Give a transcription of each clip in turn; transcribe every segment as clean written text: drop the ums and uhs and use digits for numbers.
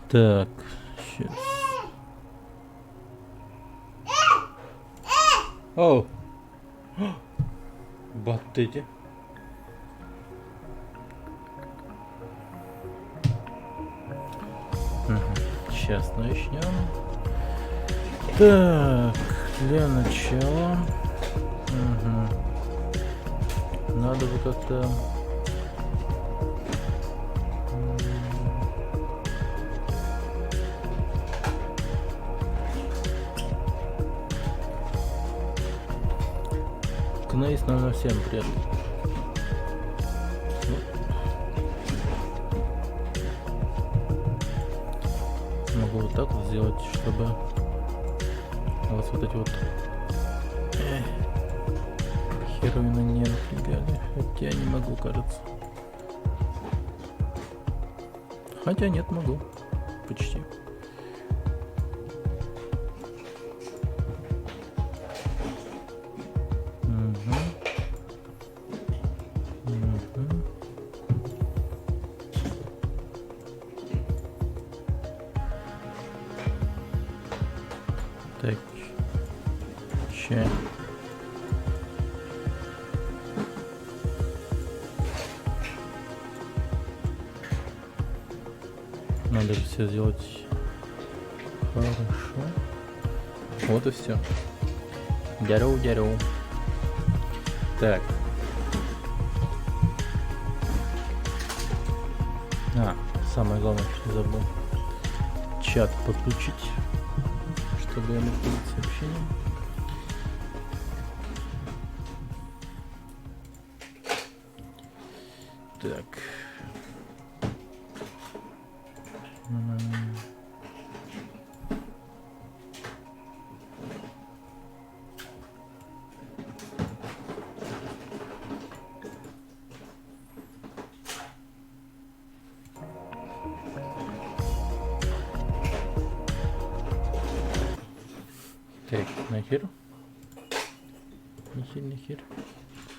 Так, сейчас. Оу! Батыти. Сейчас начнем. Так, для начала. Надо бы как-то... Кнейс номер 7, привет. Могу вот так вот сделать, чтобы у вас вот эти вот херовины не напрягали. Хотя не могу, кажется. Хотя нет, могу. Почти. Так, чай. Надо же все сделать хорошо. Вот и все. Дяру. Так. Самое главное, что забыл. Чат подключить, чтобы я мог видеть сообщение. Так. Так, нахер. Нахер.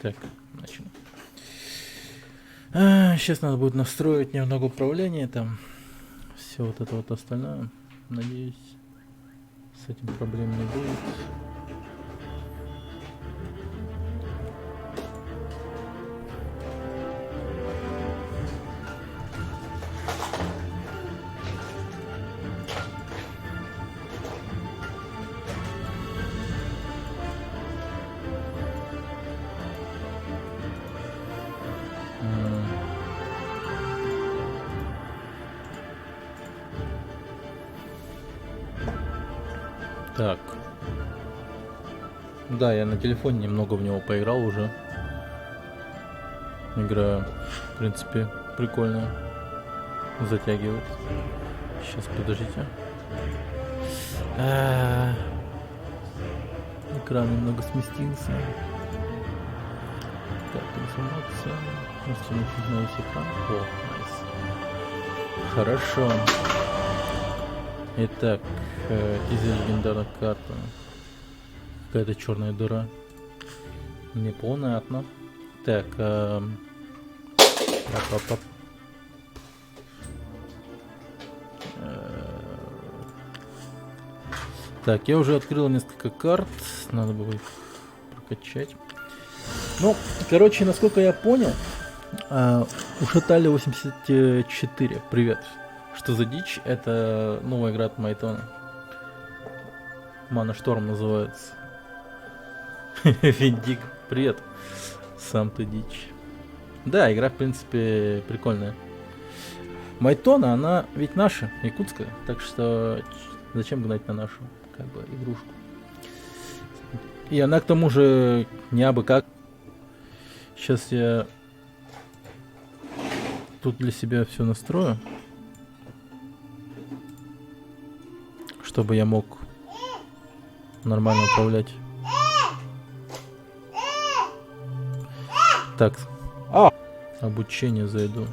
Так, начнем. Сейчас надо будет настроить немного управления, там все вот это вот остальное. Надеюсь, с этим проблем не будет. Так. Да, я на телефоне немного в него поиграл уже. Игра, в принципе, прикольная. Затягивает. Сейчас, подождите. Экран немного сместился. Так, информация. Растянуть на весь экран. О, найс. Хорошо. Итак, из легендарных карта. Какая-то черная дыра. Непонятно. Так, так, я уже открыл несколько карт. Надо было их прокачать. Ну, короче, насколько я понял, ушатали 84. Привет. Что за дичь? Это новая игра от Майтона. Мана Шторм называется. Виндик, привет. Сам ты дичь. Да, игра в принципе прикольная. Майтона, она ведь наша, якутская. Так что зачем гнать на нашу, как бы, игрушку. И она к тому же не абы как. Сейчас я тут для себя все настрою, чтобы я мог нормально управлять. Так, обучение зайду.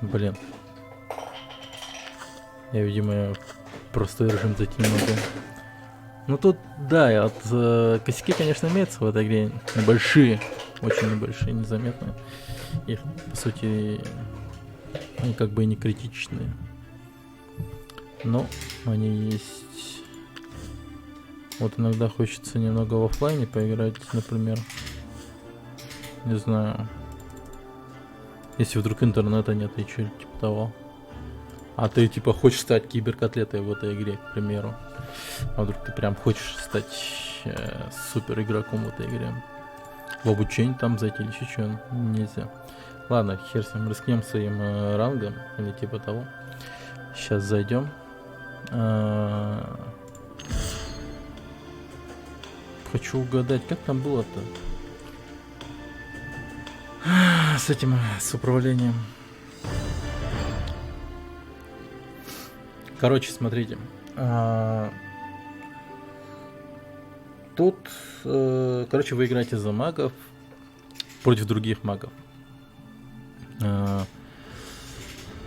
Блин. Я, видимо, простой режим зайти не могу. Ну тут, да, косяки, конечно, имеются в этой игре. Небольшие, очень небольшие, незаметные. Их, по сути, они как бы и не критичные. Но они есть. Вот иногда хочется немного в оффлайне поиграть, например. Не знаю. Если вдруг интернета нет и что-то типа того. А ты типа хочешь стать киберкотлетой в этой игре, к примеру. А вдруг ты прям хочешь стать супер игроком в этой игре. В обучение там зайти или еще что нельзя. Ладно, хер с ним, рискнем своим рангом или типа того. Сейчас зайдем. Хочу угадать, как там было-то с этим, с управлением. Короче, смотрите. Тут, короче, вы играете за магов против других магов.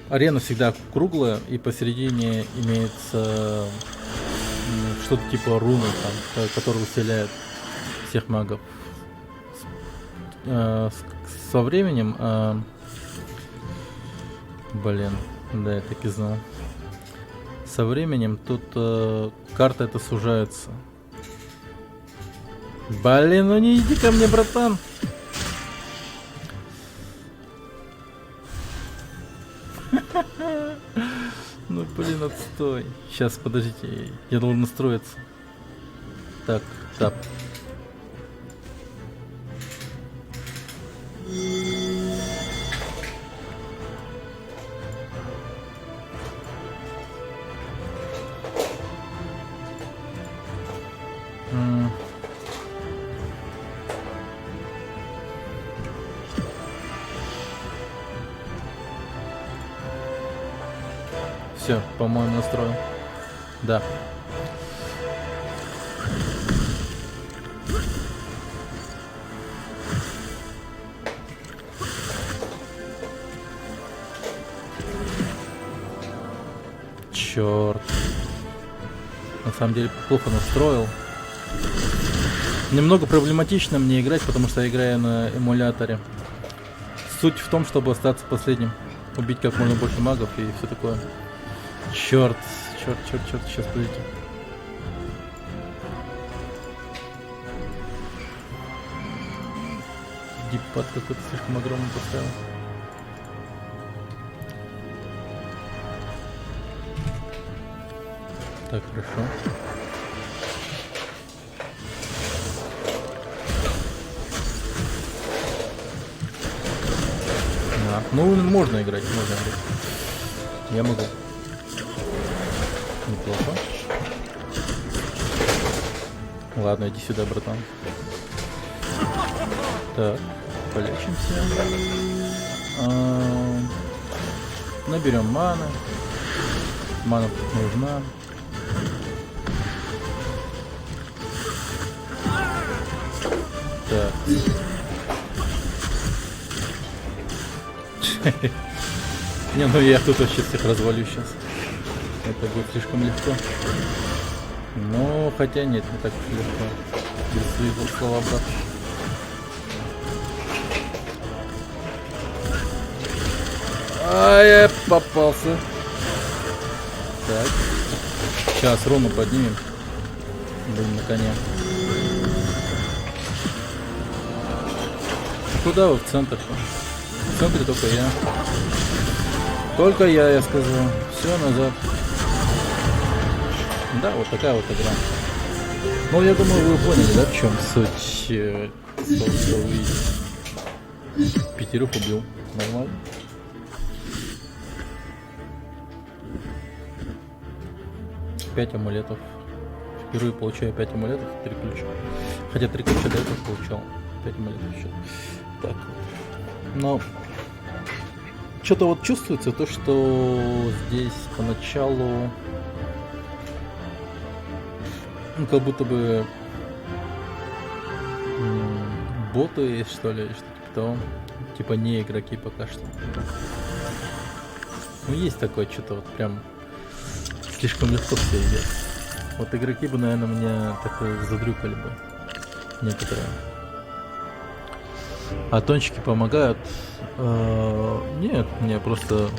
Арена всегда круглая, и посередине имеется что-то типа руны, там, который усиляет всех магов. Со временем... блин, да, я так и знал. Со временем тут карта эта сужается. Блин, ну не иди ко мне, братан. Ну блин, отстой. Сейчас, подождите, я должен настроиться. Так, тап. Все, по-моему, настроен. Да. Черт. На самом деле плохо настроил. Немного проблематично мне играть, потому что я играю на эмуляторе. Суть в том, чтобы остаться последним. Убить как можно больше магов и все такое. Черт, сейчас подождите. Диппад какой-то слишком огромный поставил. Так, хорошо. Да. Ну, можно играть, можно играть. Я могу. Неплохо. Ладно, иди сюда, братан. Так, полечимся. Наберем маны. Мана нужна. Так. Не, ну я тут вообще всех развалю сейчас. Это будет слишком легко. Ну, хотя нет, не так уж легко. Без своих слова, брат. Ай, я попался. Так. Сейчас руну поднимем. Блин, на коне. Куда вы в центр? В центре только я. Только я сказал. Все назад. Да, вот такая вот игра. Ну, я думаю, вы поняли, да, в чем суть? Что вы 5 убил. Нормально. Пять амулетов. Впервые получаю 5 амулетов, 3 ключа. Хотя 3 ключа до этого получал. 5 амулетов еще. Так. Но что-то вот чувствуется то, что здесь поначалу ну, как будто бы боты, что ли, что-то типа того. Типа не игроки пока что. Ну есть такое, что-то вот прям слишком легко все идет. Вот игроки бы, наверное, меня так задрюкали бы. Некоторые. А тончики помогают? Нет, мне просто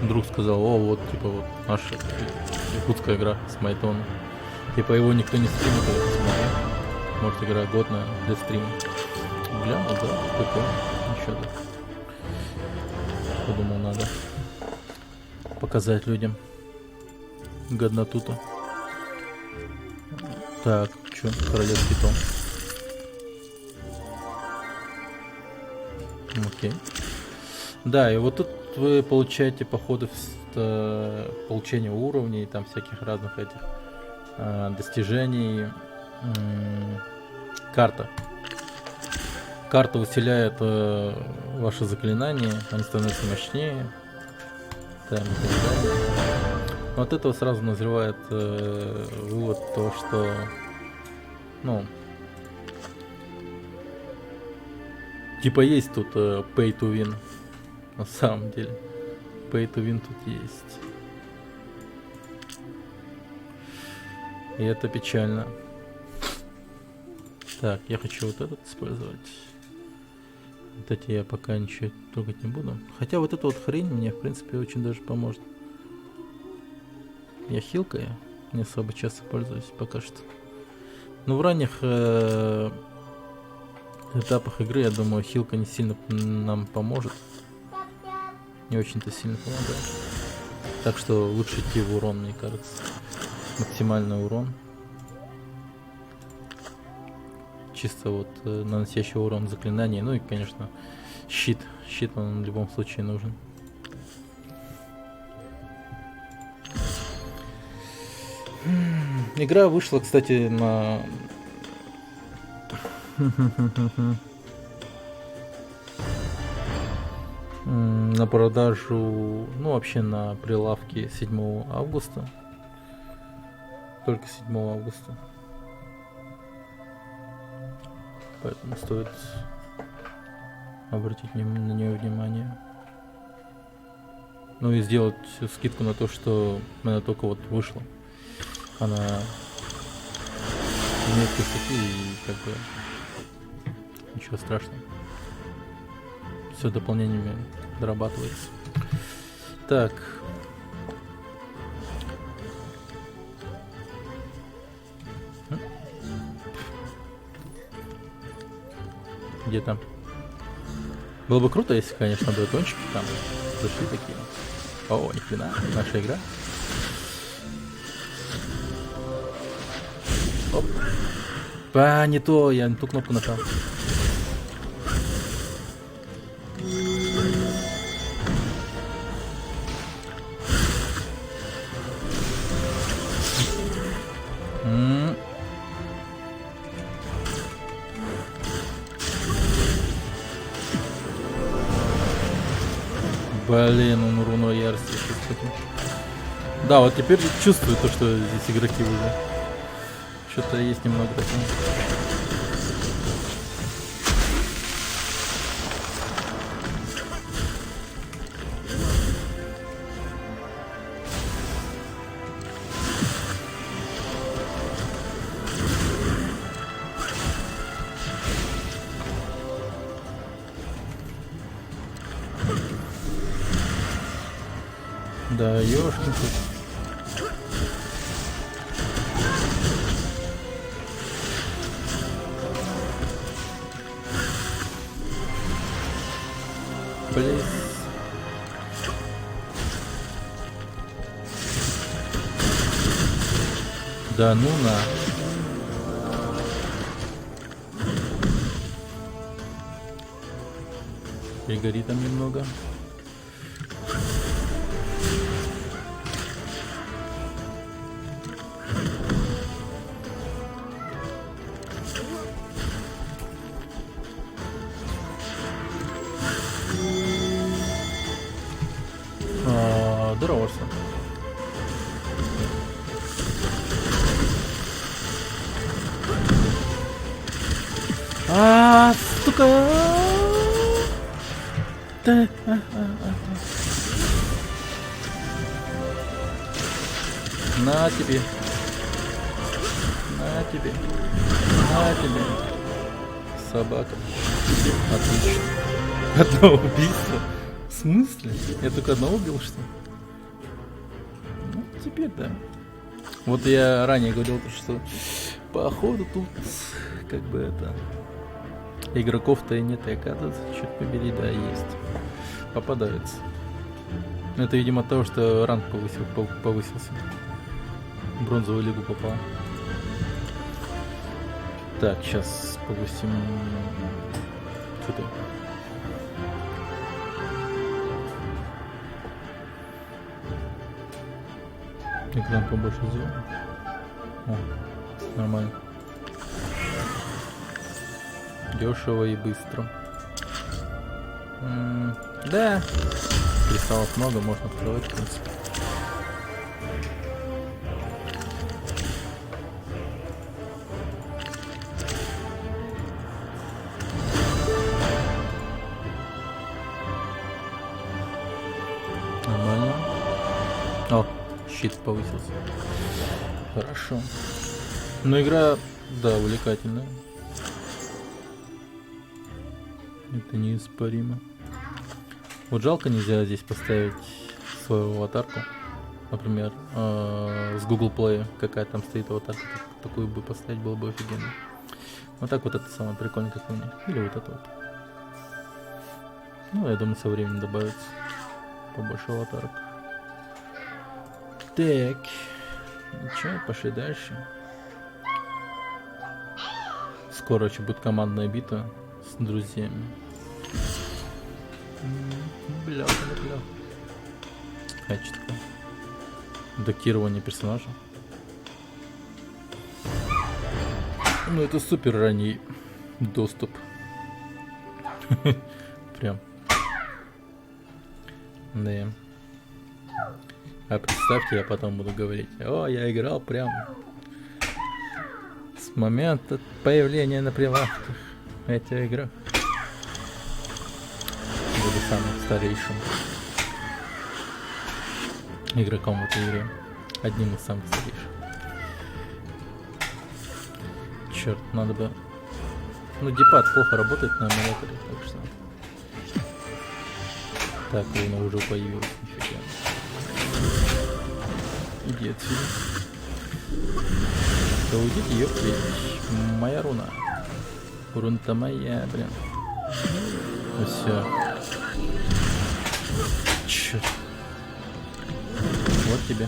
друг сказал, о, вот, типа, вот наша якутская игра с Майтоном. Типа его никто не стримит, я посмотрел. Может, игра годная для стрима. Глянул, да, прикольно. Ничего так. Подумал, надо показать людям годноту-то. Так, чё, королевский том. Окей. Да, и вот тут вы получаете по ходу получения уровней, там всяких разных этих достижений. Карта. Карта усиляет ваши заклинания, они становятся мощнее. Там, и так далее. Но от этого сразу назревает вывод то, что, ну, типа есть тут pay to win. На самом деле. Pay to win тут есть. И это печально. Так, я хочу вот этот использовать. Вот эти я пока ничего трогать не буду. Хотя вот эта вот хрень мне, в принципе, очень даже поможет. Я хилкой не особо часто пользуюсь пока что. Но в ранних этапах игры, я думаю, хилка не сильно нам поможет. Не очень-то сильно помогает. Так что лучше идти в урон, мне кажется. Максимальный урон. Чисто вот наносящий урон заклинаний. Ну и, конечно, щит. Щит он в любом случае нужен. Игра вышла, кстати, на продажу, ну вообще на прилавке 7 августа. Только 7 августа. Поэтому стоит обратить на нее внимание. Ну и сделать скидку на то, что она только вот вышла. Она имеет косяки и как бы ничего страшного. Все дополнениями дорабатывается. Так. Где там? Было бы круто, если, конечно, батончики там зашли такие. О, ни хрена, наша игра. Оп. Не то, я не ту кнопку нажал. Блин, он руной ярости. Да, вот теперь чувствую то, что здесь игроки уже. Что-то есть немного такого. Да, ёшкин тут. Блин. Да ну на. Пригори там немного. Здорово. Сука! Да. На тебе. На тебе. На тебе. Собака. Отлично. Одно убийство. В смысле? Я только одного убил, что ли? Ну, теперь да. Вот я ранее говорил, что походу тут как бы это... Игроков-то и нет, и оказывается, черт побери, да, есть. Попадается. Это, видимо, от того, что ранг повысился. В бронзовую лигу попал. Так, сейчас повысим... Что ты? Экран побольше сделал. О, нормально. Дешево и быстро. Да. Кристаллов много, можно открывать, в принципе. Нормально. О, щит повысился. Хорошо. Но игра, да, увлекательная. Это неоспоримо. Вот жалко, нельзя здесь поставить свою аватарку. Например, с Google Play, какая там стоит аватарка. Такую бы поставить, было бы офигенно. Вот так вот это самое прикольное какое-нибудь. Или вот это вот. Ну, я думаю, со временем добавится побольше аватарок. Так. Ну что, пошли дальше. Скоро еще будет командная битва с друзьями. Бля. А что такое? Докирование персонажа. Ну это супер ранний доступ. Прям. Да. А представьте, я потом буду говорить: о, я играл прям с момента появления на прилавках этих игр. Буду самым старейшим игроком в этой игре. Одним из самых старейших. Черт, надо бы... Ну, геймпад плохо работает на эмуляторе, так что... Так, Луна уже появилась, нифига. Иди отсюда. Да уйдите, ёпты. Моя руна. Руна-то моя, блин. Ну всё. Чёрт. Вот тебе.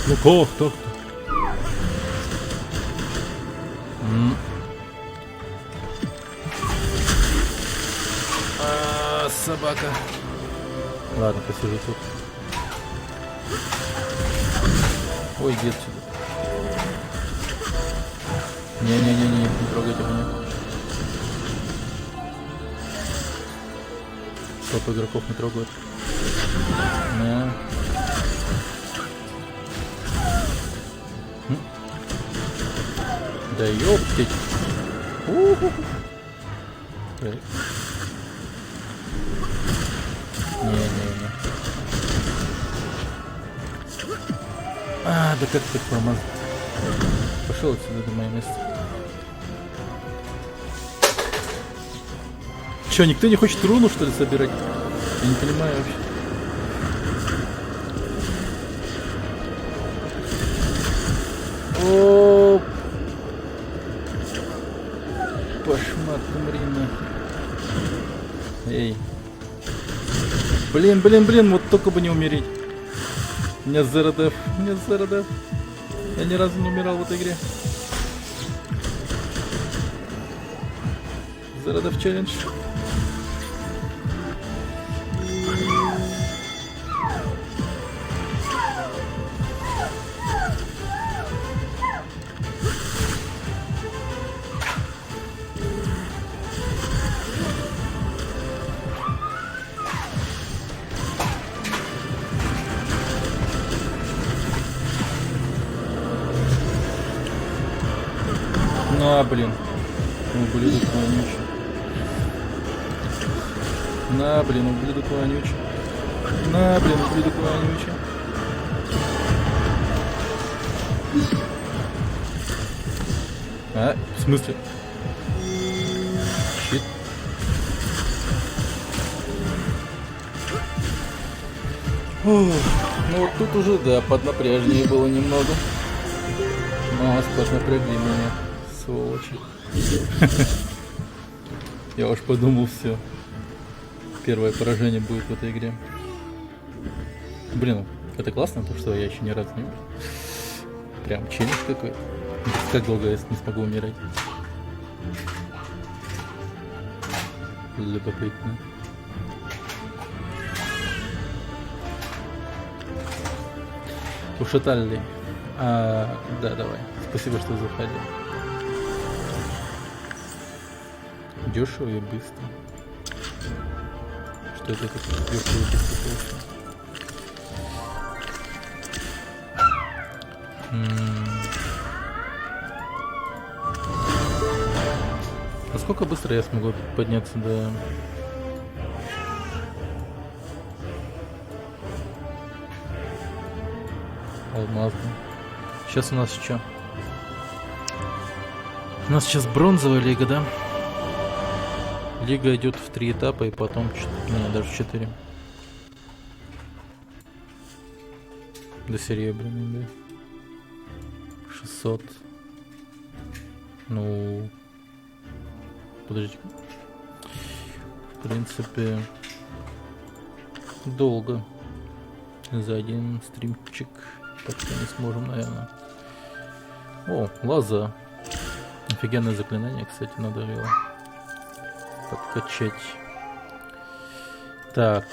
Ну кто? Собака. Ладно, посижу тут. Ой, иди отсюда. Не трогайте меня. Топ игроков не трогают. Не. Да ёптить. Не. А, да как так промазать? Пошел отсюда до моего места. Че, никто не хочет руну, что ли, собирать? Я не понимаю вообще. О, пошмат, умри нахуй. Эй. Блин, вот только бы не умереть. У меня ЗРДФ. Я ни разу не умирал в этой игре. ЗРДФ челлендж. На, блин. Ублюдок вонючий. На, блин, ублюдок вонючий. На, блин, ублюдок вонючий. А, в смысле? Щит. Ух, ну вот тут уже, да, поднапряжнее было немного. Ну, поднапрягли меня, сволочи. Я уж подумал, все. Первое поражение будет в этой игре. Блин, это классно, то что я еще ни разу не умер. Прям челлендж какой-то. Как долго я не смогу умирать? Любопытно. Ушатали. Да, давай. Спасибо, что заходил. Дешево и быстро. Что это такое? Дешево и быстро получилось. Насколько быстро я смогу подняться до... Алмазный. Сейчас у нас что? У нас сейчас бронзовая лига, да? Лига идет в 3 этапа и потом... Не, даже в 4. До серебряной, да. 600. Ну... Подожди. В принципе... Долго. За один стримчик так-то не сможем, наверное. О, лоза. Офигенное заклинание, кстати, надо его подкачать. Так.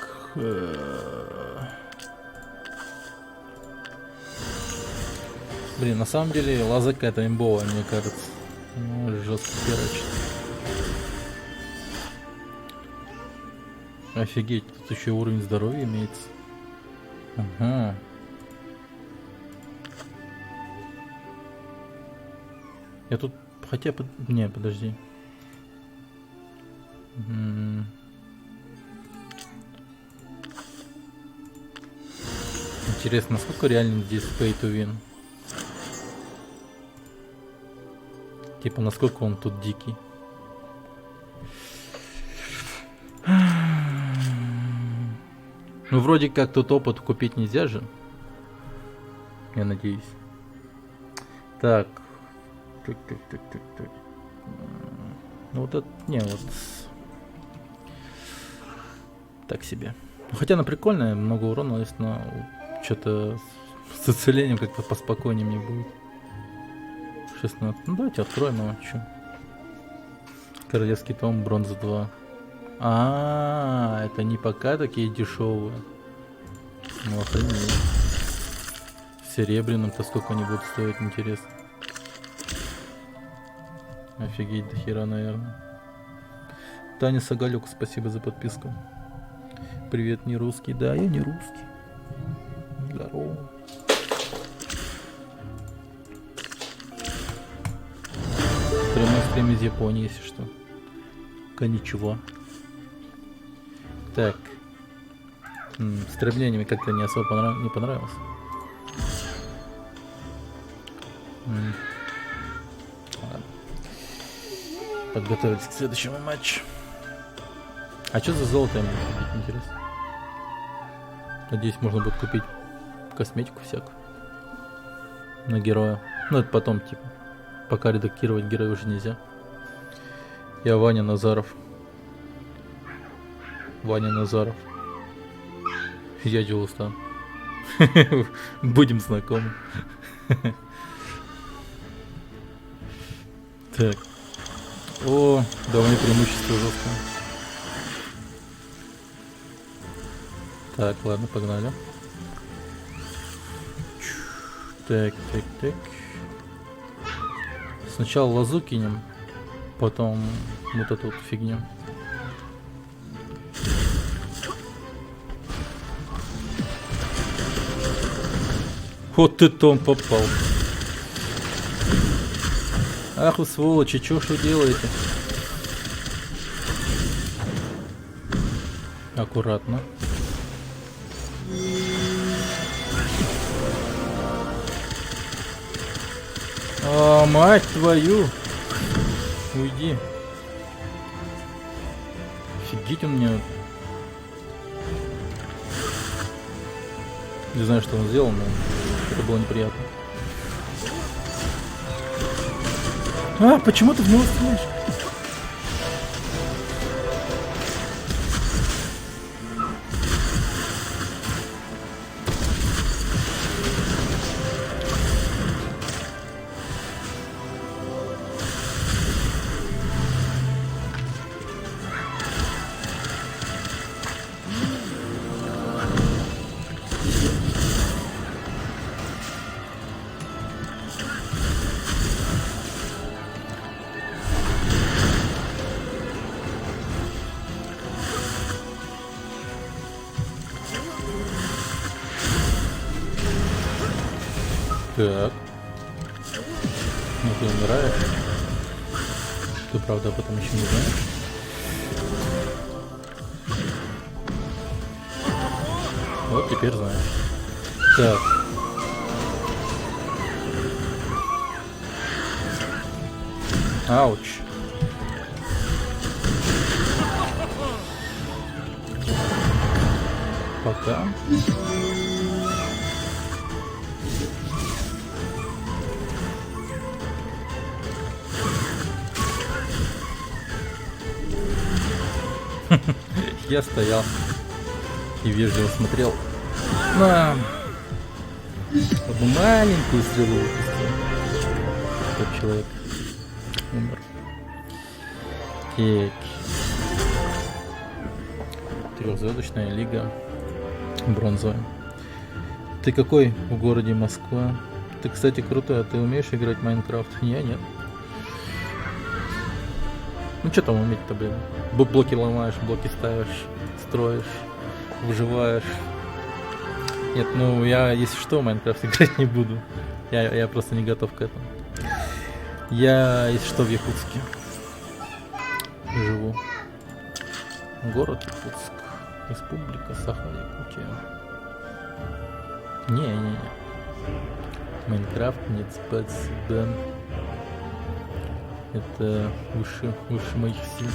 Блин, на самом деле лоза какая-то имбовая, мне кажется. Ну, жестко херачит. Офигеть, тут еще уровень здоровья имеется. Ага. Я тут... Хотя... Не, подожди. Интересно, насколько реально здесь pay to win? Типа, насколько он тут дикий? Ну, вроде как тут опыт купить нельзя же. Я надеюсь. Так. Так. Ну, вот это... Не, вот... Так себе. Хотя она прикольная, много урона есть, но... Что-то с исцелением как-то поспокойнее мне будет. 16. Ну, давайте откроем его. Чё? Королевский том, бронза 2. Это не пока такие дешевые. Ну, охренеть. В серебряном-то сколько они будут стоить, интересно. Офигеть, до хера, наверное. Таня Сагалюк, спасибо за подписку. Привет, не русский. Да, я не русский. Здорово. Прямой стрим из Японии, если что. Коничева. Так. Стремлениями как-то не особо не понравилось. Ладно. Подготовились к следующему матчу. А что за золото мне купить, интересно? Надеюсь, можно будет купить косметику всякую. На героя. Ну, это потом, типа. Пока редактировать героя уже нельзя. Я Ваня Назаров. Ваня Назаров. Я Джилстан. Будем знакомы. Так. О, давай преимущество жестко. Так, ладно, погнали. Так. Сначала лозу кинем, потом вот эту вот фигню. Вот это он попал. Ах вы сволочи, чё ж вы делаете? Аккуратно. О, мать твою! Уйди. Офигеть он мне. Не знаю, что он сделал, но это было неприятно. А, почему ты в него стреляешь? Так. Ну ты умираешь. Ты правда об этом еще не знаешь? Вот теперь знаешь. Так. Ауч. Пока. Я стоял и вежливо смотрел на одну маленькую стрелу выпустил. Тот человек умер. Так. Трехзвездочная лига. Бронзовая. Ты какой в городе Москва? Ты, кстати, крутой, а ты умеешь играть в Майнкрафт? Я нет. Ну что там уметь-то, блин? Блоки ломаешь, блоки ставишь, строишь, выживаешь. Нет, ну я, если что, в Майнкрафт играть не буду. Я просто не готов к этому. Я, если что, в Якутске живу. Город Якутск. Республика Саха-Якутия. Не. Майнкрафт нет спецбен. Это выше моих сил.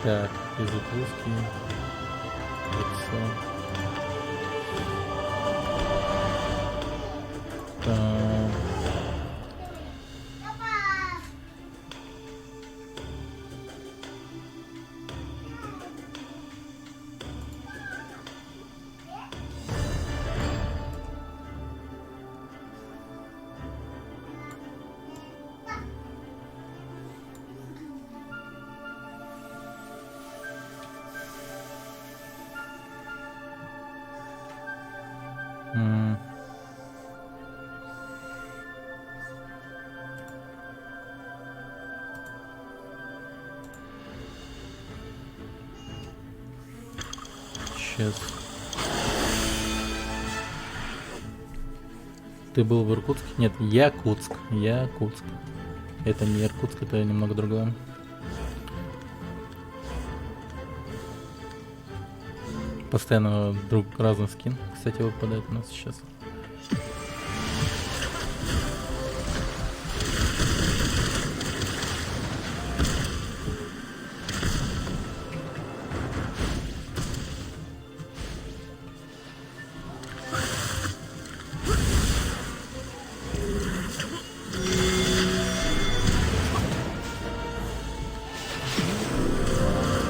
Так, язык русский. Сейчас. Ты был в Иркутске? Нет, Якутск. Якутск. Это не Иркутск, это немного другое. Постоянно разный скин, кстати, выпадает у нас сейчас.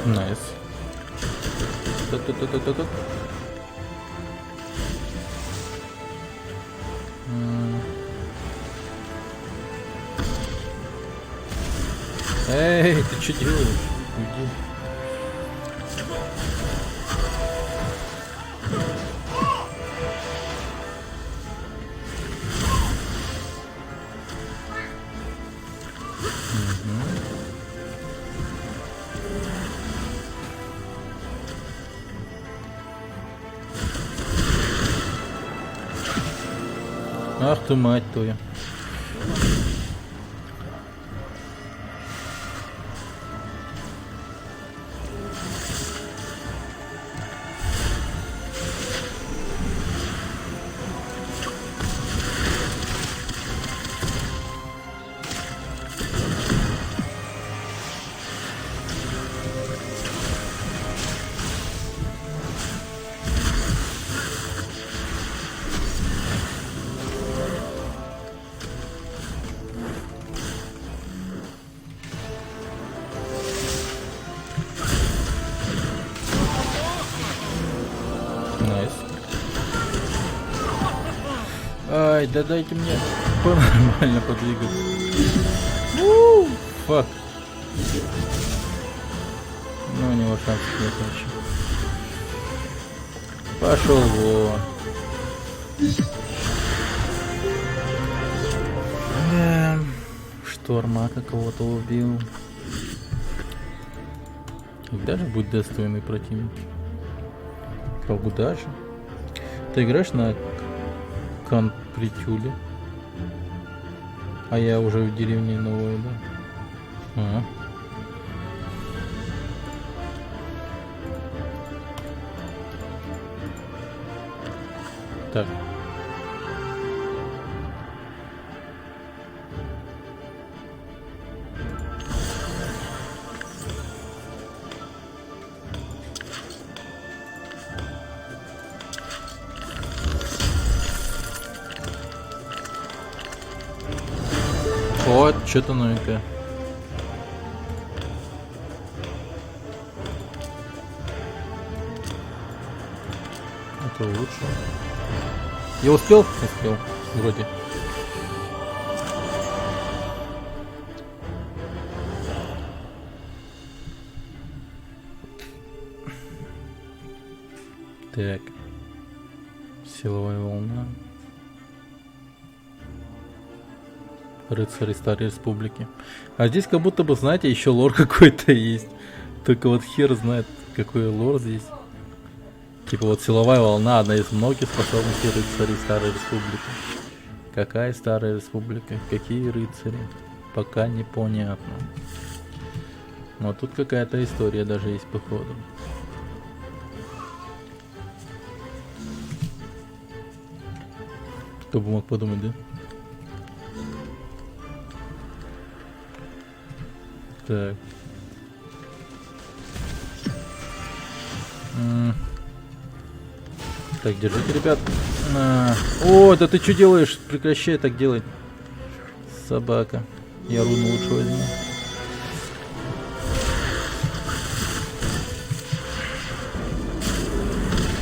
Найс. Тут. Эй, ты что делаешь? Уйди. Ах ты мать твою. Ай, да дайте мне нормально подвигаться. Фак. Ну, у него шансов нет вообще. Пошел вон. Штормака кого-то убил. Когда же будет достойный противник? Когда же? Ты играешь на конпритюле? А я уже в деревне новой, да? Ага. Так. Вот, что-то новенькое. Это лучше. Я успел? Успел. Вроде. Так. Силовая волна. Рыцари Старой Республики. А здесь как будто бы, знаете, еще лор какой-то есть. Только вот хер знает, какой лор здесь. Типа вот силовая волна, одна из многих способностей рыцарей Старой Республики. Какая Старая Республика? Какие рыцари? Пока непонятно. Но тут какая-то история даже есть походу. Кто бы мог подумать, да? Так. Так, держите, ребят. О, да ты что делаешь? Прекращай так делать. Собака. Я руну лучше возьму.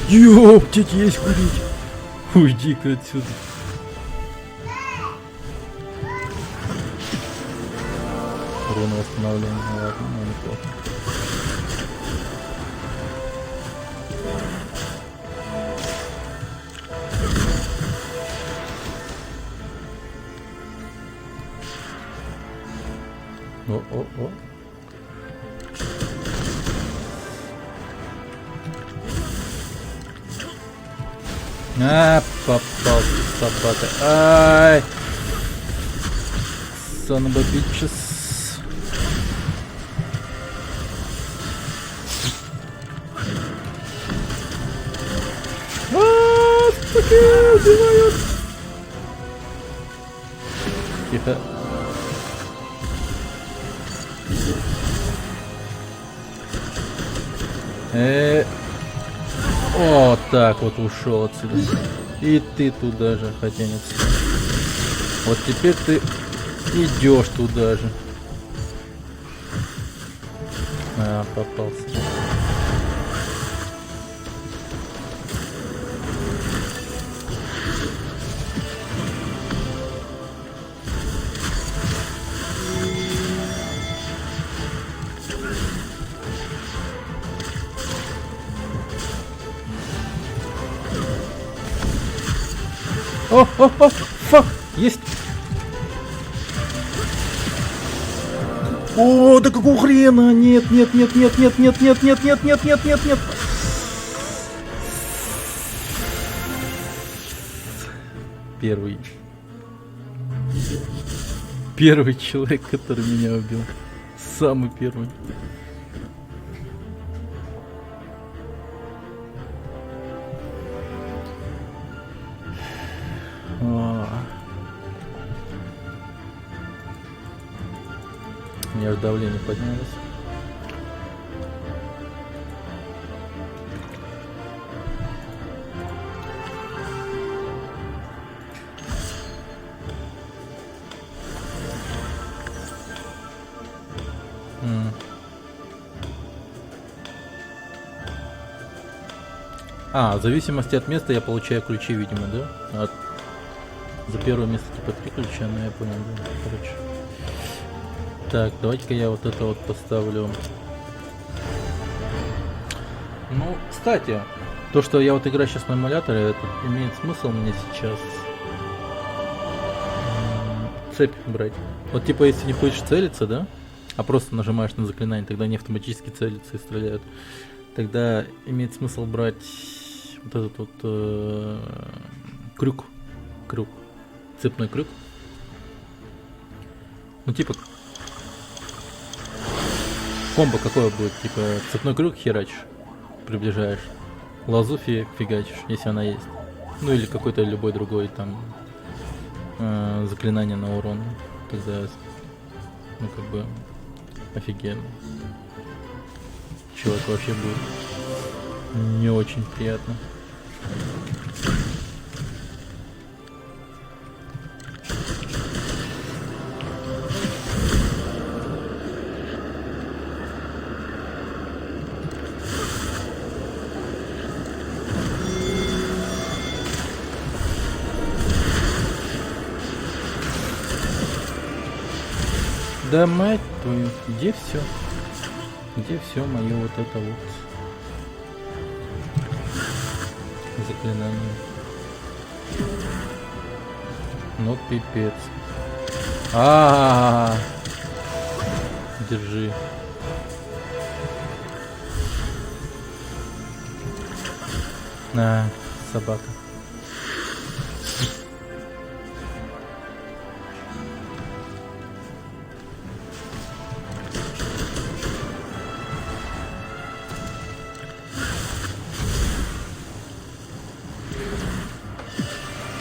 Ёптить, есть курить. Уйди-ка отсюда. Руна восстановления. Ладно, ну неплохо. О-о-о. Попал собака. Ай! Son of a bitches. Суки, убивают. Тихо. Вот так вот ушел отсюда. И ты туда же, хотя нет. Вот теперь ты идешь туда же. Попался. О, фак, есть. О, да какого хрена? Нет, нет, нет, нет, нет, нет, нет, нет, нет, нет, нет, нет, нет. Первый человек, который меня убил. Самый первый. У меня же давление поднялось. В зависимости от места я получаю ключи, видимо, да? За первое место типа 3 ключа, но я понял, да, короче. Так, давайте-ка я вот это вот поставлю. Ну, кстати, то, что я вот играю сейчас на эмуляторе, это имеет смысл мне сейчас цепь брать. Вот типа, если не хочешь целиться, да, а просто нажимаешь на заклинание, тогда они автоматически целятся и стреляют. Тогда имеет смысл брать вот этот вот крюк. Крюк. Цепной крюк. Ну типа комбо какое будет? Типа цепной крюк херачишь, приближаешь. Лазу фигачишь, если она есть. Ну или какой-то любой другой там заклинание на урон. Тогда, ну как бы, офигенно. Человек вообще будет не очень приятно. Да мать твою, где все? Где все мое вот это вот заклинание? Ну пипец. Держи. На, собака.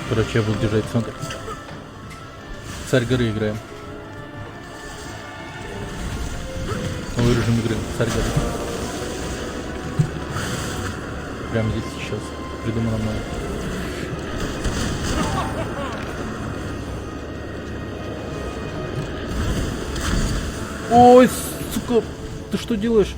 Короче, я буду держать центр. Царь горы играем. Новый режим игры. Царь горы. Прямо здесь сейчас. Придумано мной. Ой, сука! Ты что делаешь?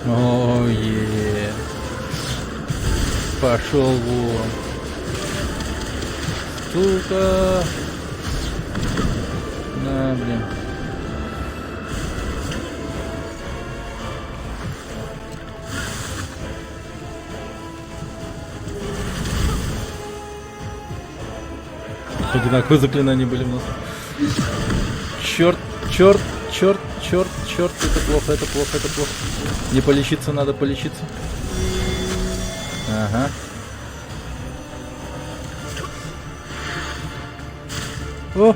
Ой, пошел вон. Сука. На, блин. Одинаковые заклинания были у нас. Черт, черт, черт, черт, черт, это плохо, это плохо, это плохо. Не полечиться, надо полечиться. Ага. О!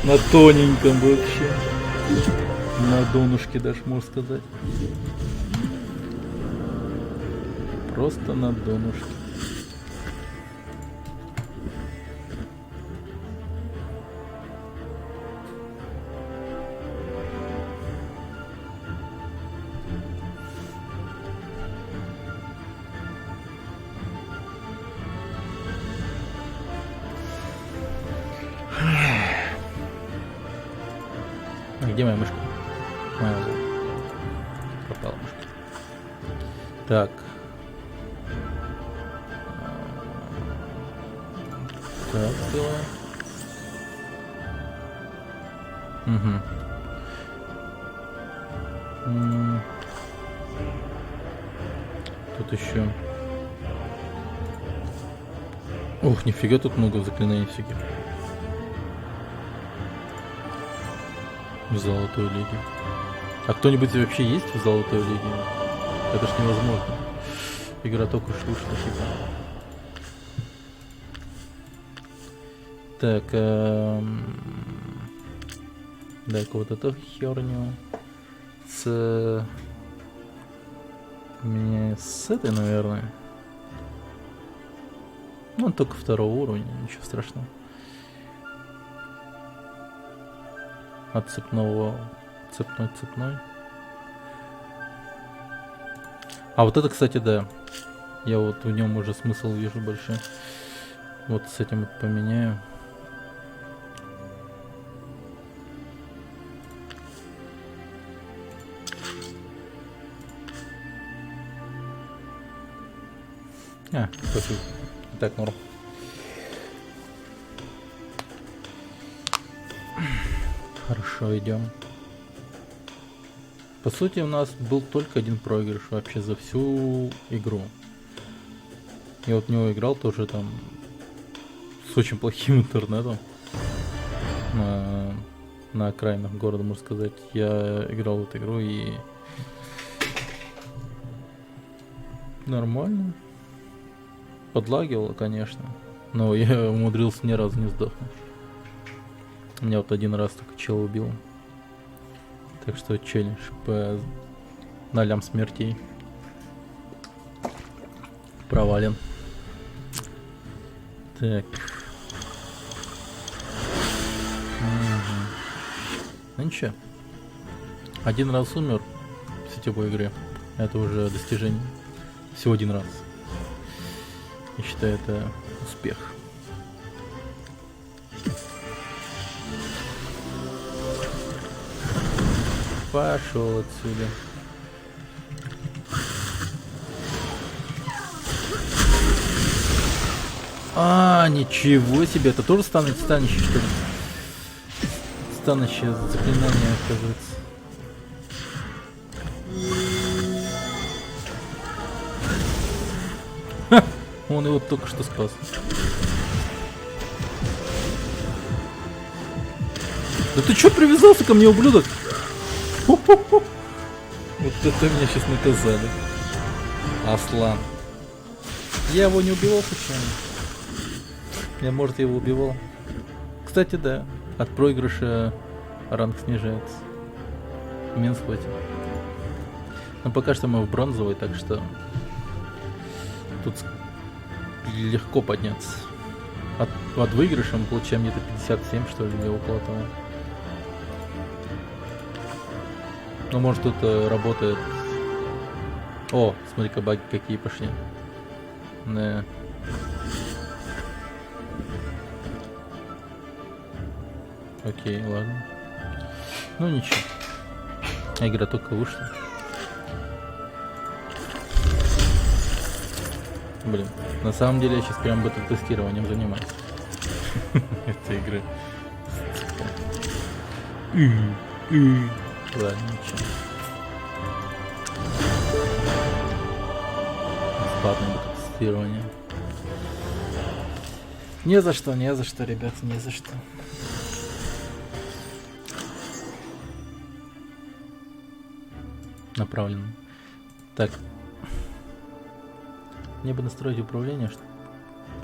На тоненьком вообще. На донышке даже, можно сказать. Просто на донышке. Где моя мышка? Моя пропала мышка. Так. Так, целая. Угу. Тут еще. Ух, нифига, тут много заклинаний всяких. В Золотой Лиге. А кто-нибудь вообще есть в Золотой Лиге? Это ж невозможно. Игра только уж вышла, типа. Так, дай-ка вот эту херню с Мне с этой, наверное. Ну, он только второго уровня, ничего страшного. От цепного... Цепной. А вот это, кстати, да. Я вот в нем уже смысл вижу большой. Вот с этим вот поменяю. Пофиг. Так, норм. Хорошо, идем. По сути, у нас был только один проигрыш вообще за всю игру. Я вот в него играл тоже там с очень плохим интернетом. На окраинах города, можно сказать. Я играл в эту игру и... Нормально. Подлагивало, конечно. Но я умудрился ни разу не сдохнуть. Меня вот один раз только чел убил. Так что челлендж по 0 смертей провален. Так. Ну ничего. Один раз умер в сетевой игре. Это уже достижение. Всего один раз. Я считаю, это успех. Пошел отсюда. Ничего себе, это тоже станище, что ли? Станище заклинание, оказывается. Ха! Он его только что спас. Да ты чё привязался ко мне, ублюдок? Хо-хо-хо. Вот это меня сейчас наказали. Аслан. Я его не убивал случайно? Я, может, его убивал. Кстати, да. От проигрыша ранг снижается. Минус хватит. Но пока что мы в бронзовой, так что тут легко подняться. От выигрыша мы получаем где-то 57, что ли, или около того. Ну, может, тут работает... О, смотри-ка, баги какие пошли. Да. Окей, ладно. Ну, ничего. Игра только вышла. Блин, на самом деле я сейчас прям бета-тестированием занимаюсь. Этой игры. Ладно, ничего. Бесплатное бета-тестирование. Не за что, ребята, не за что. Направлено. Так. Мне бы настроить управление,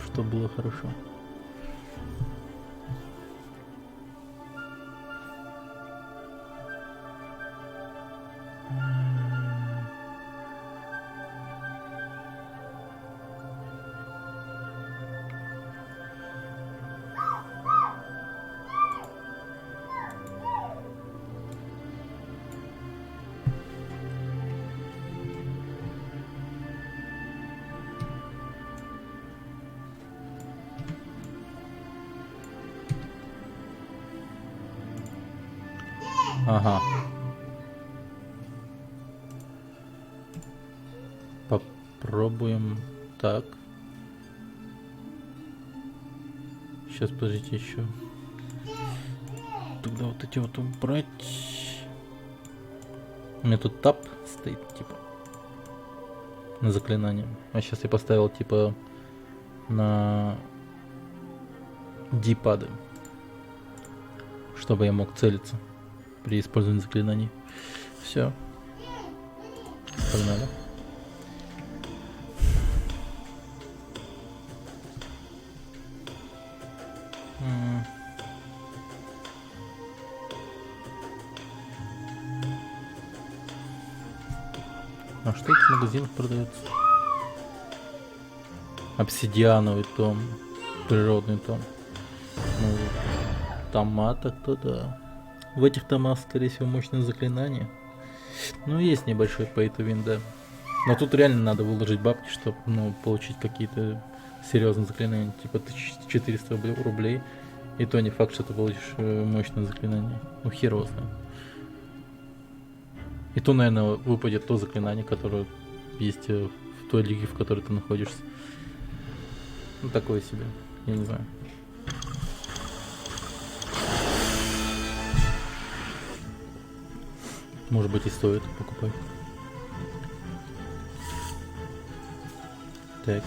чтобы было хорошо. Ага. Попробуем так. Сейчас, подождите еще. Тогда вот эти вот убрать. У меня тут тап стоит, типа, на заклинание. А сейчас я поставил, типа, на D-пады, чтобы я мог целиться при использовании заклинаний. Все. Погнали. А что в магазинах продается? Обсидиановый том. Природный том. Ну, томата-то да. В этих томах, скорее всего, мощное заклинание. Ну, есть небольшой pay to win, да. Но тут реально надо выложить бабки, чтобы, ну, получить какие-то серьезные заклинания. Типа 1400 рублей. И то не факт, что ты получишь мощное заклинание. Ну, хер его знает. И то, наверное, выпадет то заклинание, которое есть в той лиге, в которой ты находишься. Ну, такое себе. Я не знаю. Может быть, и стоит покупать. Так.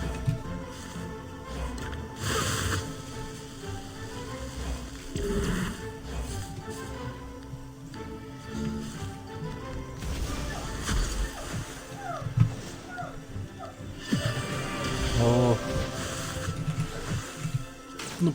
О. Ну.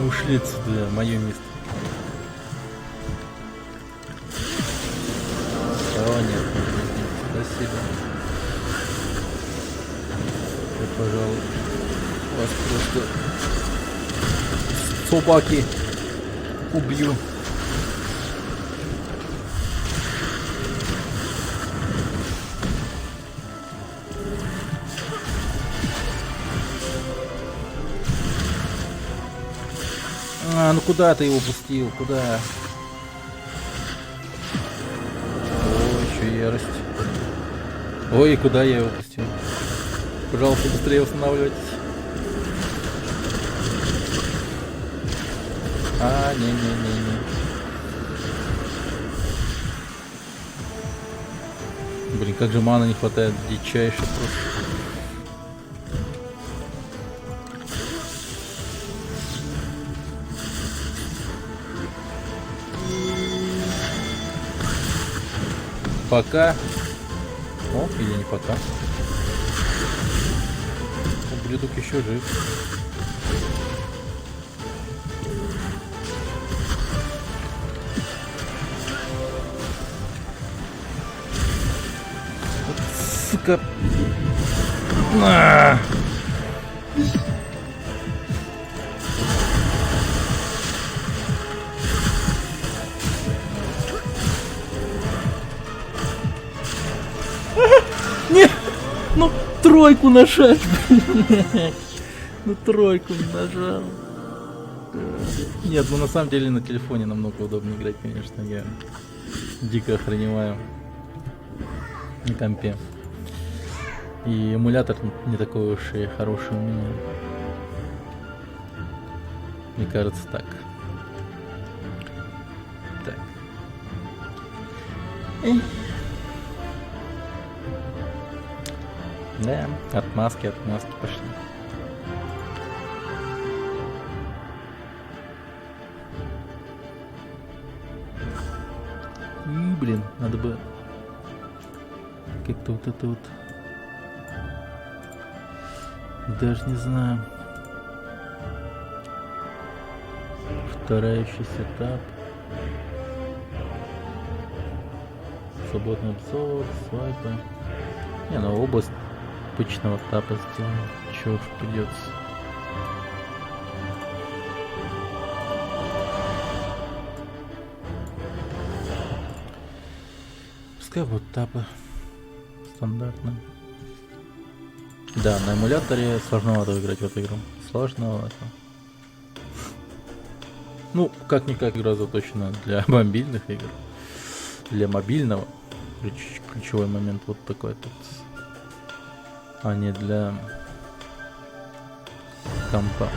Ушли отсюда, мое место. О, нет, спасибо. Я, пожалуй, вас просто собаки убью. А, ну куда ты его пустил? Куда? О, еще ярость. Ой, куда я его пустил? Пожалуйста, быстрее устанавливайтесь. А, не-не-не-не. Блин, как же маны не хватает, дичайше просто. Пока. О, или не пока. Ублюдок еще жив. Вот, сука. На! Нет! Ну, тройку нажать! Ну, тройку нажал. Нет, ну на самом деле на телефоне намного удобнее играть, конечно. Я дико охреневаю на компе. И эмулятор не такой уж и хороший у меня. Мне кажется, так. Так. Да, отмазки пошли. И, блин, надо бы как-то вот это вот. Даже не знаю. Повторяющийся этап. Свободный обзор, свайпы. Не, ну область обычного этапа сделаем. Чего уж придется. Пускай вот этапы стандартно. Да, на эмуляторе сложновато играть в эту игру. Сложновато. Ну, как-никак игра заточена для мобильных игр. Для мобильного. Ключевой момент вот такой тут. А не для компа.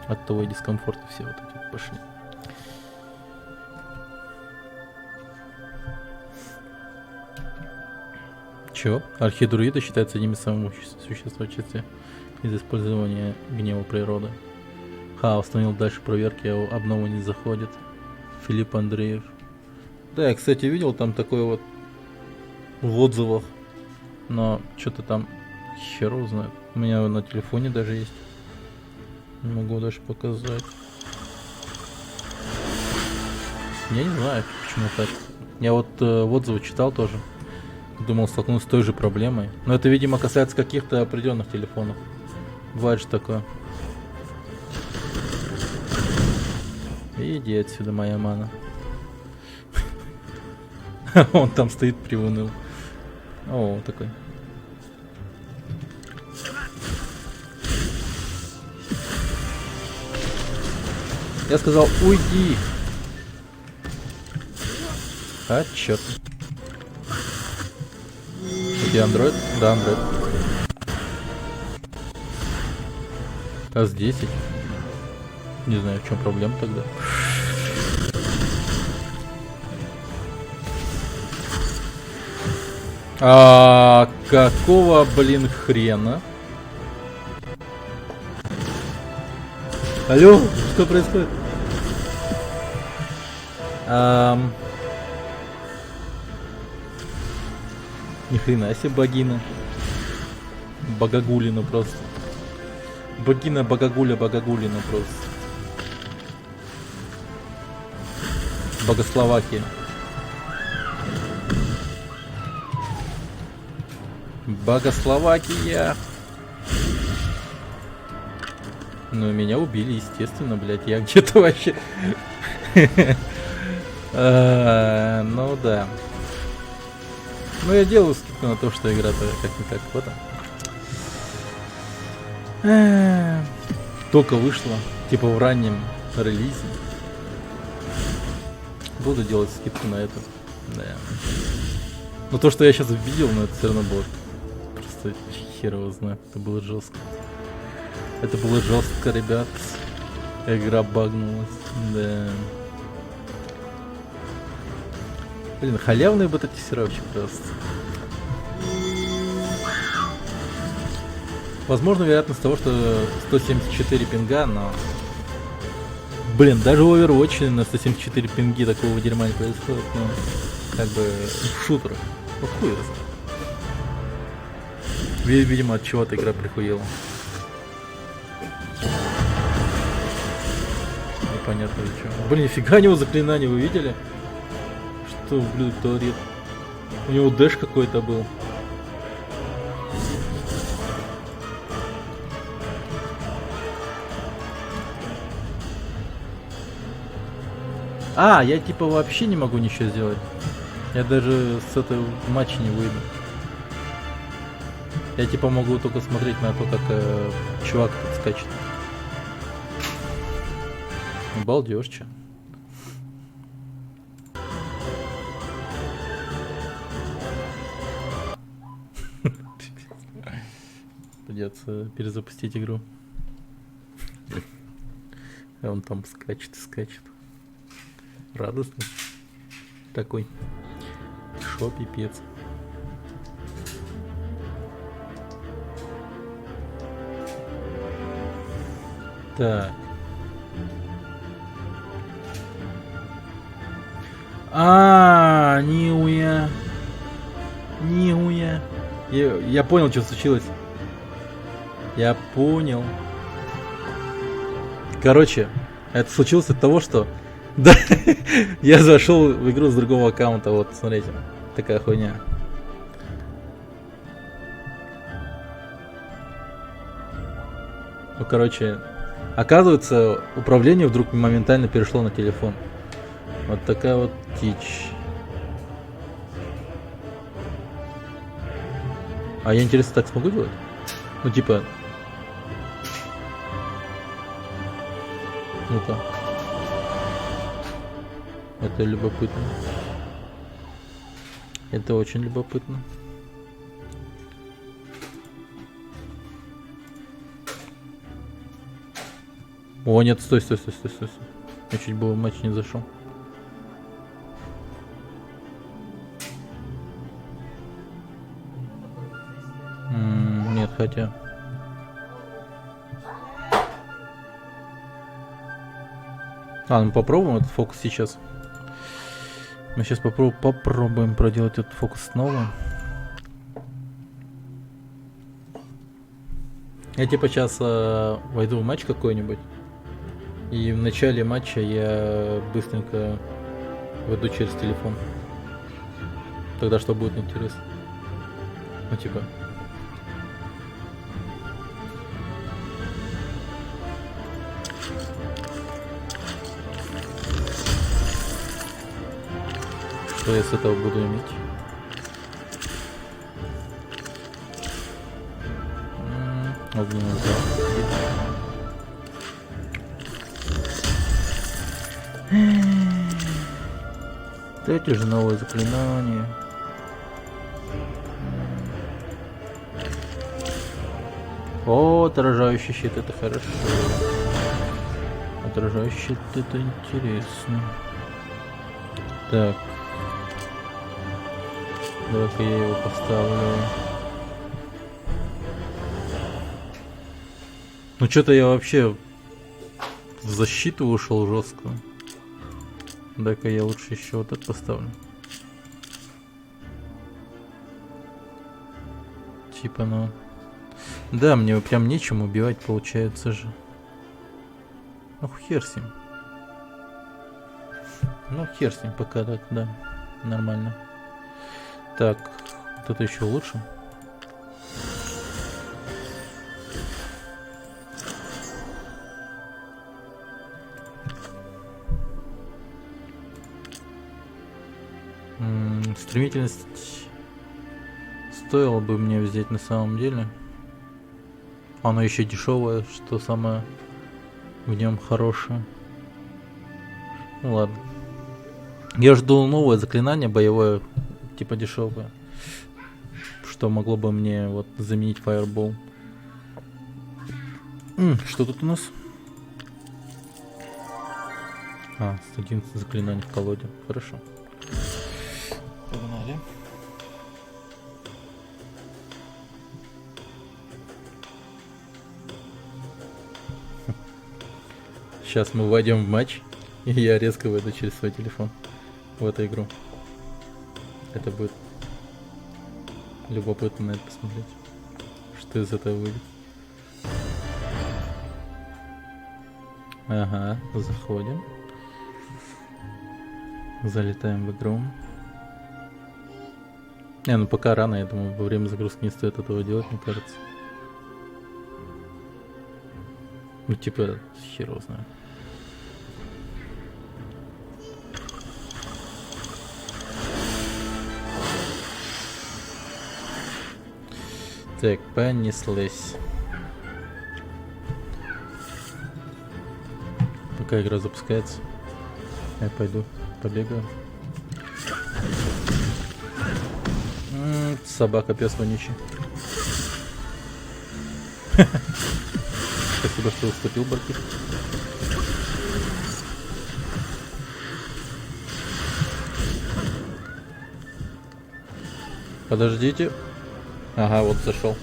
От того и дискомфорта все вот эти вот пошли. Чего? Архидруиды считаются одними из самых существ части из использования гнева природы. Установил дальше проверки, а обнова не заходит. Филипп Андреев. Да, я, кстати, видел там такое вот в отзывах, но что-то там хер его знает. У меня на телефоне даже есть. Не могу даже показать. Я не знаю, почему так. Я вот в отзывы читал тоже. Думал, столкнусь с той же проблемой. Но это, видимо, касается каких-то определенных телефонов. Бывает же такое. Иди отсюда, моя мана. Он там стоит, приуныл. О, такой. Я сказал, уйди. А, черт. Где андроид? Да, андроид. АС-10. Не знаю, в чем проблема тогда. Какого, блин, хрена? Алло, что происходит? Ни хрена себе богина. Богагулина просто. Богина, богагуля, богагулина просто. Богословакия. Богословакия. Ну, меня убили, естественно, блядь. Я где-то вообще... Ну, да. Ну, я делаю скидку на то, что игра-то как-никак в этом. Только вышла. Типа в раннем релизе. Буду делать скидку на это. Да. Но то, что я сейчас видел, но это все равно было просто хер его знает. Это было жестко. Это было жестко, ребят. Игра багнулась. Да. Блин, халявный бета-тестировщик просто. Возможно, вероятность того, что 174 пинга, но... Блин, даже в Overwatch на 174 пинги такого дерьма не происходит, но... Как бы в шутерах. Ну хуй раз. Видимо, от чего-то игра прихуела. Непонятно для чего. Блин, нифига у него заклинание, вы видели? Что ублюдок творит? У него дэш какой-то был. Я типа вообще не могу ничего сделать. Я даже с этого матча не выйду. Я типа могу только смотреть на то, как чувак тут скачет. Балдеж, чё. Придется перезапустить игру. А он там скачет и скачет. Радостный. Такой. Шо, пипец. Так. Нихуя. Нихуя. Я понял, что случилось. Я понял. Короче, это случилось от того, что... Да, я зашел в игру с другого аккаунта, вот, смотрите. Такая хуйня. Ну, короче, оказывается, управление вдруг моментально перешло на телефон. Вот такая вот дичь. А я, интересно, так смогу делать? Ну, типа... Ну-ка. Это любопытно. Это очень любопытно. О, нет, стой. Я чуть было в матч не зашел. хотя. Ну попробуем этот фокус сейчас. Мы сейчас попробуем проделать этот фокус снова. Я типа сейчас войду в матч какой-нибудь. И в начале матча я быстренько войду через телефон. Тогда что будет интересно? Ну типа. Что я с этого буду иметь? Огненный зал. Эти же новые заклинания. О, отражающий щит, это хорошо. Отражающий щит, это интересно. Так. Давай-ка я его поставлю. Ну что-то я вообще в защиту ушел жестко. Дай-ка я лучше еще вот это поставлю. Типа, ну... Да, мне прям нечем убивать, получается же. Ну хер с ним. Ну хер с ним пока так, да. Нормально. Так, вот это еще лучше. Стремительность стоило бы мне взять на самом деле. Оно еще дешевое, что самое в нем хорошее. Ну ладно. Я жду новое заклинание боевое, типа дешевое, что могло бы мне вот заменить Fireball. Что тут у нас? 111 заклинаний в колоде. Хорошо. Погнали. Сейчас мы войдем в матч, и я резко войду через свой телефон в эту игру. Это будет любопытно на это посмотреть, что из этого выйдет. Ага, заходим. Залетаем в игру. Ну пока рано, я думаю, во время загрузки не стоит этого делать, мне кажется. Ну типа, хер его знает. Так, понеслась. Пока игра запускается, я пойду побегаю. Собака, пес вонючий. Спасибо, что уступил, Баркир. Подождите. Ага, вот зашел.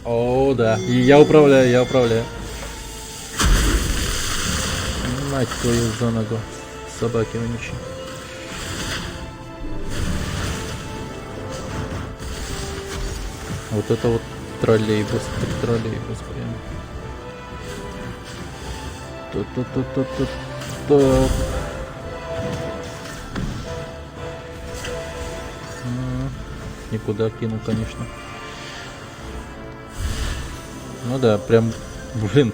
О, да. И я управляю. Мать твою за ногу. Собаки вонючие. Вот это вот троллейбус прям. Никуда кинул, конечно. Ну да, прям, блин,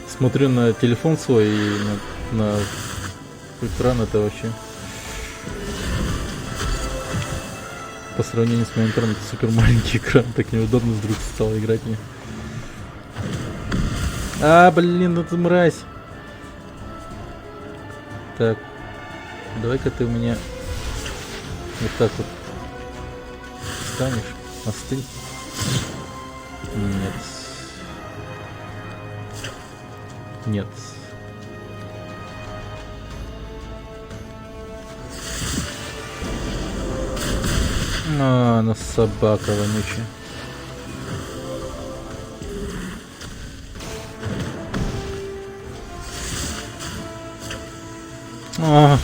смотрю на телефон свой и на экран, это вообще по сравнению с моим экраном, это супер маленький экран, так неудобно вдруг стало играть мне. Блин, ну ты мразь. Так, давай-ка ты у меня вот так вот встанешь, остынь. Нет. Ну собака вонючая. А.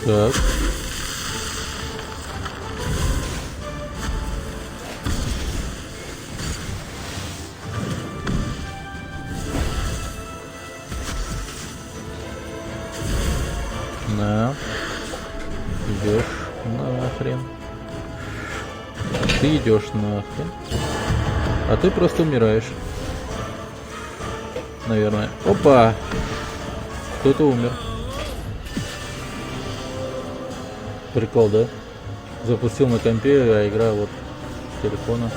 Так. На. Идешь нахрен. Ты идешь нахрен. А ты просто умираешь. Наверное. Опа! Кто-то умер. Прикол, да? Запустил на компе, а игра вот с телефона.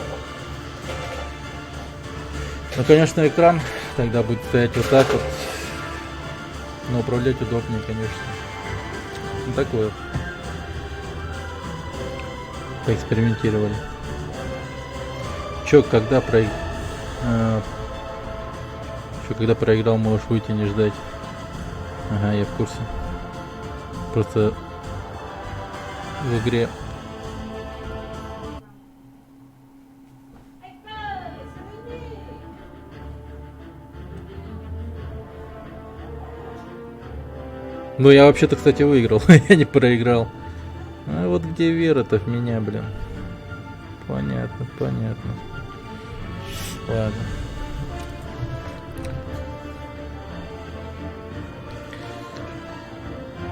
Ну, конечно, экран тогда будет стоять вот так вот. Но управлять удобнее, конечно. Ну, такое. Поэкспериментировали. Чё, когда проиграл, можешь выйти, не ждать. Ага, я в курсе. Просто в игре. Ну, я вообще-то, кстати, выиграл. Я не проиграл. А вот где вера-то в меня, блин. Понятно, понятно. Ладно.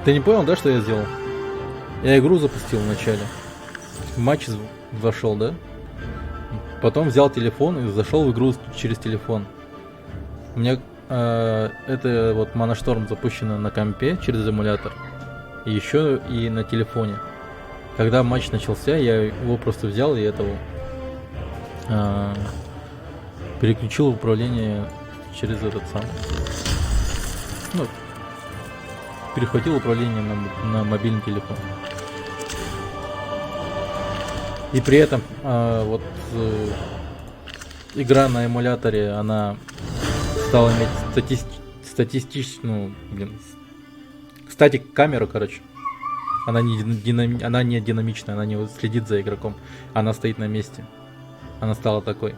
Ты не понял, да, что я сделал? Я игру запустил вначале. В матч вошел, да? Потом взял телефон и зашел в игру через телефон. У меня это вот Моношторм запущено на компе через эмулятор. И еще и на телефоне. Когда матч начался, я его просто взял и этого переключил управление через этот самый. Ну, перехватил управление на мобильный телефон. И при этом игра на эмуляторе, она стала иметь статистичную, статик камеру, короче. Она не динамичная, она не следит за игроком. Она стоит на месте. Она стала такой.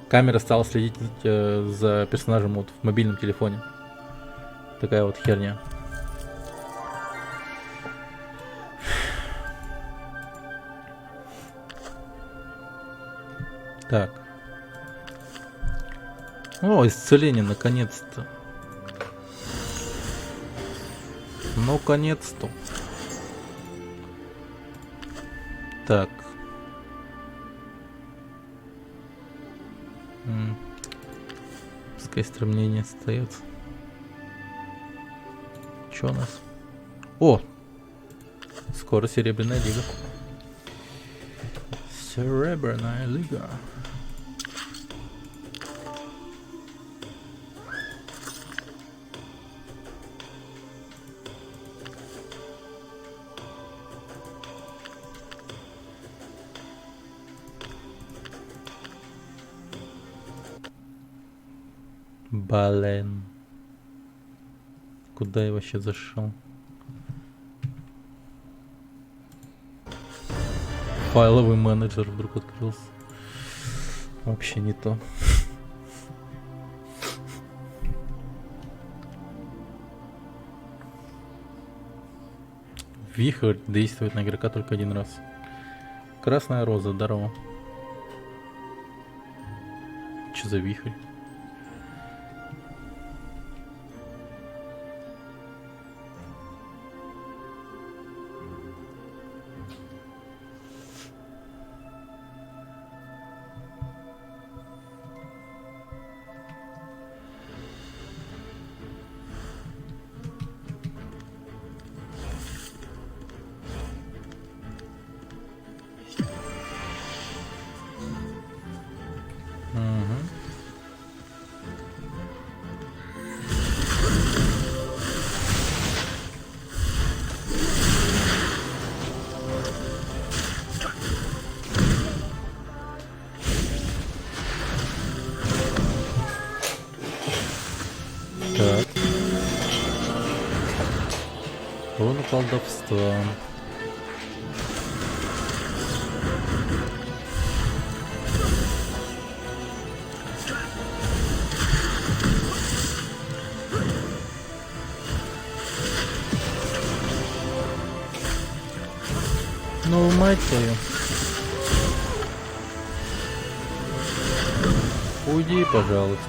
Камера стала следить за персонажем вот в мобильном телефоне. Такая вот херня. Так. О, исцеление, наконец-то. Наконец-то. Так. Пускай стремление остается. Что у нас? О! Скоро Серебряная лига. Серебряная лига. Блин. Куда я вообще зашел? Файловый менеджер вдруг открылся. Вообще не то. Вихрь действует на игрока только один раз. Красная роза, здорово. Что за вихрь? Так. Руну колдовства. Ну, мать твою. Уйди, пожалуйста.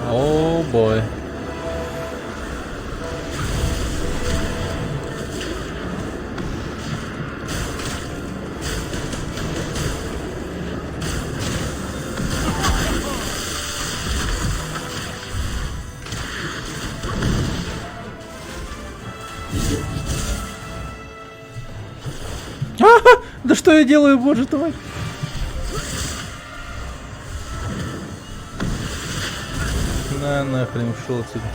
О, бой. Да что я делаю, боже твой? На нахрен ушел отсюда.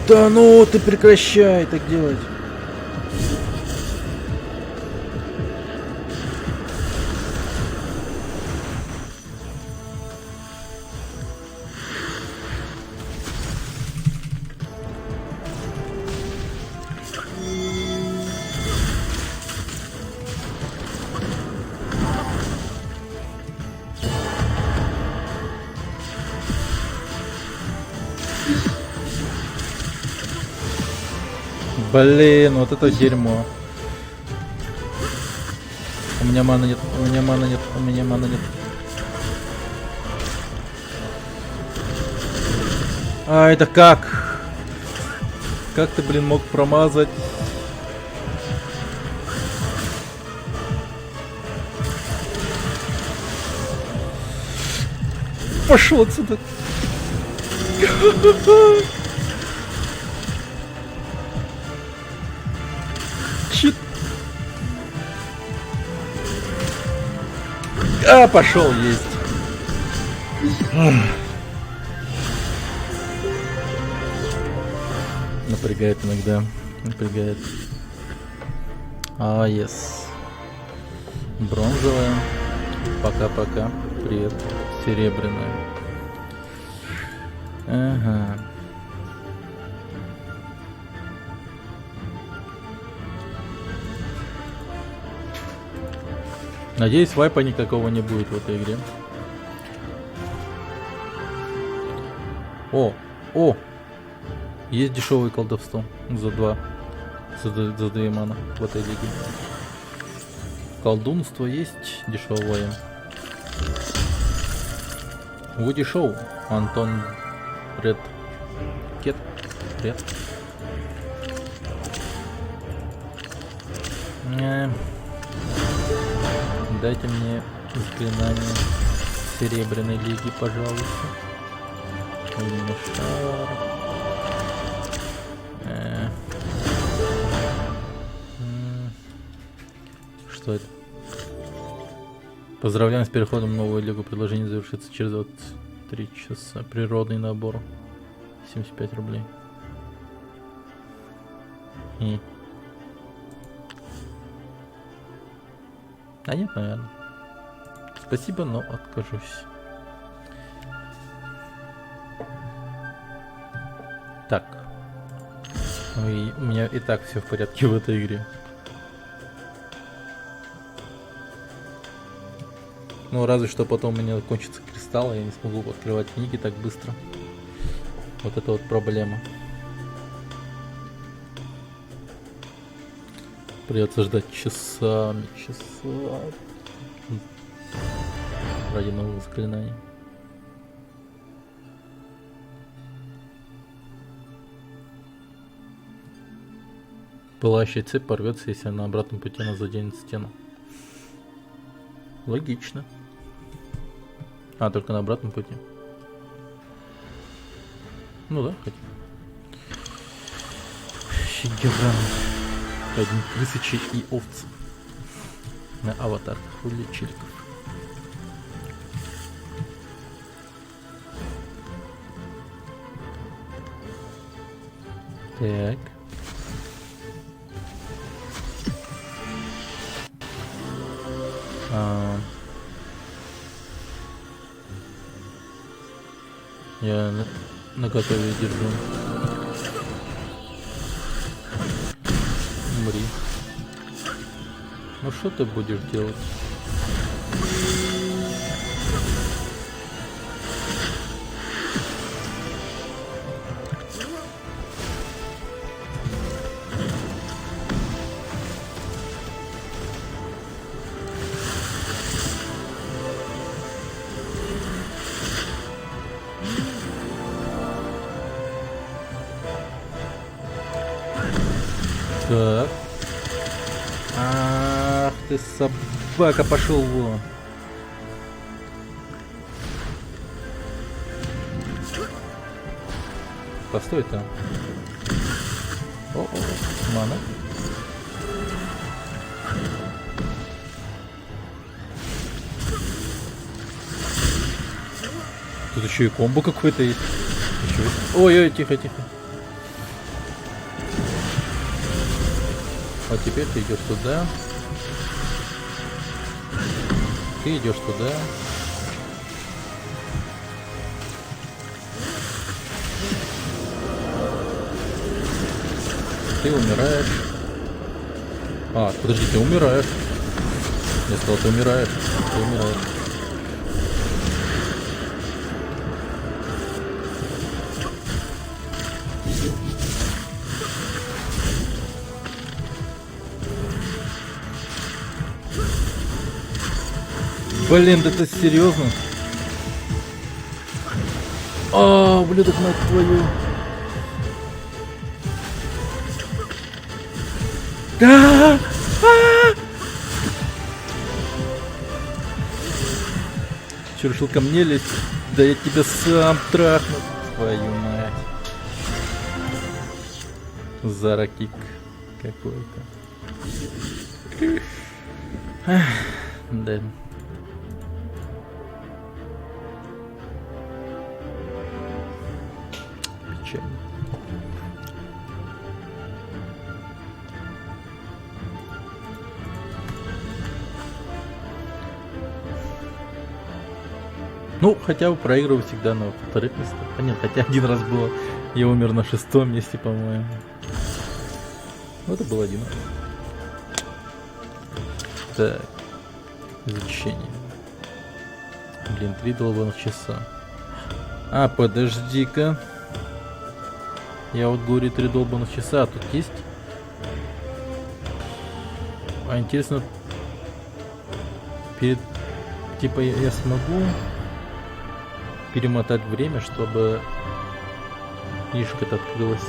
Да ну ты прекращай так делать. Блин, вот это дерьмо. У меня маны нет, у меня маны нет, у меня маны нет. А, это как? Как ты, блин, мог промазать? Пошел отсюда. Чит. А, пошел есть. Напрягает иногда. Напрягает. А, yes. Бронзовая. Пока-пока. Привет. Серебряная. Ага. Надеюсь, вайпа никакого не будет в этой игре. О! Есть дешевое колдовство за 2 мана в этой лиге. Колдунство есть дешевое. Вуди Шоу. Антон Ред. Кет. Ред. Дайте мне заклинание Серебряной лиги, пожалуйста. Что это? Поздравляем с переходом в новую лигу. Предложение завершится через 23 часа. Природный набор. 75 рублей. А нет, наверное. Спасибо, но откажусь. Так. И у меня и так все в порядке в этой игре. Ну, разве что потом у меня кончится кристалл, я не смогу открывать книги так быстро. Вот это вот проблема. Придется ждать часами. Ради новых заклинаний. Пылающая цепь порвется, если на обратном пути она заденет стену. Логично. А, только на обратном пути. Ну да, хоть. Щегеран. Одни крысычи и овцы. На аватарках хули чиликов. Так. А, я на готове держу. Умри. Ну что ты будешь делать? Так. Ах ты собака, пошел вон. Постой там. О, мана. Тут еще и комбо какой-то есть. Ой-ой, тихо. Вот теперь ты идешь туда. Ты идешь туда. Ты умираешь. А, подожди, ты умираешь. Я сказал, ты умираешь. Ты умираешь. Блин, да ты серьезно? А, ублюдок, мать твою. Да! Че, решил ко мне лезть? Да я тебя сам трахну. Твою мать. Заракик какой-то. Да. Печально. Ну, хотя бы проигрываю всегда на вторых местах. А нет, хотя один раз было. Я умер на 6-м месте, по-моему. Ну, это был один раз. Так. Изучение. Блин, 3 долбаных часа. А, подожди-ка. Я вот говорю 3 долбаных часа, а тут есть? А интересно, перед... Типа я смогу перемотать время, чтобы книжка-то открылась.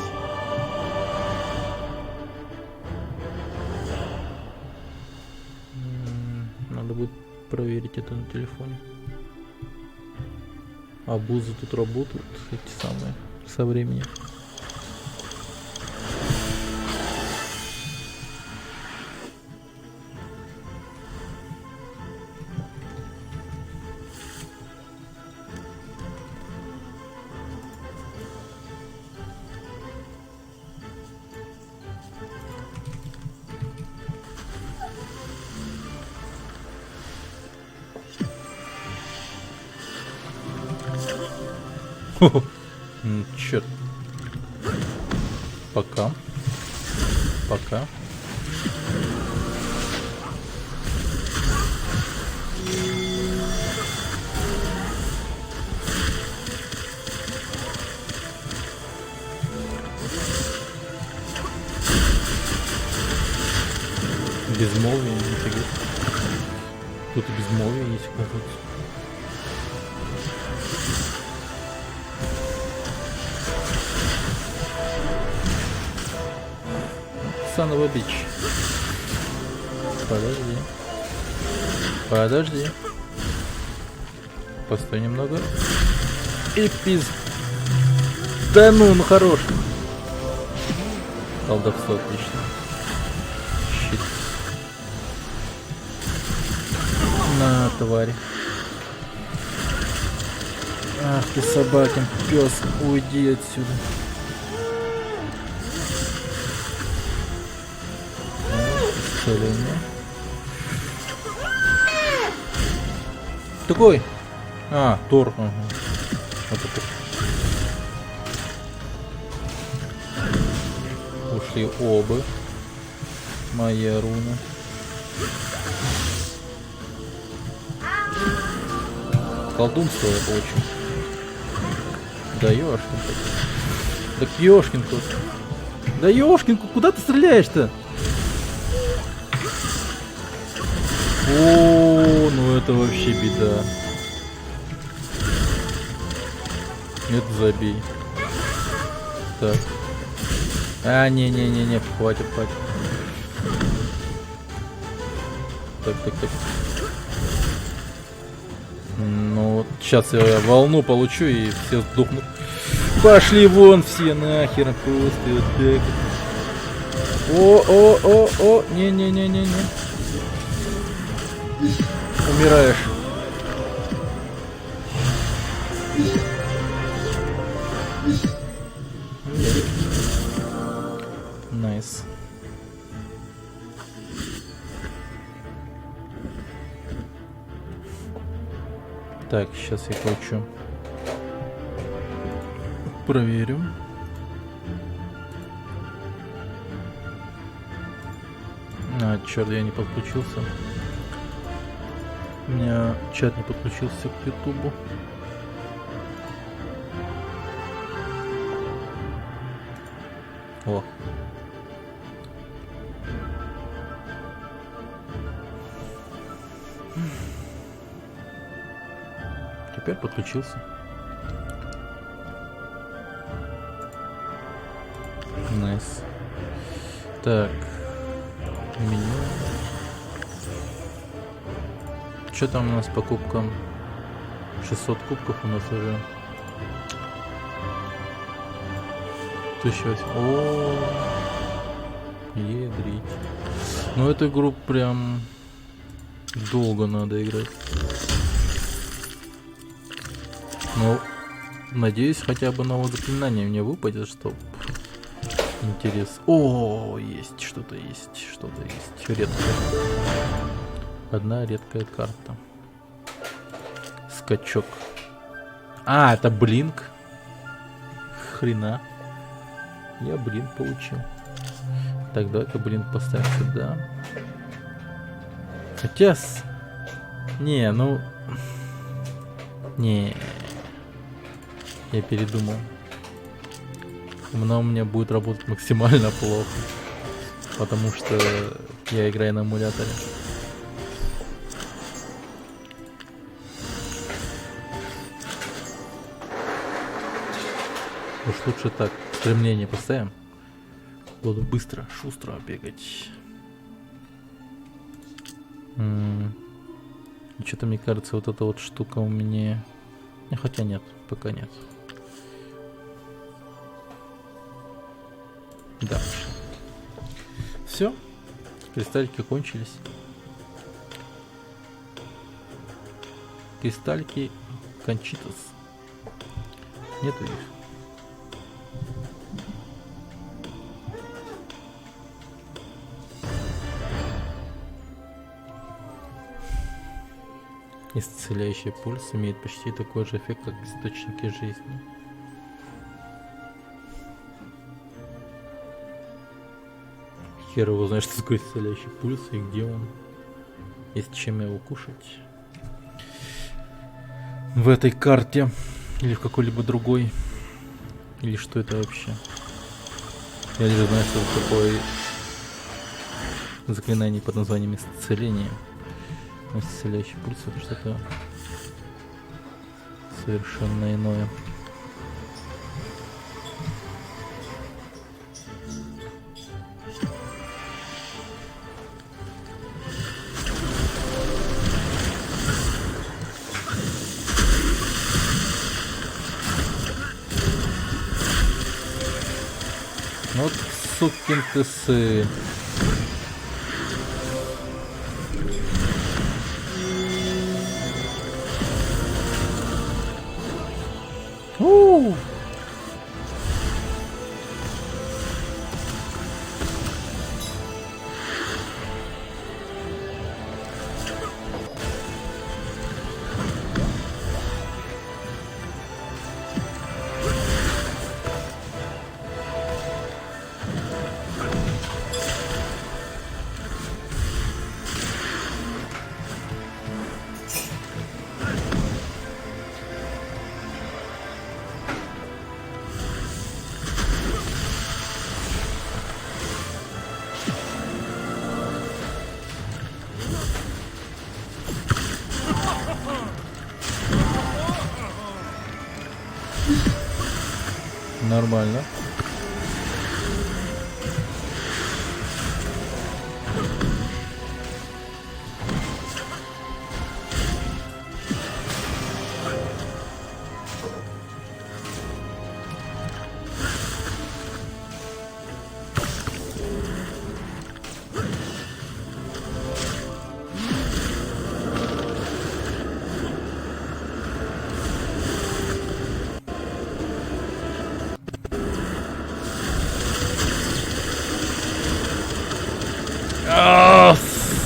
Надо будет проверить это на телефоне. А бузы тут работают, эти самые, со временем. Черт. Пока. Безмолвие, нифига. Тут и безмолвие есть, кажется. Son of a bitch. Подожди. Постой немного. И пиз. Да ну хорош. Колдовство отлично. Щит. На, тварь. Ах ты собакин пес, уйди отсюда. Исцеление. такой? А, Тор. Ага. Вот это. Ушли оба. Моя руна. Колдунство я получу. Да ёшкин. Так ёшкин тут. Да ёшкин, куда ты стреляешь-то? О, ну это вообще беда. Это забей. Так. А, не, хватит. Так. Ну вот, сейчас я волну получу и все сдохнут. Пошли вон все нахер, просто вот так. О, не. Умираешь. Найс. Так, сейчас я хочу. Проверю. А, черт, я не подключился. У меня чат не подключился к ютубу. О. Теперь подключился. Найс. Так. Меню. Что там у нас по кубкам? 600 кубков у нас уже. 1008. О, ядрить. Ну эту игру прям долго надо играть. Ну, надеюсь, хотя бы новое заклинание мне выпадет, чтоб интерес. О, есть что-то есть. Редкое. Одна редкая карта. Скачок. А, это блинк. Хрена. Я блинк получил. Так, давай-ка блинк поставим сюда. Хотя... Не, ну... Не. Я передумал. Она у меня будет работать максимально плохо. Потому что я играю на эмуляторе. Уж лучше так. Стремление поставим. Буду быстро, шустро бегать. Что-то мне кажется, вот эта вот штука у меня... Хотя нет, пока нет. Да. Все. Кристальки кончились. Кристальки кончитас. Нету их. Исцеляющий пульс имеет почти такой же эффект, как источники жизни. Хер его знает, что такое исцеляющий пульс и где он. Есть чем его кушать. В этой карте. Или в какой-либо другой. Или что это вообще? Я лишь знаю, что это такое заклинание под названием исцеление. Исцеляющий пульс — это что-то совершенно иное. Вот сукин ты сын. Нормально.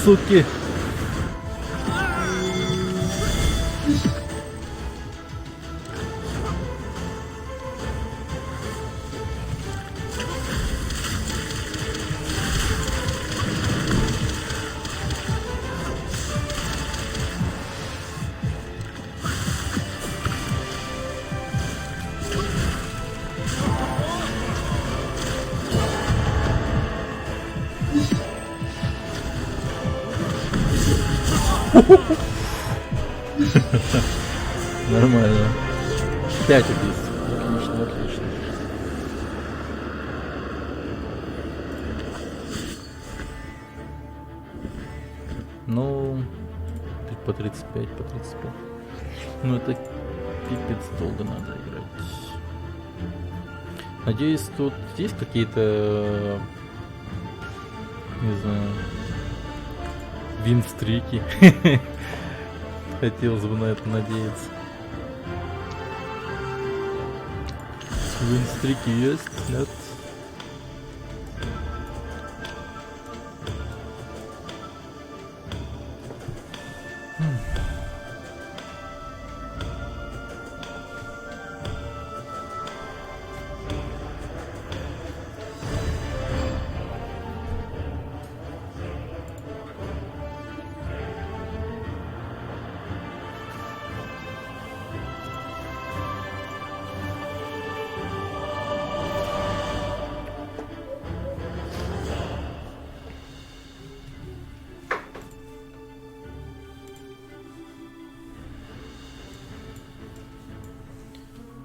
Суки. Нормально. 5 убийств. Отлично, отлично. Ну, по 35, по 35. Ну, это пипец долго надо играть. Надеюсь, тут есть какие-то, не знаю, винстрики. Хотелось бы на это надеяться. Винстрики есть? Нет?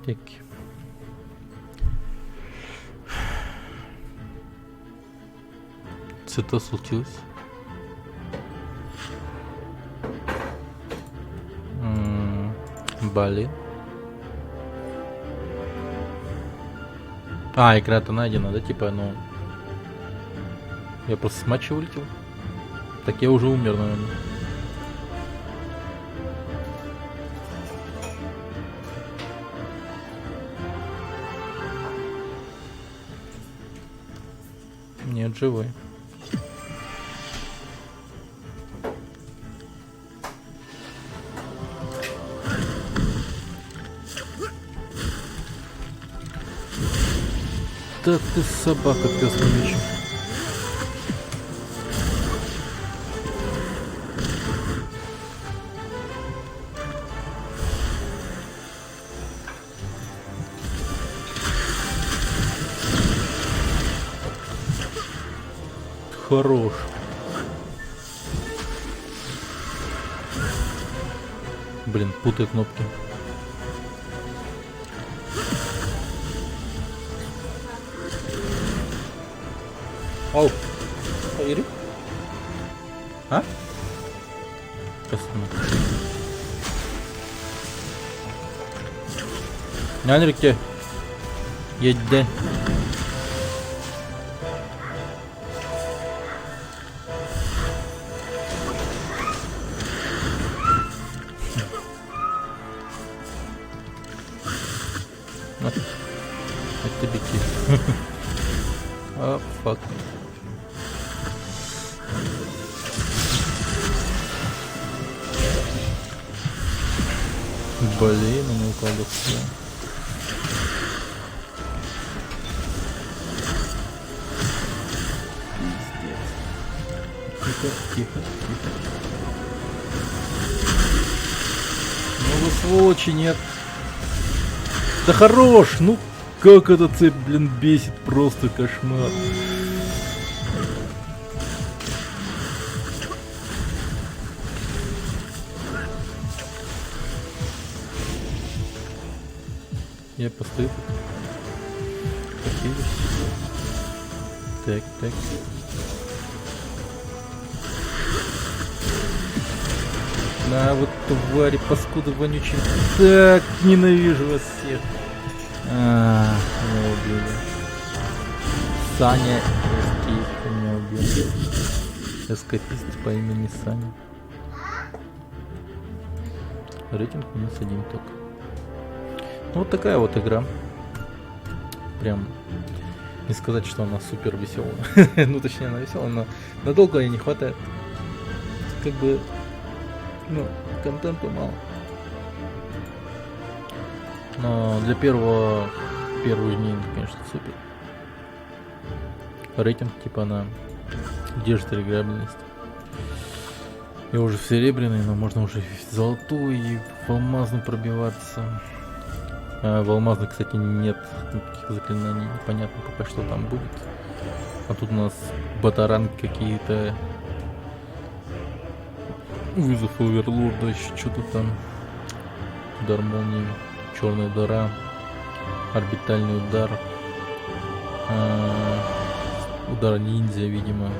Так. Что случилось? Блин. А, игра-то найдена, да? Типа, ну... Я просто с матча вылетел. Так я уже умер, наверное. Нет, живой. Да ты собака, пес на мече. Хорош. Блин, путаю кнопки. Ау. Hayır. Ha? Kesin. Yani Rikke. 7'de. Это бики. А, фак. Блин, он не укладывался. Тихо, тихо, тихо. Ну вы сволочи, нет. Да хорош, ну как эта цепь, блин, бесит, просто кошмар. Я постою тут. хилюсь. Так, так. На, вот твари, паскуды вонючие. Так, ненавижу вас всех. Меня убили. Саня эскейп меня убил. Эскапист по имени Саня. Рейтинг -1 только. Вот такая вот игра. Прям не сказать, что она супер веселая. Ну, точнее, она веселая, но надолго ей не хватает. Как бы, ну, контента мало. Но для первых дней, конечно, супер. Рейтинг типа она держит играбельность. Я уже в серебряный, но можно уже в золотой и в алмазный пробиваться. А в алмазной, кстати, нет никаких заклинаний. Непонятно пока, что там будет. А тут у нас батаранг какие-то. Вызов оверлорда, еще что-то там. Удар молнии, черная дыра, орбитальный удар. Удар ниндзя, видимо.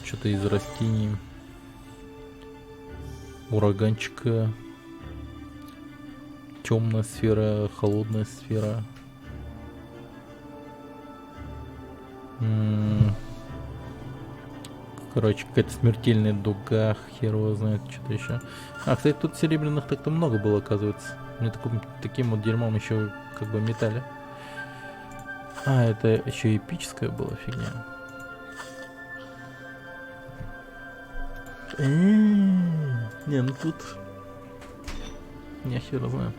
Что-то из растений. Ураганчика. Темная сфера, холодная сфера. Короче, какая-то смертельная дуга, хер его знает, что-то еще. А, кстати, тут серебряных так-то много было, оказывается. Мне таким вот дерьмом еще как бы метали. А, это еще эпическая была фигня. Не, ну тут... Я хер знаю.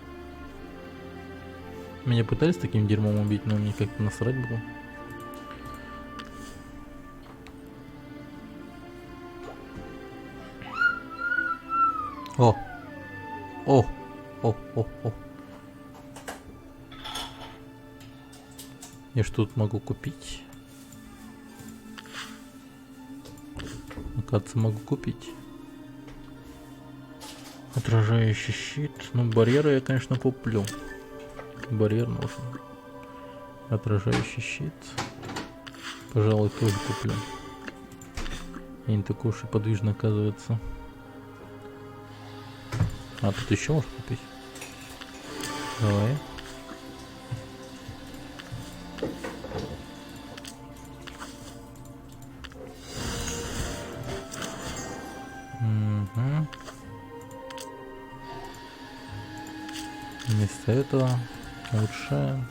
Меня пытались таким дерьмом убить, но мне как-то насрать было. О! О! О! О! О! Я что тут могу купить? Оказывается, могу купить. Отражающий щит. Ну, барьеры я, конечно, куплю. Барьер нужен. Отражающий щит. Пожалуй, тоже куплю. Я не такой уж и подвижный, оказывается. А, тут еще можно купить. Давай. Угу. Вместо этого улучшаем.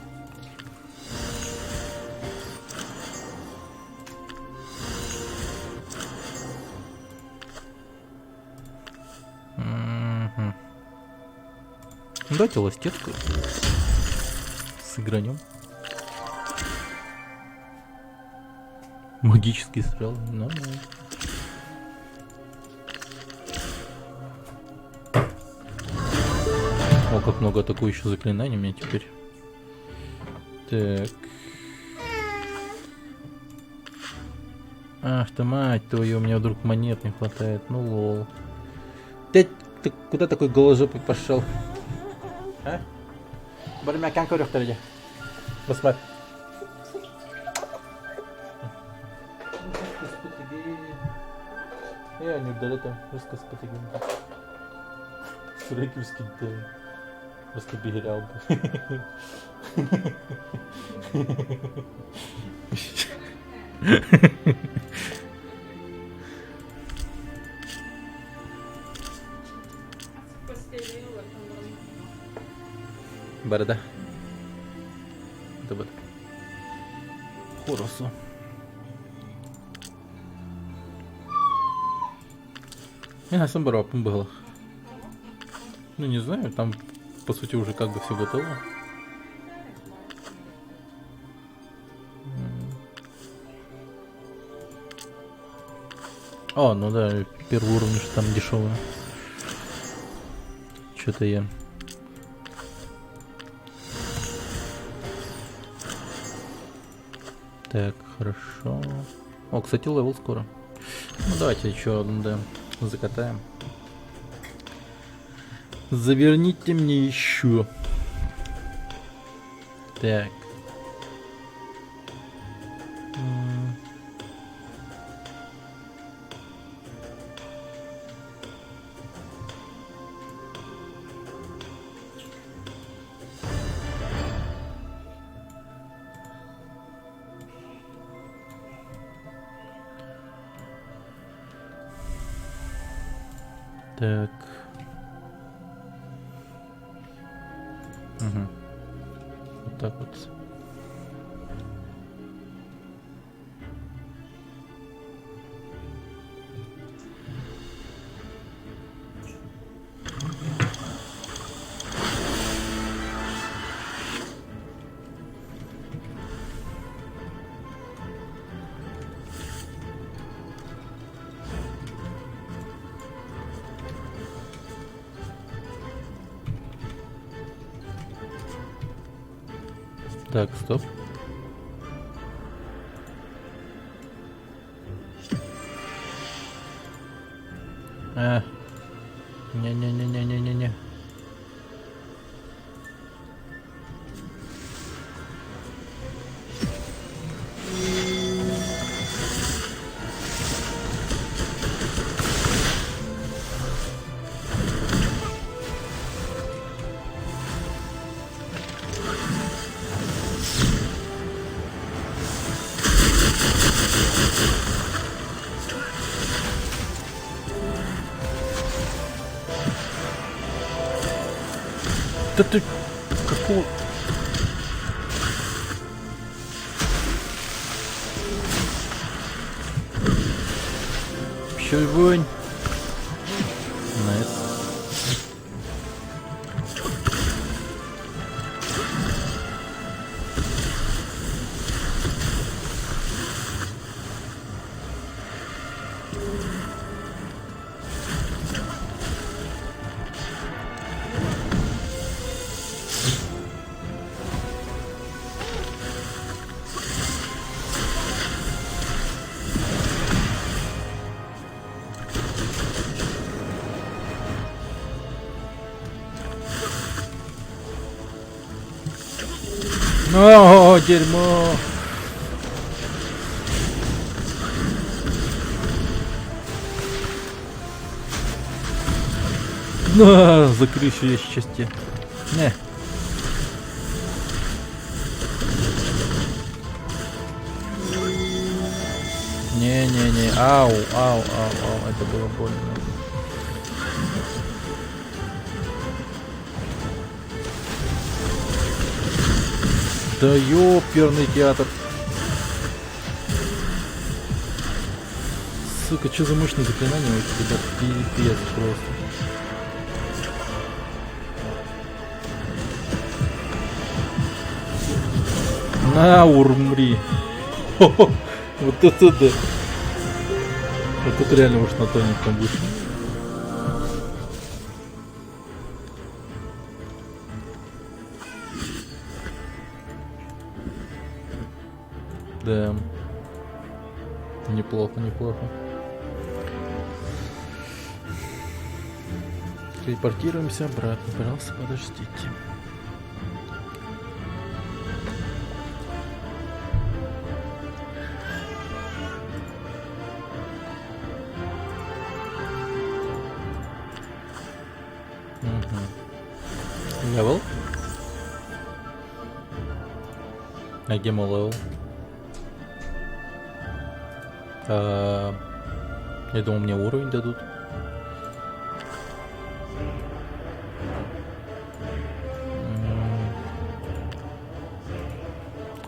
Угу. Давайте ластетку сыгранем. Магический стрел, нормально. О, как много атакующих заклинаний у меня теперь. Так. Ах ты мать твою, у меня вдруг монет не хватает. Ну лол. Ты куда такой голожопый пошел? А? Бармякан көрөктөрдө. Басмат. Я не удалю рассказ потягиваю. Суреківський де просто бігеряв би. Борода. Добре. Хоросу. Я сам беру было. Ну не знаю, там по сути уже как бы все готово. О, ну да, первый уровень же там дешевый. Что-то я. Так, хорошо. О, кстати, левел скоро. Ну давайте еще одну, да, закатаем. Заверните мне еще. Так. Так. Угу. Вот так вот. Так, стоп. Не-не-не-не-не-не-не. Да ты... Какого... Еще вонь. Найс. О, дерьмо. На, за крышу есть счастье. Не. Не-не-не. Ау, ау, ау, ау. Это было больно. Да ёперный театр. Сука, что за мощное заклинание у тебя? Пипец просто. На, урмри. Вот это да. Вот это реально уж на тоненьком вышел. Да. Неплохо, неплохо. Телепортируемся обратно. Пожалуйста, подождите. Левел? А где мой левел? Я думал, мне уровень дадут.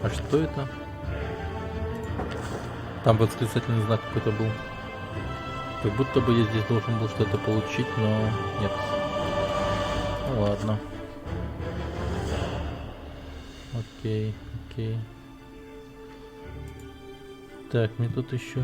А что это? Там восклицательный знак какой-то был. Как будто бы я здесь должен был что-то получить, но нет. Ну ладно. Окей, окей. Так, мне тут еще...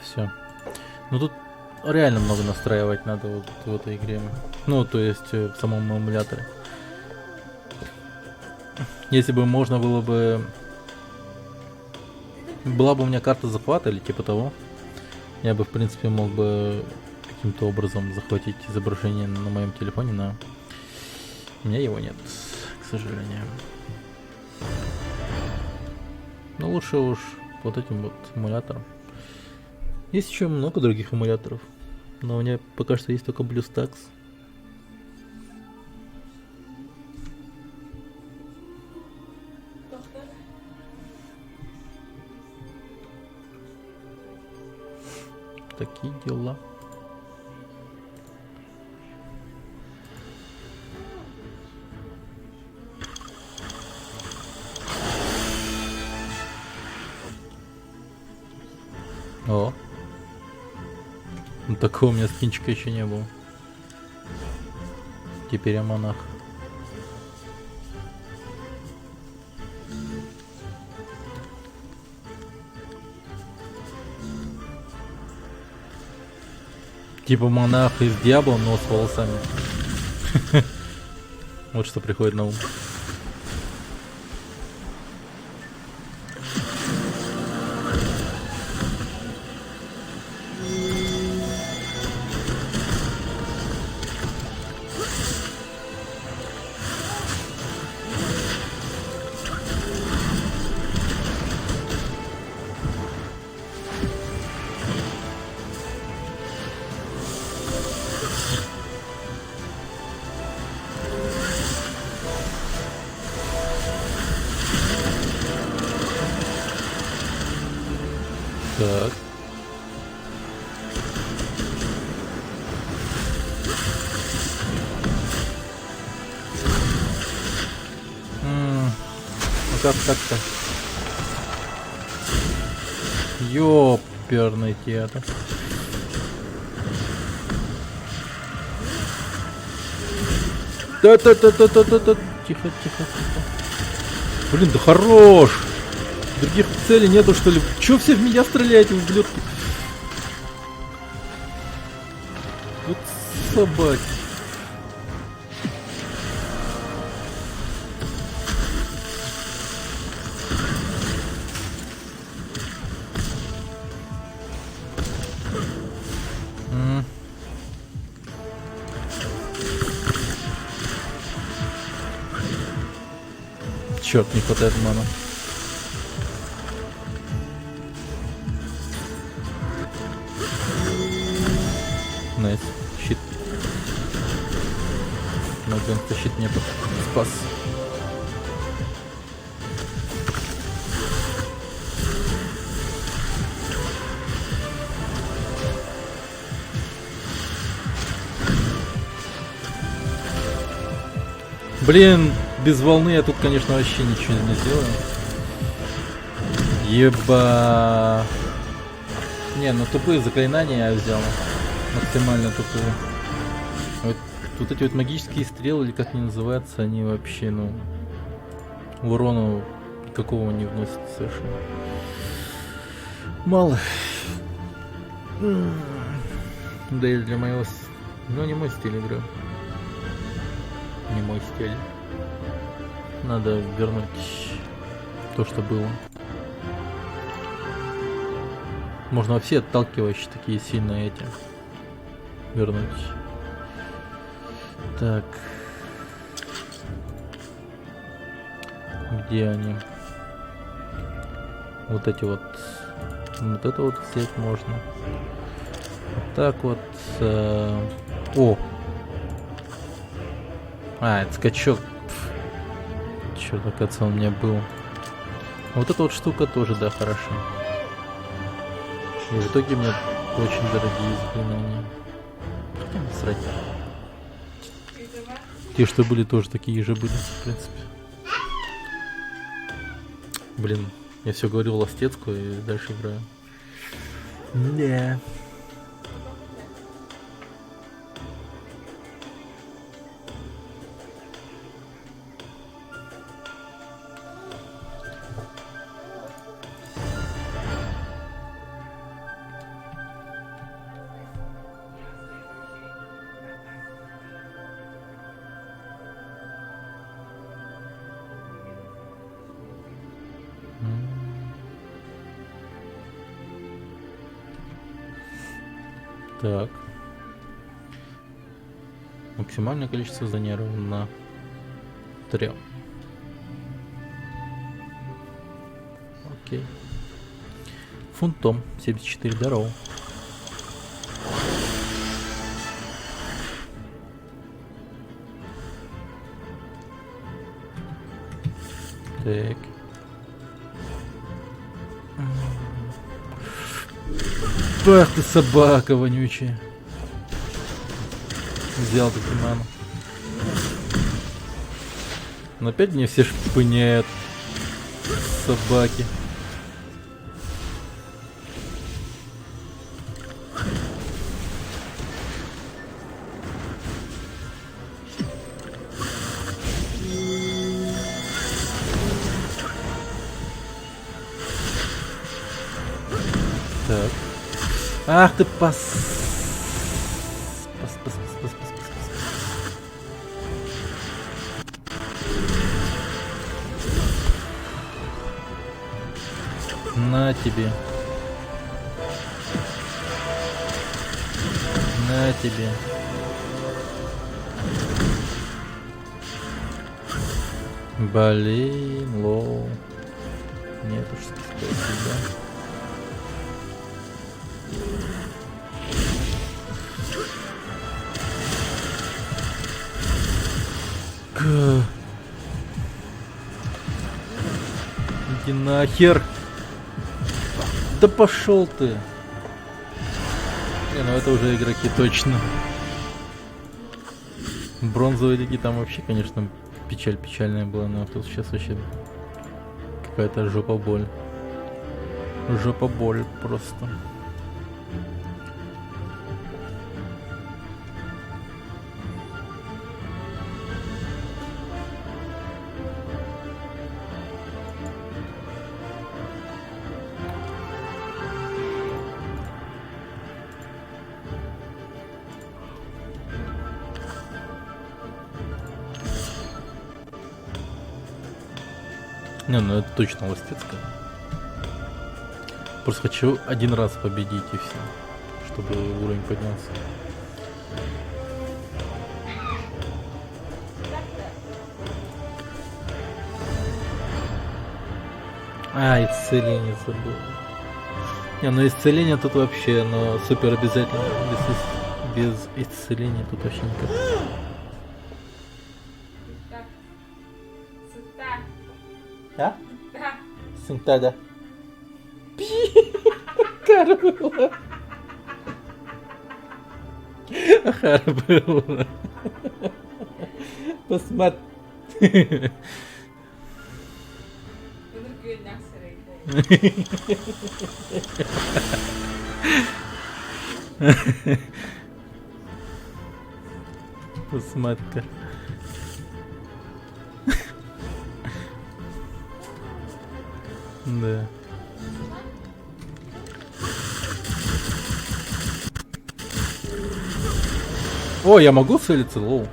Все. Ну тут реально много настраивать надо вот в этой игре. Ну, то есть в самом эмуляторе. Если бы можно было бы... Была бы у меня карта захвата или типа того, я бы в принципе мог бы каким-то образом захватить изображение на моем телефоне, но у меня его нет, к сожалению. Но лучше уж вот этим вот эмулятором. Есть еще много других эмуляторов. Но у меня пока что есть только BlueStacks. Такие дела. О. Ну, такого у меня скинчика еще не было. Теперь я монах. Типа монах из Диабло, но с волосами. Вот что приходит на ум. Так. Ну как так-то? Ёперный театр. Та-та-та-та-та-та-та. Тихо, тихо, тихо. Блин, да хорош. Других целей нету, что ли? Чё все в меня стреляете, ублюдки? Вот собаки. Черт, не хватает мана. Найс. Щит. Но щит не спас. Блин, без волны я тут, конечно, вообще ничего не сделаю. Еба. Не, ну тупые заклинания я взял. Максимально тупые. Вот эти вот магические стрелы, или как они называются, они вообще, ну, урону никакого не вносят совершенно. Мало. Да и для моего... Ну, не мой стиль игры. Не мой стиль. Надо вернуть то, что было. Можно вообще отталкивающие такие сильные эти вернуть. Так. Где они? Вот эти вот. Вот это вот взять можно. Вот так вот. О! А, это скачок. Черт, оказывается, он у меня был. Вот эта вот штука тоже, да, хорошо. И в итоге мне очень дорогие заклинания. Срать. Те, что были, тоже такие же были, в принципе. Блин, я все говорил ластецкую и дальше играю. Не. Так. Максимальное количество зонеров на 3. Окей. Фунтом 74, здорово. Так. Ах ты собака вонючая. Взял таки ману. Но опять мне все шпыняют. Собаки. Так. Ах ты На тебе. На тебе. Блин, лоу. Нет уж, спасибо. Иди нахер. Да пошел ты. Не, ну это уже игроки точно. Бронзовые лиги там вообще, конечно, печальная была, но тут сейчас вообще какая-то жопа боль. Жопа боль просто. Не, ну это точно ластецкая. Просто хочу один раз победить и все, чтобы уровень поднялся. А, исцеление забыл. Не, ну исцеление тут вообще, но супер обязательно. Без исцеления тут вообще никак. А? Да. Синтада. Карбула. Карбула. Посмотри. Посмотри. Да. О, я могу целиться, лоу.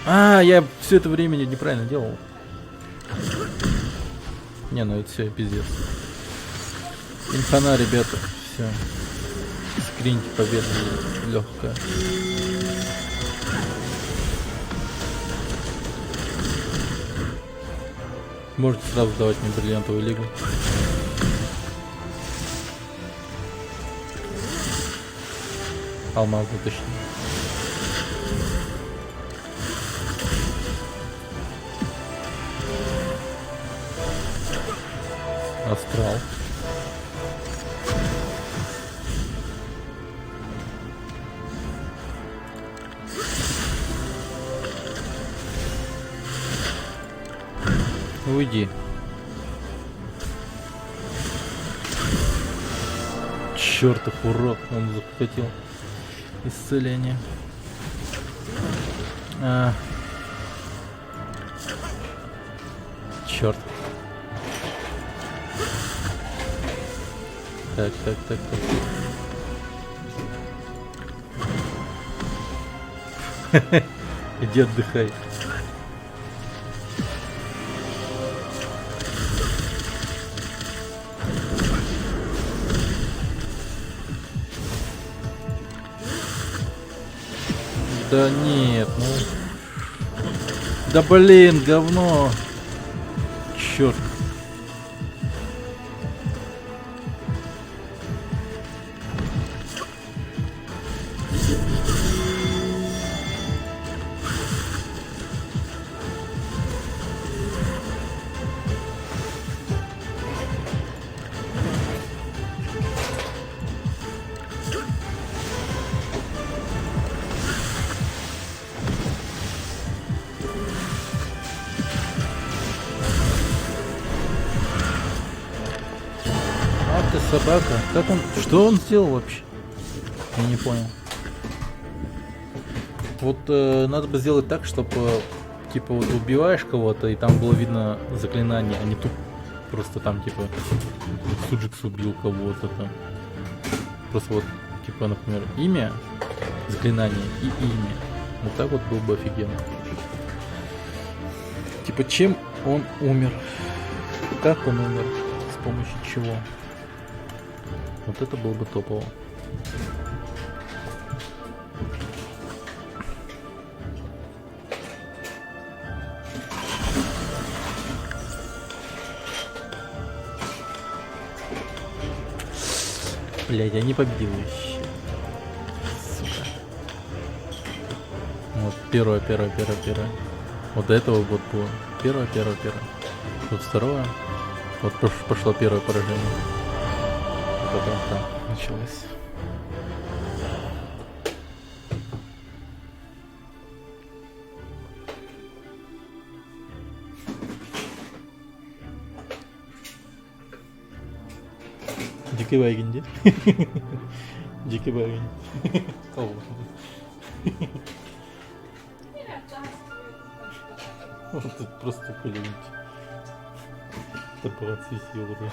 А, я все это время неправильно делал. Не, ну это все пиздец. Инфана, ребята, все. Скриньте победу легкая. Можете сразу давать мне бриллиантовую лигу. Алмазную, точнее. Астрал. Уйди. Чертов урод, он захватил исцеление. Черт. Так. Иди отдыхай. Да нет, ну... Да блин, говно! Черт. ты собака? Как он... Что он сделал вообще? Я не понял. Вот надо бы сделать так, чтобы типа вот убиваешь кого-то, и там было видно заклинание, а не тут просто там типа Суджикс убил кого-то там. Просто вот типа, например, имя, заклинание и имя. Вот так вот было бы офигенно. Типа чем он умер? Как он умер? С помощью чего? Вот это было бы топово. Блять, я не победил еще. Сука. Вот первое. Вот до этого вот было. Первое. Вот второе. Вот пошло первое поражение. И потом там началось. Дикий Вайгенди. Дикий Вайгенди. Вот тут просто колень. Это процессия уже.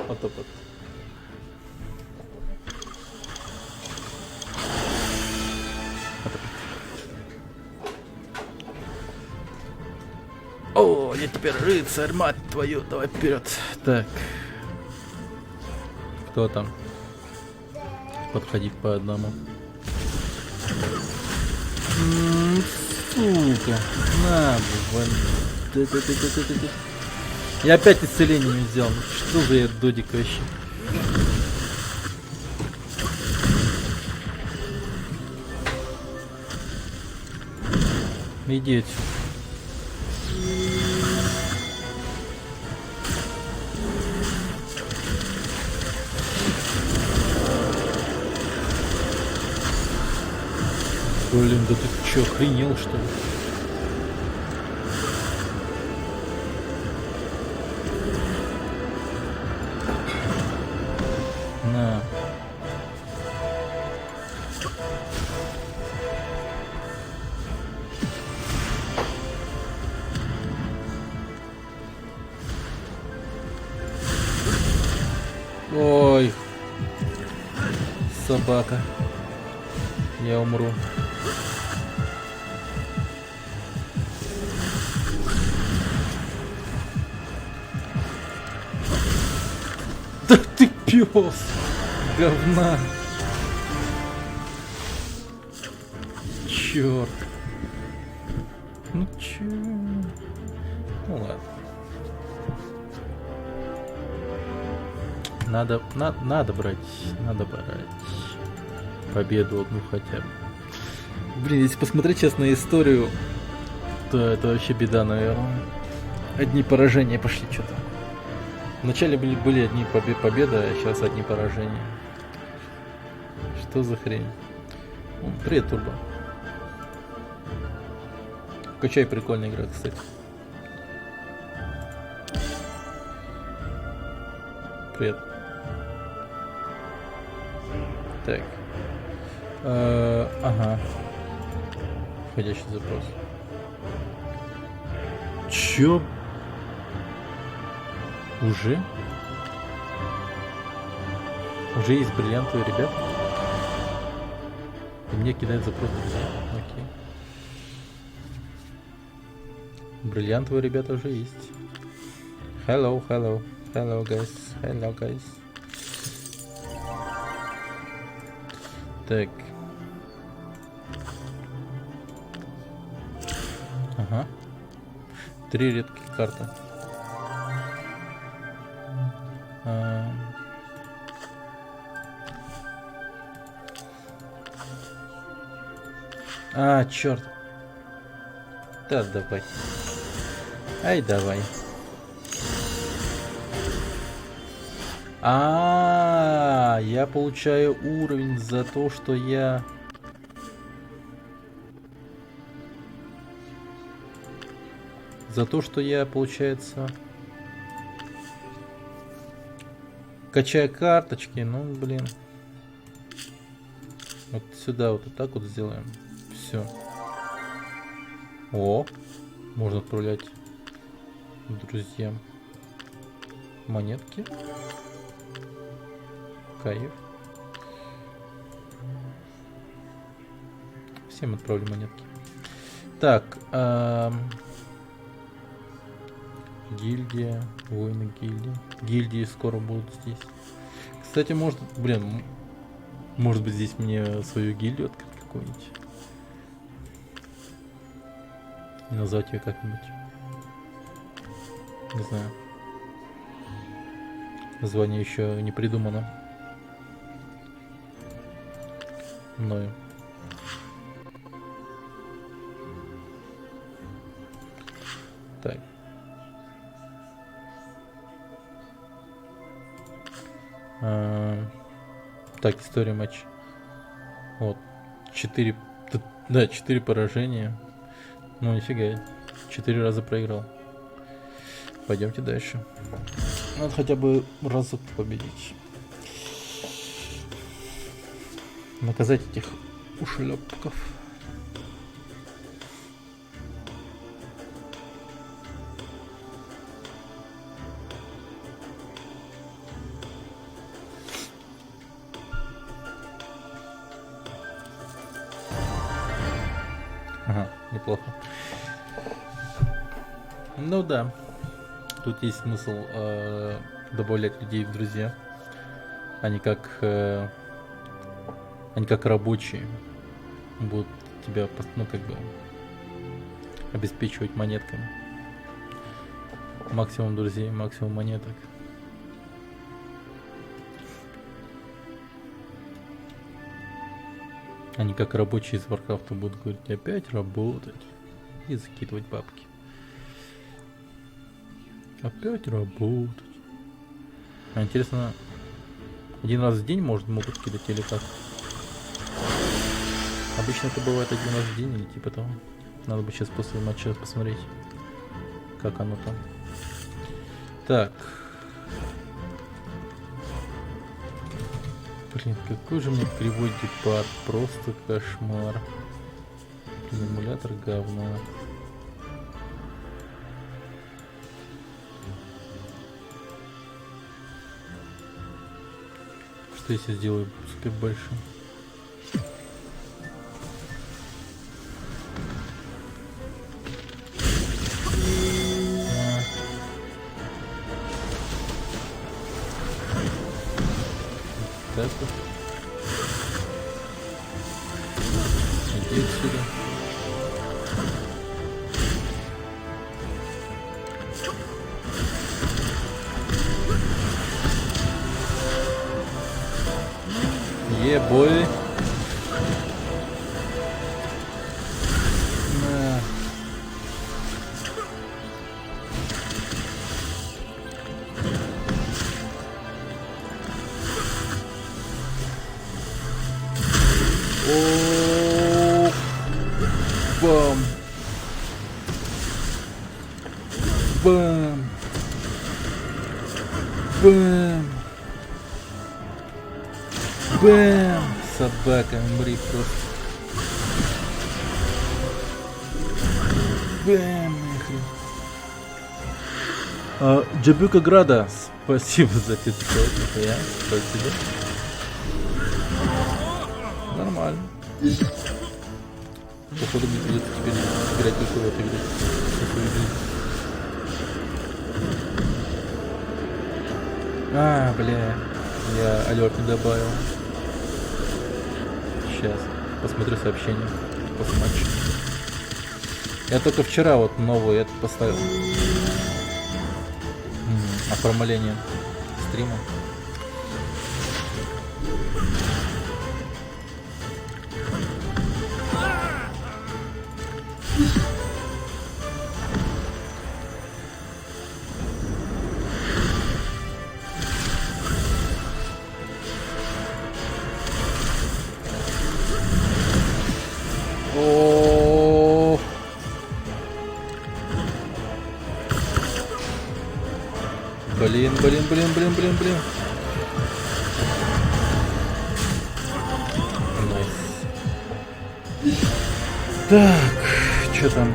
Вот так вот. О, я теперь рыцарь, мать твою, давай вперед. Так. Кто там? Подходи по одному. Сука. На, блин. Я опять исцеление не взял. Что за я додик вообще? Иди отсюда. Блин, да ты чё, охренел что ли? На. Ой. Собака. Я умру. Да ты пёс! Говна! Чёрт! Ну чё? Ну ладно. Надо брать. Победу одну хотя бы. Блин, если посмотреть сейчас на историю, то это вообще беда, наверное. Одни поражения пошли что-то. Вначале были одни победы, а сейчас одни поражения. Что за хрень? Привет, Турбо. Качай, прикольная игра, кстати. Привет. Так. Ага. Входящий запрос. Чё? Уже? Уже есть бриллиантовые ребята? И мне кидают запрос, друзья. Окей. Бриллиантовые ребята уже есть. Hello, guys. Так. Ага. 3 редкие карты. Черт. Да, давай. Ай, давай. Я получаю уровень за то, что я... получается... Качая карточки, ну блин. Вот сюда вот так вот сделаем. Все. О, можно отправлять друзьям монетки. Кайф. Всем отправлю монетки. Так, гильдия, воины гильдии. Гильдии скоро будут здесь. Кстати, может быть здесь мне свою гильдию открыть какую-нибудь. И назвать ее как-нибудь. Не знаю. Название еще не придумано мною. Так. Так, история матча. Вот. 4 поражения. Ну, нифига. 4 раза проиграл. Пойдемте дальше. Надо хотя бы разок победить. Наказать этих ушлепков. Ага, неплохо. Ну да. Тут есть смысл добавлять людей в друзья. Они как рабочие будут тебя, ну, как бы обеспечивать монетками. Максимум друзей, максимум монеток. Они как рабочие из Варкрафта будут говорить: опять работать и закидывать бабки. Опять работать. А интересно, один раз в день могут кидать или как? Обычно это бывает один раз в день или типа того. Надо бы сейчас после матча посмотреть, как оно там. Так. Блин, какой же мне кривой департ. Просто кошмар. Эмулятор говно. Что если сделаю супер большим? Так вот. Иди отсюда. Бой. О, бам. Бам. Бам. Бэм! Собака, умри просто. Бэм, нахрен. Джабюка Града, спасибо за 500, я, спасибо. Нормально. Походу мне придется теперь играть только в эту игру. Бля, я алерт не добавил. Сейчас посмотрю сообщение после матча. Я только вчера вот новую это поставил. Оформление стрима. О, блин. Так, что там?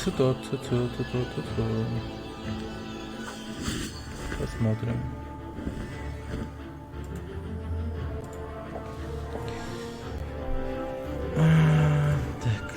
Цитат. Посмотрим. Так.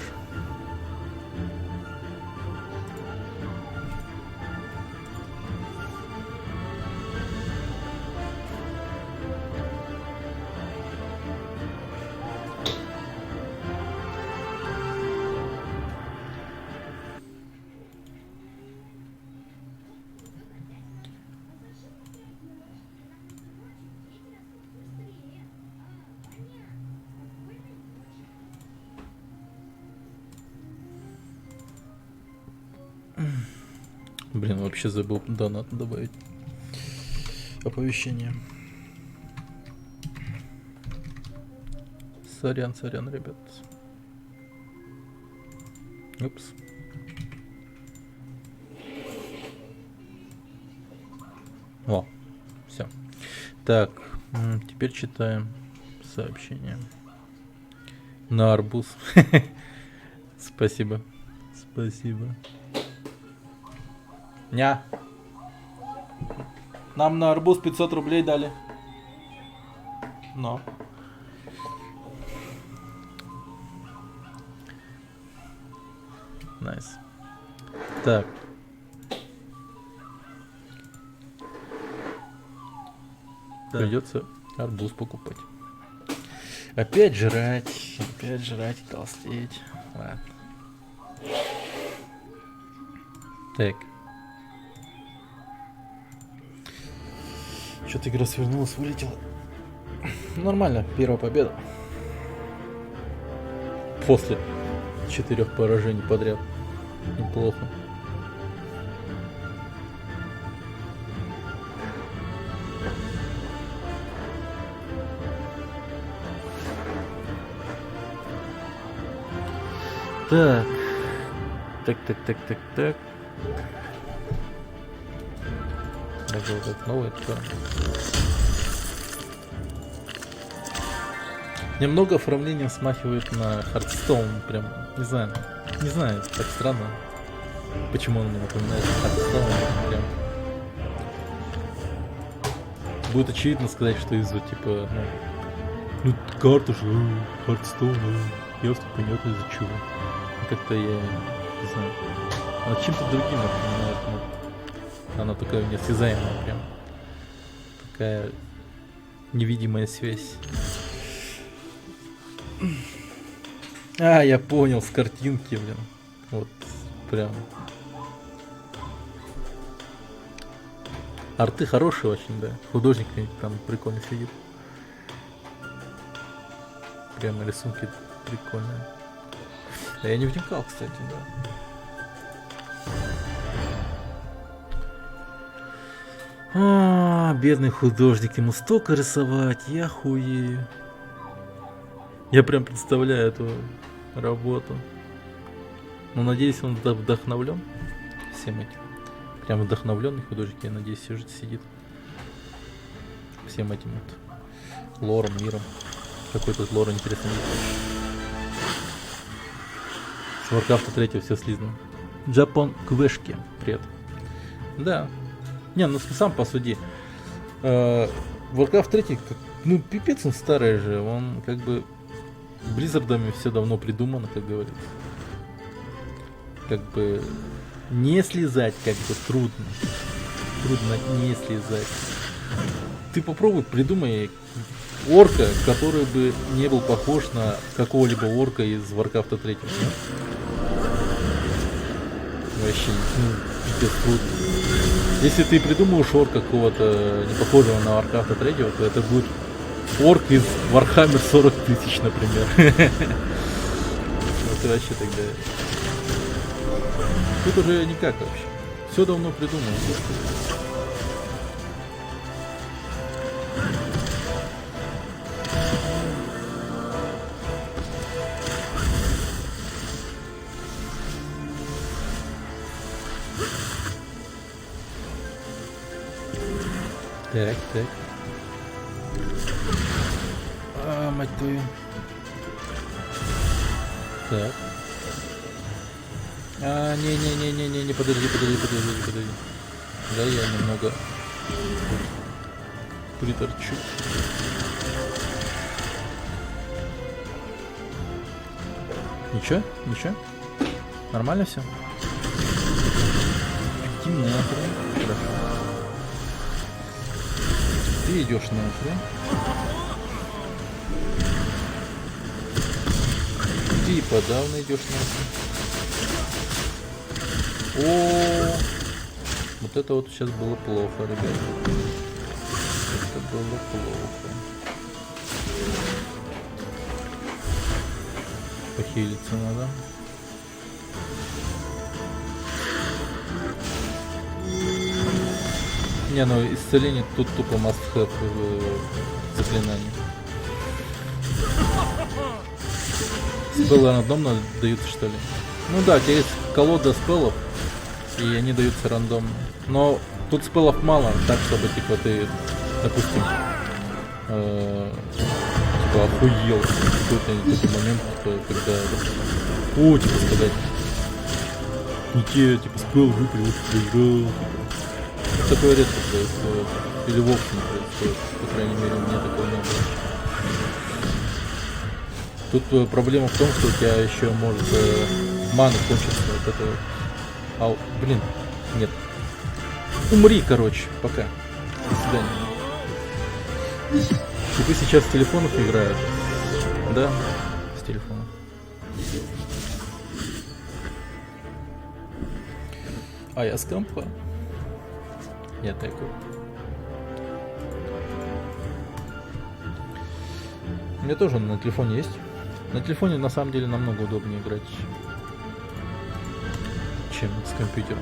Блин, вообще забыл донат добавить. Оповещение. Сорян, ребят. Упс. О, все. Так, теперь читаем сообщение. На арбуз. Спасибо. Ня. Нам на арбуз 500 рублей дали. Но. Найс. Так. Придется арбуз покупать. Опять жрать и толстеть. Ладно. Так. Что-то игра свернулась, вылетела. Нормально, первая победа. После 4 поражений подряд. Неплохо. Так. Даже вот это новое что? Немного оформление смахивает на Hearthstone, прям, не знаю, так странно. Почему он мне напоминает Hearthstone, прям. Будет очевидно сказать, что из-за типа, ну карта же, Hearthstone, ясно, понятно из-за чего. Как-то я не знаю. Она чем-то другим напоминает, она такая неосязаемая прям. Такая невидимая связь. А, я понял, с картинки, блин. Вот, прям. Арты хорошие очень, да. Художник там прикольно сидит. Прям рисунки прикольные. А я не вникал, кстати, да. Бедный художник, ему столько рисовать, я хуею. Я прям представляю эту работу. Но надеюсь, он вдохновлен всем этим. Прям вдохновленный художник, я надеюсь, сидит. Всем этим вот лором, миром. Какой тут лор интересный. С Warcraft 3 все слизано. Джапон Квешки. Привет. Да. Не, ну сам посуди. Warcraft 3, ну пипец он старый же, он как бы Близзардами все давно придумано, как говорится. Как бы не слезать как бы трудно. Трудно не слезать. Ты попробуй придумай орка, который бы не был похож на какого-либо орка из Warcraft 3. Вообще, пипец трудно. Если ты придумаешь орка какого-то не похожего на Warcraft 3, то это будет орк из Warhammer 40 тысяч, например. Вот вообще тогда. Тут уже никак вообще. Все давно придумано. Так. Мать твою. Так. А, не, подожди. Да, я немного приторчу. Ничего? Нормально все? Иди нахрен. Хорошо. Ты идешь нахрен. Ты и подавно идешь нахрен. О, вот это вот сейчас было плохо, ребята. Это было плохо. Похилиться надо. Не, ну исцеление тут тупо must have заклинание. Спеллы рандомно даются, что ли? Ну да, у тебя есть колода спеллов, и они даются рандомно. Но тут спеллов мало, так чтобы типа ты, допустим, типа охуел в какой-то момент, когда типа сказать, не те, типа спелл выпил, проиграл. Такое редко происходит. Или вовсе не происходит. По крайней мере, у меня такого не было. Тут проблема в том, что у тебя еще может мана кончиться. Вот это. Ау, блин, нет. Умри, короче, пока. До свидания. Типы сейчас с телефонов играют. Да, с телефона. А я с компа. Я такой. У меня тоже на телефоне есть. На телефоне на самом деле намного удобнее играть, чем с компьютером.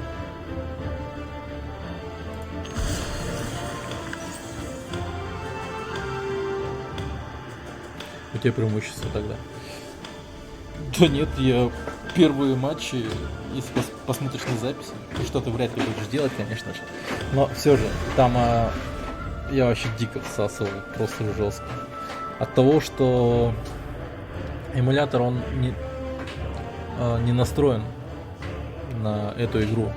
У тебя преимущество тогда. Да нет, я первые матчи, если посмотришь на записи, то что ты вряд ли будешь делать, конечно же. Но все же, там я вообще дико всасывал, просто жестко. От того, что эмулятор, он не настроен на эту игру.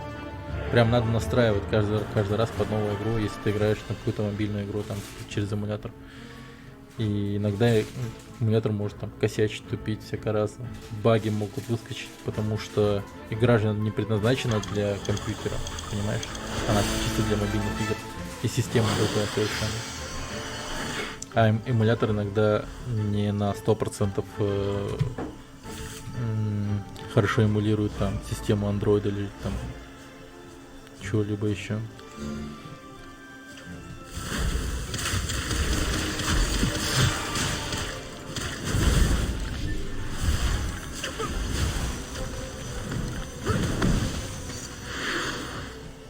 Прям надо настраивать каждый раз под новую игру, если ты играешь на какую-то мобильную игру там через эмулятор. И иногда эмулятор может там косячить, тупить, всяко раз. Баги могут выскочить, потому что игра же не предназначена для компьютера, понимаешь? Она чисто для мобильных игр. И система другая совершенно. А эмулятор иногда не на 100% хорошо эмулирует там систему Android или там чего-либо еще.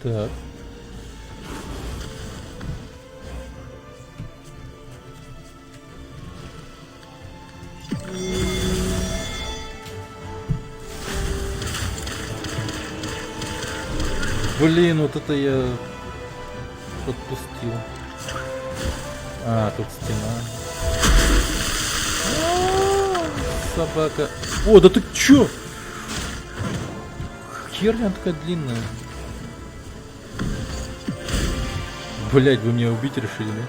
Так. Блин, вот это я подпустил. А, тут стена. Собака. О, да ты чё? Херня такая длинная. Блять, вы меня убить решили, да?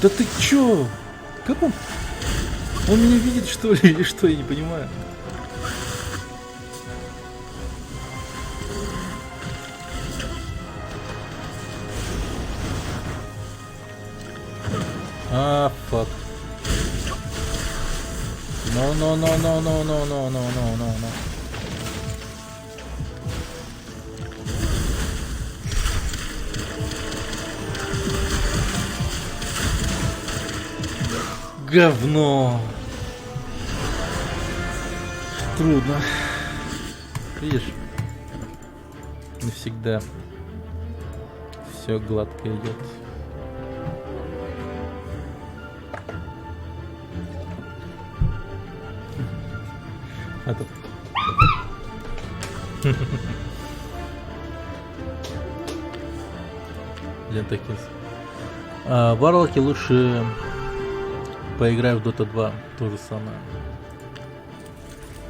Да ты чё? Как он? Он меня видит, что ли, или что? Я не понимаю. А, фак. No. Говно. Трудно. Видишь? Не всегда все гладко идет. А тут Лентакис. В Варлоке лучше поиграй в Dota 2. То же самое.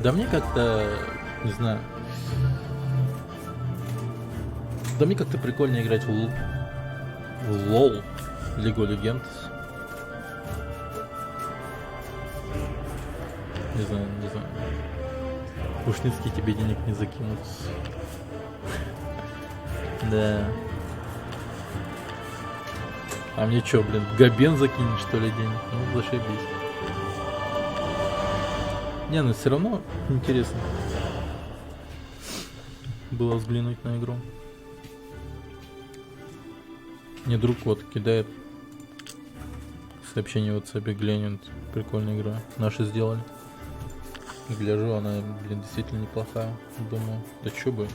Да мне как-то, не знаю. Да мне как-то прикольно играть в LOL, League of Legends. Не знаю. Пушницкий тебе денег не закинут. Да. А мне чё, блин, Габен закинет, что ли, денег? Ну, зашибись. Не, ну все равно интересно было взглянуть на игру. Мне друг вот кидает сообщение в WhatsApp, глянет, прикольная игра. Наши сделали. Гляжу, она, блин, действительно неплохая. Думаю, да чё бы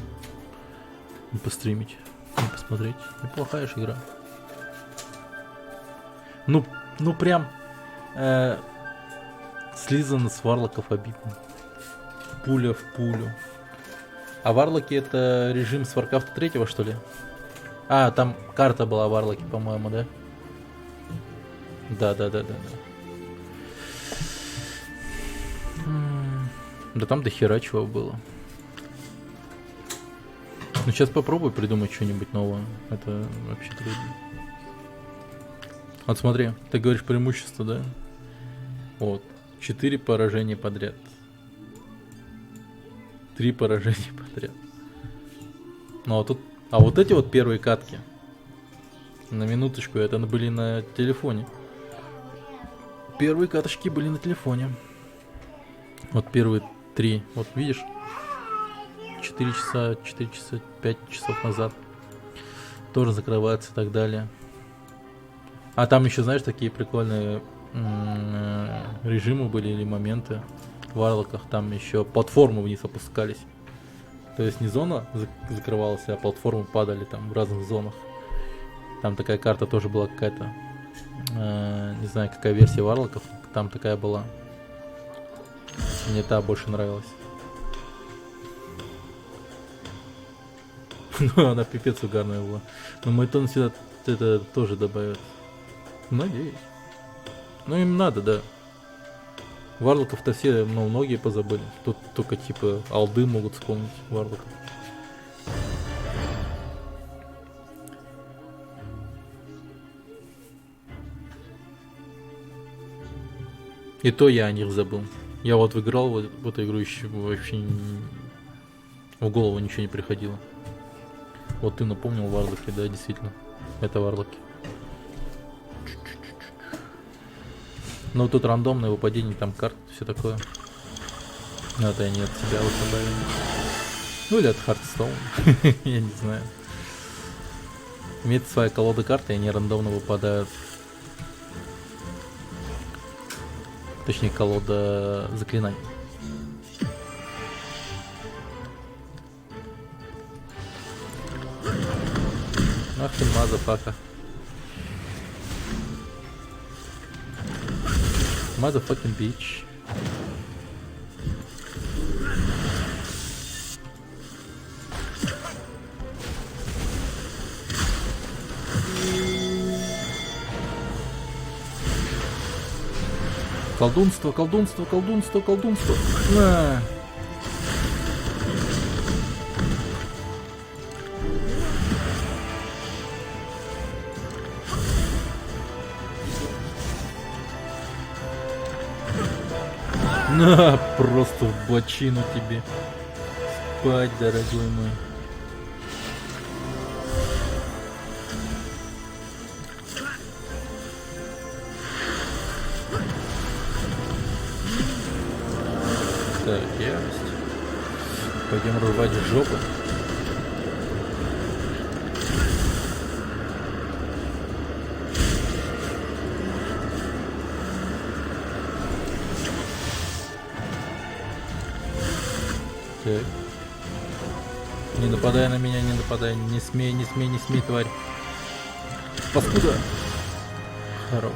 не постримить, не посмотреть. Неплохая же игра. Ну прям слизано с варлоков обидно. Пуля в пулю. А варлоки это режим с Warcraft 3, что ли? А, там карта была варлоки, по-моему, да? Да. Да там до хера чего было. Ну сейчас попробуй придумать что-нибудь новое. Это вообще трудно. Вот смотри, ты говоришь преимущество, да? Вот. 4 поражения подряд. 3 поражения подряд. Ну а тут. А вот эти вот первые катки. На минуточку, это были на телефоне. Первые каточки были на телефоне. Вот первые 3. Вот видишь? 4 часа, 5 часов назад. Тоже закрываются и так далее. А там еще, знаешь, такие прикольные режимы были или моменты в Варлоках. Там еще платформы вниз опускались. То есть не зона закрывалась, а платформы падали там в разных зонах. Там такая карта тоже была какая-то. Не знаю, какая версия Варлоков. Там такая была. Мне та больше нравилась. Ну, она пипец угарная была. Но Майтон сюда это тоже добавят. Надеюсь. Ну, им надо, да. Варлоков-то все, ну, многие позабыли. Тут только типа алды могут вспомнить Варлоков. И то я о них забыл. Я вот играл в эту игру, еще вообще в голову ничего не приходило. Вот ты напомнил Варлоки, да, действительно. Это Варлоки. Но тут рандомное выпадение, там карт, все такое. Но это они от себя вот добавили. Ну или от Hearthstone. Я не знаю. Имеет своя колода карт, и они рандомно выпадают. Точнее, колода заклинаний. Ах ты, мазафака. Motherfucking bitch. Колдунство. На. На, просто в бочину тебе. Спать, дорогой мой. Так, ярость. Пойдем рвать жопу. Так. Не нападай на меня, не нападай. Не смей, тварь. Паскуда. Хорош.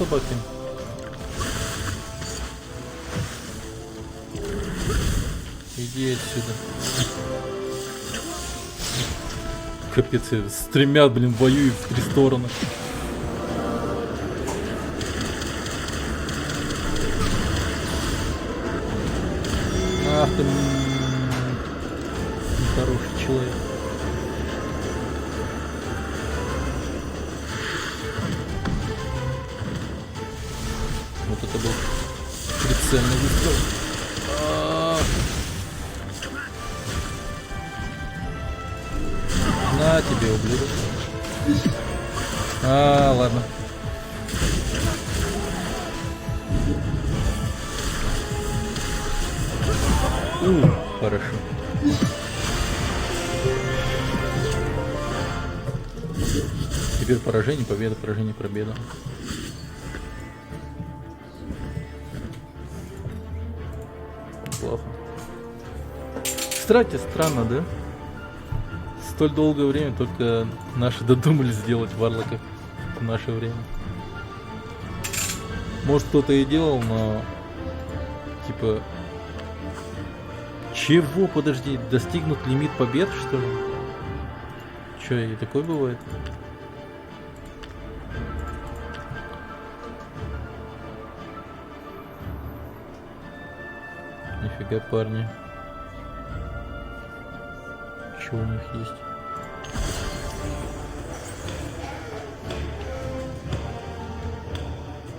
собаки. Иди отсюда. Капец, я с тремя, блин, воюю в 3 стороны. Ах ты, нехороший человек. Вот это был прицельный выстрел. На тебе, ублюдок. Ладно. Хорошо. Теперь поражение, победа, поражение, победа. Плохо. Кстати, странно, да? Столь долгое время только наши додумались сделать варлоков в наше время. Может, кто-то и делал, но типа... Чего? Подожди, достигнут лимит побед, что ли? Чё, и такое бывает? Нифига, парни. Что у них есть?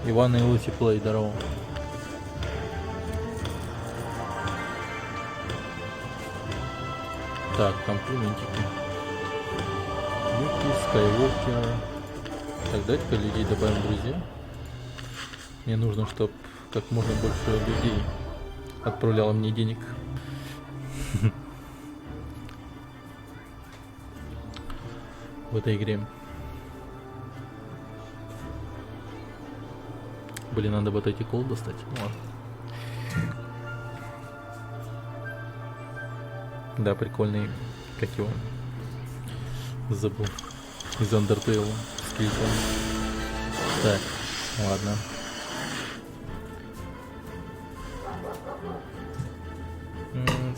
Иван и Лутиплей, здорово. Так, там пулентики. Люки, Скайуокер. Так, давайте-ка людей добавим в друзья. Мне нужно, чтобы как можно больше людей отправляло мне денег. В этой игре. Блин, надо вот эти кол достать. Ладно. Да, прикольный, как его, забыл, из Undertale, скелетон. Так, ладно.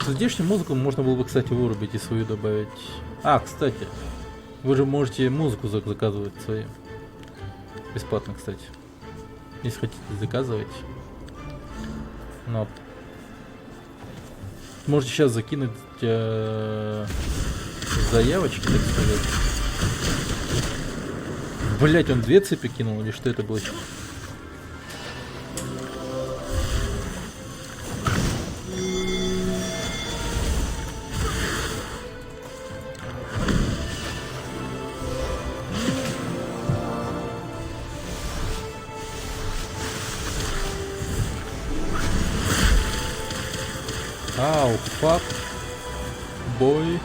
Здешнюю музыку можно было бы, кстати, вырубить и свою добавить. Кстати, вы же можете музыку заказывать свою. Бесплатно, кстати. Если хотите заказывать. Но можете сейчас закинуть заявочки, так сказать. Блять, он 2 цепи кинул, или что это было? Ау, фак, бой.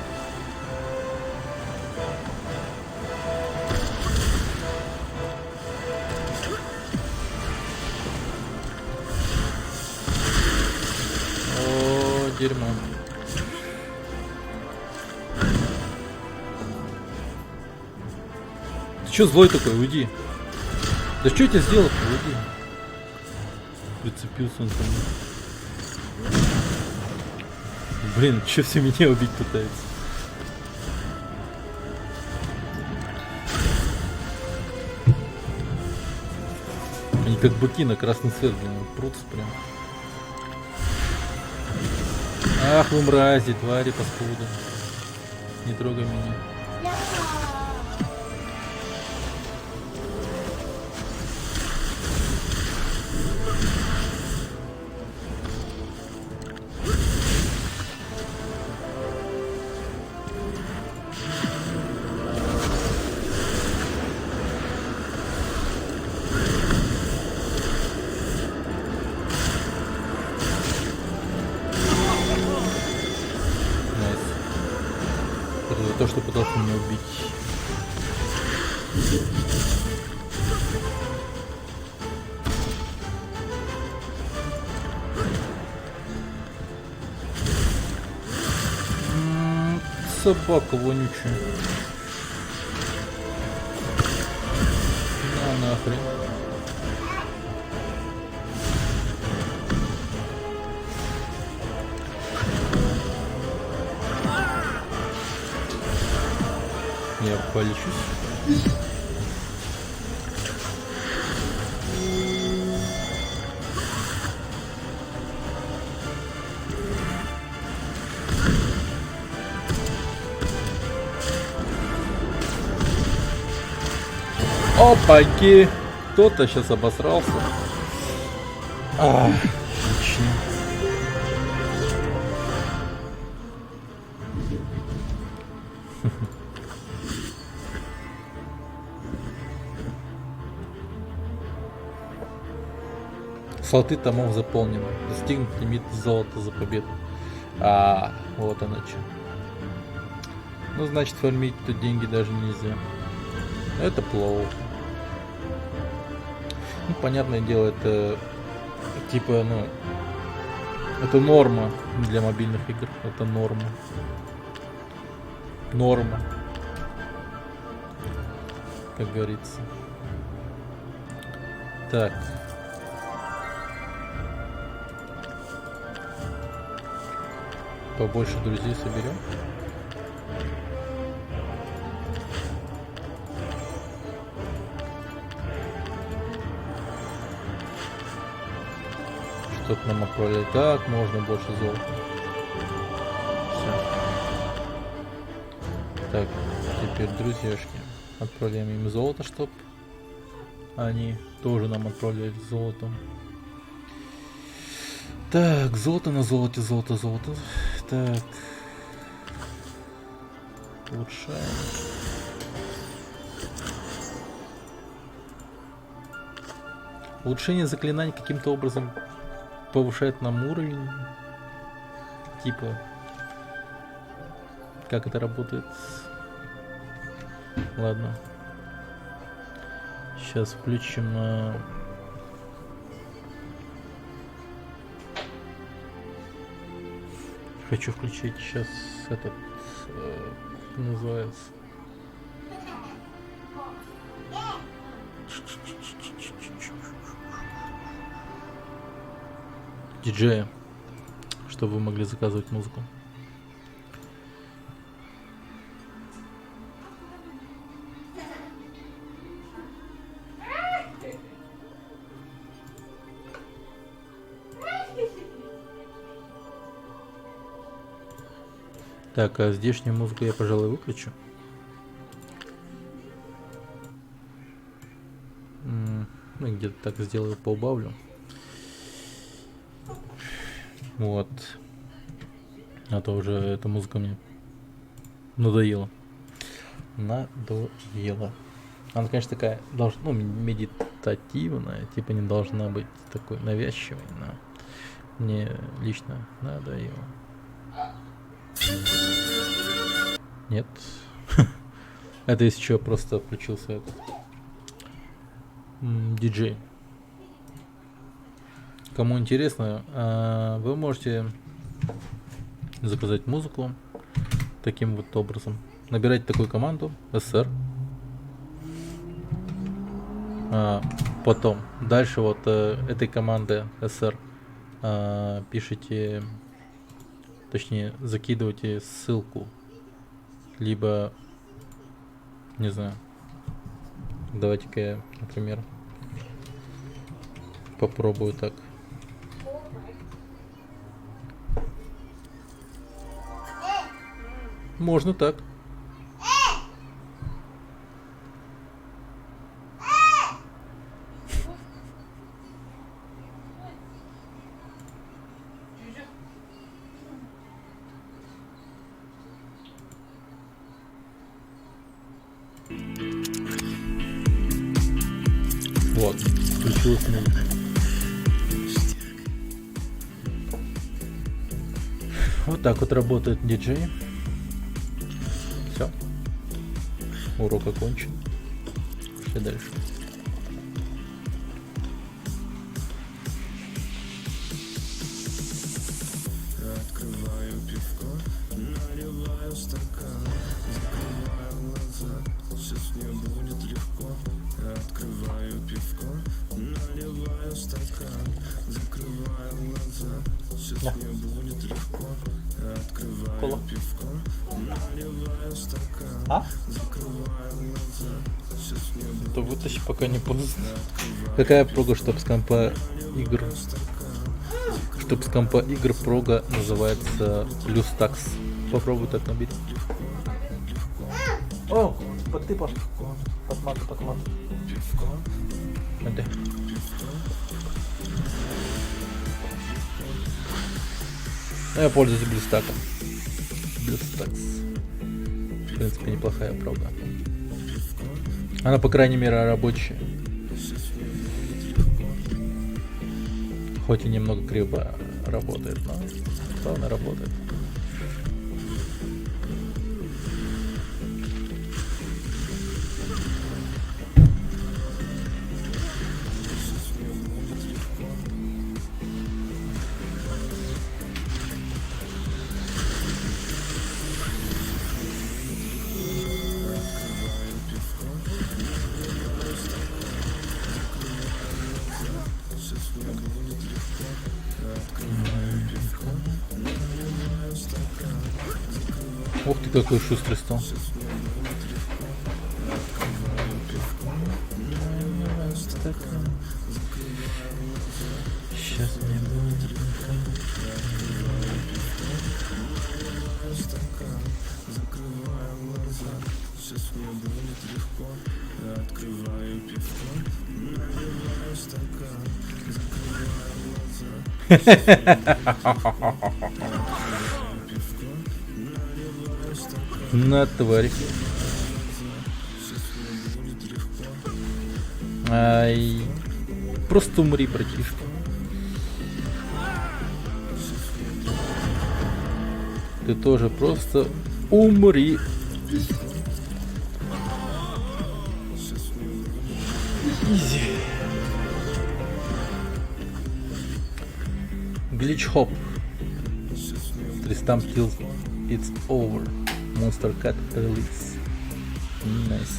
О, дерьмо. Ты чё злой такой? Уйди. Да что я тебе сделал? Уйди. Прицепился он ко мне. Блин, чё все меня убить пытаются? Они как быки на красный свет, блин, прутся прям. Ах вы мрази, твари, паскуды. Не трогай меня. То, что пытался меня убить. Собака вонючая. На нахрен. полечусь. Опаки! Кто-то сейчас обосрался. Отлично. Слоты томов заполнены. Достигнут лимит золота за победу. Вот она что. Ну, значит, фармить тут деньги даже нельзя. Это плохо. Ну, понятное дело, это типа, ну, это норма для мобильных игр. Это норма. Норма. Как говорится. Так. Побольше друзей соберем. Что-то нам отправили. Так, можно больше золота. Все. Так, теперь друзьяшки. Отправляем им золото, чтоб они тоже нам отправляли золото. Так, золото на золоте, золото. Так. Улучшаем. Улучшение заклинаний каким-то образом повышает нам уровень. Типа. Как это работает? Ладно. Сейчас включим. Хочу включить сейчас этот, как называется, диджея, чтобы вы могли заказывать музыку. Так, а здешнюю музыку я, пожалуй, выключу. Ну, где-то так сделаю, поубавлю. Вот. А то уже эта музыка мне надоела. Надоела. Она, конечно, такая, ну, медитативная, типа не должна быть такой навязчивой, но мне лично надоело. Нет. Это если что, просто включился этот диджей. Кому интересно, вы можете заказать музыку таким вот образом. Набирайте такую команду SR. Потом дальше вот этой команды SR пишите, точнее закидывайте ссылку, либо, не знаю, давайте-ка я, например, попробую так. Можно так. Вот, включилась музыка. Вот так вот работает диджей. Все. Урок окончен. Пошли дальше. Открываю пивко, наливаю стакан, закрываю глаза, сейчас мне будет легко. Открываю пивко, наливаю стакан, закрываю глаза, сейчас мне будет Кола. А? То вытащи, пока не поздно. Какая прога, чтоб с компа игр? Чтоб с компа игр прога называется плюс такс. Попробуй так набить. О, ты под мату. Да. Я пользуюсь блюстаком. Блюстакс. В принципе, неплохая прога. Она, по крайней мере, рабочая. Хоть и немного криво работает, но главное работает. Ух ты, какой шустрый стал. Сейчас мне будет. На, тварь. Ай. Просто умри, братишка. Ты тоже просто умри. Изи. Glitch Hop. Tristam kills. It's over. Monster Cat Release. Nice.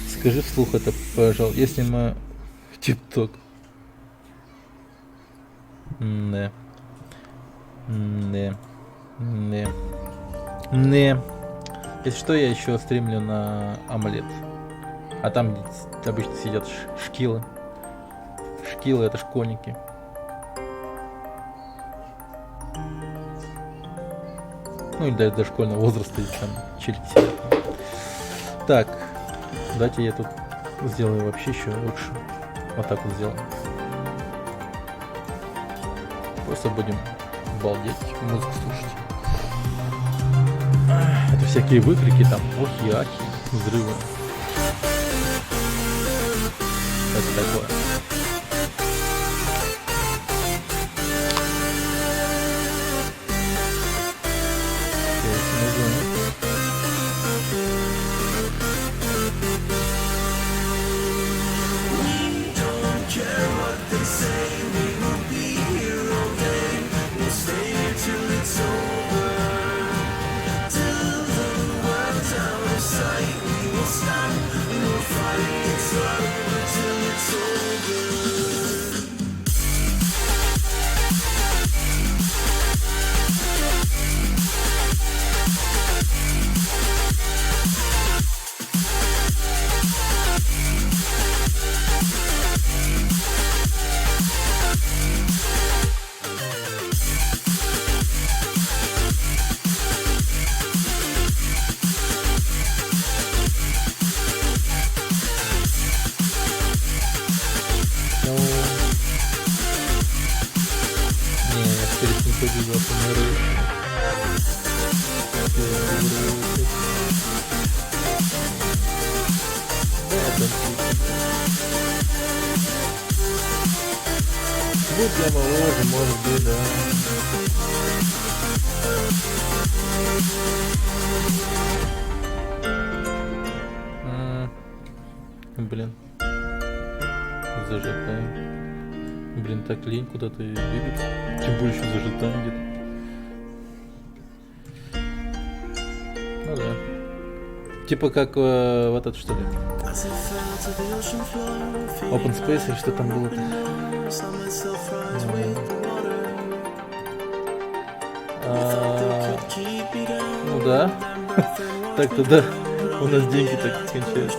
Скажи вслух это, пожалуйста, если мы в ТикТок. Не. Если что, я еще стримлю на Амулет. А там обычно сидят шкилы. Шкилы — это школьники. Ну или до школьного возраста, если там челики сидят. Так, давайте я тут сделаю вообще еще лучше. Вот так вот сделаем. Просто будем балдеть, музыку слушать. Это всякие выкрики, там охи, ахи, взрывы. Это такое. Будь я моложе, может быть, да. Блин. Зажигаем. Блин, так лень куда-то двигаться. Тем более еще зажигаем где-то. Ну да. Типа как в этот, что ли? Open Space или что там было-то? Ну да. Так тогда у нас деньги так кончаются.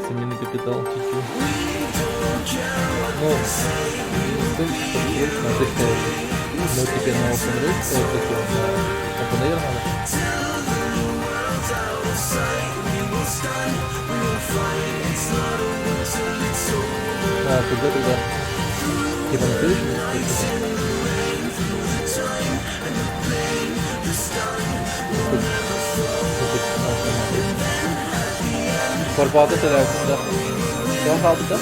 Семейный капитал чуть-чуть. Ну, точно отдыхает. Но теперь на OpenRest, на OpenAir надо. А, туда. Типа на следующем месте? Forbat'ı telefonda. Şu an kaldı da.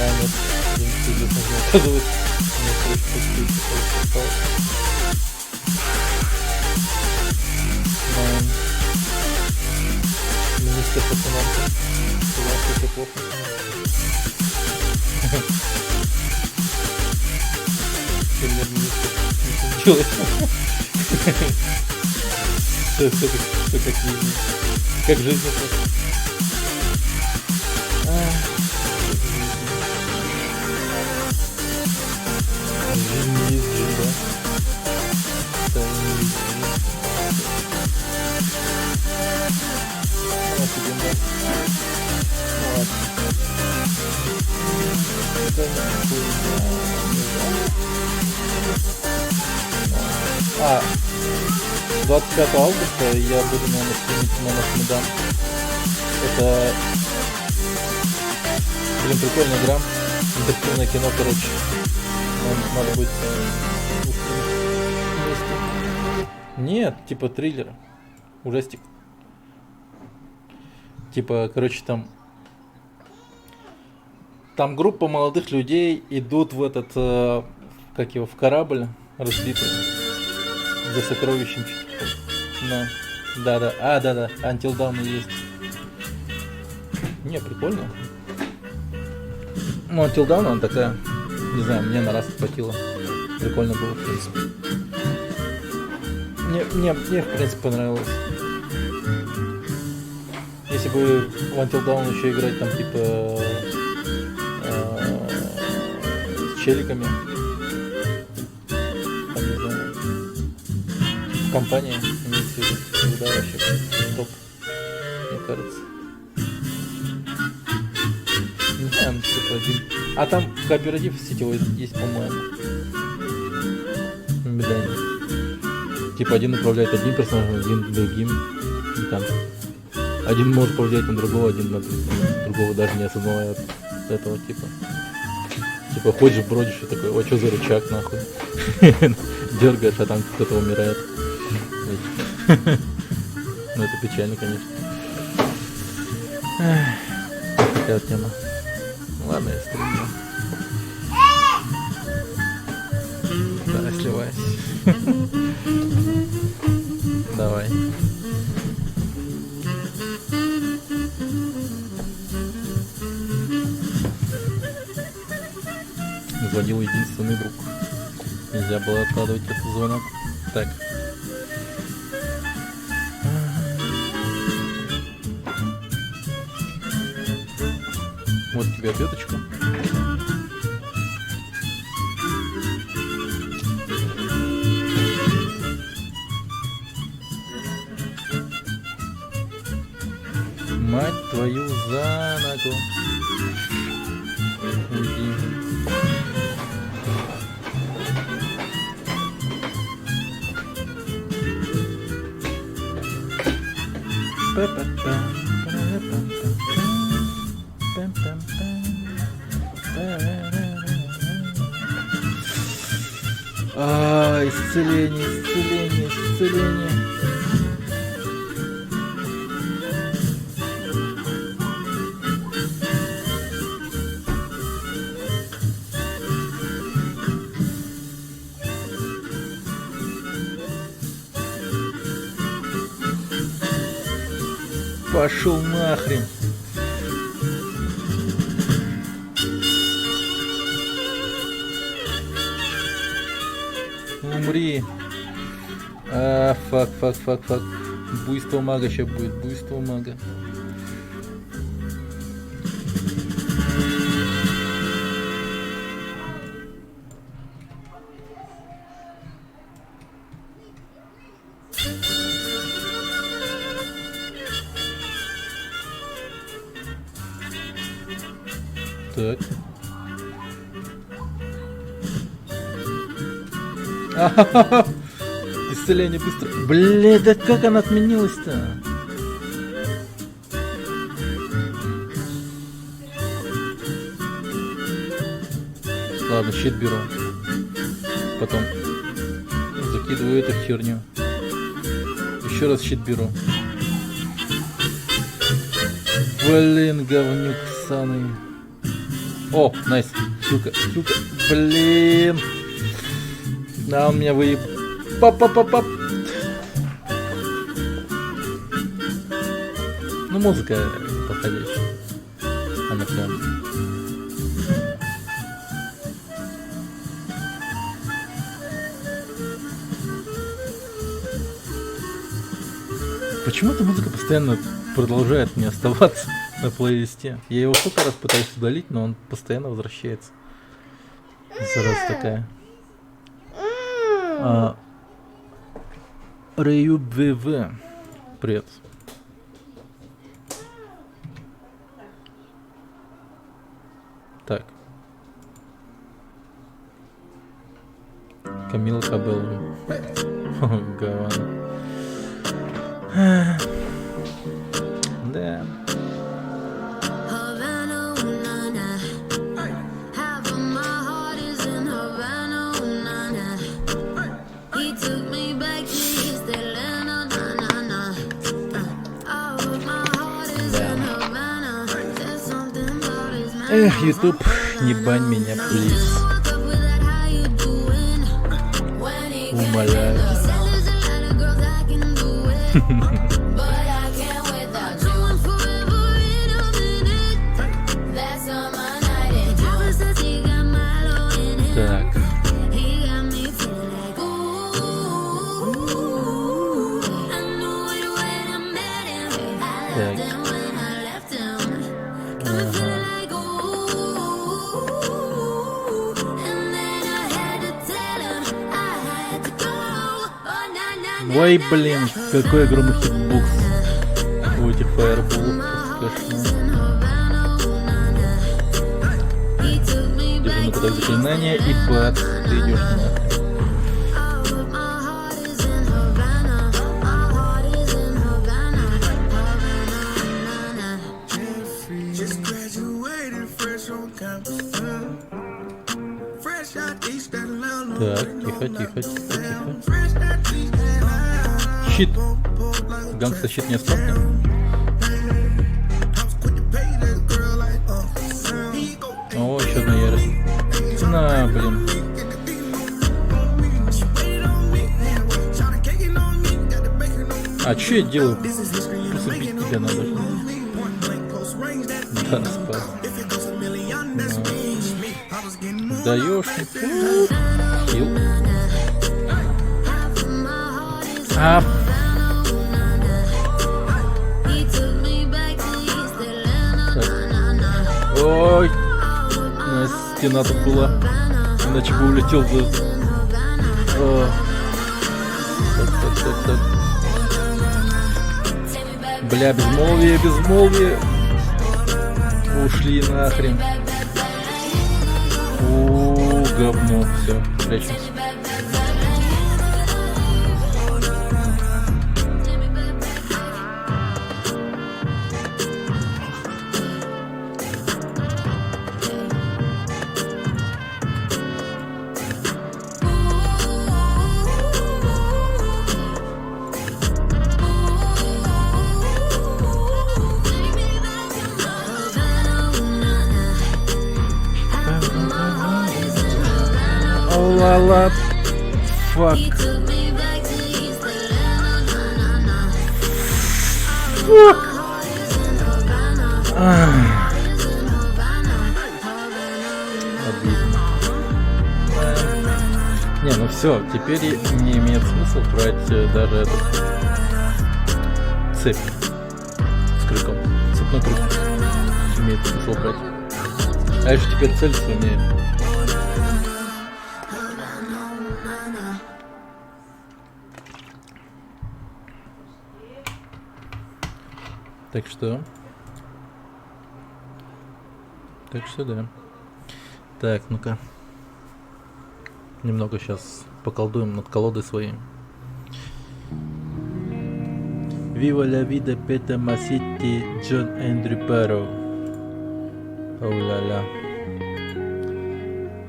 Evet. Benim stüdyosuna kazılır. Министр по финансам. Это плохо. Премьер-министр ничего не делает. Все как жизнь. Как жизнь просто. Жизнь не есть жизнь, да? Да, не есть жизнь. Офигенно, да? Ну ладно. А, 25 августа я буду, наверное, стримить Monarch Medan. Это, блин, прикольная игра. Интерактивное кино, короче. Надо будет вместе. Нет, типа триллер. Ужастик. Типа, короче, там группа молодых людей идут в этот, как его, в корабль разбитый за сокровищем. Да. Да. Until Dawn есть. Не, прикольно. Ну, Until Dawn, она такая, не знаю, мне на раз хватило. Прикольно было, в принципе. Мне в принципе, понравилось. Если бы в Until Dawn еще играть там типа с челиками, там не знаю, в компании имеется в виду, да, вообще топ, мне кажется. Не знаю, ну типа один. А там кооператив сетевой есть, по-моему. Медани. Типа один управляет одним персонажем, один другим. И там один может повлиять на другого, один на другого, даже не осознавая этого типа. Типа ходишь, бродишь и такой, о, что за рычаг нахуй? Дергаешь, а там кто-то умирает. Ну это печально, конечно. Такая вот тема. Ладно, я стримлю. Да, сливайся. Давай. Звонил единственный друг. Нельзя было откладывать этот звонок. Так. Вот тебе ответочка. Мать твою за ногу. Уйди. Исцеление. Пошел нахрен. Умри. Фак. Буйство мага сейчас будет, буйство мага. Так. Ахахаха. Исцеление быстро. Блин, да как она отменилась-то? Ладно, щит беру. Потом закидываю эту херню. Еще раз щит беру. Блин, говнюк ссаный. О, найс. Хилка. Блин. Да, он меня выеб... Пап. Ну, музыка подходящая. Она прям... Почему эта музыка постоянно продолжает мне оставаться на плейлисте? Я его сколько раз пытаюсь удалить, но он постоянно возвращается. Зараза такая. Раю ВВ. Привет. Так. Камила Кабелло. Говно. Да. Эх, YouTube, не бань меня, плиз. Умоляю. Так. Так. Ой, блин, какой огромный хитбокс у этих фаерболов. Держи на кодек заклинания и бац, ты идешь нахрен. Так, тихо. Щит. Гангста щит не оставьте. О, еще одна ярость. На, блин. А что я делаю? Просто бить тебя надо. Да, спас. Даешь. Хил. А. Ой. Стена тут была. Иначе бы улетел за... Так. Бля, безмолвие. Ушли нахрен. Говно. Все, прячемся. Ла-ла. Фак. Обидно. Не, ну все, теперь не имеет смысла брать даже этот цепь с крюком. Цепной крюк имеет смысл брать. А я же теперь целиться умею. Так что Так что да. Так, ну-ка. Немного сейчас поколдуем над колодой своей. Viva la vida, Пета Масити, Джон Эндрю Перроу. Оу-ля-ля.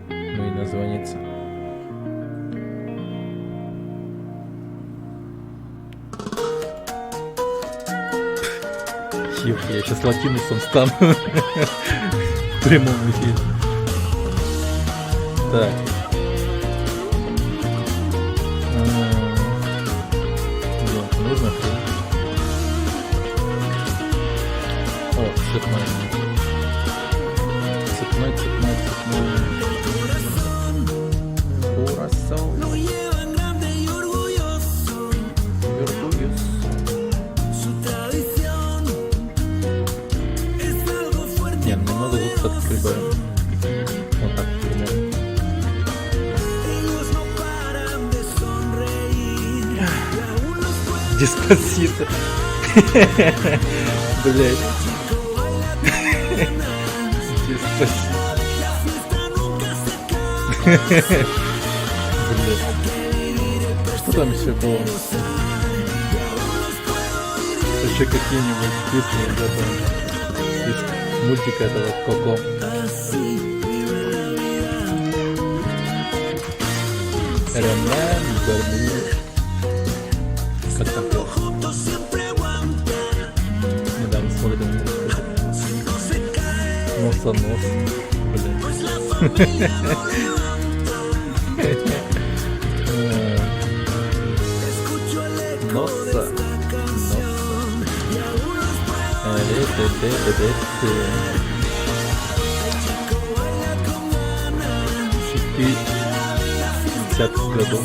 Ну и названится. Ёх, я сейчас латинусом стану. В прямом эфире. Так. Нет, нужно хрень. О, цепной. Цепной. Курасау. Не, немного звук все-таки прибавим. Вот так примерно. Деспасито. Блять. Деспасито. Блять. Что там еще было? Еще какие-нибудь песни из мультика этого Коко. Remember me. Как там было? Недавно смотрел Носа-нос. Блин. Носа. В 50-х годов.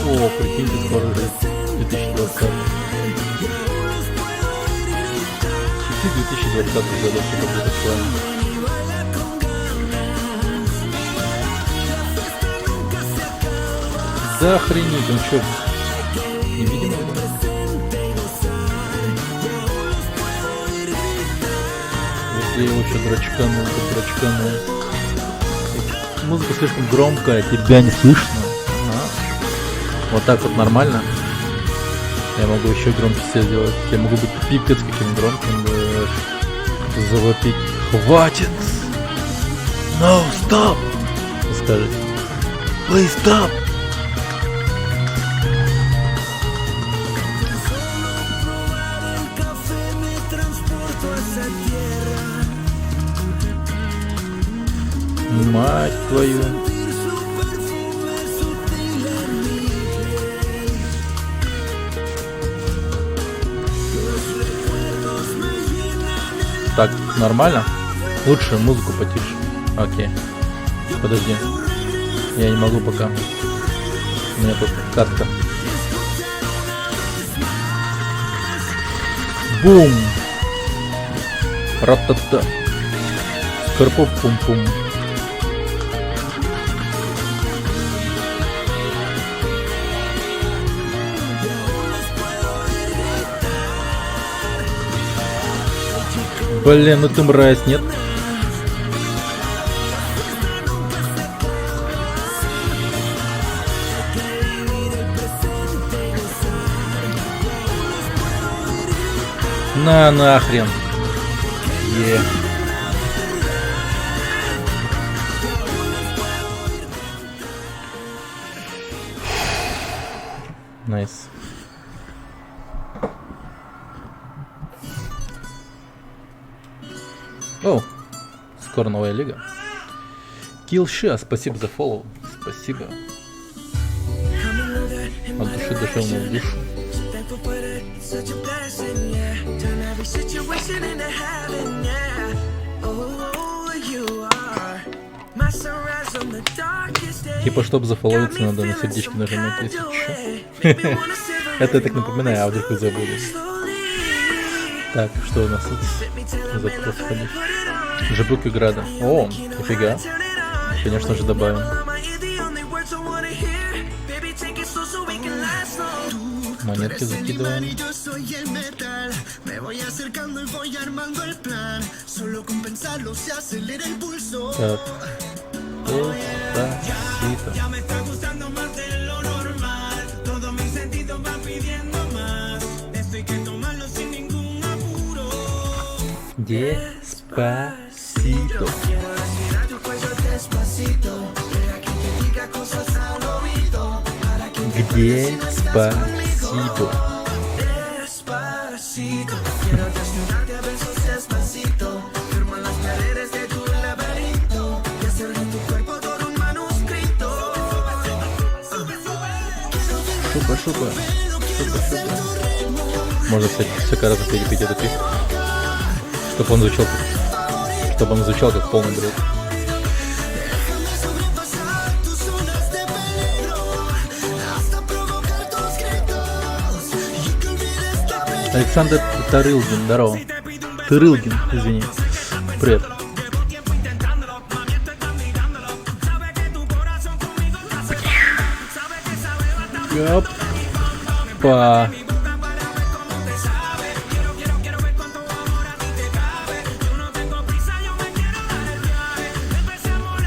О, прикиньте, скоро уже 2020. 2020 годов это будет актуально. Да охренеть, он чё? Невидимый? Если его еще дрочканул. Музыка слишком громкая, тебя не слышно. Вот так вот нормально. Я могу еще громче все сделать. Я могу быть пипец каким громким. Завопить. Хватит! No, stop! Вы скажете. Please stop! Мать твою. Так, нормально? Лучше музыку потише. Окей. Подожди. Я не могу пока. У меня тут катка. Бум! Ратата. Скорпоп пум-пум. Блин, ну ты мразь, нет? На нахрен. Найс. О, скоро новая лига. Киллша, спасибо за фоллоу. Спасибо. От души душевную душу. Типа, чтобы зафолловиться, надо на сердечки нажимать, если что. Это я так напоминаю, а вдруг вы забыли. Так, что у нас тут за происходит? Жабуки Града. О, нифига. Конечно же добавим. Монетки закидываем. Yo soy el metal, me voy acercando y voy armando el plan. Solo con pensarlo se acelera el pulso. Так. Despacito. Ya me está gustando más de lo normal. Todos mis sentidos van pidiendo más. Esto hay que tomarlo sin ningún apuro. Despacito. Quiero respirar tu cuello despacito. Deja que te diga cosas al oído. Para que Despacito. despacito. Quiero desnudarte a besos despacito. Firmo las paredes de tu laberinto. Y hacer de tu cuerpo todo un manuscrito. Шупа, шупа. Шупа, шупа. Можно, кстати, всякий раз перепеть эту песню. Чтобы он звучал как полный бред. Déjame sobrepasar tus zonas de peligro. Hasta provocar tus gritos. Y que olvides que Александр Тарылгин, здорово. Тырылгин, извини. Привет. Опа.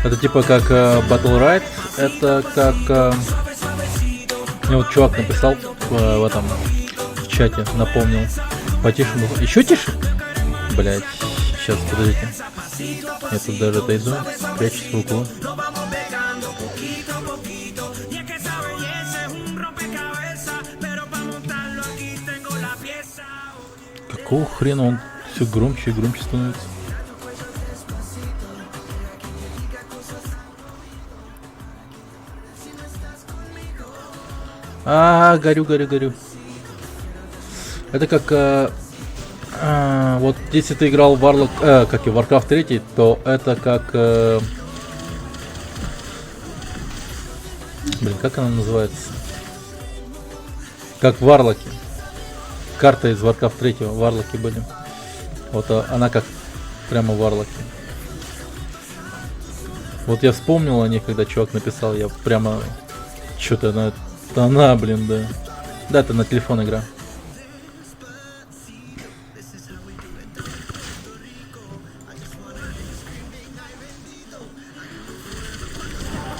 Это типа как Battle Ride, это как... Мне вот чувак написал в этом в чате, напомнил. Потише музыку. Еще тише? Блять, сейчас, подождите. Я тут даже отойду, прячусь в углу. Какого хрена он все громче и громче становится? Горю. Это как... вот если ты играл в Warlock, как и Warcraft 3, то это как... блин, как она называется? Как в Warlock. Карта из Warcraft 3, Warlock были. Вот она как прямо в Warlock. Вот я вспомнил о ней, когда чувак написал, я прямо... Что-то она, блин, да. Да, это на телефон игра.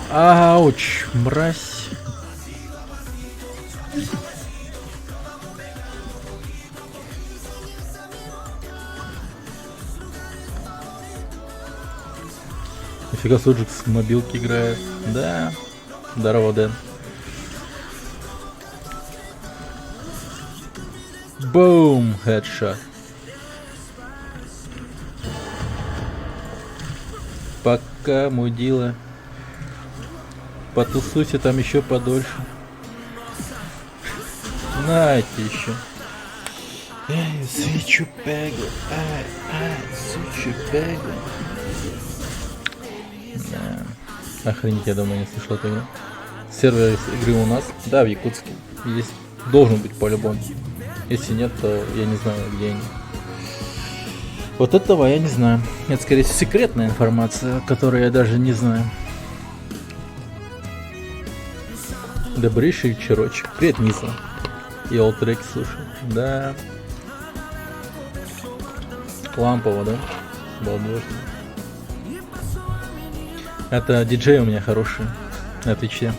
Ауч, мразь. Нифига, Суджик с мобилки играет. Да. Здорово, Дэн. Бум! Хедшот. Пока, мудила. Потусуйся там еще подольше. Нате еще. Эй, свечу пегу. Свечу пегу. Да. Охренеть, я давно не слышал эту игру. Сервер игры у нас, да, в Якутске. Есть, должен быть по-любому. Если нет, то я не знаю, где они. Вот этого я не знаю. Это, скорее всего, секретная информация, которую я даже не знаю. Добрейший вечерочек. Привет, Ниса. И олл-треки слушаю. Да. Лампово, да? Балдежно. Это диджей у меня хороший. На Твиче.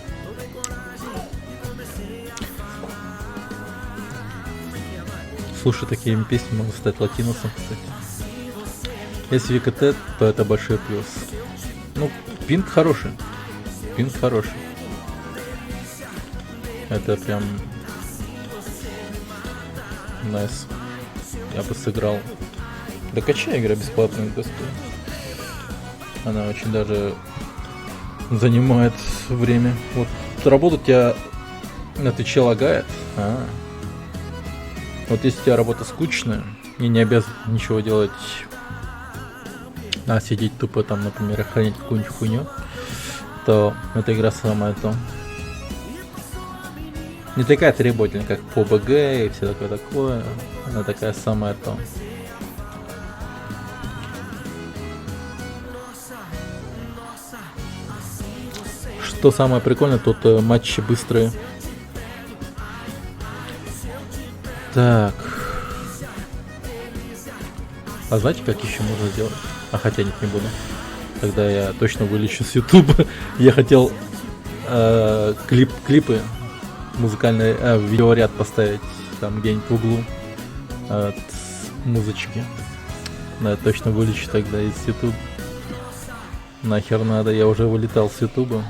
Слушай такие песни, могу стать латиносом, кстати. Если ВКТ, то это большой плюс. Ну, пинг хороший. Пинг хороший. Это прям... Найс. Я бы сыграл. Да качай, игра бесплатная, господи. Она очень даже занимает время. Вот работа у тебя на Твиче лагает. Вот если у тебя работа скучная и не обязан ничего делать, а сидеть тупо там, например, охранять какую-нибудь хуйню, то эта игра самая то. Не такая требовательная, как PUBG и все такое. Она такая самая то. Что самое прикольное, тут матчи быстрые. Так. А знаете, как еще можно сделать? А хотя нет, не буду. Тогда я точно вылечу с Ютуба. Я хотел клипы музыкальный видеоряд поставить там где-нибудь в углу от музычки. Да, я точно вылечу тогда из Ютуба. Нахер надо, я уже вылетал с Ютуба.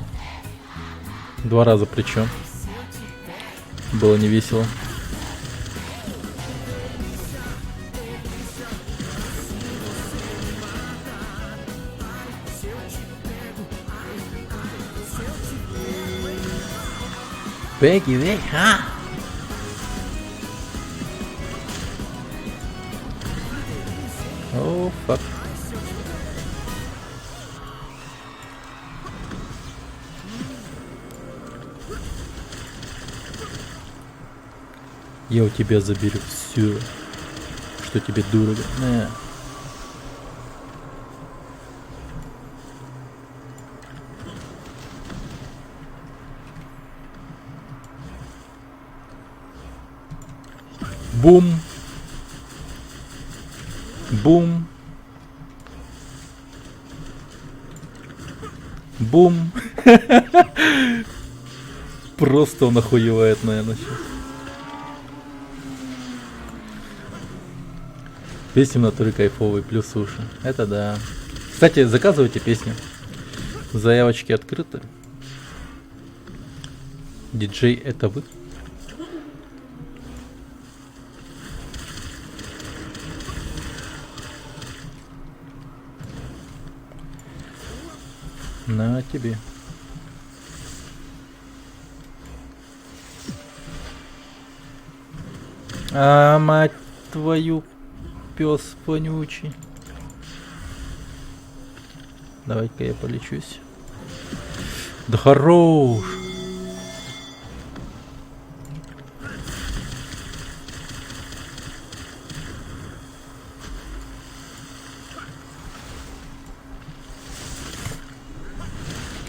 2 раза причем. Было не весело. Беги, беги, а! О, фак. Я у тебя заберу все, что тебе дорого. На. Бум. Бум. Бум. Просто он охуевает, наверное, сейчас. Песни в натуре кайфовые, плюс уши. Это да. Кстати, заказывайте песни. Заявочки открыты. Диджей, это вы? На тебе. А, мать твою, пес вонючий. Давай-ка я полечусь. Да хорош.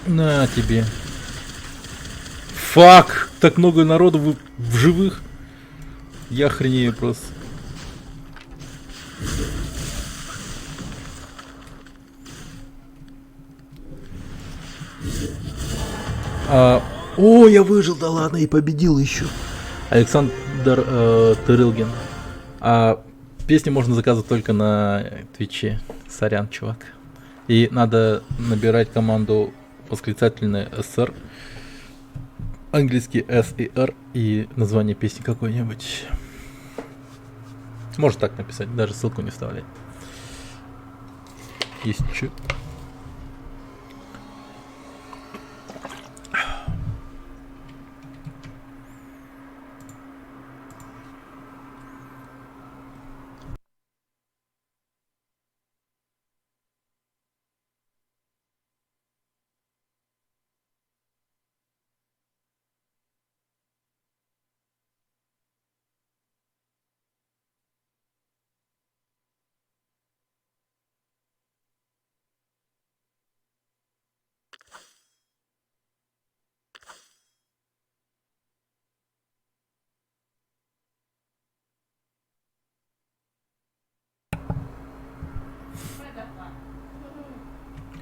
На тебе. Фак! Так много народу в живых. Я охренею просто. О, я выжил, да ладно, и победил еще. Александр Тырылгин. Песни можно заказывать только на Твиче. Сорян, чувак. И надо набирать команду восклицательное СР, английский S и R и название песни какой-нибудь. Может так написать, даже ссылку не вставлять. Есть чё.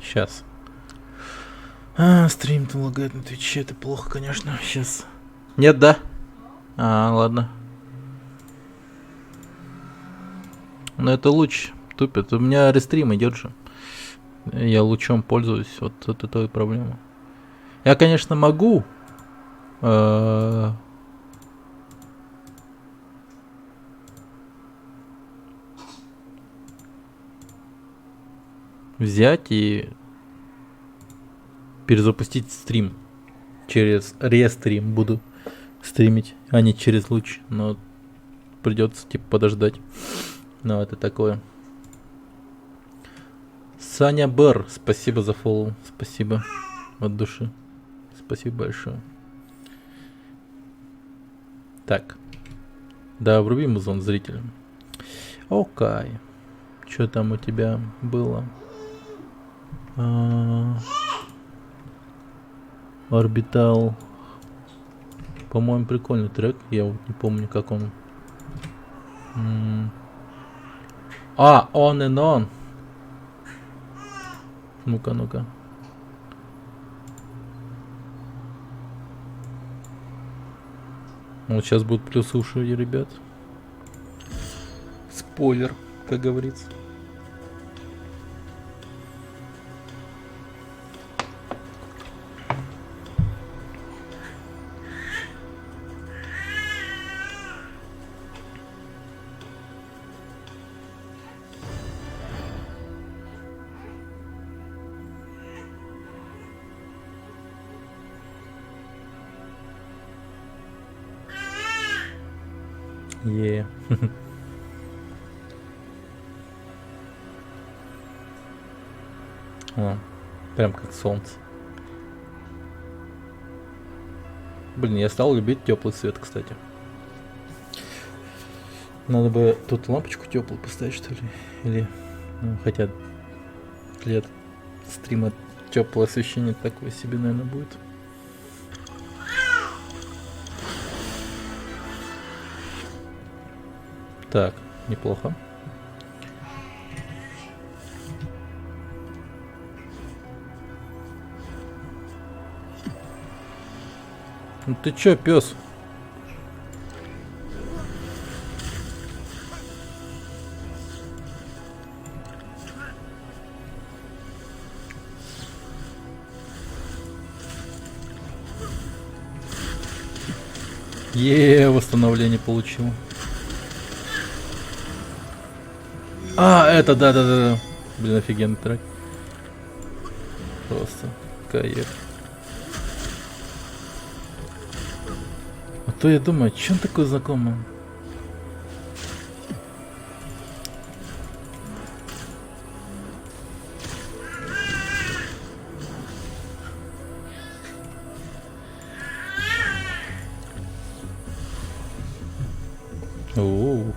Сейчас. Стрим-то лагает на Твиче, это плохо, конечно. Сейчас. Нет, да? Ладно. Но это луч тупит. У меня рестрим идет же. Я лучом пользуюсь. Вот это и проблема. Я, конечно, могу. Взять и перезапустить стрим. Через рестрим буду стримить, а не через луч. Но придется типа подождать. Ну, это такое. Саня Бэр, спасибо за фоллоу. Спасибо от души. Спасибо большое. Так. Да, вруби музон зрителям. Окей. Что там у тебя было? Орбитал. По-моему, прикольный трек. Я вот не помню, как он А, on and on. Ну-ка, ну-ка. Вот сейчас будут плюсы уши, ребят. Спойлер, как говорится. Е. О, прям как солнце. Блин, я стал любить теплый свет, кстати. Надо бы тут лампочку теплую поставить, что ли? Или, ну, хотя для стрима теплое освещение такое себе, наверное, будет. Так, неплохо. Ну ты чё, пес? Восстановление получил. А, это, да. Блин, офигенный трек. Просто кайф. А то я думаю, чем такое знакомое? Оу.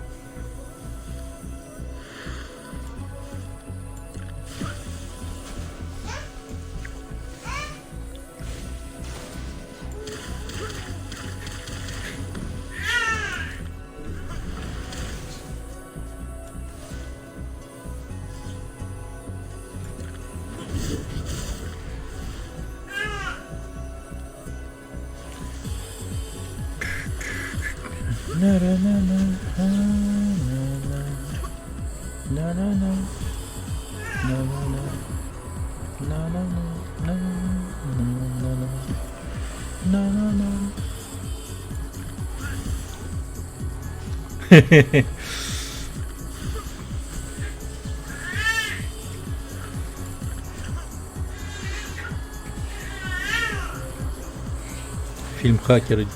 Фильм «Хакеры».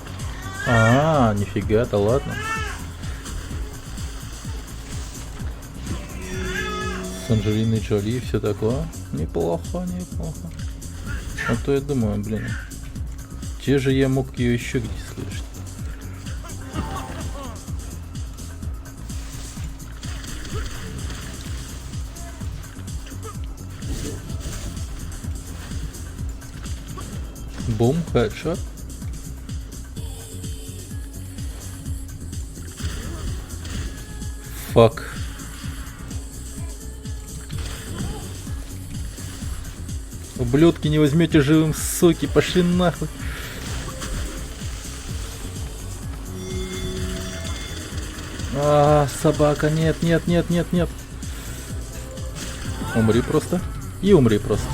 А, нифига-то, ладно. С Анджелиной Джоли и все такое. Неплохо. А то я думаю, блин, где же я мог ее еще где слышать? Бум, хедшот. Фак. Ублюдки, не возьмете живым, суки, пошли нахуй. А, собака, нет. Умри просто. И умри просто.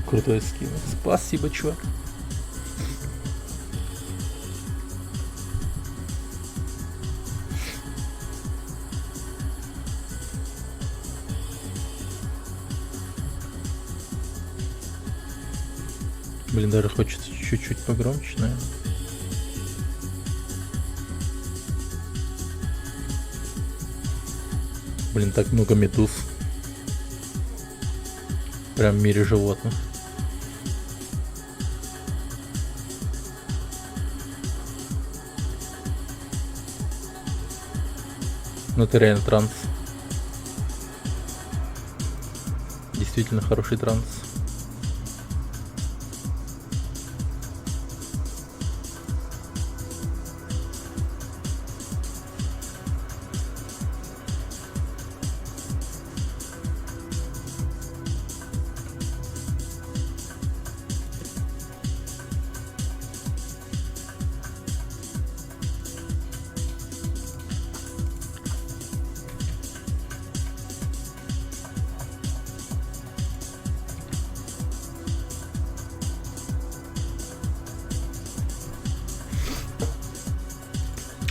Крутой скин. Спасибо, чувак. Блин, даже хочется чуть-чуть погромче, наверное. Блин, так много медуз. Прям в мире животных. Ну это реально транс. Действительно хороший транс.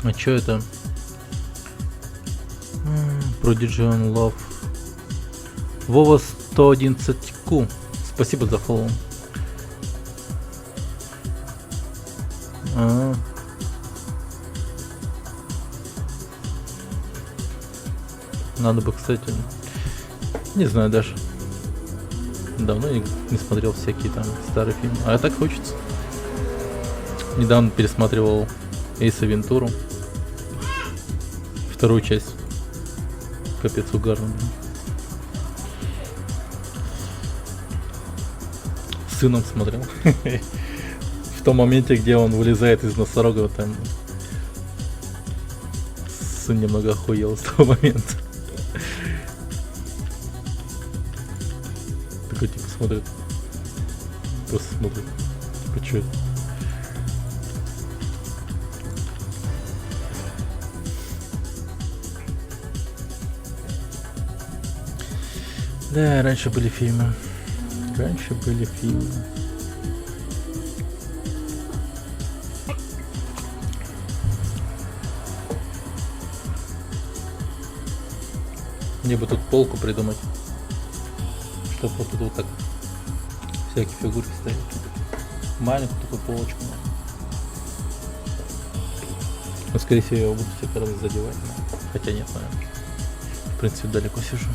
А чё это? Prodigy on Love. Вова 111Q. Спасибо за фоллоу. Надо бы, кстати, не знаю даже. Давно не смотрел всякие там старые фильмы. А так хочется. Недавно пересматривал Эйса Вентуру. Вторую часть. Капец угарно. С сыном смотрел. В том моменте, где он вылезает из носорога, там сын немного охуел с того момента. Такой типа смотрит. Просто смотрит. Типа чё это? Да, раньше были фильмы. Раньше были фильмы. Мне бы тут полку придумать, чтобы вот тут вот так всякие фигурки стоят. Маленькую такую полочку. Но скорее всего я буду всякий раз задевать. Хотя нет, наверное. В принципе, далеко сижу.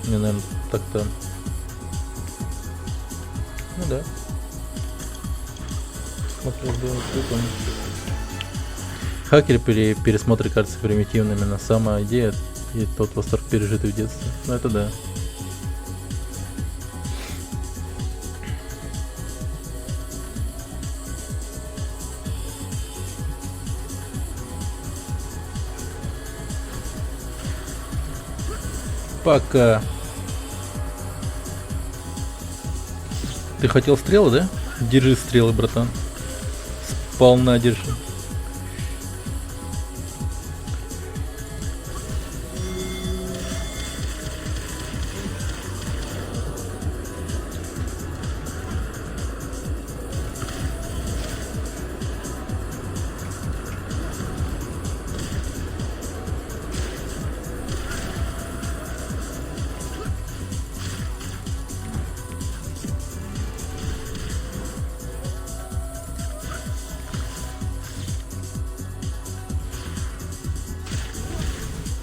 Мне, наверное, так-то... Ну да. Смотрю, сделать прикольно. Хакеры при пересмотре кажутся примитивными, но сама идея и тот восторг, пережитый в детстве. Ну это да. Пока. Ты хотел стрелы, да? Держи стрелы, братан. Сполна держи.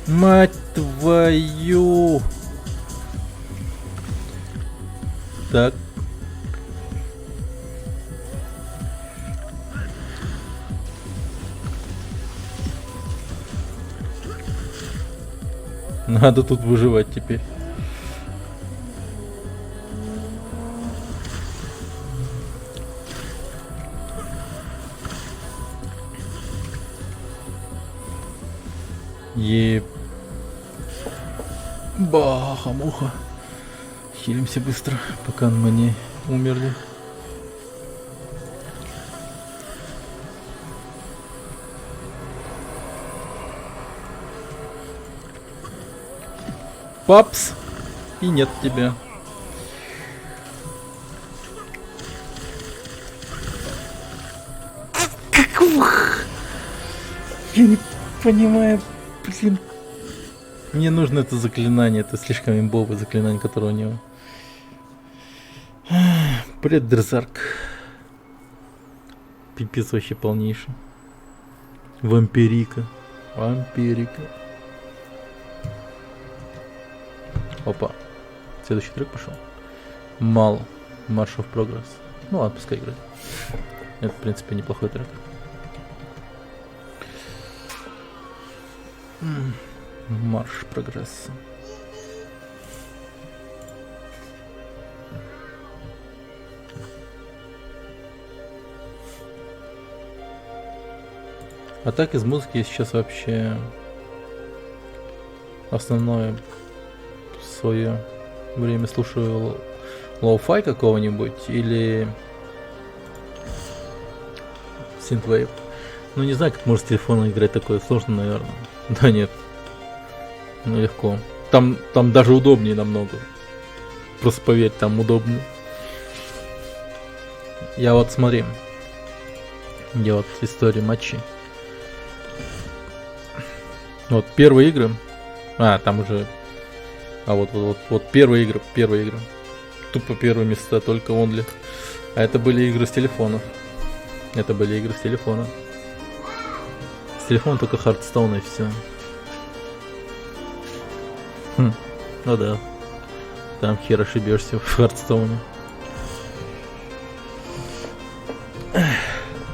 Мать твою! Так. Надо тут выживать теперь. Баха-муха. Хилимся быстро, пока мы не умерли. Папс! И нет тебя. Какого? Я не понимаю, блин. Мне нужно это заклинание, это слишком имбовое заклинание, которое у него. Привет, Дерзарк. Пипец вообще полнейший. Вампирика. Вампирика. Опа. Следующий трек пошел. Мало. March of Progress. Ну ладно, пускай играет. Это, в принципе, неплохой трек. Марш прогресса. А так из музыки я сейчас вообще основное свое время слушаю лоу-фай какого-нибудь или синтвейв. Ну не знаю, как можно с телефона играть такое, сложно, наверное. Да нет. Ну легко. Там даже удобнее намного. Просто поверь, там удобнее. Я вот смотри. где вот история матчей. Вот первые игры. Там уже. Вот первые игры. Тупо первые места, только онли. А это были игры с телефонов. С телефона только Hearthstone и все. Ну да. Там хер ошибешься в Hearthstone.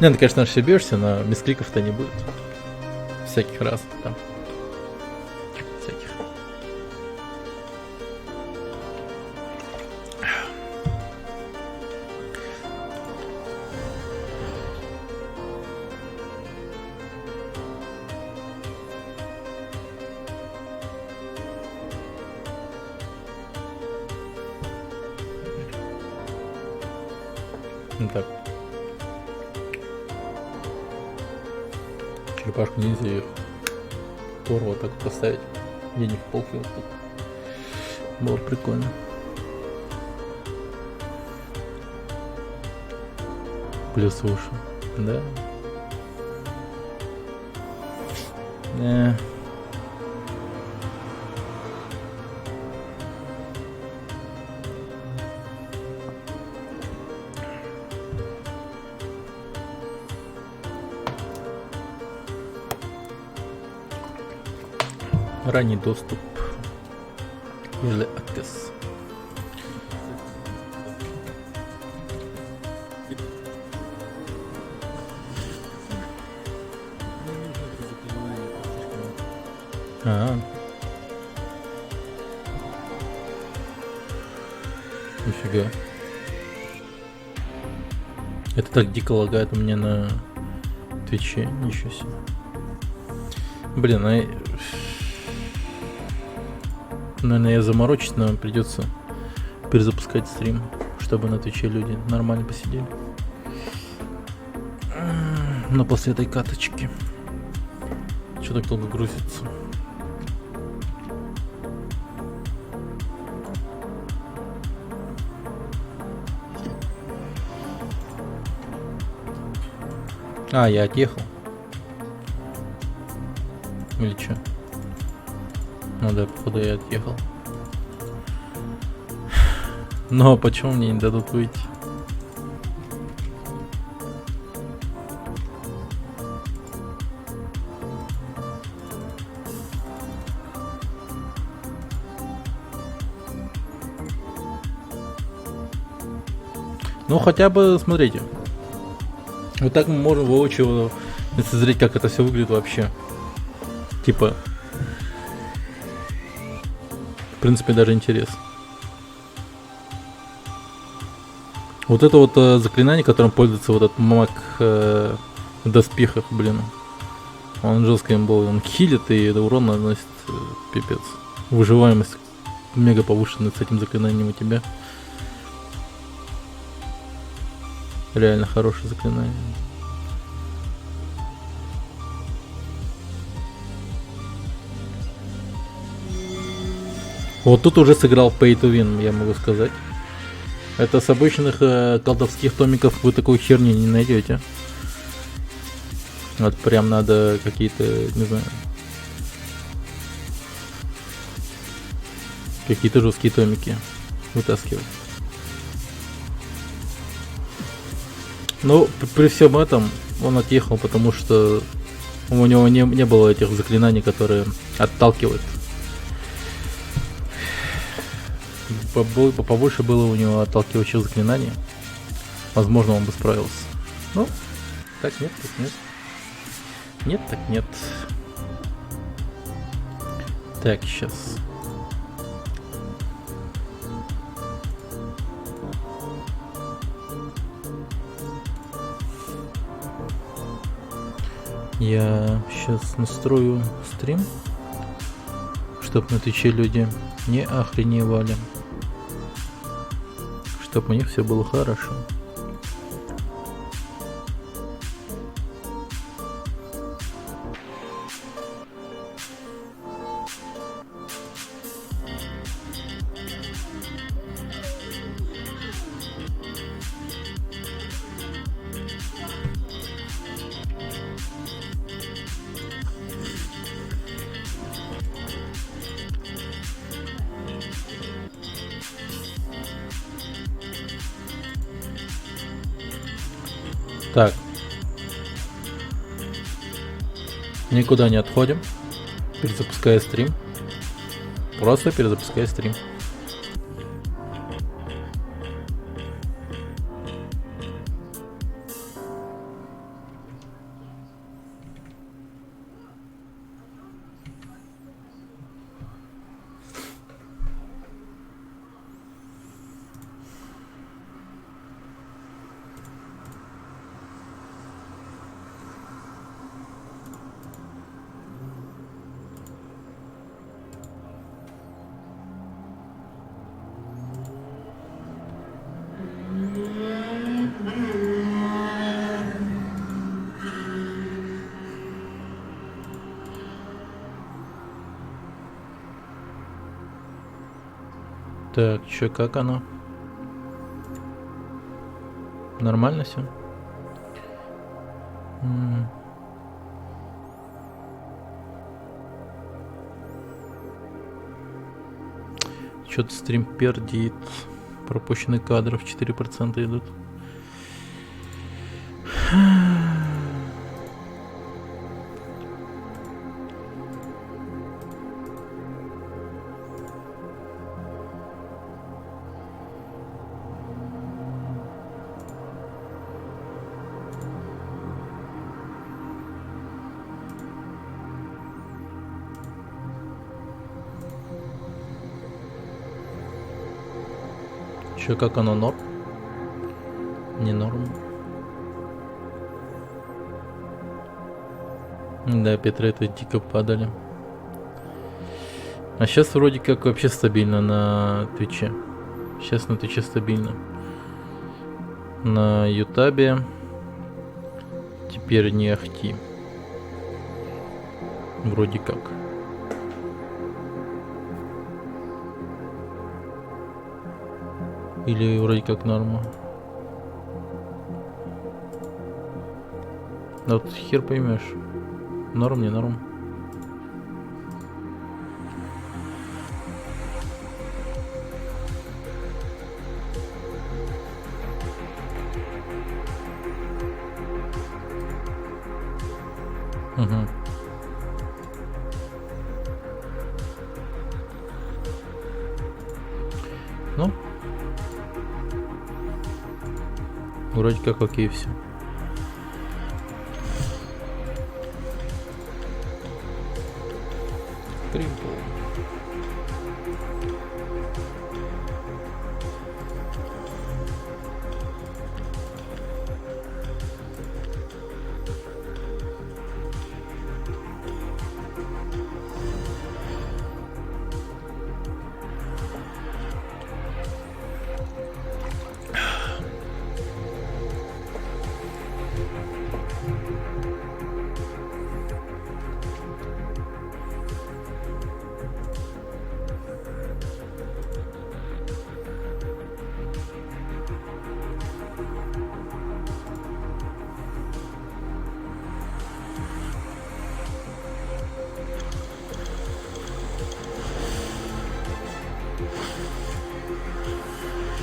Не, ну конечно ошибешься, но мискликов-то не будет. Всяких раз там. Всяких. Ну так. Черепашку нельзя их Тор вот так поставить. Я не в полке вот тут. Было прикольно. Плюс уши. Да. Ранний доступ. Early access. Нифига. Это так дико лагает у меня на Твиче. Ничего себе. Блин, наверное, я заморочусь, но придется перезапускать стрим, чтобы на Твиче люди нормально посидели. Но после этой каточки. Что так долго грузится? Я отъехал. Или что? Ну да, походу я отъехал. Но почему мне не дадут выйти? Ну хотя бы, смотрите. Вот так мы можем воочию лицезреть, как это все выглядит вообще. Типа, в принципе, даже интересно. Вот это вот заклинание, которым пользуется вот этот маг в доспехах, блин. Он жесткий имбол, он хилит и урон наносит пипец. Выживаемость мега повышенная с этим заклинанием у тебя. Реально хорошее заклинание. Вот тут уже сыграл Pay to Win, я могу сказать. Это с обычных колдовских томиков вы такую херню не найдете. Вот прям надо какие-то, не знаю, какие-то жесткие томики вытаскивать. Но при всем этом он отъехал, потому что у него не было этих заклинаний, которые отталкивают. Побольше было у него отталкивающих заклинаний. Возможно, он бы справился. Ну, так нет, так нет. Нет, так нет. Так, сейчас. Я сейчас настрою стрим, чтобы на Твиче люди не охреневали, чтобы у них все было хорошо. Так. Никуда не отходим. Перезапускаю стрим. Просто перезапускаю стрим. Так, чё, как оно? Нормально все? Что-то стрим пердит. Пропущенных кадров 4% идут. Чё, как оно, норм? Не норм. Да, битрейты дико падали. А сейчас вроде как вообще стабильно на Твиче. Сейчас на Твиче стабильно. На Ютабе теперь не ахти. Вроде как. Или вроде как норма. Да вот хер поймешь. Норм, не норм. Угу. Ну, вроде как окей все. Кримпл.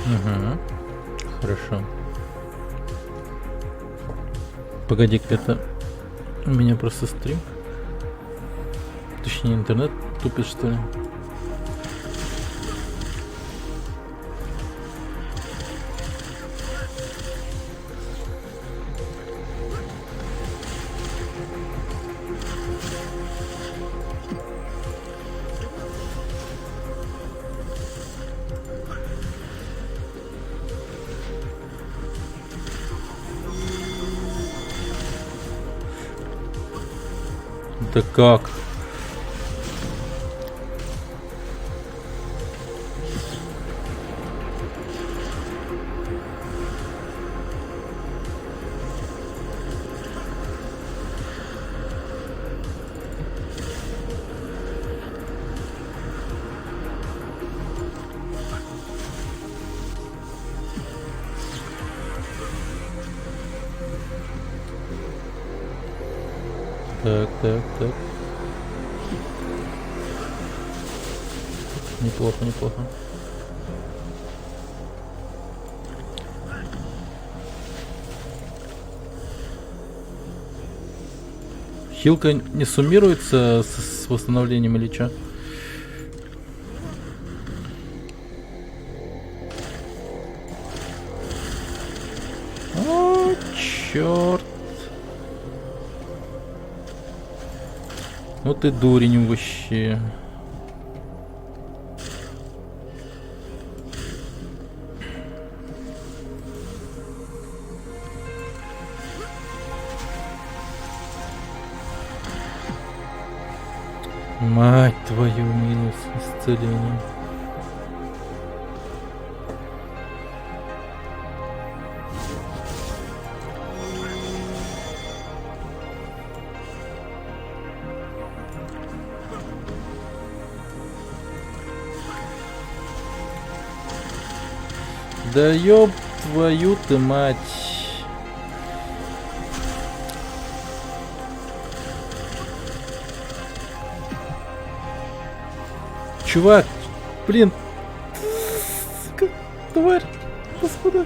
Угу. Хорошо. Погоди, это у меня просто стрим. Точнее, интернет тупит, что ли? Да как? Так. Неплохо. Хилка не суммируется с восстановлением или чё? О, черт. Ну ты дурень вообще. Мать твою, минус исцеление. Да ёб твою ты мать. Чувак, блин. Сука, тварь. Господа.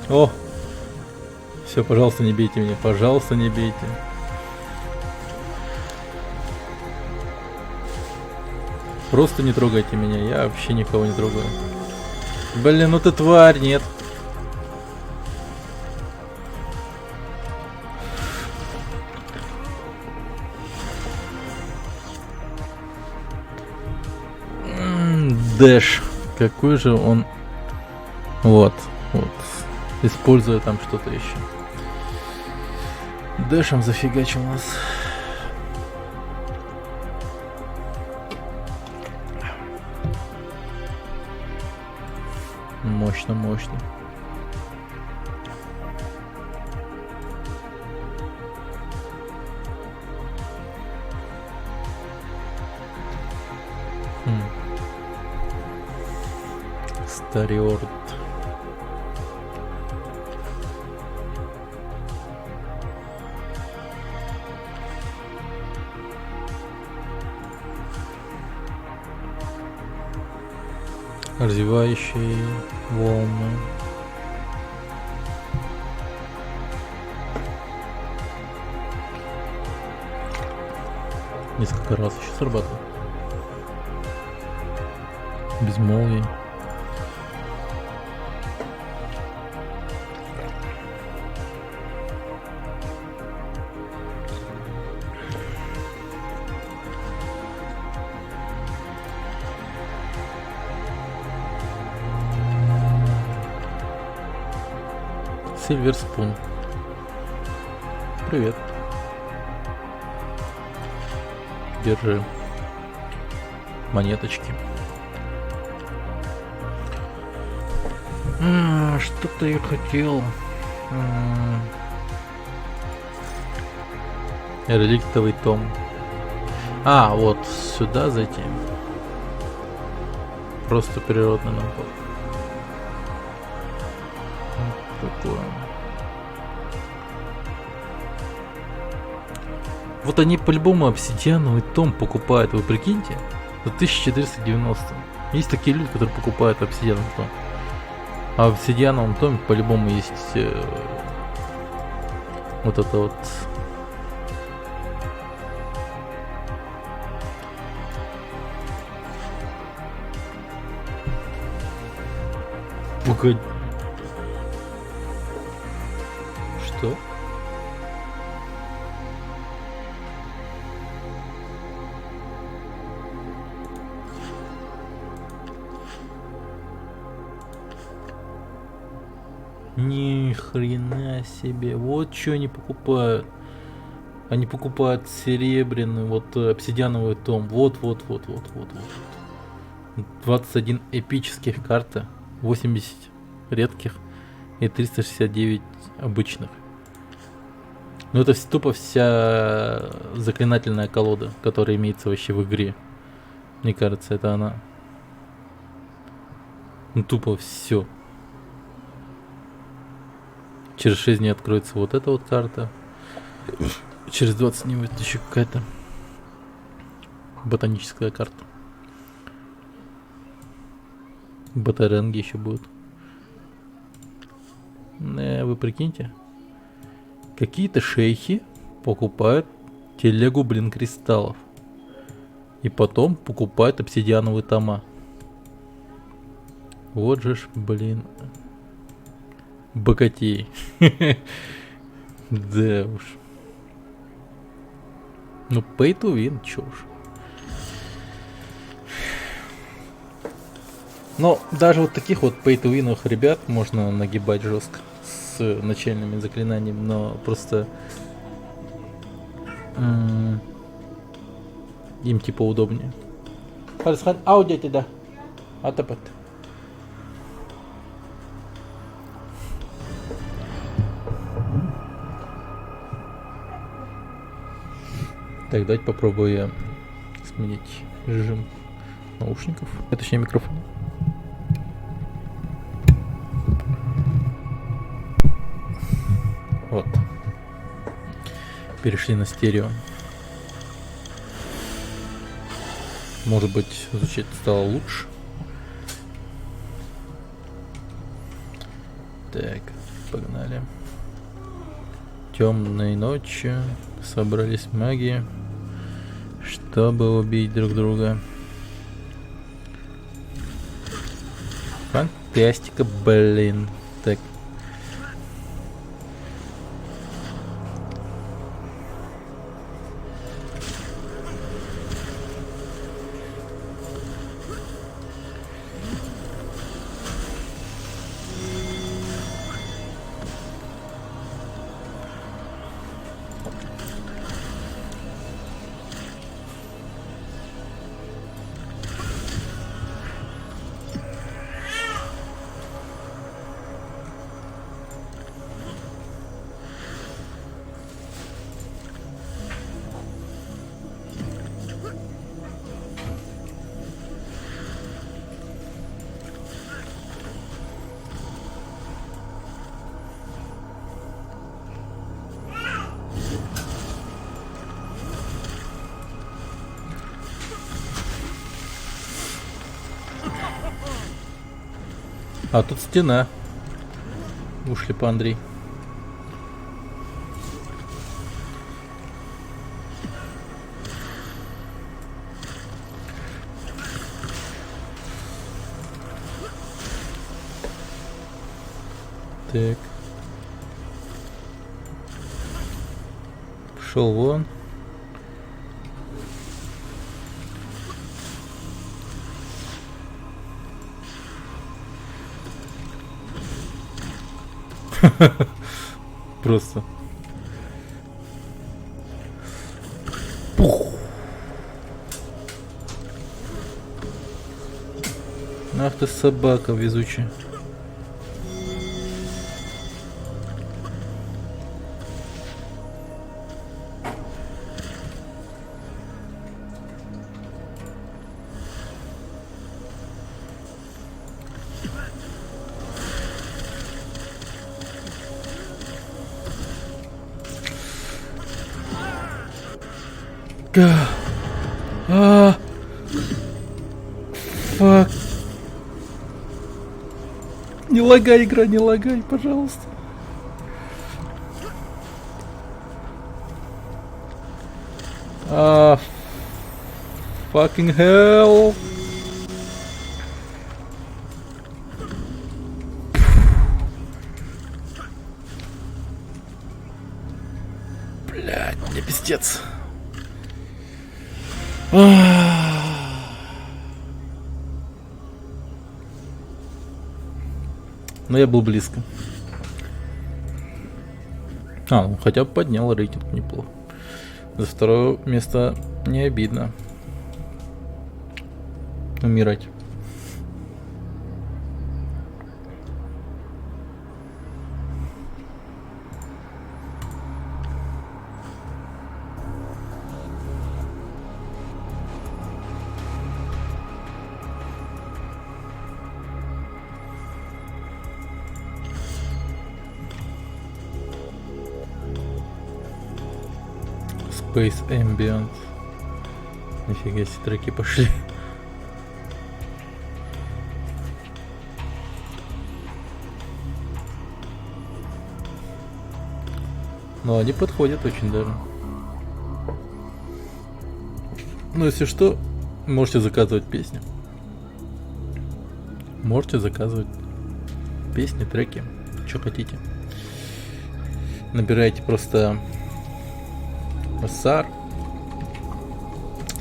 О. Все, пожалуйста, не бейте меня. Пожалуйста, не бейте. Просто не трогайте меня. Я вообще никого не трогаю. Блин, ну ты тварь, нет. Дэш. Какой же он... Вот. Используя там что-то еще. Дэшем зафигачил нас. Мощно, мощно. Стариорд. Развивающие волны. Несколько раз еще срабатывает. Безмолвие. Сильвер Спун. Привет. Держи. Монеточки. Что-то я хотел. Реликтовый том. Вот сюда зайти. Просто природный набор. Такое. Вот они по-любому обсидиановый том покупают, вы прикиньте, за 1490. Есть такие люди, которые покупают обсидиановый том. А в обсидиановом томе по-любому есть вот это вот. Погоди. Что? Ни хрена себе. Вот что они покупают. Они покупают серебряный, вот обсидиановый том. Вот. 21 эпических карты, 80 редких и 369 обычных. Ну это тупо вся заклинательная колода, которая имеется вообще в игре. Мне кажется, это она. Ну тупо все. Через 6 дней откроется вот эта вот карта. Через 20 дней будет еще какая-то ботаническая карта. Батаренги еще будут. Вы прикиньте. Какие-то шейхи покупает телегу, блин, кристаллов. И потом покупает обсидиановые тома. Вот же ж, блин. Богатей. Да уж. Ну, pay to win, чё уж. Но даже вот таких вот pay to win ребят можно нагибать жестко с начальными заклинаниями, но просто им типа удобнее. Харисхан, аудио да. Атапат. Так, давайте попробую сменить режим наушников, точнее микрофон. Вот. Перешли на стерео. Может быть, звучать стало лучше. Так, погнали. Темной ночью собрались маги, чтобы убить друг друга. Фантастика, блин. Так. А тут стена. Ушли по Андрей. Так. Пошел вон. Просто. Пух. Ах ты собака везучая. Фак. Не лагай, игра, не лагай, пожалуйста. Fucking hell. Блядь, мне пиздец. Но я был близко. Ну хотя бы поднял рейтинг неплохо. За второе место не обидно умирать. Space Ambient. Нифига себе, треки пошли. Но они подходят очень даже. Ну, если что, можете заказывать песни. Можете заказывать песни, треки, что хотите. Набирайте просто SAR.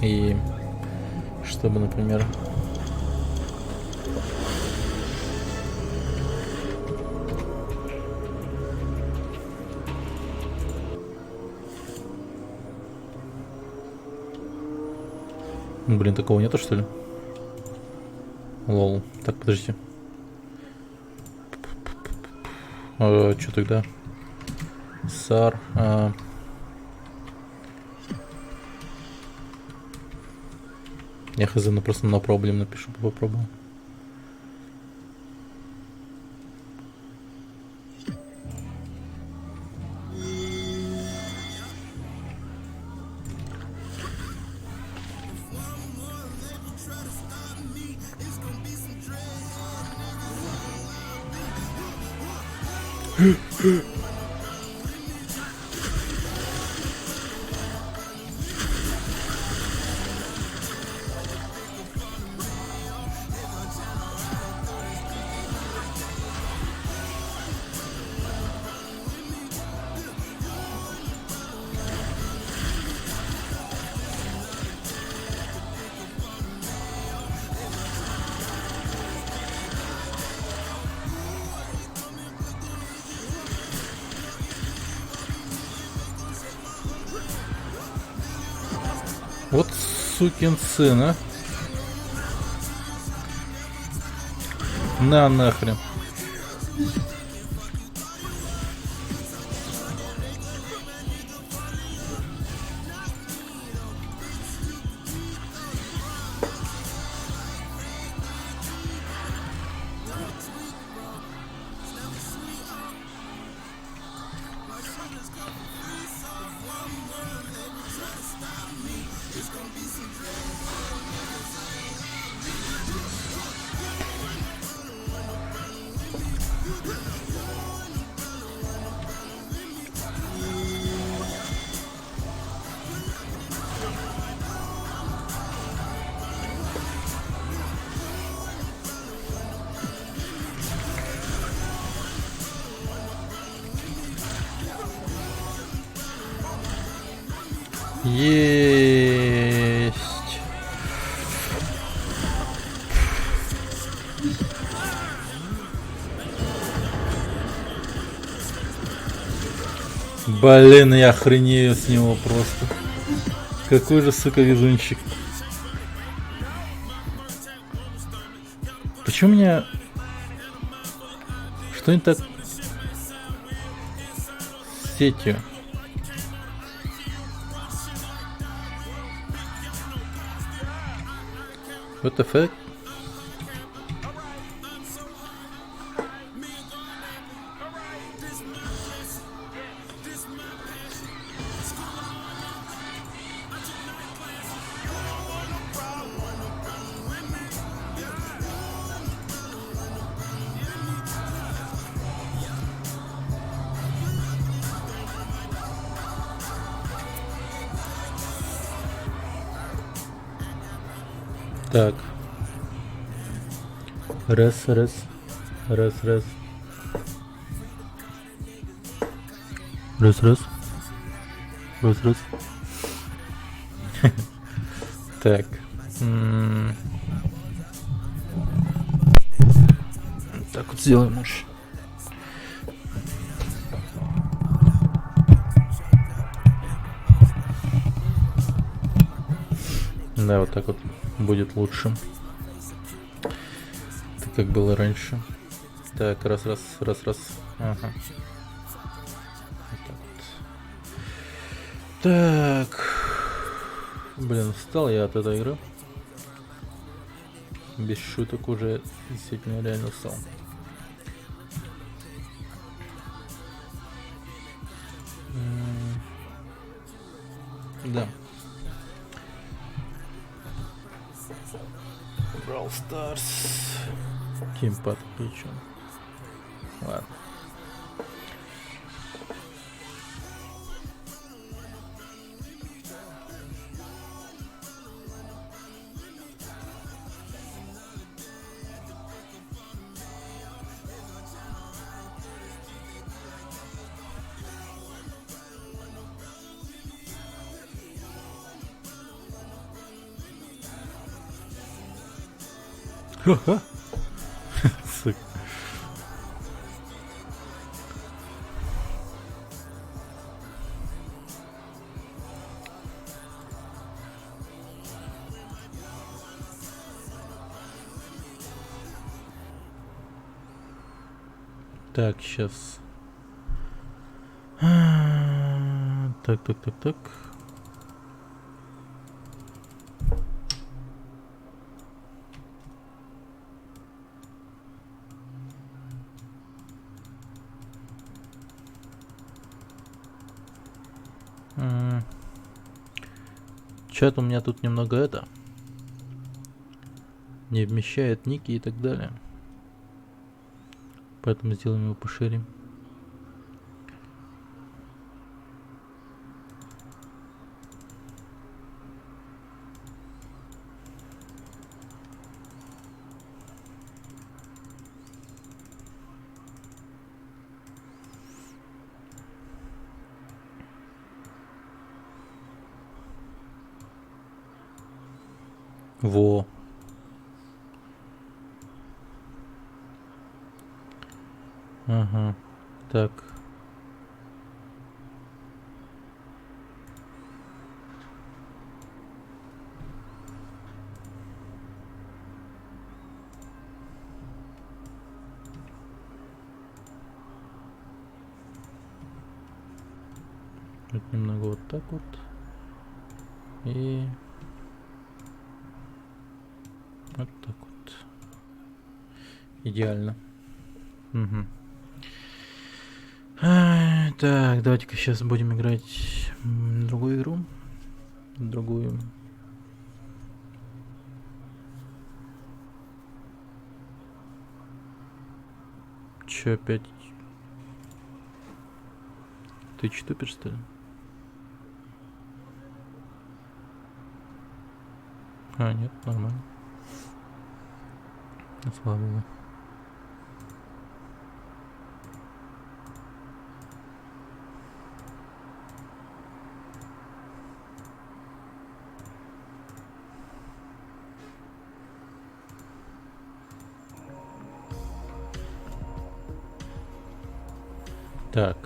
И чтобы, например, блин, такого нету, что ли? Лол. Так, подождите. Что тогда? SAR. Я хз, ну просто на проблем напишу, попробую. Вот сукин сын, а. На нахрен. Есть. Блин, я охренею с него просто. Какой же, сука, везунчик. Почему у меня... Что не так с сетью? What the fuck? Так. Раз. Так. Так вот сделаем уж. Да, вот так вот будет лучше. Так как было раньше. Так, раз. Ага. Вот так вот. Так. Блин, устал я от этой игры. Без шуток уже действительно реально устал. Да. Brawl Stars. Геймпад включен. Ладно. Ха-ха. Сука. Так, сейчас. Так. Чат у меня тут немного это не вмещает ники и так далее. Поэтому сделаем его пошире. Во. Ага. Так. Вот немного вот так вот. И вот так вот. Идеально. Угу. Так, давайте-ка сейчас будем играть другую игру. Другую. Чё опять? Ты тупишь, что ли? А, нет, нормально. Слава богу. Так.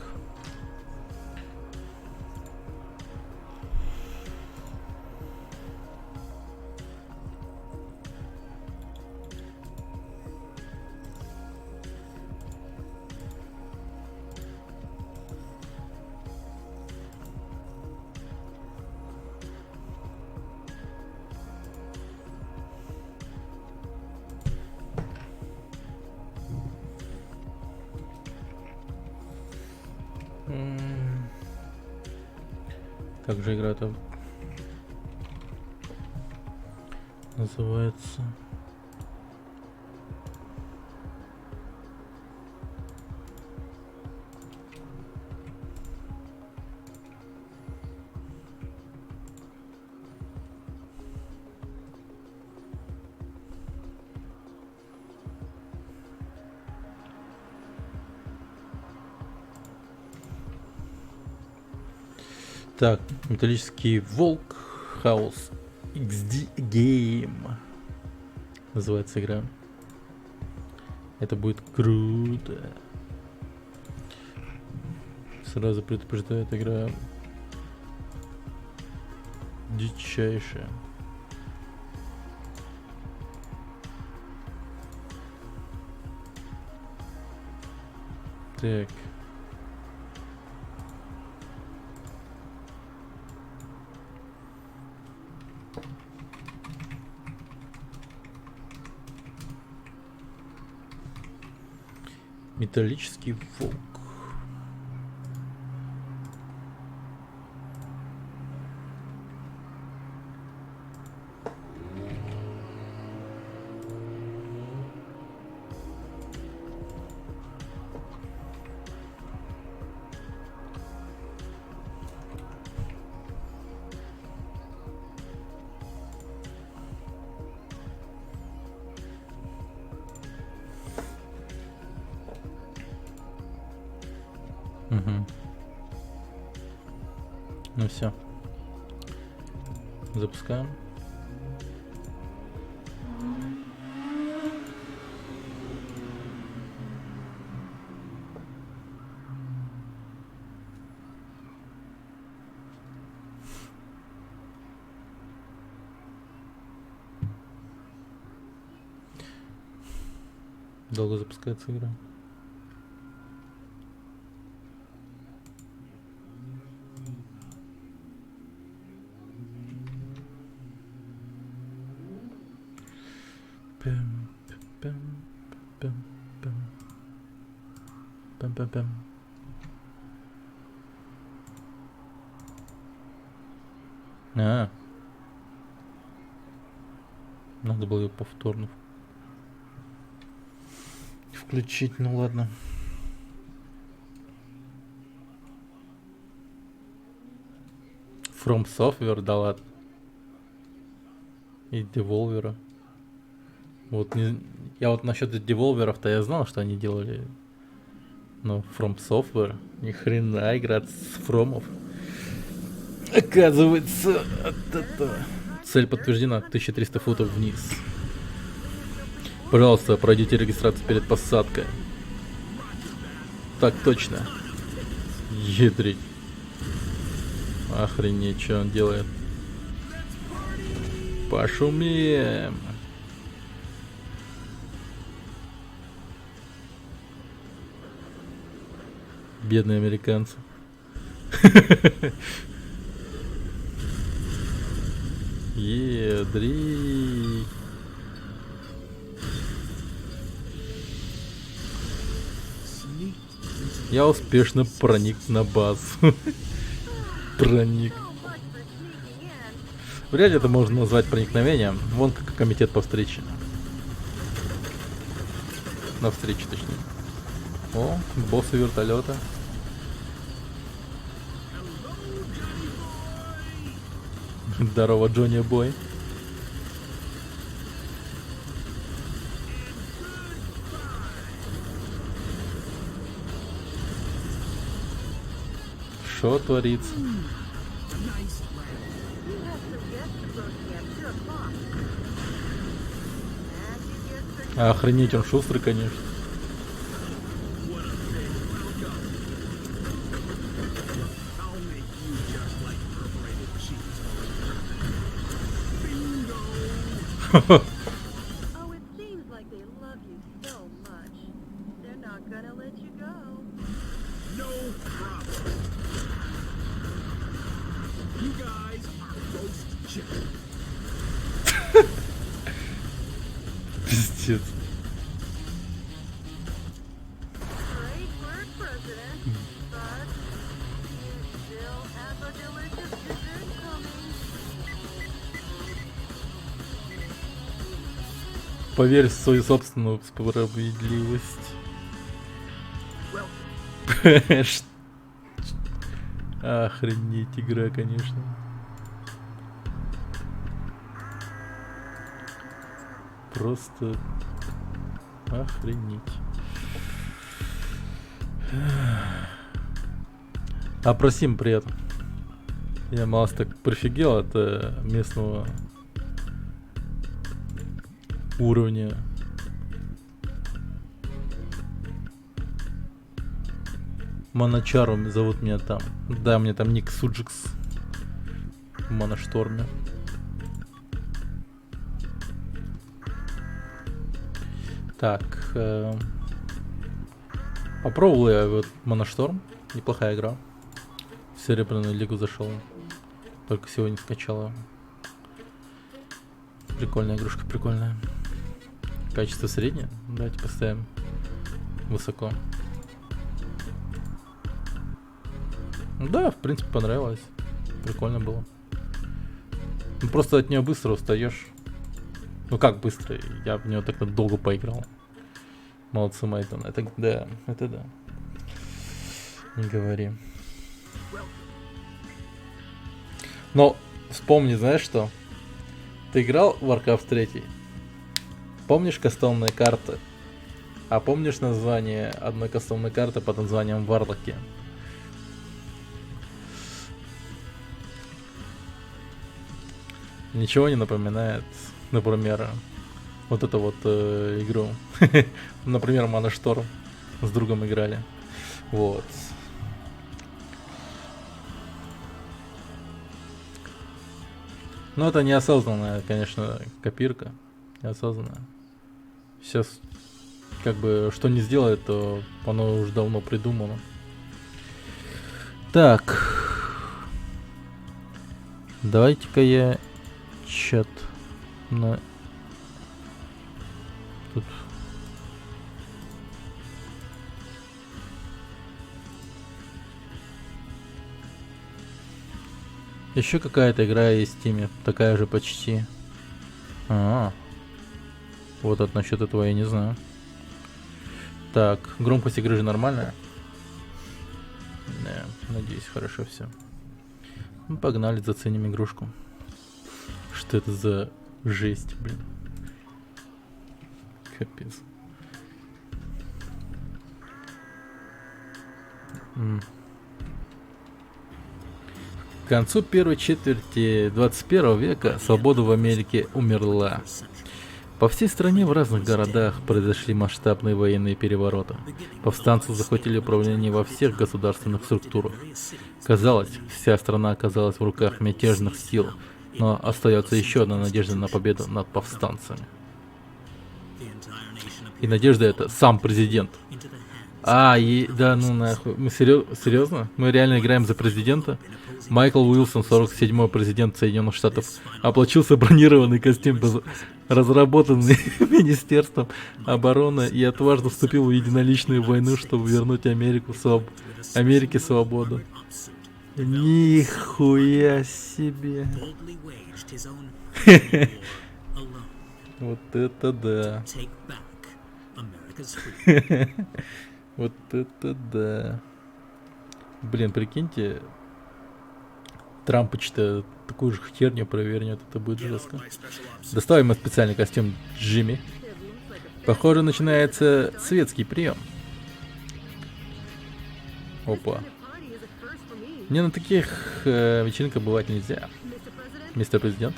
Как же игра-то называется? Так, металлический волк, House XD Game называется игра. Это будет круто. Сразу предупреждаю, эта игра дичайшая. Так. Металлический волк. Угу. Ну все. Запускаем. Долго запускается игра. Пэм, пэм, пэм, пэм. Пэм-пэм-пэм. А, надо было ее повторно включить, ну ладно. From Software, да ладно. И Devolver. Вот не, я вот насчет Devolver'ов-то я знал, что они делали. Но From Software, ни хрена играть с Фромов. Оказывается, цель подтверждена, 1300 футов вниз. Пожалуйста, пройдите регистрацию перед посадкой. Так точно. Ядрить. Охренеть, что он делает. Пошумим. Бедные американцы. Едри. Я успешно проник на базу. Проник. Вряд ли это можно назвать проникновением. Вон как комитет по встрече. На встрече, точнее. О, боссы вертолета. Здорово, Джонни Бой. Что творится? Охренеть, он шустрый, конечно. Oh, it seems like they love you so much. They're not gonna let you go. No problem. You guys are roast chicken. Пиздец. Great word, President. But you still have a delicious dessert coming. Поверь в свою собственную справедливость. Охренеть, игра, конечно. Просто охренеть. А про Сим привет. Я малость так прифигел от местного уровня. Моночару зовут меня там. Да, мне там ник Суджикс в Моношторме. Так, попробовал я вот Моношторм. Неплохая игра. В Серебряную лигу зашел. Только сегодня скачала. Прикольная игрушка, прикольная. Качество среднее. Давайте поставим высоко. Да, в принципе, понравилось. Прикольно было. Ну, просто от нее быстро устаешь. Ну как быстро? Я в нее так долго поиграл. Молодцы, Майтон. Это да, это да. Не говори. Но вспомни, знаешь что? Ты играл в Warcraft 3? Помнишь кастомные карты? А помнишь название одной кастомной карты под названием Варлоки? Ничего не напоминает, например, вот эту вот игру. Например, Моношторм с другом играли. Вот. Ну, это неосознанная, конечно, копирка. Неосознанная. Сейчас как бы, что не сделает, то оно уже давно придумано. Так. Давайте-ка я чат на... Тут... Еще какая-то игра есть в Steam, такая же почти. Вот от насчет этого я не знаю. Так, громкость игры же нормальная. Да, надеюсь, хорошо все. Ну, погнали, заценим игрушку. Что это за жесть, блин. Капец. К концу первой четверти 21 века свобода в Америке умерла. По всей стране в разных городах произошли масштабные военные перевороты. Повстанцы захватили управление во всех государственных структурах. Казалось, вся страна оказалась в руках мятежных сил, но остается еще одна надежда на победу над повстанцами. И надежда это сам президент. Да ну нахуй. Мы серьезно? Мы реально играем за президента? Майкл Уилсон, 47-й президент Соединенных Штатов, оплатился бронированный костюм, разработанный Министерством обороны, и отважно вступил в единоличную войну, чтобы вернуть Америке свободу. Нихуя себе. Вот это да. Вот это да. Блин, прикиньте, Трампыч-то такую же херню провернет, это будет жестко. Доставим специальный костюм Джимми. Похоже, начинается светский прием. Опа. Мне на таких вечеринках бывать нельзя. Мистер Президент.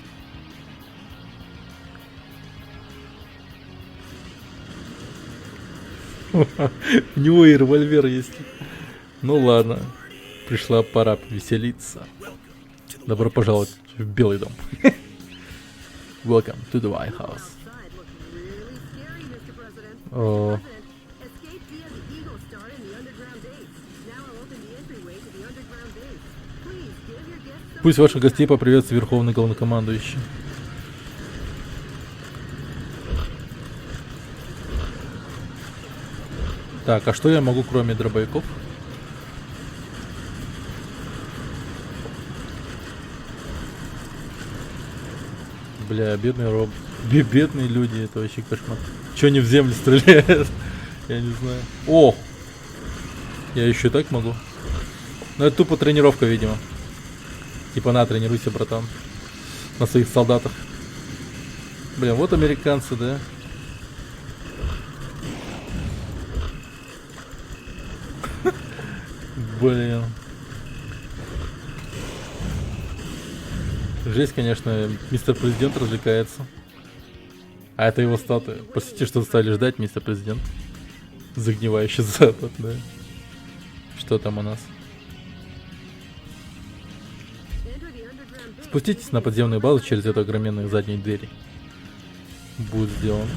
У него и револьвер есть. Ну ладно. Пришла пора повеселиться. Добро пожаловать в Белый дом. Welcome to the White House. О. Пусть ваших гостей поприветствует Верховный Главнокомандующий. Так, а что я могу, кроме дробовиков? Бля, бедные бедные люди, это вообще кошмар. Чё они в землю стреляют? Я не знаю. О! Я еще так могу. Ну это тупо тренировка, видимо. Типа на, тренируйся, братан. На своих солдатах. Блин, вот американцы, да? Блин. Жесть, конечно, мистер Президент развлекается. А это его статуя. Простите, что стали ждать, мистер Президент. Загнивающий запад, да. Что там у нас? Спуститесь на подземную базу через эту огроменную заднюю дверь. Будет сделано.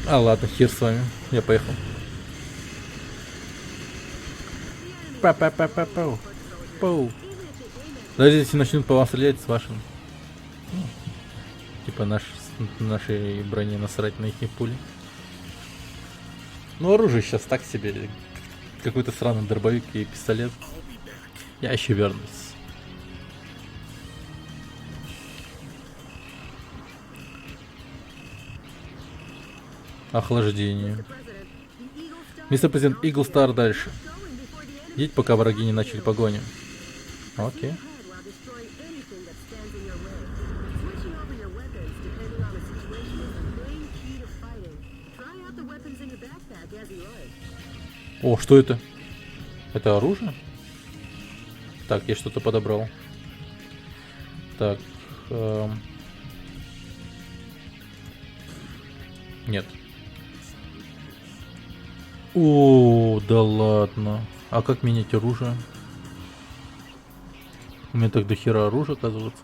А ладно, хер с вами. Я поехал. Па-па-па-па-пау. Пау. Даже если начнут по вам стрелять с вашим. Ну, типа нашей броне насрать на их пули. Ну оружие сейчас так себе. Какой-то сраный дробовик и пистолет. Я еще вернусь. Охлаждение. Мистер Президент, Eagle Star дальше. Идите, пока враги не начали погоню. Окей. О, что это? Это оружие? Так, я что-то подобрал. Так. Нет. О, да ладно. А как менять оружие? У меня так до хера оружия, оказывается.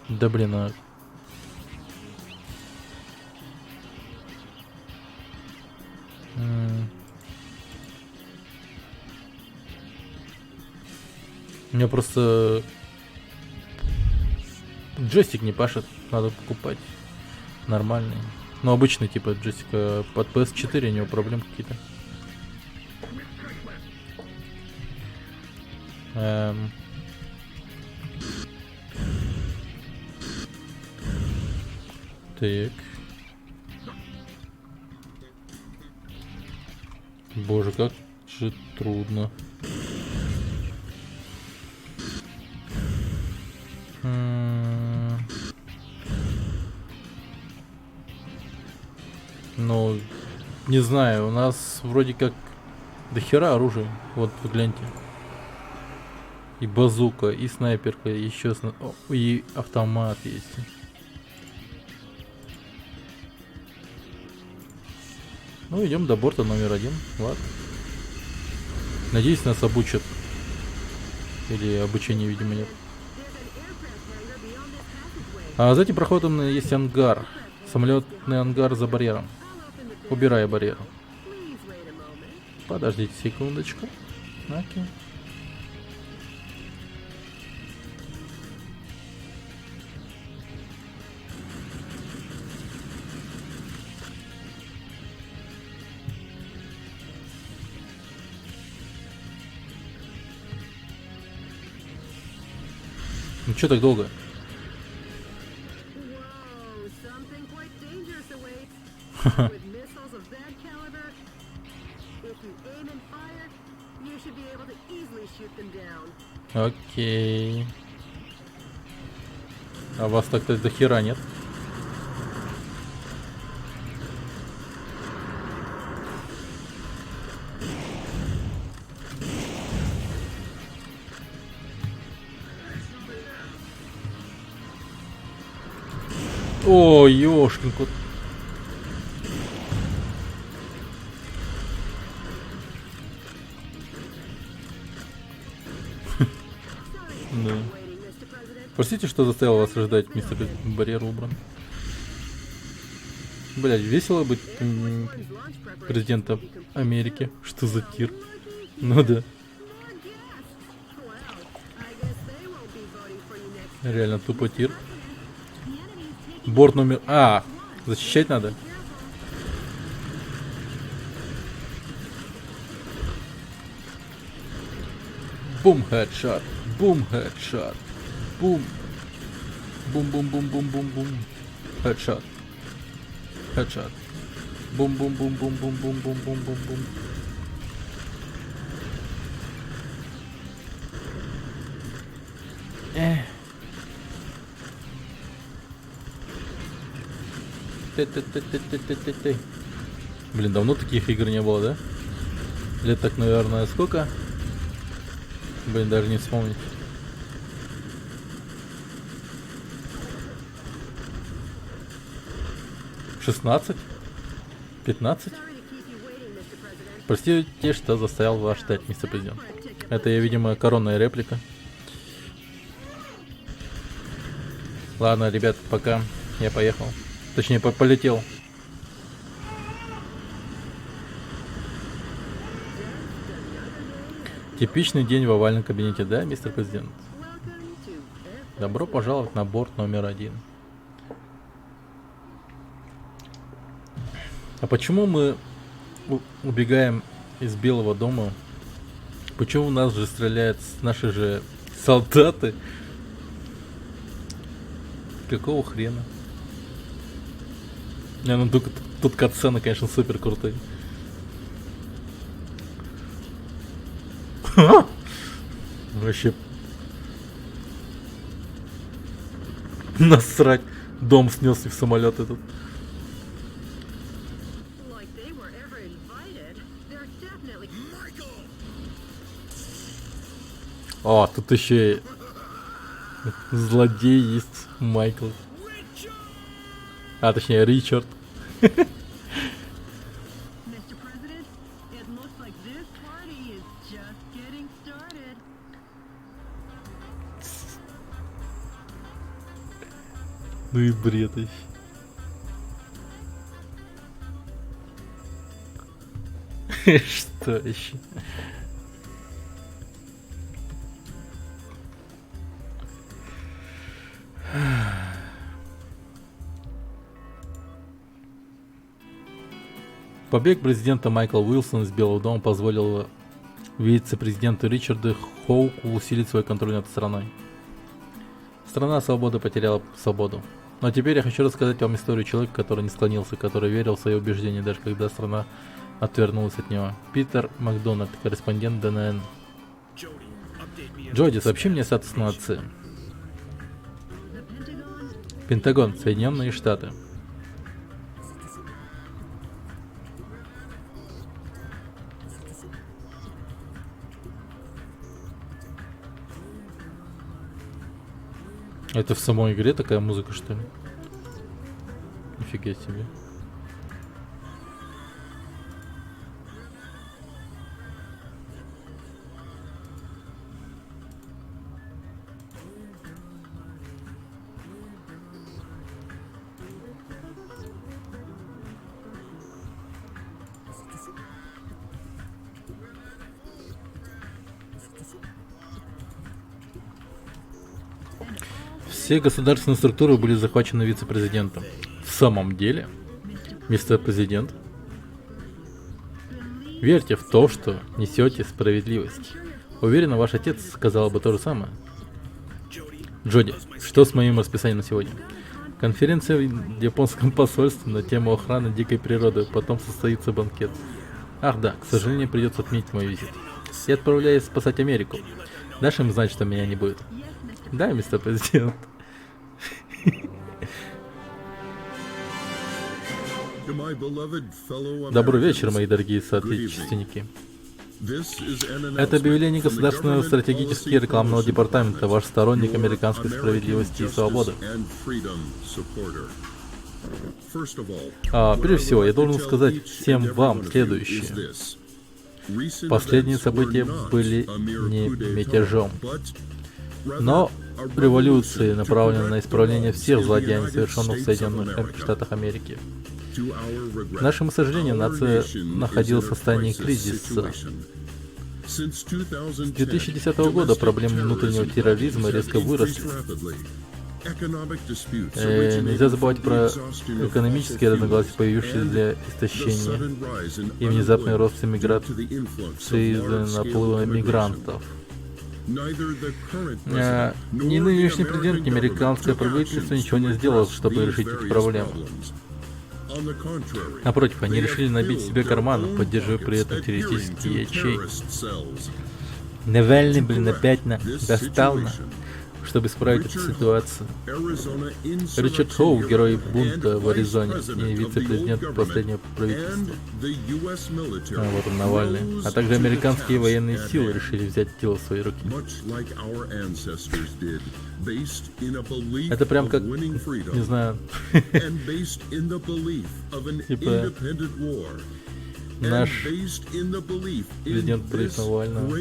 Да блин, а У меня просто джойстик не пашет, надо покупать нормальный. Ну, обычный типа джойстика под PS4, у него проблемы какие-то. Так. Боже, как же трудно. Ну, не знаю, у нас вроде как дохера оружия. Вот, вы гляньте. И базука, и снайперка, и еще и автомат есть. Ну, идем до борта номер 1. Ладно. Надеюсь, нас обучат. Или обучения, видимо, нет. А за этим проходом есть ангар. Самолетный ангар за барьером. Убирая барьер. Подождите секундочку. Окей. Ну чё так долго? Whoa, something quite dangerous awaits. With missiles of that caliber, if you aim and fire, you should be able to easily shoot them down. Окей. А вас так-то до хера нет? О, ёшкин кот. Да. Простите, что заставил вас ждать, мистер Барьер убран. Блять, весело быть президентом Америки. Что за тир? Ну да. Реально тупо тир. Борт номер... А, защищать надо. Бум, хедшот. Бум, хедшот. Бум. Бум, бум, бум, бум, бум, бум. Хедшот. Хедшот. Бум, бум, бум, бум, бум, бум, бум, бум, бум, бум. Ты. Блин, давно таких игр не было, да? Лет так, наверное, сколько? Блин, даже не вспомнить. $16? 15? Простите, что заставил вас ждать, мистер президент. Это, видимо, коронная реплика. Ладно, ребят, пока. Я поехал. Точнее, полетел. Типичный день в овальном кабинете, да, мистер президент? Добро пожаловать на борт номер 1. А почему мы убегаем из Белого дома? Почему нас же стреляют наши же солдаты? Какого хрена? Не, ну тут катсцены, конечно, супер крутые. Вообще насрать. Дом снес и в самолет этот. Like they were ever invited. They're definitely О, тут еще и злодей есть, Майкл. А, точнее, Ричард. Mr. President, it looks like this party is just getting started. Ну и бред еще. Что еще? Побег президента Майкла Уилсона из Белого дома позволил вице-президенту Ричарду Хоуку усилить свой контроль над страной. Страна свободы потеряла свободу. Но теперь я хочу рассказать вам историю человека, который не склонился, который верил в свои убеждения, даже когда страна отвернулась от него. Питер Макдональд, корреспондент ДНН. Джоди, сообщи мне статус нации. Пентагон, Соединенные Штаты. Это в самой игре такая музыка, что ли? Нифига себе. Все государственные структуры были захвачены вице-президентом. В самом деле, мистер президент, верьте в то, что несете справедливость. Уверена, ваш отец сказал бы то же самое. Джоди, что с моим расписанием на сегодня? Конференция в японском посольстве на тему охраны дикой природы, потом состоится банкет. Ах да, к сожалению, придется отменить мой визит. Я отправляюсь спасать Америку. Дашь им знать, что меня не будет? Да, мистер президент. Добрый вечер, мои дорогие соотечественники. Это объявление Государственного стратегического и рекламного департамента, ваш сторонник американской справедливости и свободы. Прежде всего, я должен сказать всем вам следующее. Последние события были не мятежом, но революцией, направленной на исправление всех злодеяний, совершенных в Соединенных Штатах Америки. К нашему сожалению, нация находилась в состоянии кризиса. С 2010 года проблемы внутреннего терроризма резко выросли. Нельзя забывать про экономические разногласия, появившиеся для истощения, и внезапный рост иммиграции из-за наплыва мигрантов. Ни нынешний президент, ни американское правительство ничего не сделало, чтобы решить эти проблемы. Напротив, они решили набить себе карманы, поддерживая при этом террористические ячейки. Навальный, опять достал, чтобы исправить эту ситуацию. Ричард Хоук, герой бунта в Аризоне и вице-президент последнего правительства. Вот он, Навальный. А также американские военные силы решили взять дело в свои руки. Это прям как, не знаю, типа наш президент против Навального.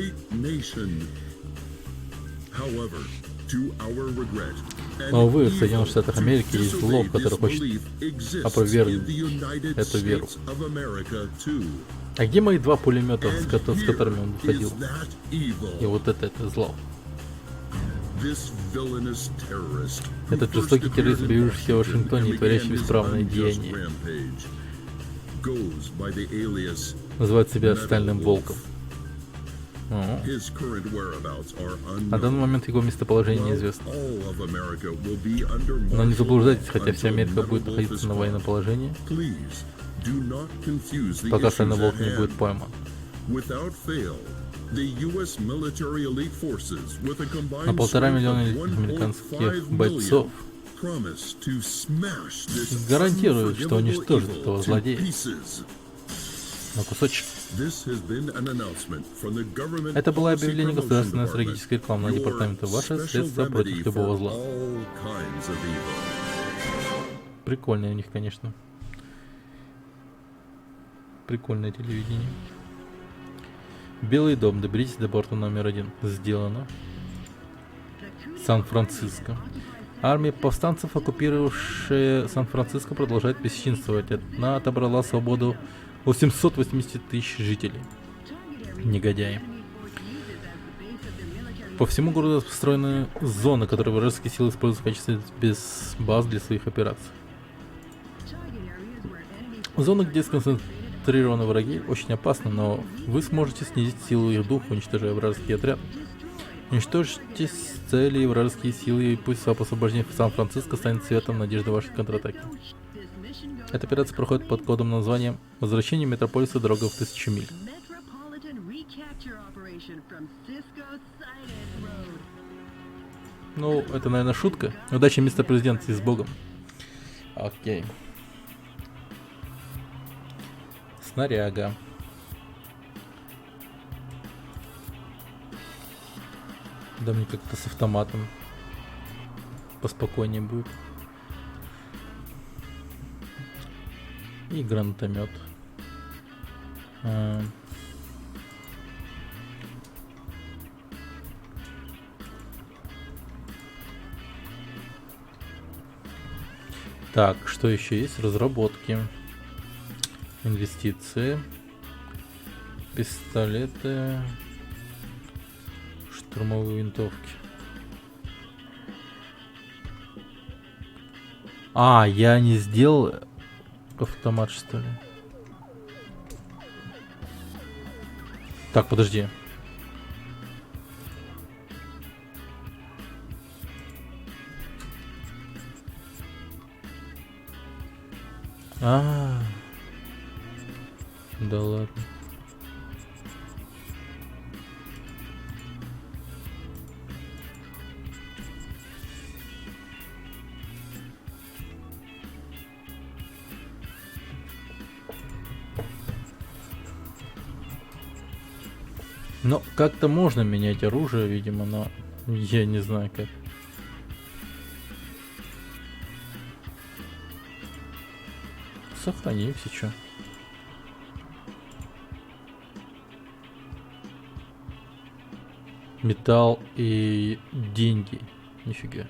Но, увы, в Соединенных Штатах Америки есть зло, которое хочет опровергнуть эту веру. А где мои два пулемета, с которыми он выходил? И вот это зло. Этот жестокий террорист, убившийся в Вашингтоне и творящий бесправные деяния, называет себя Стальным Волком. На данный момент его местоположение неизвестно. Но не заблуждайтесь, хотя вся Америка будет находиться на военном положении, пока Стальной Волк не будет пойман. На 1,5 миллиона американских бойцов гарантируют, что уничтожат этого злодея на кусочек. Это было объявление Государственного стратегического рекламного департамента. Ваше средство против любого зла. Прикольное у них, конечно. Прикольное телевидение. Белый дом. Доберитесь до борта номер 1. Сделано. Сан-Франциско. Армия повстанцев, оккупировавшая Сан-Франциско, продолжает бесчинствовать. Она отобрала свободу 880 тысяч жителей. Негодяи. По всему городу построены зоны, которые вражеские силы используют в качестве баз для своих операций. Зоны, где сконцентрированы враги очень опасны, но вы сможете снизить силу их духа, уничтожая вражеский отряд. Уничтожьте цели и вражеские силы, и пусть освобождение Сан-Франциско станет светом надежды вашей контратаки. Эта операция проходит под кодом названием «Возвращение метрополиса. Дорога в 1000 миль». Metropolitan recapture operation from Cisco Sided Road. Ну, это, наверное, шутка. Удачи, мистер президент, и с Богом. Окей. Снаряга. Да мне как-то с автоматом поспокойнее будет. И гранатомет. Так, что еще есть? Разработки. Инвестиции. Пистолеты. Штурмовые винтовки. А, я не сделал автомат, что ли? Так, подожди. Да ладно. Ну, как-то можно менять оружие, видимо, но я не знаю как. Сохранимся, чё. Металл и деньги. Нифига.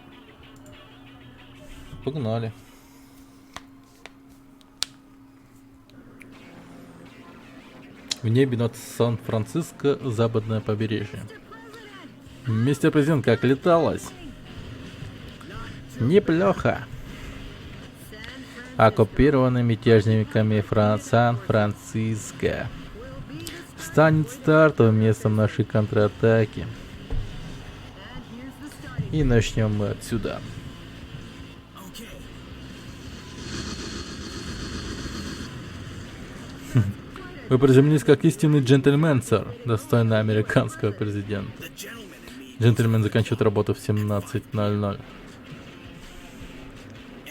Погнали. В небе над Сан-Франциско западное побережье. Мистер президент, как леталось? Неплохо. Оккупированный мятежниками Сан-Франциско станет стартовым местом нашей контратаки. И начнем мы отсюда. Вы приземлились как истинный джентльмен, сэр, достойный американского президента. Джентльмен заканчивает работу в 17:00.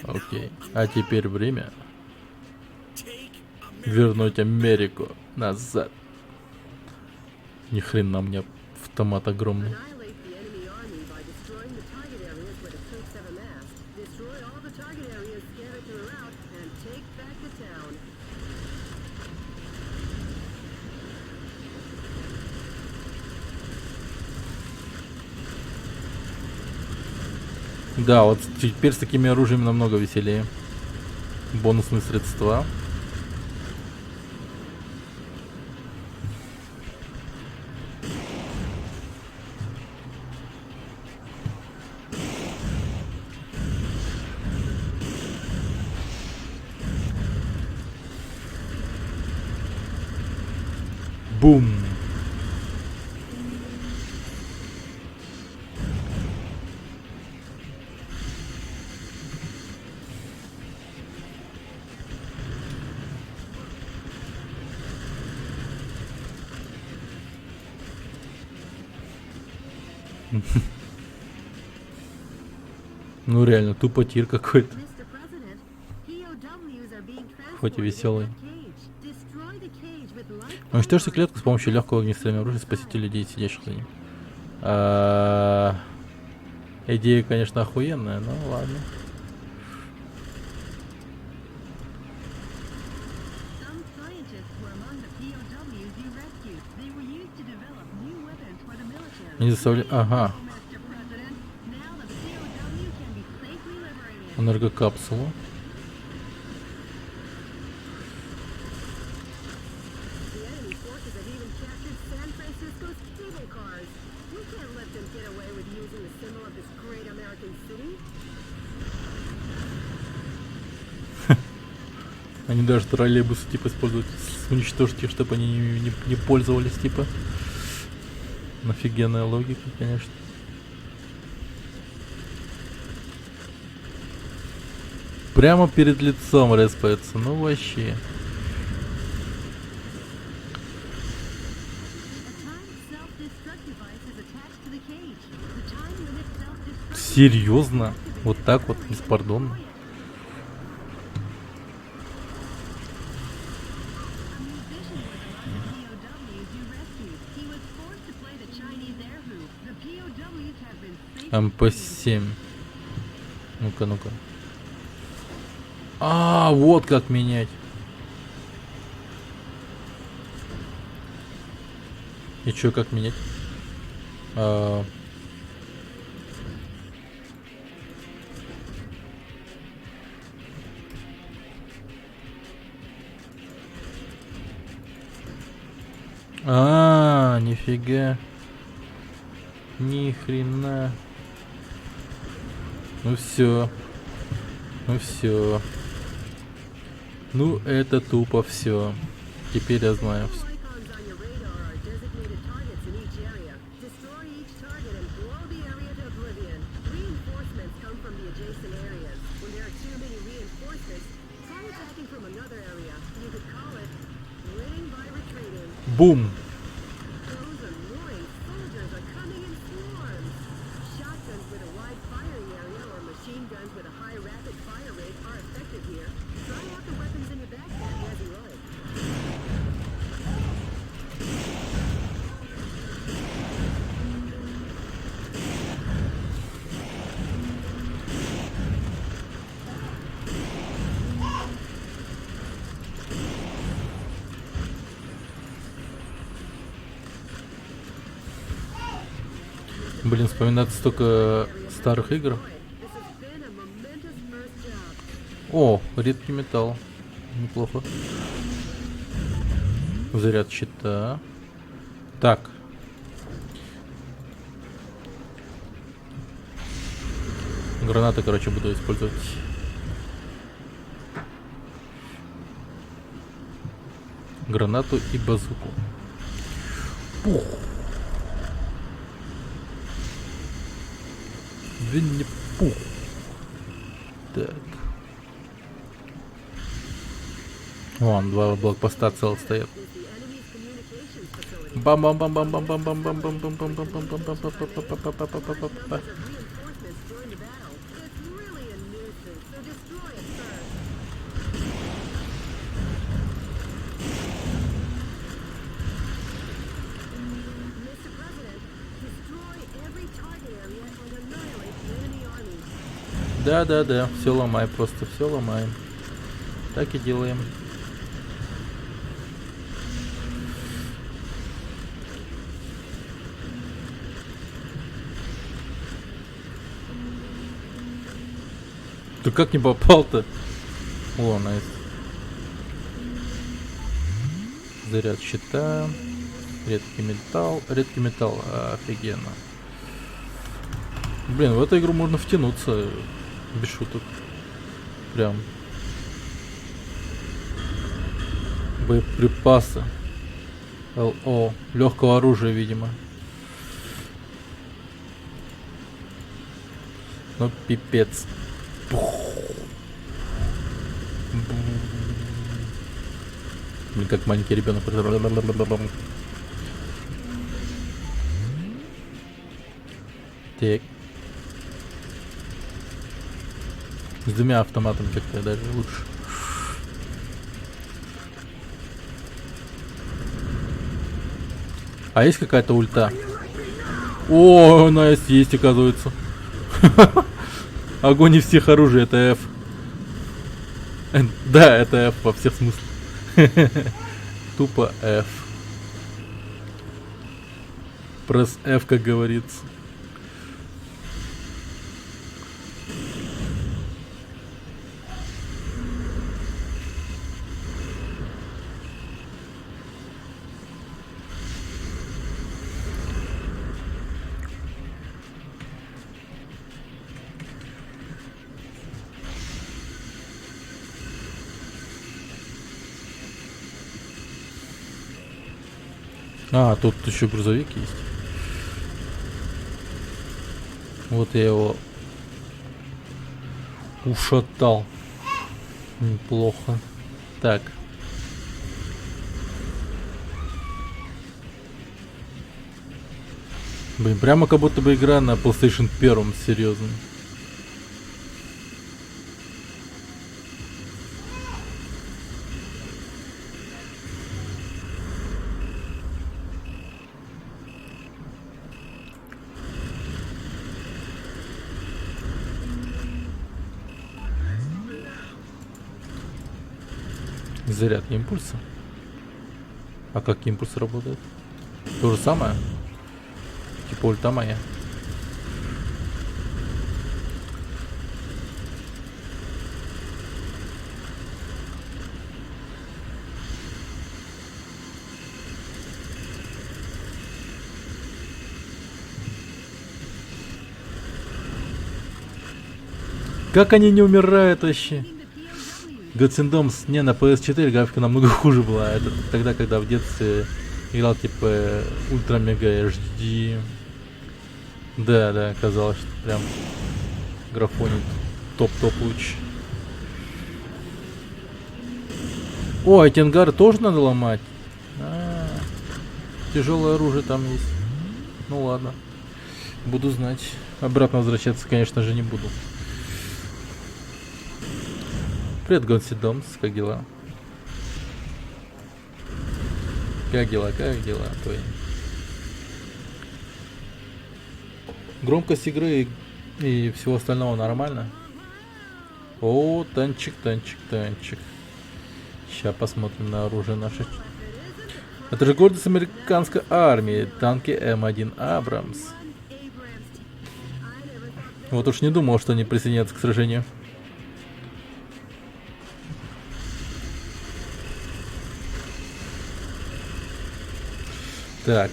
Окей. А теперь время вернуть Америку назад. Ни хрена, у меня автомат огромный. Annihilate the enemy army by destroying the target areas where the troops have amassed. Destroy all the target areas scattered throughout and take back the town. Да, вот теперь с такими оружиями намного веселее. Бонусные средства. Бум. Ну реально, тупо тир какой-то. Mr. President, POWs are being Хоть и transported веселый. in that cage. Destroy the cage with light Уничтожьте клетку с помощью легкого огнестрельного оружия, спасите людей, сидящих за ним. Идея, конечно, охуенная, но ладно. Some scientists were among the POWs you rescued. They were used to develop new weapons for the military. Они заставляют... Ага. Mr. President, now the POW can be safely liberated. Энергокапсулу. The enemy forces have even captured San Francisco's cable cars. We can't let them get away with using the symbol of this great American city. Они даже троллейбусы типа используют. Уничтожить их, чтобы они не пользовались, типа. Офигенная логика, конечно. Прямо перед лицом респается, ну вообще. Серьезно? Вот так вот, беспардонно? МП-7. Ну-ка, ну-ка. А, вот как менять. И чё, как менять? Нифига. Ни хрена. Ну все. Ну все. Ну это тупо все. Теперь я знаю. Icons on your radar are designated targets in each area. Destroy each target and blow the area to oblivion. Reinforcements come from the adjacent areas. When there are too many reinforcements, try attacking from another area. You could call it winning by retreating. Бум. Those annoying soldiers are coming in swarms. Shotguns with a wide firing area or machine guns with a high rapid fire rate are effective here. Try out the weapons in your backpack as you roll. Блин, вспоминается столько старых игр. This has been a momentous first job. О, редкий металл. Неплохо. Заряд щита. Так. Гранаты, короче, буду использовать. Гранату и базуку. Пух. Винни-Пух. Так. Вон, два блокпоста целых стоят. бам бам бам бам бам бам бам бам бам бам бам бам бам бам бам бам бам бам бам. Reinforcements join the battle. It's really a nuisance, so destroy it first. Mr. President, destroy every target area and annihilate the enemy army. Да, все ломай, просто все ломаем. Так и делаем. Ты как не попал-то? О, найс. Заряд щита. Редкий металл. Редкий металл. Офигенно. Блин, в эту игру можно втянуться. Без шуток. Прям. Боеприпасы. ЛО. Легкого оружия, видимо. Ну, пипец. Блин, как маленький ребенок. Так. С двумя автоматами как-то даже лучше. А есть какая-то ульта? О, она есть, оказывается. Огонь из всех оружий, это F. Да, это F во всех смыслах. Тупо F. Пресс F, как говорится. А, тут еще грузовик есть. Вот я его ушатал. Неплохо. Так. Блин, прямо как будто бы игра на PlayStation 1, серьезно. Заряд импульса. А как импульс работает? То же самое? Типа ульта моя. Как они не умирают вообще? Gods and Doms, не, на PS4 графика намного хуже была. Это тогда, когда в детстве играл типа Ультра Мега HD. Да, казалось, что прям графоник топ-топ луч. О, эти ангары тоже надо ломать. Тяжелое оружие там есть. Ну ладно. Буду знать. Обратно возвращаться, конечно же, не буду. Привет, Gods and Doms, как дела? Как дела твои? Громкость игры и всего остального нормально? О, танчик. Сейчас посмотрим на оружие наше. Это же гордость американской армии. Танки М1 Абрамс. Вот уж не думал, что они присоединятся к сражению. Так.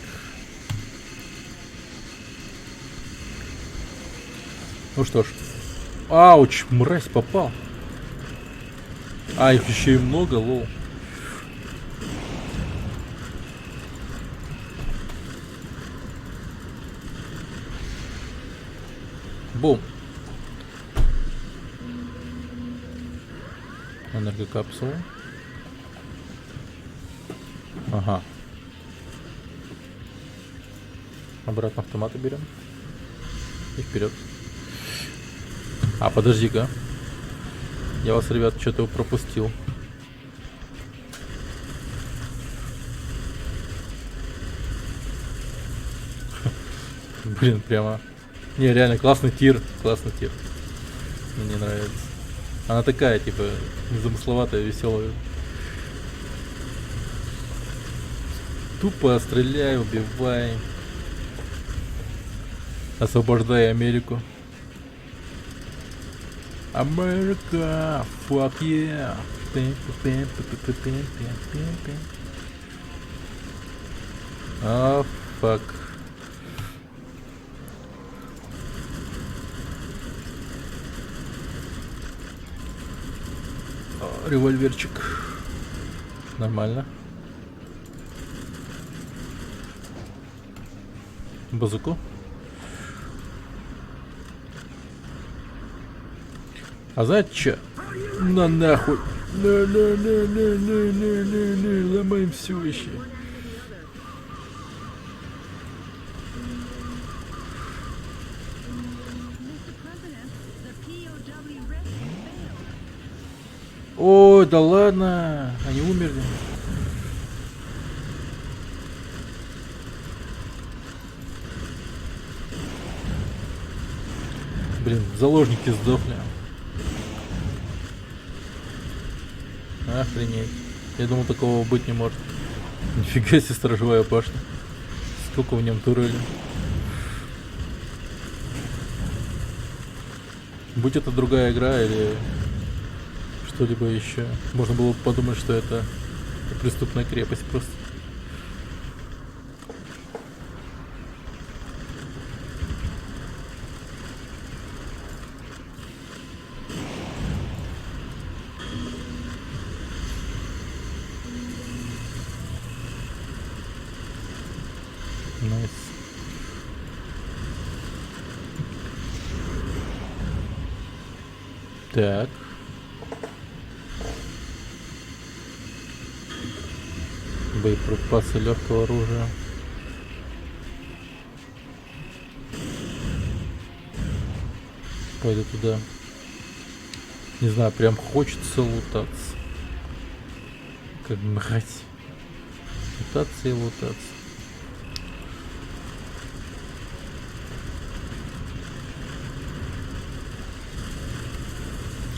Ну что ж. Ауч, мразь, попал. А, их еще и много, лол. Бум. Энергокапсула. Ага. Обратно автоматы берем. И вперед. А, подожди-ка. Я вас, ребят, что-то пропустил. Блин, прямо. Не, реально, классный тир. Мне нравится. Она такая, типа, незамысловатая, веселая. Тупо стреляй, убивай. Освобождай Америку. Америка, fuck yeah. А, fuck. Револьверчик. Нормально. Базуку. А знаете что? На нахуй. На, ломаем все еще. Ой, да ладно. Они умерли. Блин, заложники сдохли. Охренеть. Я думал, такого быть не может. Нифига себе, сторожевая башня. Сколько в нем турели. Будь это другая игра или что-либо еще, можно было бы подумать, что это преступная крепость просто. Найс. Так. Боеприпасы легкого оружия. Пойду туда. Не знаю, прям хочется лутаться. Как мразь. Лутаться и лутаться.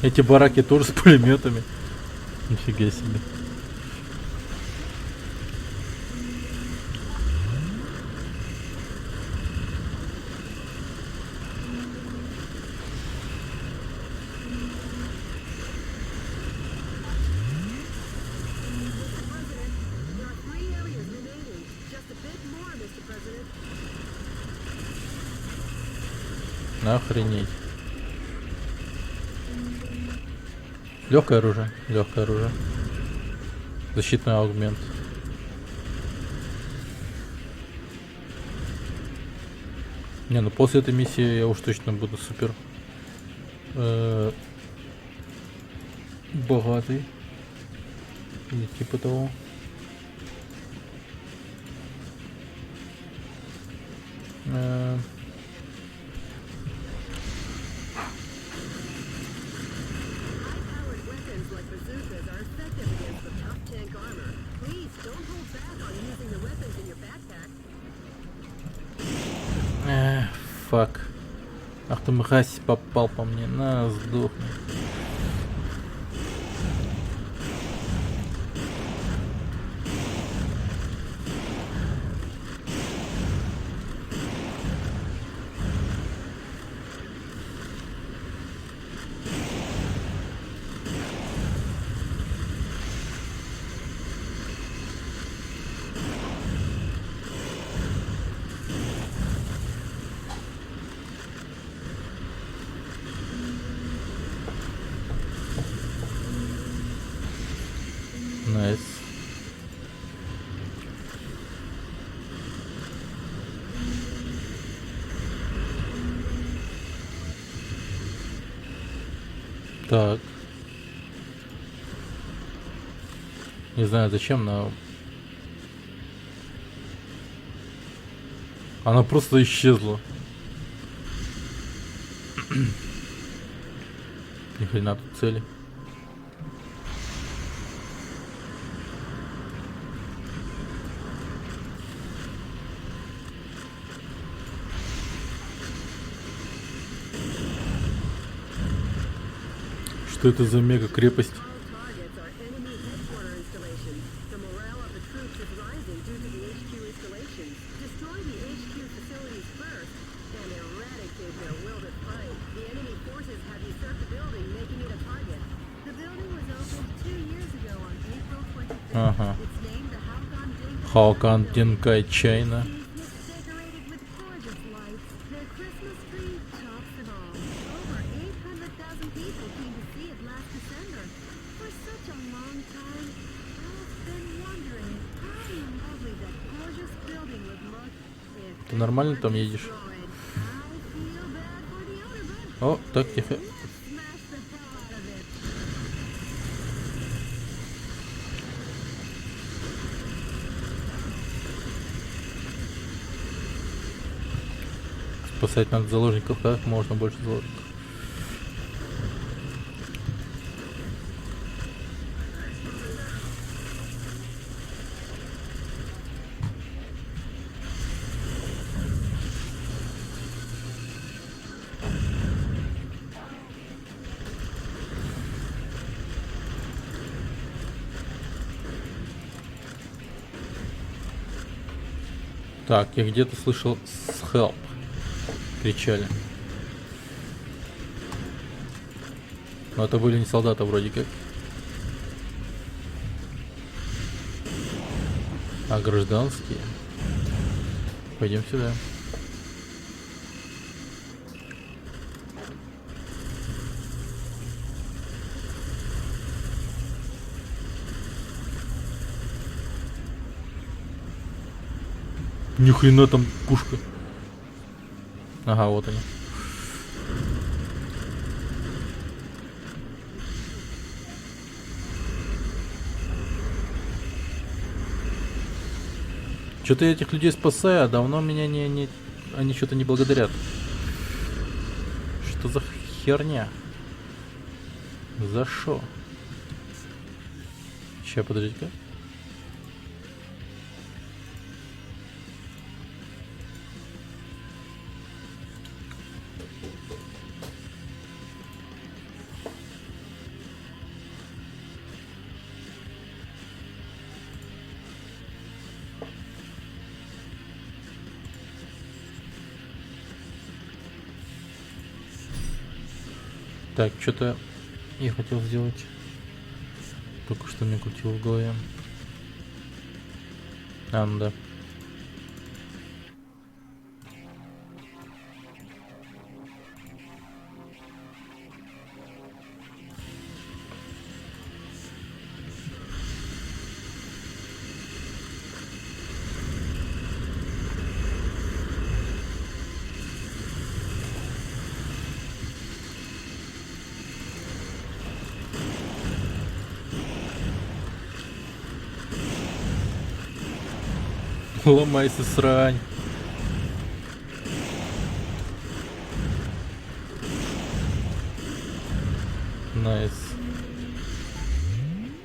Эти бараки тоже с пулеметами. Нифига себе. There are 3 areas remaining. Just a bit more, Mr. President. Охренеть. Легкое оружие. Легкое оружие. Защитный аугмент. Не, ну после этой миссии я уж точно буду супер богатый. Или типа того. High-powered weapons like bazookas are effective against the tough tank armor. Please don't hold back on using the weapons in your backpack. Фак. Ах ты мразь, попал по мне. На, сдохни. Найс. Так. Не знаю зачем, но... Она просто исчезла. Ни хрена тут цели. Что это за мега крепость? All targets are enemy headquarter installations. The morale of the troops is rising due to the HQ installations. Destroy the HQ facilities first and eradicate their will to fight. The enemy forces have usurped the building, making it a target. The building was opened 2 years ago on April 25th. Ага. It's named the Halcon Dinka. Халкан Динкай Чайна. It's decorated with gorgeous lights. Their Christmas tree tops it all. Over 800,000 people came to see it last December. For such a long time, I've been wondering how lovely that gorgeous building would look if Ты нормально там едешь? destroyed. I feel bad for the owner, but О, так, тихо. smash the hell out of it. Спасать надо заложников, как можно больше заложников. Так, я где-то слышал help. Кричали. Но это были не солдаты вроде как. А гражданские. Пойдем сюда. Ни хрена там пушка. Ага, вот они. Что-то я этих людей спасаю, а давно меня не... Они что-то не благодарят. Что за херня? За шо? Ща, подождите-ка. Так, что-то я хотел сделать. Только что мне крутило в голове. А, ну да. Ломайся, срань. Найс.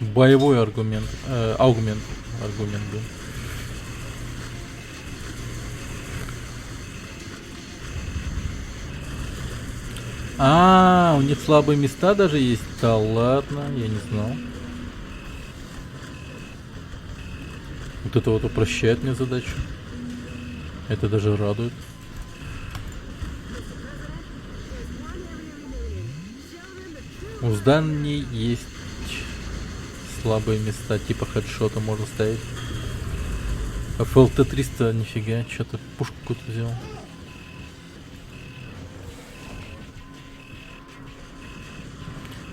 Боевой аргумент. Аугмент. Аргумент, да. А, у них слабые места даже есть? Да ладно, я не знал. Вот это вот упрощает мне задачу. Это даже радует. У зданий есть слабые места, типа хедшота можно ставить. ФЛТ-300, нифига, что-то пушку какую-то взял.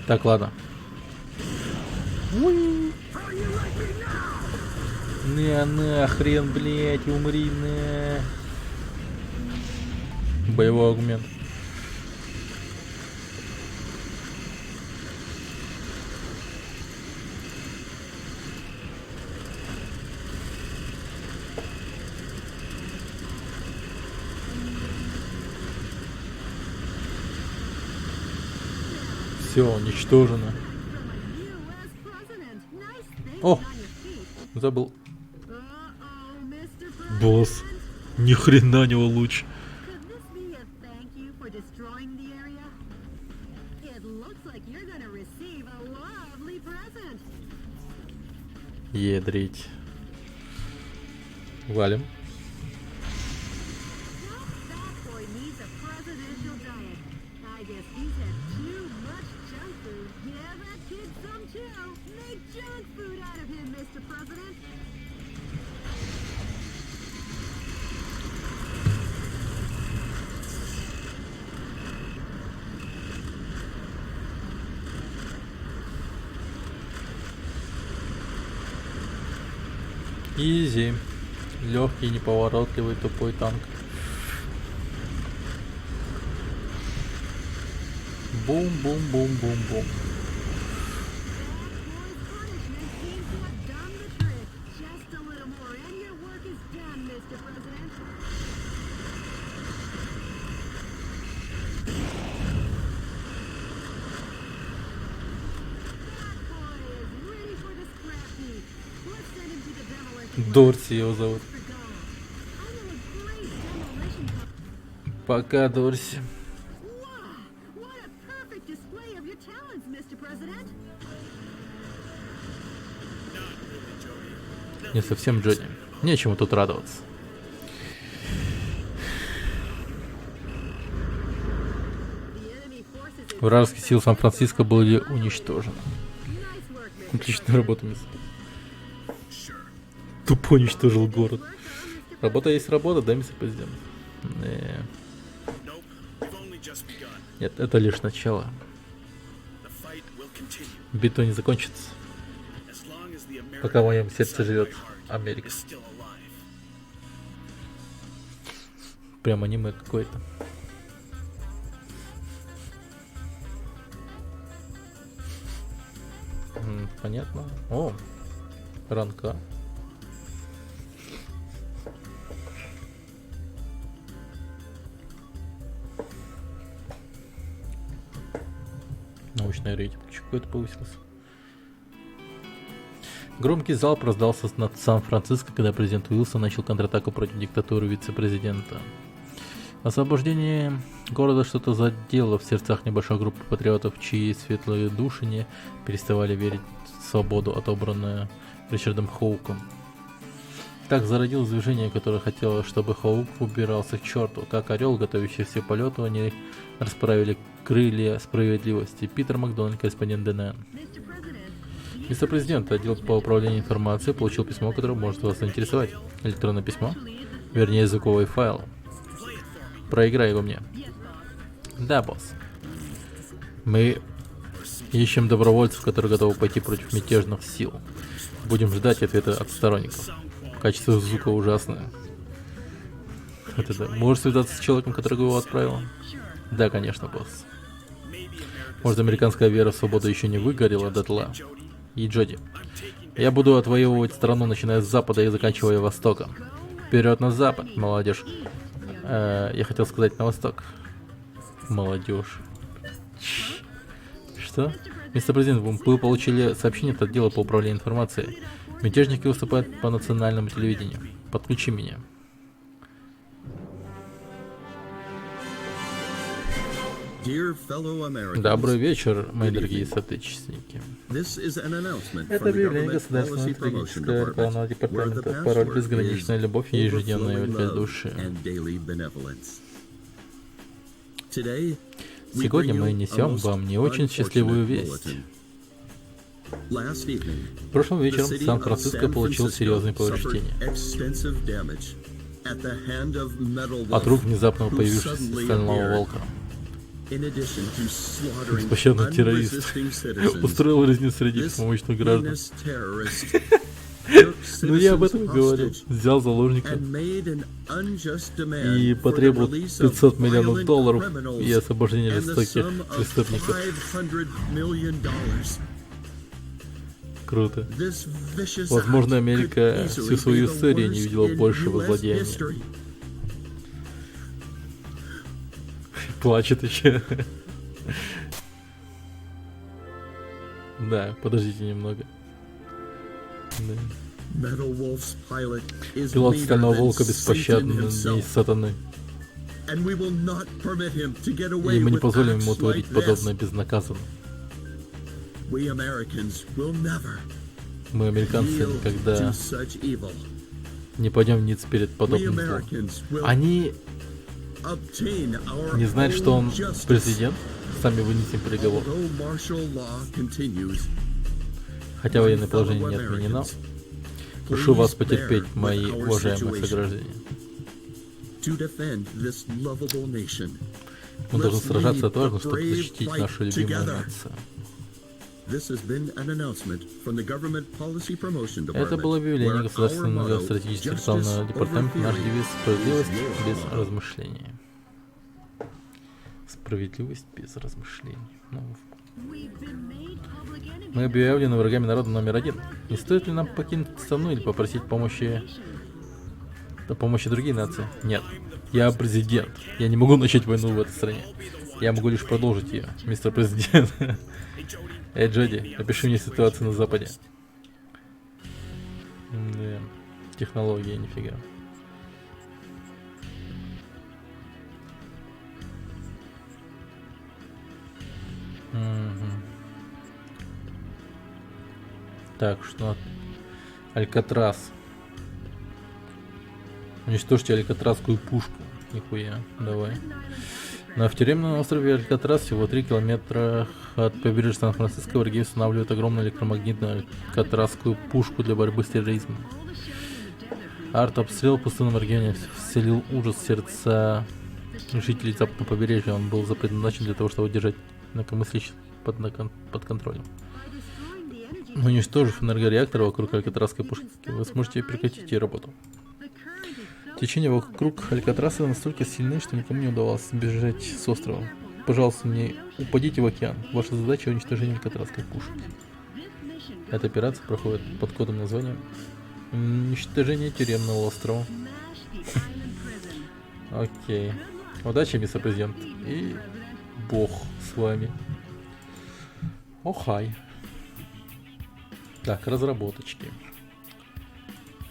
Так, ладно. Нахрен, блять, умри, на. Боевой аргумент. Все, уничтожено. U.S. president. Nice things О, on your feet. забыл. Uh-oh, Mr. President. Босс, ни хрена не луч. Could this be a thank you for destroying the area? It looks like you're gonna receive a lovely present. Едрить. Валим. That boy needs a presidential diet. I guess he's had too much junk food. Give that kid some too. Make junk food out of him, Mr. President. Изи. Легкий, неповоротливый, тупой танк. Бум-бум-бум-бум-бум. That boy's punishment seems to have done the trick. Just a little more and your work is done, Mr. President. That boy is ready for the scrap heap. Let's send him to the demolition. Дорси его зовут. For gold. I know a great demolition company. Пока, Дорси. Wow! What a perfect display of your talents, Mr. President. Не совсем Джонни. Нечему тут радоваться. The enemy forces in Вражеские силы Сан-Франциско были уничтожены. nice work, Mr. Отличная работа, мисс. Тупо уничтожил город. Work on, Mr. Работа есть работа, да, мистер президент? Nope, we've only just begun. Нет, это лишь начало. The fight will continue Битва не закончится, as long as the American пока в моем сердце inside живет my heart Америка. is still alive. Прям аниме какое-то. Понятно. О, ранка. Научный рейтинг еще какой-то повысился. Громкий залп раздался над Сан-Франциско, когда президент Уилсон начал контратаку против диктатуры вице-президента. Освобождение города что-то задело в сердцах небольшой группы патриотов, чьи светлые души не переставали верить в свободу, отобранную Ричардом Хоуком. Так зародилось движение, которое хотело, чтобы Хоук убирался к черту. Как орел, готовящийся к полету, они расправили крылья справедливости. Питер Макдональд, корреспондент ДНН. Мистер Президент, отдел по управлению информацией получил письмо, которое может вас заинтересовать. Электронное письмо? Вернее, языковой файл. Проиграй его мне. Да, босс. Мы ищем добровольцев, которые готовы пойти против мятежных сил. Будем ждать ответа от сторонников. Качество звука ужасное. Это да. Можешь связаться с человеком, который его отправил? Да, конечно, босс. Может, американская вера в свободу еще не выгорела дотла? И Джоди. Я буду отвоевывать страну, начиная с запада и заканчивая востоком. Вперед на запад, молодежь. Я хотел сказать на восток. Молодежь. Что? Мистер Президент, вы получили сообщение от отдела по управлению информацией. Мятежники выступают по национальному телевидению. Подключи меня. Добрый вечер, мои дорогие соотечественники. Это объявление Государственного стратегического рекламного департамента. Пароль «Безграничная любовь» и ежедневное великодушие. Сегодня мы несем вам не очень счастливую весть. Прошлым вечером Сан-Франциско получил серьезные повреждения от рук внезапно появившегося Стального Волка. Беспощадный террорист устроил резню среди беспомощных граждан. Ну я об этом и говорил. Взял заложника и потребовал $500 миллионов и освобождение жестоких преступников. Круто. Возможно, Америка всю свою историю не видела большего злодеяния. Плачет еще. Да, подождите немного. Да. Пилот Стального Волка беспощадный сатаны. И мы не позволим ему творить подобное безнаказанно. Мы, американцы, никогда не пойдем ниц перед подобным злом. Они не знают, что он президент, сами вынесем приговор. Хотя военное положение не отменено. Прошу вас потерпеть, мои уважаемые сограждане. Мы должны сражаться отважно, чтобы защитить нашу любимую нацию. Это было объявление Государственного стратегического рекламного департамента. Наш девиз — справедливость без размышлений. Справедливость без размышлений. Мы объявлены врагами народа номер один. Не стоит ли нам покинуть страну или попросить помощи другие нации? Нет. Я президент. Я не могу начать войну в этой стране. Я могу лишь продолжить ее, мистер президент. Эй, Джоди, опиши мне ситуацию на Западе. Да. Технология, нифига. Так, что? Алькатрас. Уничтожьте алькатрасскую пушку. Нихуя, давай. На тюремном острове Алькатрас, всего 3 километра от побережья Сан-Франциско, враги устанавливают огромную электромагнитную алькатрасскую пушку для борьбы с терроризмом. Артобстрел в пустынном регионе вселил ужас в сердца жителей западного побережья. Он был предназначен для того, чтобы держать инакомыслящих под контролем. Уничтожив энергореактор вокруг алькатрасской пушки, вы сможете прекратить ее работу. Течение вокруг Алькатраса настолько сильны, что никому не удавалось сбежать с острова. Пожалуйста, не упадите в океан. Ваша задача — уничтожение Алькатраса как пушки. Эта операция проходит под кодом названием «Уничтожение тюремного острова». Окей. Удачи, мистер-президент. И бог с вами. Охай. Так, разработочки.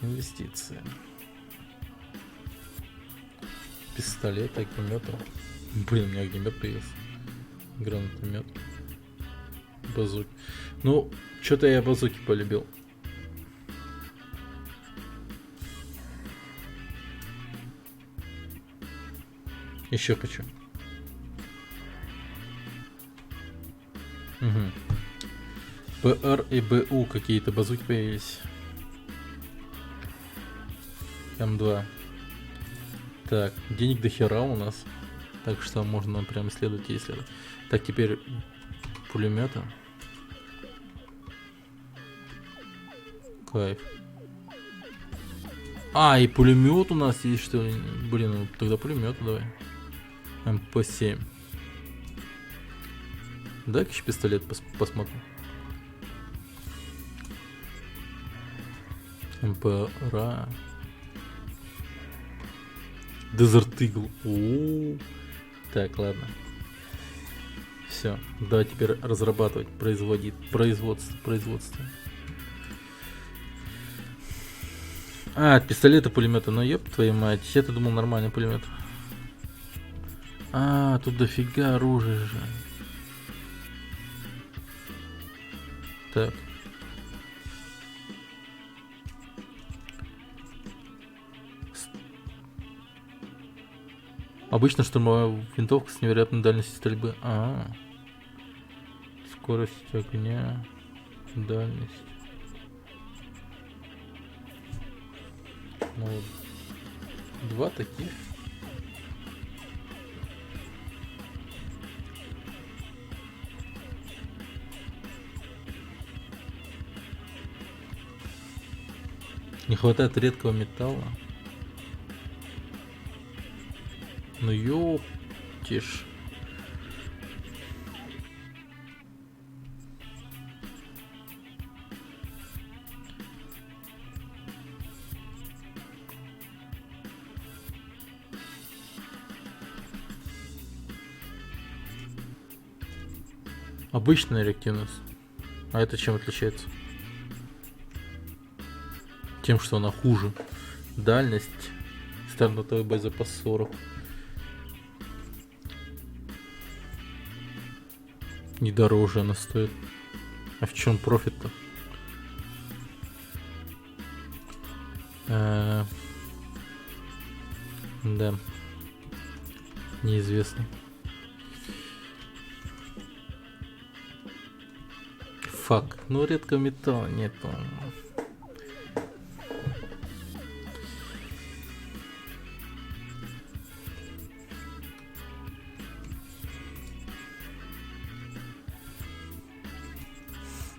Инвестиции. Пистолет, огнемет. Блин, у меня огнемет появился. Гранатомет. Базуки. Ну, что-то я базуки полюбил. Еще хочу. Угу. БР и БУ какие-то базуки появились. М2. Так, денег до хера у нас. Так что можно прям исследовать и исследовать. Так, теперь пулемета. Кайф. А, и пулемет у нас есть, что ли? Блин, ну тогда пулемет давай. МП7. Дай-ка еще пистолет посмотрим. МПРА. Desert Eagle. О-о-о. Так, ладно. Все. Давай теперь разрабатывать, производство. А, от пистолета пулемета, ну ёб твою мать, я-то думал нормальный пулемет. А, тут дофига оружия же. Так. Обычно штурмовая винтовка с невероятной дальностью стрельбы. Скорость огня, дальность. Ну вот. Два таких. Не хватает редкого металла. Ну ёптиш. Обычная реактивность. А это чем отличается? Тем, что она хуже. Дальность. Стартовый боезапас 40. И дороже она стоит. А в чем профит-то? Да. Неизвестно. Фак. Ну, редкого металла нету.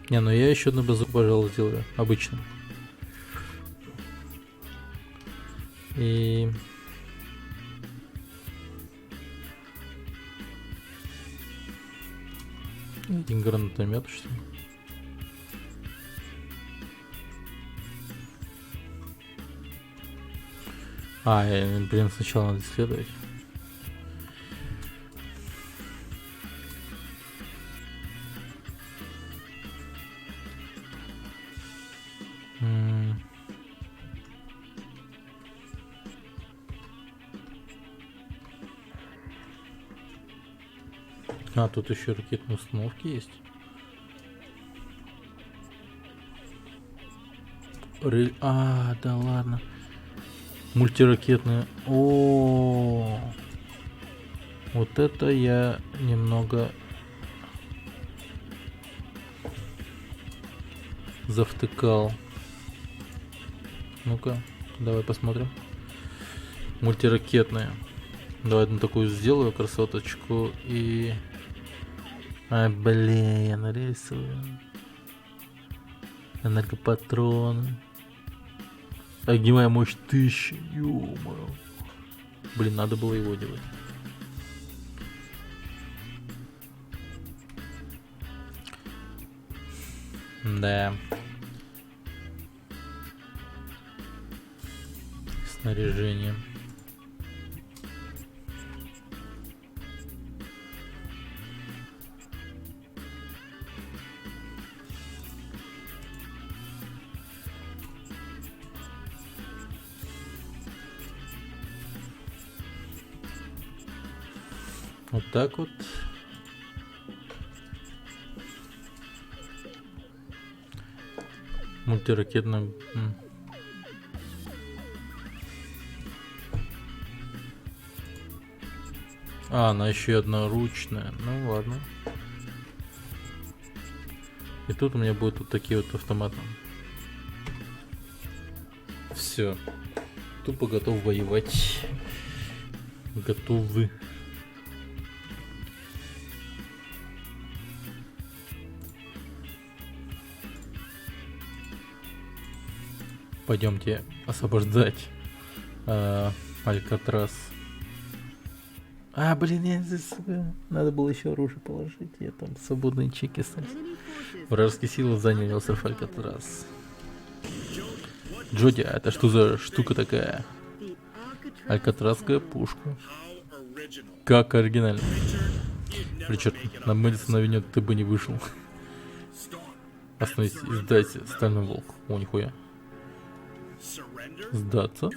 Не, ну я еще одну базуку, пожалуй, сделаю. Обычно. И... один гранатомет, что ли? Блин, сначала надо исследовать. А, тут еще ракетные установки есть. Да ладно. Мультиракетные. О, вот это я немного завтыкал. Ну-ка, давай посмотрим. Мультиракетные. Давай одну такую сделаю красоточку и... блин, я нарисую. Энергопатроны. Огневая мощь 1000. Ё-моё. Блин, надо было его делать. Да. Снаряжение. Вот так вот. Мультиракетная. А, она еще и одноручная. Ну ладно. И тут у меня будут вот такие вот автоматы. Все. Тупо готов воевать. Готовы. Пойдемте освобождать Алькатрас. Блин, я здесь... Надо было еще оружие положить. Я там свободные чеки остались. Вражеские силы заняли остров Алькатрас. Джоди, а это что за штука такая? Алькатрасская пушка. How original. Как оригинально. You'd never Ричард, make it на up. Мэдисона Авеню ты бы не вышел. Storm. Остановись и сдайся, Стальной Волк. О, нихуя. Surrender? Сдаться?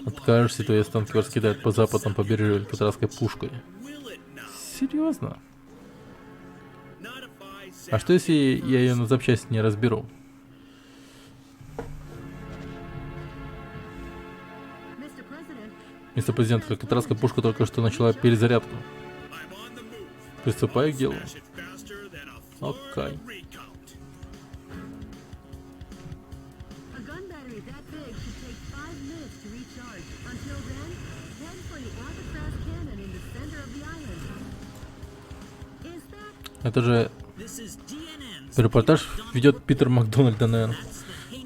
Откажешься, твои останки раскидают по западному побережью Алькатрасской пушкой. Will it now? Серьезно? Not if I say А что если я ее на запчасти не разберу? Mr. President, Мистер Президент, Алькатрасская пушка только что начала перезарядку. I'm on the move. Приступай к делу. Smash it faster than a floor Окей. recount. a gun battery that big should take 5 minutes to recharge. Until then, head for the Alcatraz cannon in the center of the island. Is that Это же репортаж ведет Питер Макдональд, НН.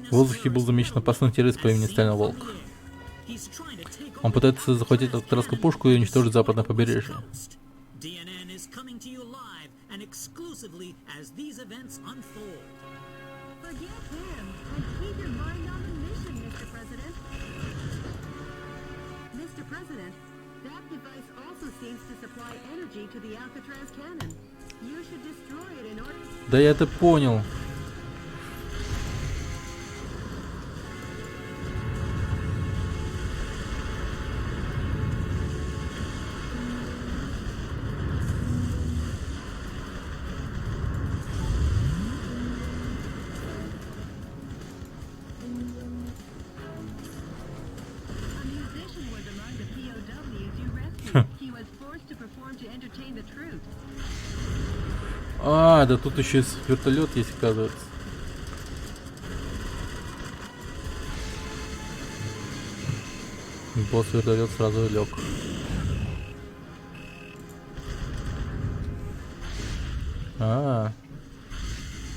В воздухе был замечен опасный террорист по имени Стальной Волк. Он пытается захватить Алькатрасскую пушку и уничтожить западное побережье. DNN is coming to you live and exclusively as these events unfold. forget him and keep your mind on the mission, Mr. President. Mr. President, that device also seems to supply energy to the Alcatraz cannon. You should destroy it in order. Да я это понял. A musician was among the POWs you rescued. He was forced to perform to entertain the troops. Да тут еще и вертолет есть, оказывается. Босс вертолет сразу лег.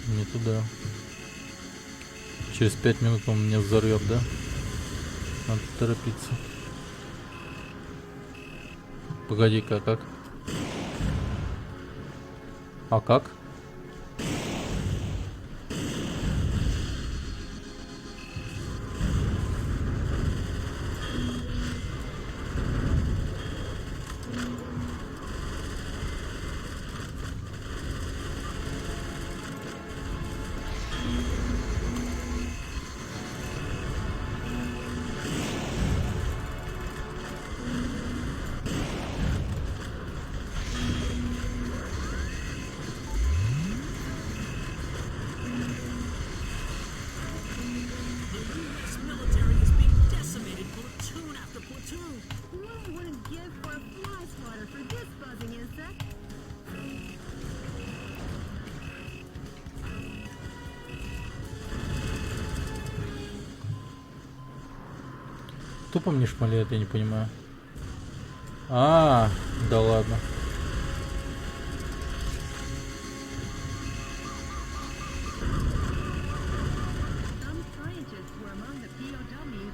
Не туда. Через 5 минут он меня взорвет, да? Надо торопиться. Погоди-ка, как? А как? This military is being decimated platoon after platoon. Who wouldn't give for a fly swatter for this buzzing insect? Тупо мне шмаляет, я не понимаю. Да ладно. Some scientists were among the POWs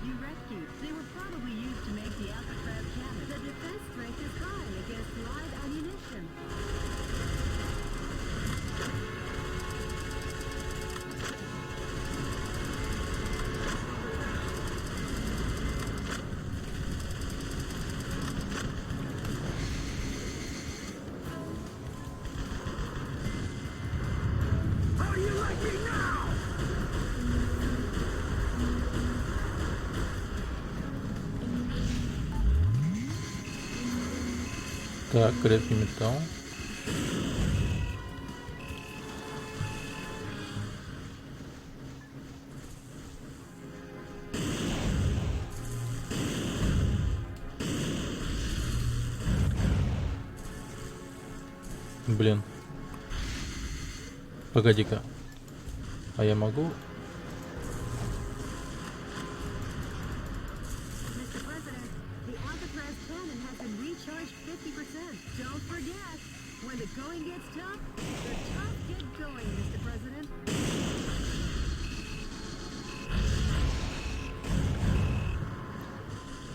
Так, крепкий металл. Блин. Погоди-ка. А я могу? Mr. President, the Alcatraz cannon has been recharged 50%. Don't forget, when the going gets tough, the tough get going, Mr. President.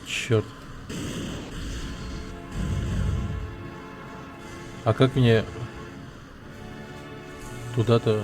Черт. А как мне туда-то?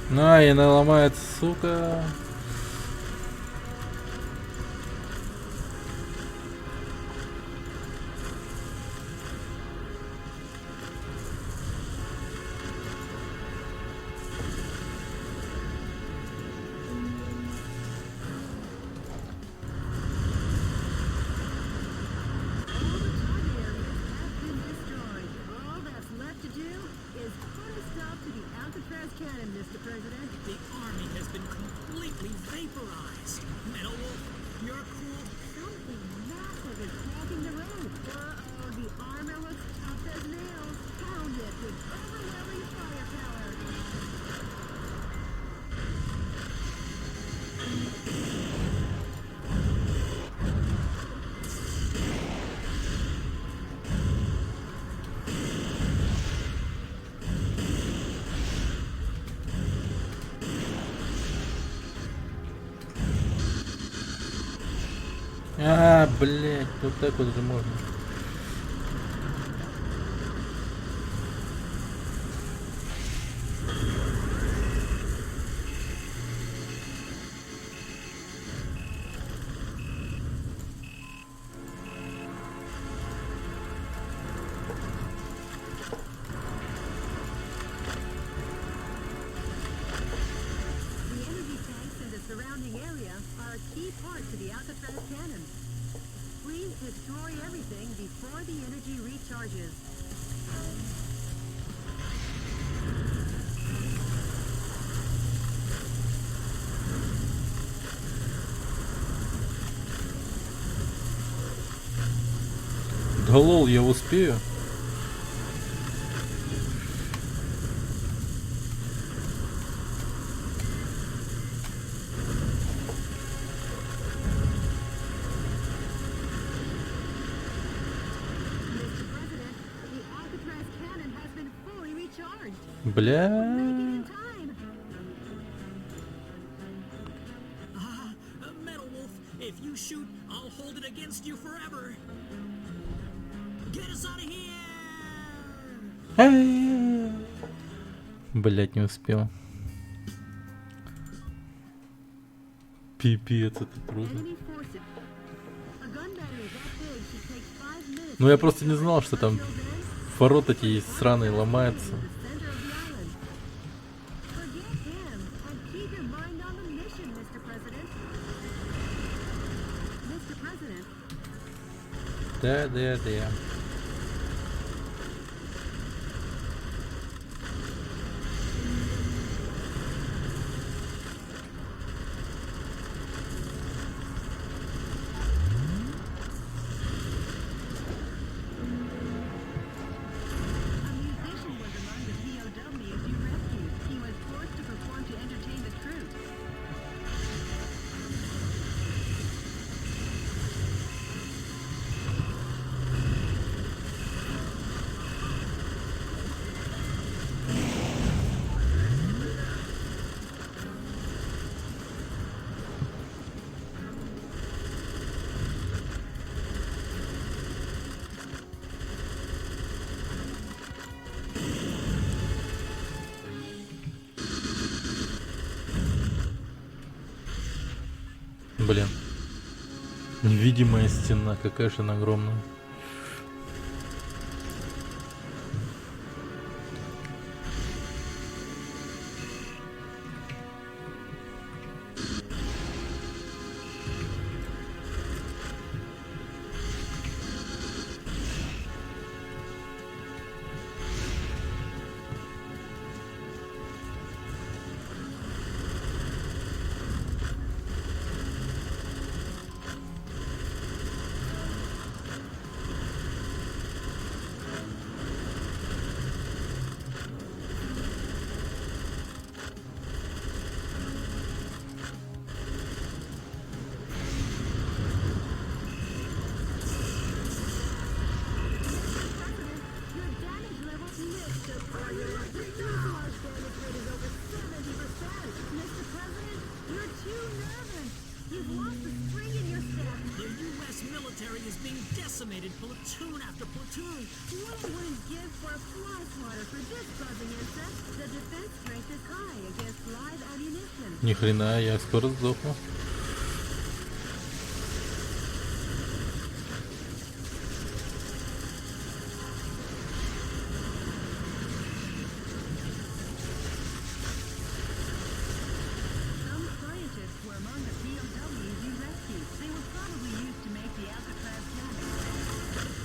На, и она ломает, сука. All that's left to do is put a stop to the Alcatraz cannon, Mr. President. The army has been completely vaporized. Metal Wolf, your crew. Something massive is blocking the road. Uh-oh, the armor looks tough as nails, pounded with overwhelming firepower. А, блять, вот так вот же можно. The energy tanks in the surrounding area are a key part to the Alcatraz cannon. Please destroy everything before the energy recharges. Да лол, я успею. Mr. President, the Alcatraz cannon has been fully recharged. Бля. Make it in time. Metal Wolf, if you shoot, I'll hold it against you forever. Get us out of here! Блять, не успел. Пипец, это круто. Enemy forces. A gun battery that big should take 5 minutes. Ну я просто не знал, что там Till then, ворота эти сраные ломаются. the center of the island. Forget him and keep your mind on the mission, Mr. President. Mr. President, Да. a musician was among the POWs you rescued. He was forced to perform to entertain the troops. Невидимая стена, какая же она огромная. Your damage level, Mr. President. The fuselage damage rate is over 70%. Mr. President, you're too nervous. You've lost the spring in your step. The U.S. military is being decimated platoon after platoon. What I wouldn't give for a fly swatter for this buzzing insect. The defense strength is high against live ammunition. Ни хрена, я скоро сдохну. Some scientists were among the POWs you rescued. They were probably used to make the Alcatraz cannon.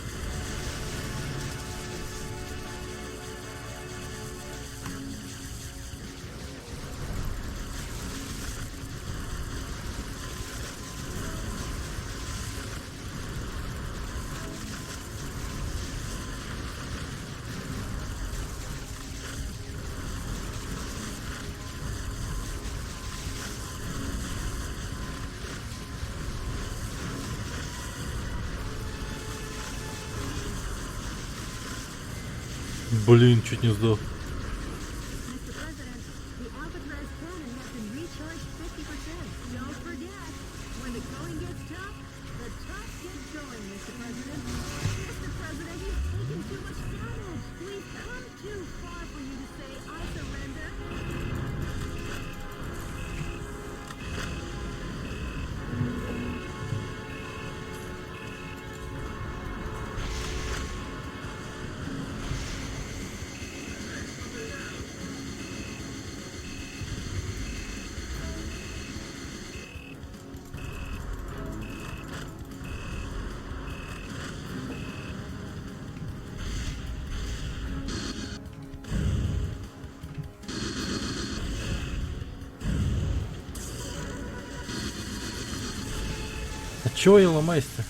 Блин, чуть не сдох. Mr. President, the Alcatraz cannon has been recharged 50%. Don't forget, when the going gets tough, the tough get going, Mr. President. Mr. President, you've taken too much damage. We've come too far for you to say, I surrender. А чего я ломаюсь-то?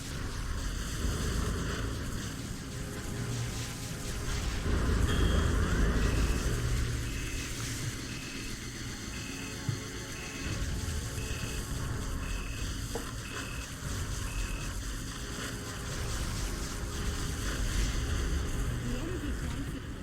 The energy tanks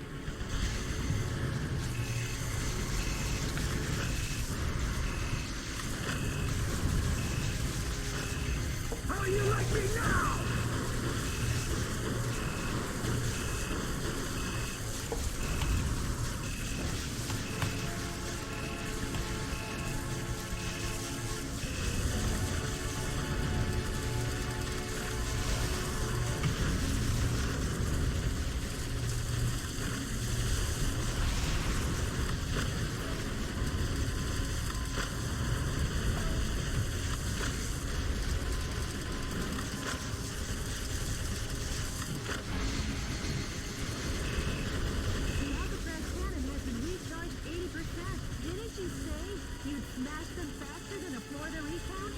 The Alcatraz cannon has been recharged 80%. Didn't you say you'd smash them faster than a Florida recount?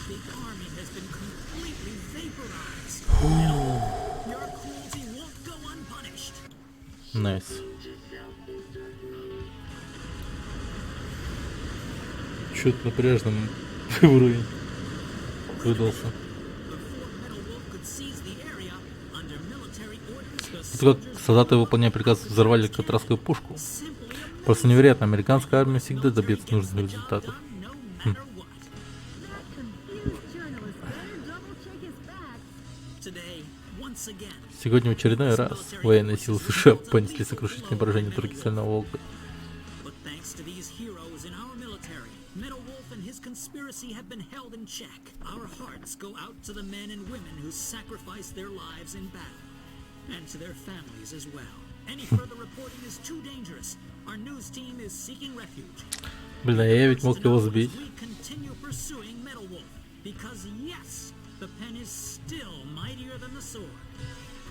The army has been completely vaporized. No, your cruelty won't go unpunished. Найс. Чё-то напряжным уровень выдался. Before Metal Wolf could seize the area, under military orders, the Тут как soldiers солдаты, выполняя приказ, взорвали катарскую пушку. simply Просто невероятно, американская армия всегда добьется нужных результатов. no matter what. That confused journalist better double check his facts. Today, once again, Сегодня в очередной раз военные силы США понесли сокрушительное поражение турки Стального Волка. but thanks to these these heroes in our military. Metal Wolf and his conspiracy have been held in check. Our hearts go out to the men and women who sacrificed their lives in battle. And to their families as well. Any further reporting is too dangerous. Our news team is seeking refuge. Бля, я ведь мог его сбить. We continue pursuing Metal Wolf because yes, the pen is still mightier than the sword.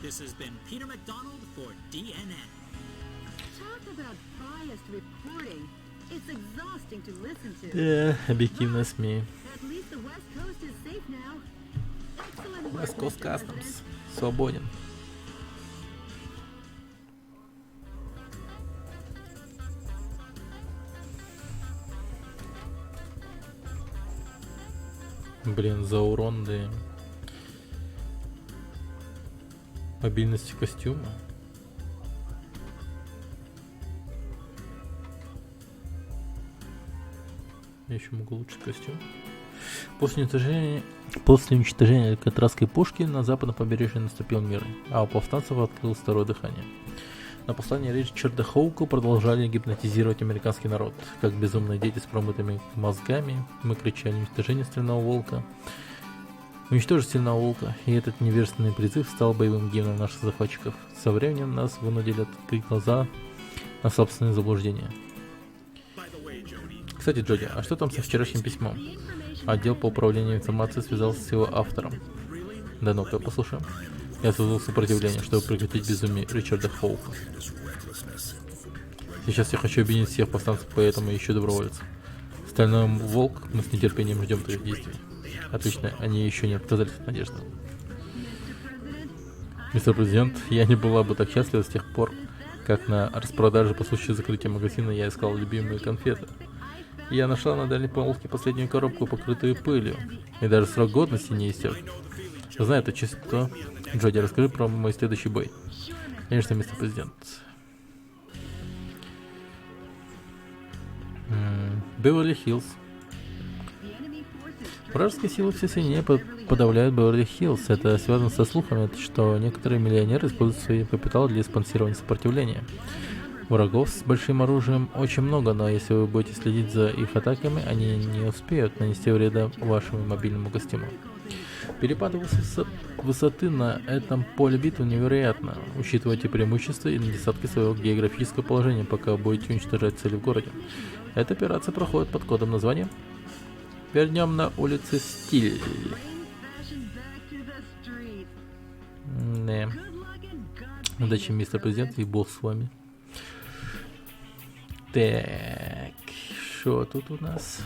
This has been Peter McDonald for DNN. Talk about biased reporting. It's exhausting to listen to. Да, объективно СМИ. At least the West Coast is safe now. Excellent work, West Coast Mr. Customs. President. Свободен. Блин, за урон, да. Мобильности костюма. Я еще могу улучшить костюм. После уничтожения алькатразской пушки на западном побережье наступил мир, а у повстанцев открылось второе дыхание. На послание Ричарда Хоука продолжали гипнотизировать американский народ. Как безумные дети с промытыми мозгами, мы кричали уничтожение Стального Волка. Уничтожить Стального Волка, и этот невежественный призыв стал боевым гимном наших захватчиков. Со временем нас вынудили открыть глаза на собственные заблуждения. By the way, Jody, Кстати, Джоди, а что там со вчерашним письмом? Отдел по управлению информацией связался с его автором. Да ну-ка, послушаем. Я создал сопротивление, чтобы прекратить безумие Ричарда Хоука. Сейчас я хочу объединить всех повстанцев, поэтому ищу добровольцев. Стальной Волк, мы с нетерпением ждем твоих действий. Отлично, они еще не отказались от надежды. Мистер Президент, я не была бы так счастлива с тех пор, как на распродаже по случаю закрытия магазина я искал любимые конфеты. И я нашла на дальней полке последнюю коробку, покрытую пылью, и даже срок годности не истек. Знаю это чисто. Джоди, расскажи про мой следующий бой. Конечно, мистер Президент. Беверли-Хиллз. Вражеские силы все сильнее подавляют Беверли-Хиллз. Это связано со слухами, что некоторые миллионеры используют свой капитал для спонсирования сопротивления. Врагов с большим оружием очень много, но если вы будете следить за их атаками, они не успеют нанести вреда вашему мобильному костюму. Перепад высоты на этом поле битвы невероятно. Учитывайте преимущества и недостатки своего географического положения, пока будете уничтожать цели в городе. Эта операция проходит под кодом названия. Вернем на улице Стиль. Не. Удачи, мистер Президент, и бог с вами. Так, что тут у нас?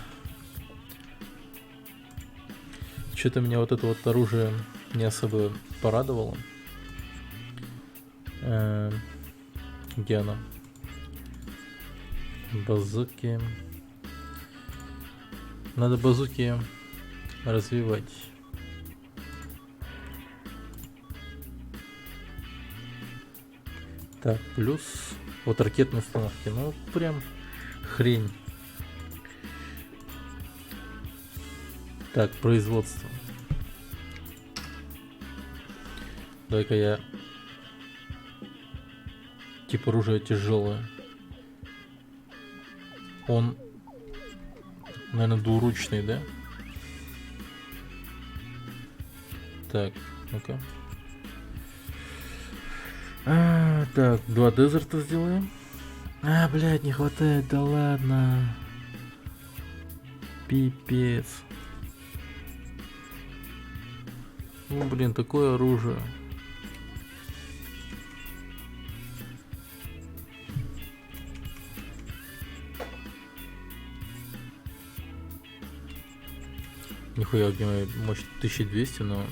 Что-то меня вот это вот оружие не особо порадовало. Где оно? Базуки. Надо базуки развивать. Так, плюс вот ракетные установки. Ну, прям хрень. Так, производство. Давай-ка я... Типа оружие тяжелое. Он, наверное, двуручный, да? Так, ну-ка. Так, 2 дезерта сделаем. Блядь, не хватает, да ладно. Пипец. Ну, блин, такое оружие. Нихуя, огневая мощь 1200, но...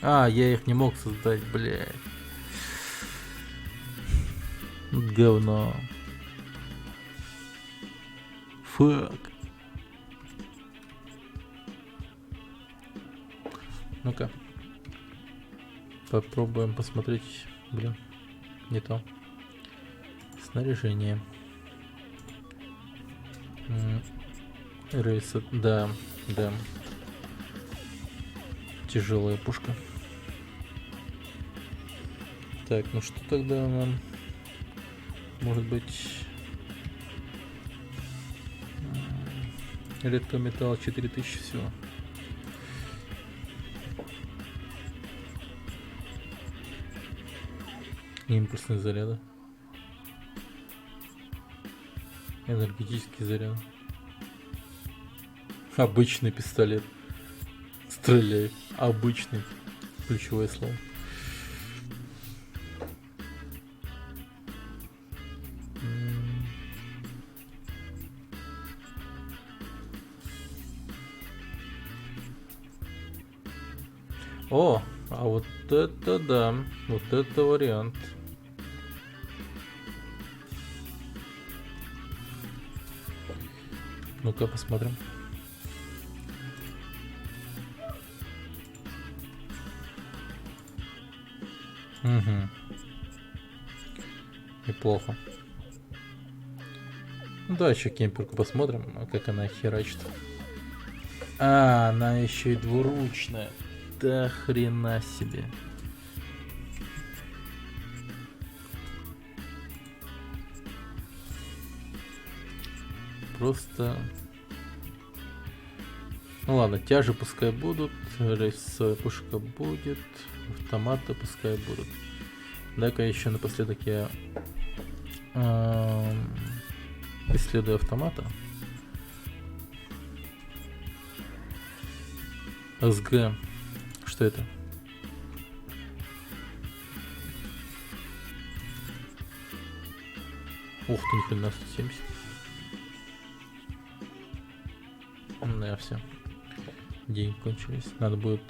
я их не мог создать, блядь. Говно. Фак. Ну-ка. Попробуем посмотреть. Блин, не то. Снаряжение. Рейсы, да. Тяжелая пушка. Так, ну что тогда нам может быть Редкого металла 4000 всего. Импульсные заряды. Энергетический заряд. Обычный пистолет. Стреляй. Обычный. Ключевое слово. О, а вот это да. Вот это вариант. Ну-ка посмотрим. Угу. Неплохо. Ну да, еще кемперку посмотрим, как она херачит. А, она еще и двуручная. Да хрена себе. Просто... Ну ладно, тяжи пускай будут, рейсовая пушка будет, автоматы пускай будут. Дай-ка еще напоследок я исследую автомата. СГ. Что это? Ух ты, ни хрена, 170. Да, все. Деньги кончились. Надо будет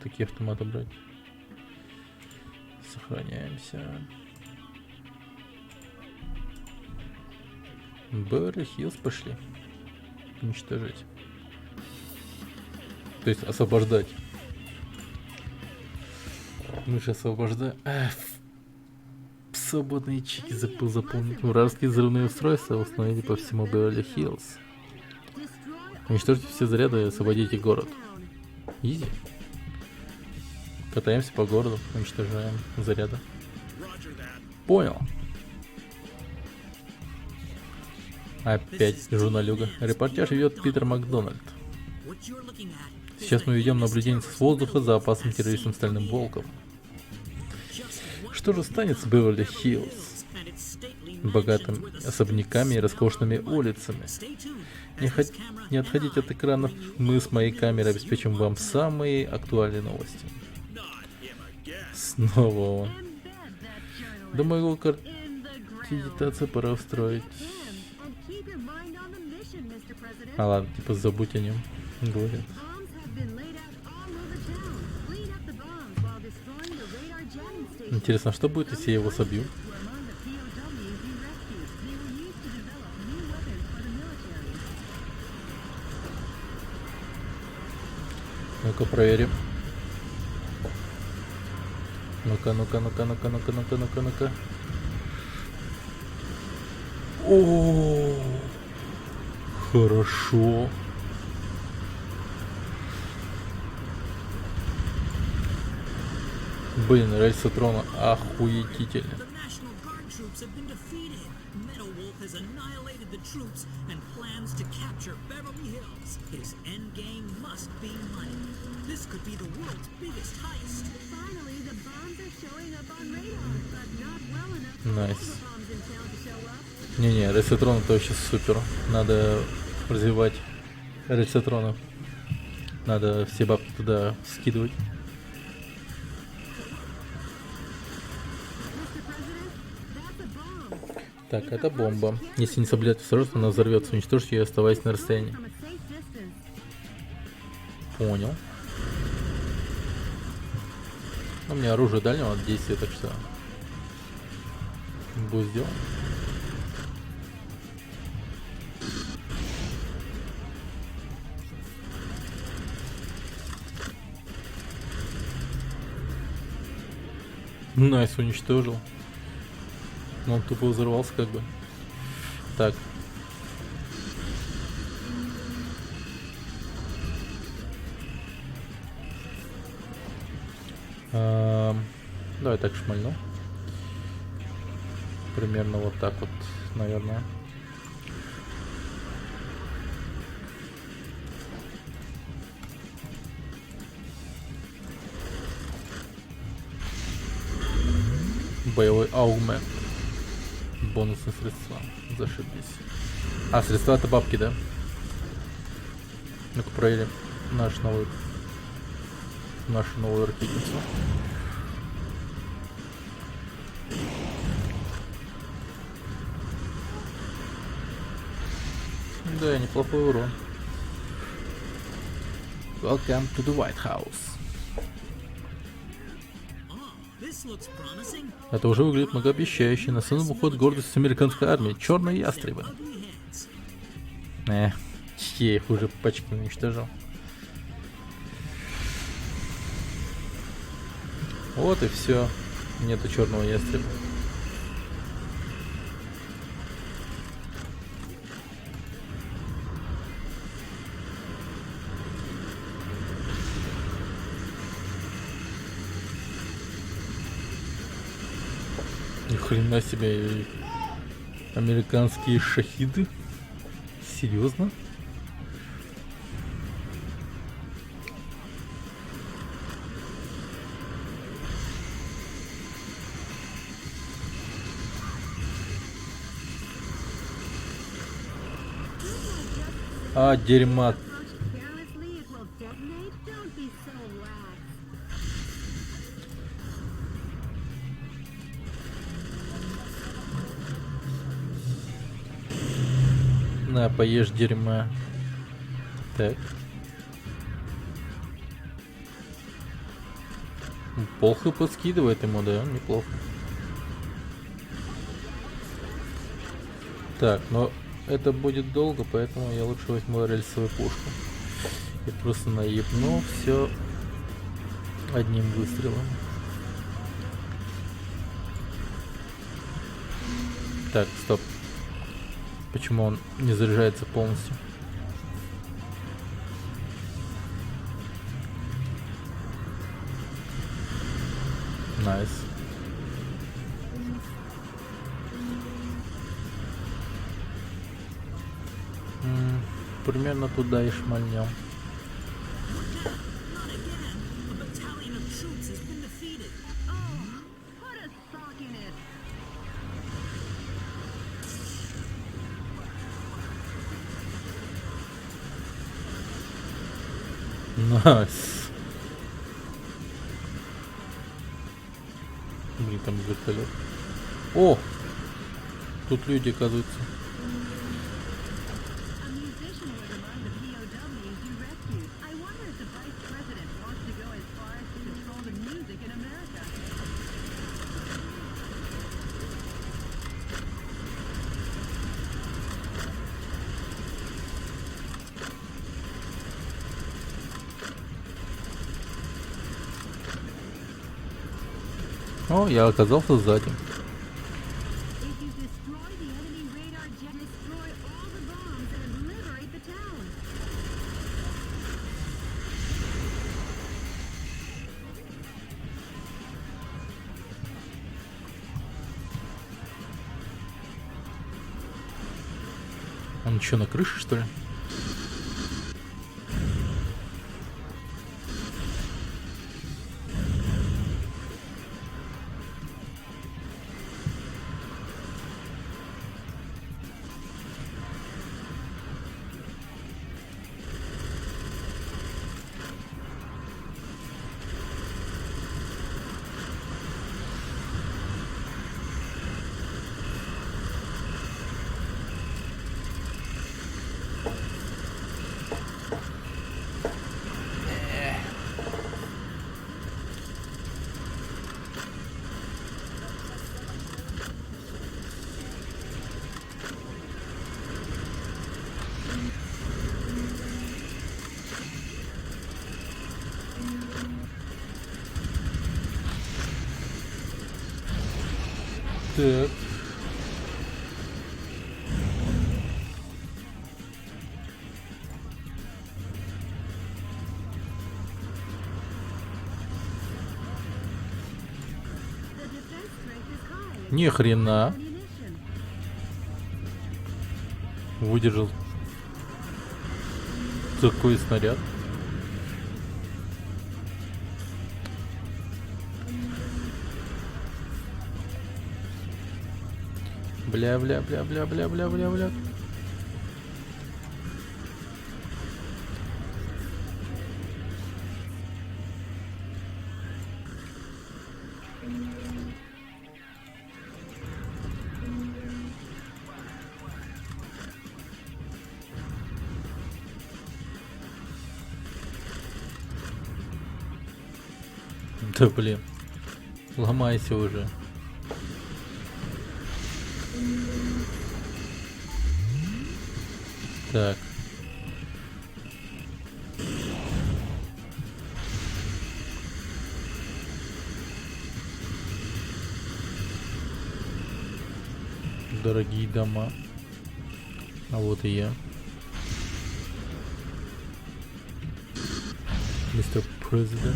такие автоматы брать. Сохраняемся. Беверли-Хиллз пошли. Уничтожить. То есть освобождать. Мы же освобождаем. Свободные чеки забыл заполнить. Вражеские взрывные устройства установили по всему Беверли-Хиллз. Уничтожьте все заряды и освободите город. Изи. Катаемся по городу, уничтожаем заряды. Понял. Опять журналюга. Репортер ведет Питер Макдональд. Сейчас мы ведем наблюдение с воздуха за опасным террористом Стальным Волком. Что же станет с Беверли-Хиллз? Богатыми особняками и роскошными улицами. Не отходите от экранов, мы с моей камерой обеспечим вам самые актуальные новости. Снова он. Думаю, его кредитацию пора устроить. А ладно, типа забудь о нем, говорит. Интересно, что будет, если я его собью? Ну-ка проверим. Ну-ка. О, хорошо. Блин, рельсы трона охуетительно. Найс. Не-не, рельсотрон это вообще супер. Надо развивать рельсотронов. Надо все бабки туда скидывать. Так, это бомба. Если не соблюдать осторожность, она взорвется. Уничтожьте ее, оставаясь на расстоянии. Понял. У меня оружие дальнего действия, так что будет сделано. Найс, уничтожил. Но он тупо взорвался как бы. Так. Давай так шмальну. Примерно вот так вот, наверное. Боевой аугмент. Бонусные средства. Зашибись. А, средства это бабки, да? Ну-ка проверим нашу новую ракетницу. Да, неплохой урон. Welcome to the White House. This looks promising. Это уже выглядит многообещающе. На сцену выходит гордость американской армии. Черные ястребы. Ugly heads. Я их уже пачками уничтожал. Вот и все. Нету черного ястреба. Ни хрена себе, и американские шахиды. Серьезно? А, дерьма. Carelessly, it will detonate. Don't be so lax. На, поешь дерьма. Так. Пол хп скидывает ему, да? Неплохо. Так, но это будет долго, поэтому я лучше возьму рельсовую пушку. И просто наебну все одним выстрелом. Так, стоп. Почему он не заряжается полностью? Найс. Примерно туда и шмальнем. Not again. A battalion of troops has been defeated. Put a sock in it. Найс. Блин, там вертолет. О! Тут люди, оказывается. A musician was among the POWs you rescued. I wonder if the vice president wants to go as far as to control the music in America. О, я оказался сзади. If you destroy the enemy radar jet, destroy all the bombs and liberate the town. Он что, на крыше, что ли? Так. The defense strength is high. Ни хрена. Ammunition. Выдержал такой снаряд. Бля, бля, бля, бля, бля, бля, бля, бля. Да блин. Ломайся уже. Так. Дорогие дома. А вот и я. Мистер Президент.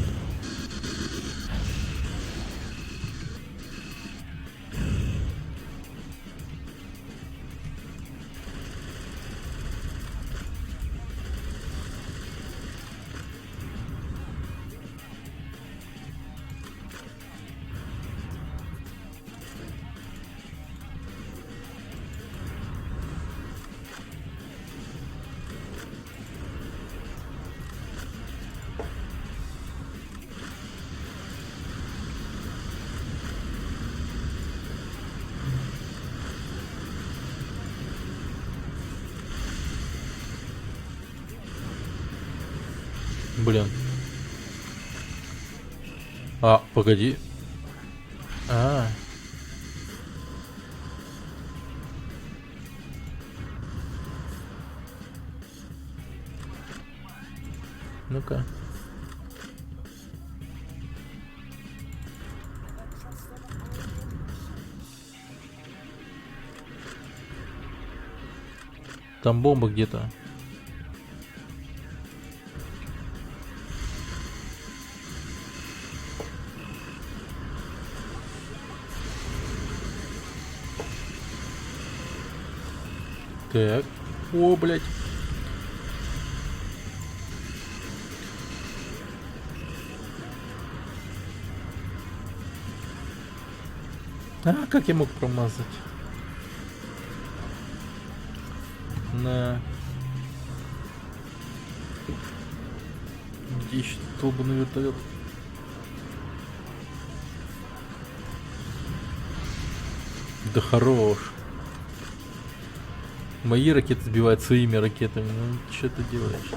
Блин. А, погоди. А. Ну-ка. Там бомба где-то. Так. О, блядь. А, как я мог промазать? На. Где еще долбаный вертолет? Да хорош. Мои ракеты сбивают своими ракетами. Ну, что ты делаешь?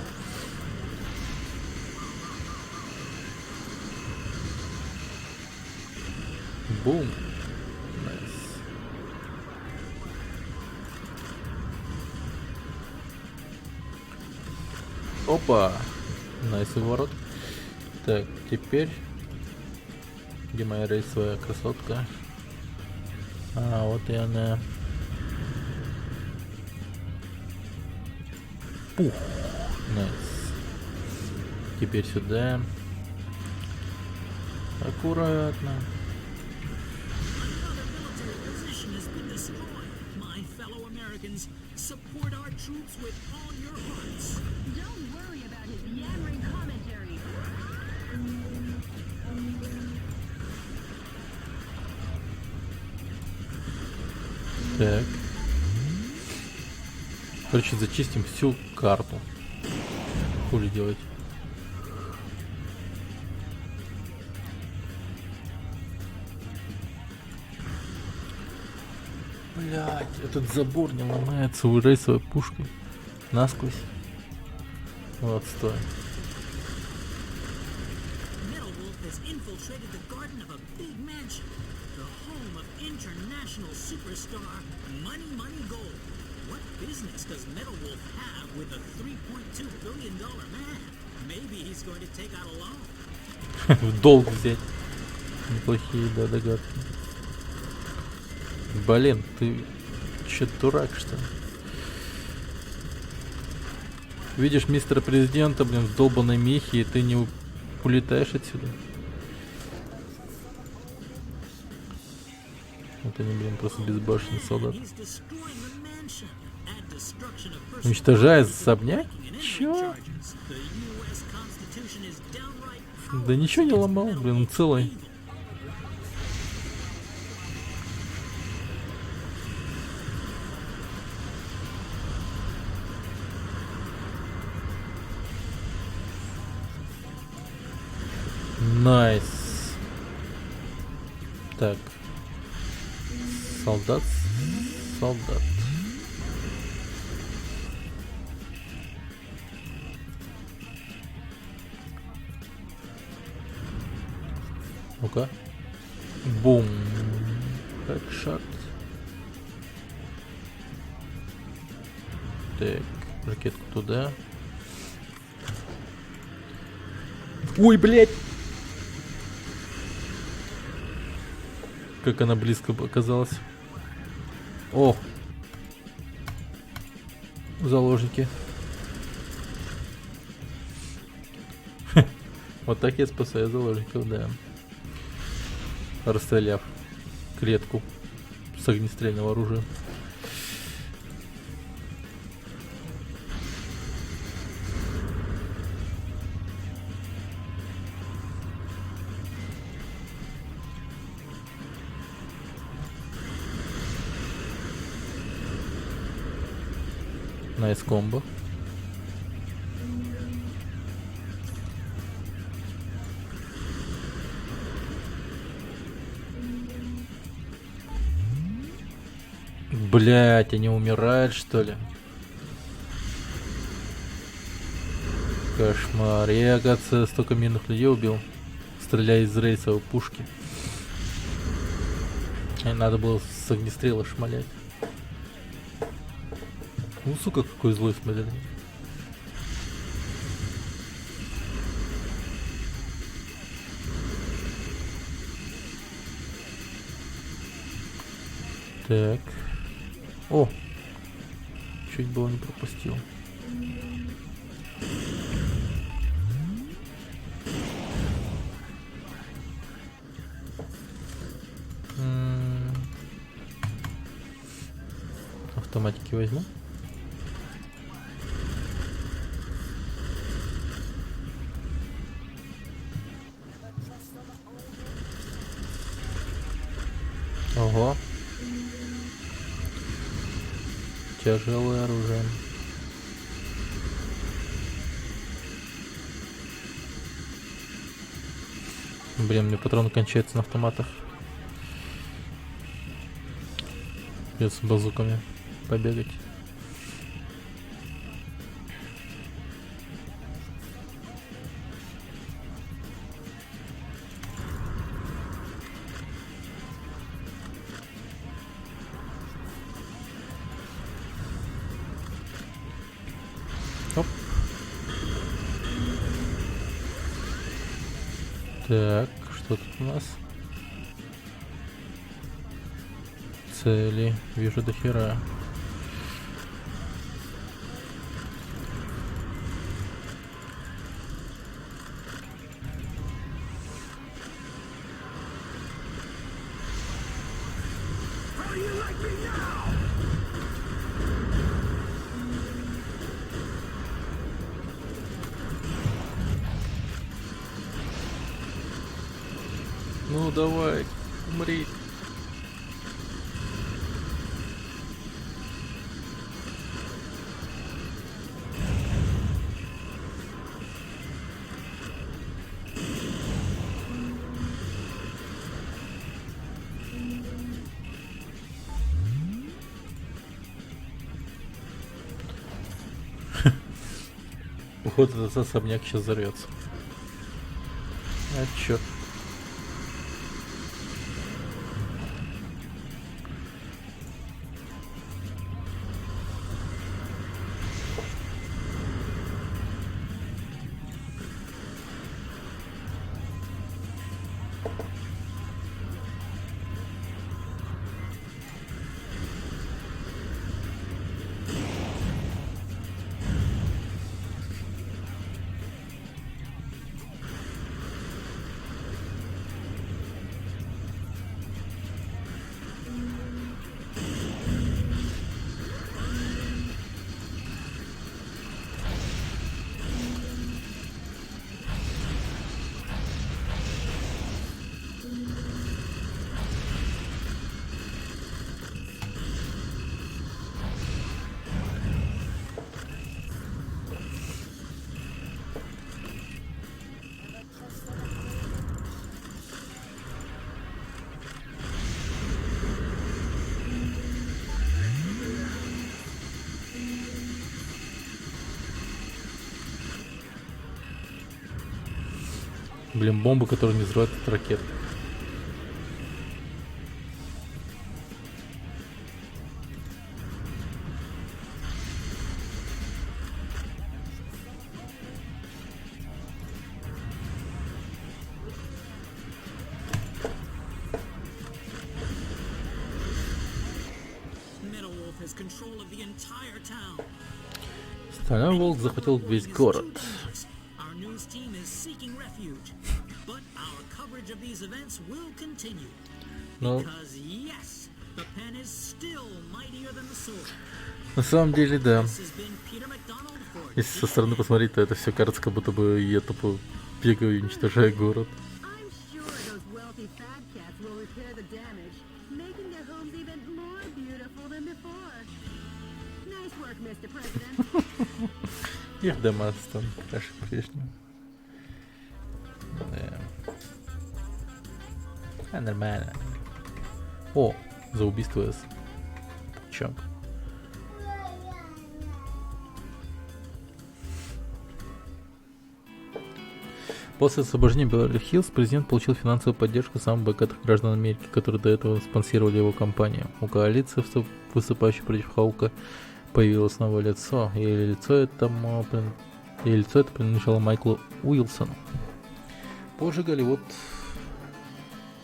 Бум. Найс. Опа. Найсовый ворот. Так, теперь... Где моя рейсовая красотка? А, вот и она. Пух. Найс. Теперь сюда. Аккуратно. Another military position has been destroyed. My fellow Americans, support our troops with all your hearts. Don't worry about his yammering commentary. Так. Короче, зачистим всю карту. Хули делать. Блять, этот забор не ломается у рейсовой пушкой. Насквозь. Вот, стой. Metal Wolf has infiltrated the garden of a big mansion, the home of international superstar Money Money Gold. What business does Metal Wolf have with a $3.2 billion man? Maybe he's going to take out a loan. В долг взять. Неплохие, да, догадки. Блин, ты чё, дурак, что ли? Видишь мистера президента, блин, в долбанной мехе, и ты не улетаешь отсюда. Вот они, блин, просто безбашенный солдат. He's destroying the mansion. Add destruction of personal Уничтожает особняк? property and Чё? charges. The US Constitution is downright Да ничего не ломал, блин, он целый. Найс. Так. Солдат. Солдат. Ну-ка. Бум. Хедшот. Так, ракетку туда. Ой, блядь! Как она близко оказалась. О! Заложники. Вот так я спасаю заложников, да. Расстреляв клетку с огнестрельного оружия. Найс комбо. Блять, они умирают, что ли? Кошмар. Я, оказывается, столько мирных людей убил, стреляя из рейсовой пушки. И надо было с огнестрела шмалять. Ну, сука, какой злой, смотри. Так. О! Чуть было не пропустил. Автоматики возьму. Ого. Тяжелое оружие. Блин, мне патроны кончаются на автоматах. Придется базуками побегать. Оп. Так, что тут у нас? Цели. Вижу до хера. Ну давай, умри. Походу этот особняк сейчас взорвется. А чё? Блин, бомбы, которые не взрывают от ракет. Metal Wolf has control of the entire town. Стальной волк захватил весь город. Our news team is seeking refuge, but our coverage of these events will continue. Ну, Because yes, the pen is still mightier than the sword. на самом деле, да. This has been Peter McDonald for Если со стороны посмотреть, то это все кажется, как будто бы я тупо бегаю и уничтожаю город. I'm sure those wealthy fat cats will repair the damage, making their homes even more beautiful than before. Nice work, Mr. President. Их дома станут краше прежнего. Да. А, нормально. О, за убийство С. Чё? После освобождения Беверли-Хиллз президент получил финансовую поддержку самых богатых граждан Америки, которые до этого спонсировали его кампанию. У коалиции, выступающей против Хаука, появилось новое лицо, и лицо это принадлежало Майклу Уилсону. Позже Голливуд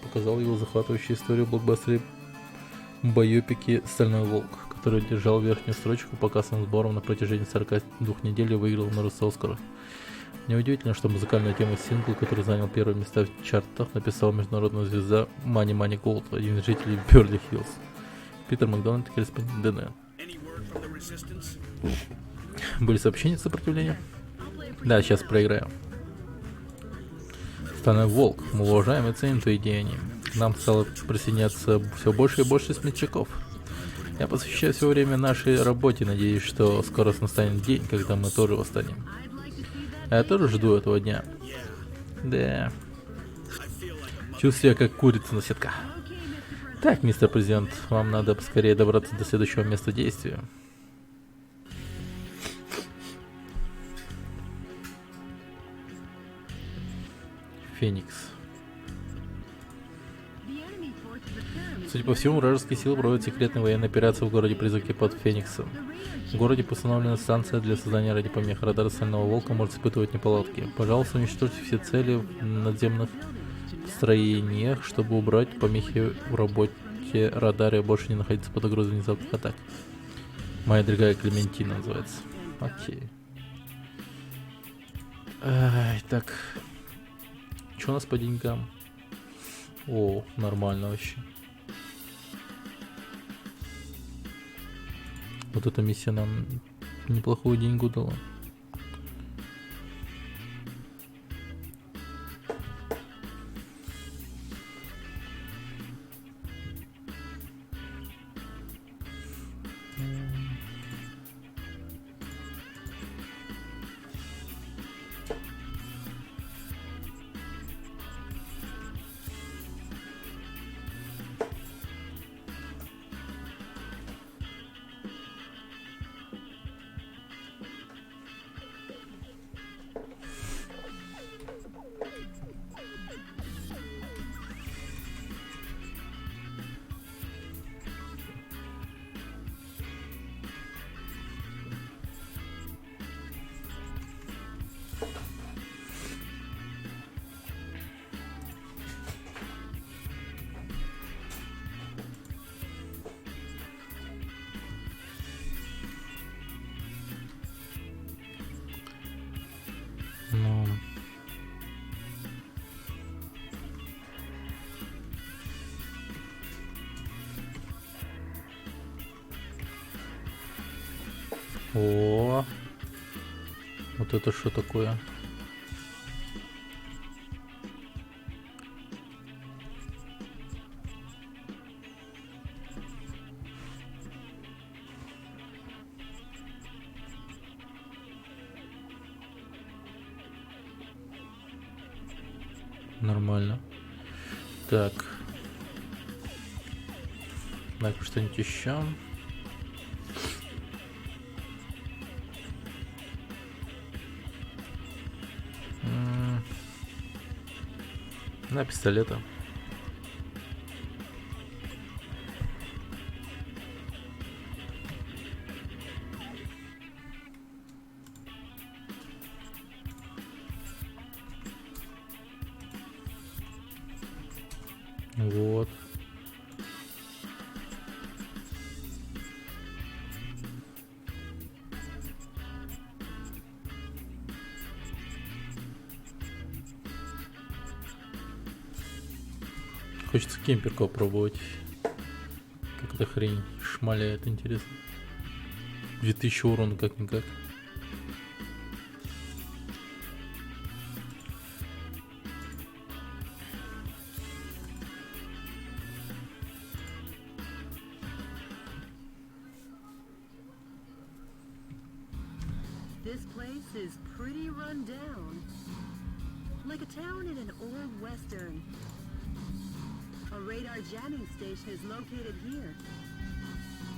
показал его захватывающую историю в блокбастере байопике «Стальной волк», который держал верхнюю строчку по кассовым сборам на протяжении 42 недель и выиграл множество Оскаров. Неудивительно, что музыкальную тему сингла, который занял первое место в чартах, написала международная звезда Money Money Gold, один из жителей Беверли-Хиллз. Питер Макдональд, корреспондент ДНР. Any word from the resistance? Были сообщения от сопротивления? Да, сейчас проиграем. Стальной волк, мы уважаем и ценим твои деяния. К нам стало присоединяться все больше и больше смельчаков. Я посвящаю все время нашей работе, надеюсь, что скоро настанет день, когда мы тоже восстанем. Я тоже жду этого дня. Да. Чувствую себя как курица на сетках. Так, мистер президент, вам надо поскорее добраться до следующего места действия. Феникс. Судя по всему, вражеские силы проводят секретные военные операции в городе Призраки под Фениксом. В городе установлена станция для создания радиопомех. Радар Стального Волка может испытывать неполадки. Пожалуйста, уничтожьте все цели в надземных строениях, чтобы убрать помехи в работе радара и больше не находиться под угрозой внезапных атак. Моя дорогая Клементина называется. Окей. Ай, так. Что у нас по деньгам? О, нормально вообще. Вот эта миссия нам неплохую деньгу дала. Ну... О, вот это что такое? Нормально. Так. Так, что-нибудь еще. На пистолета. Вот. Хочется кемперку попробовать. Как эта хрень шмаляет, интересно. 2000 урона как-никак. This place is pretty run down. Like a town in an old western. A radar jamming station is located here.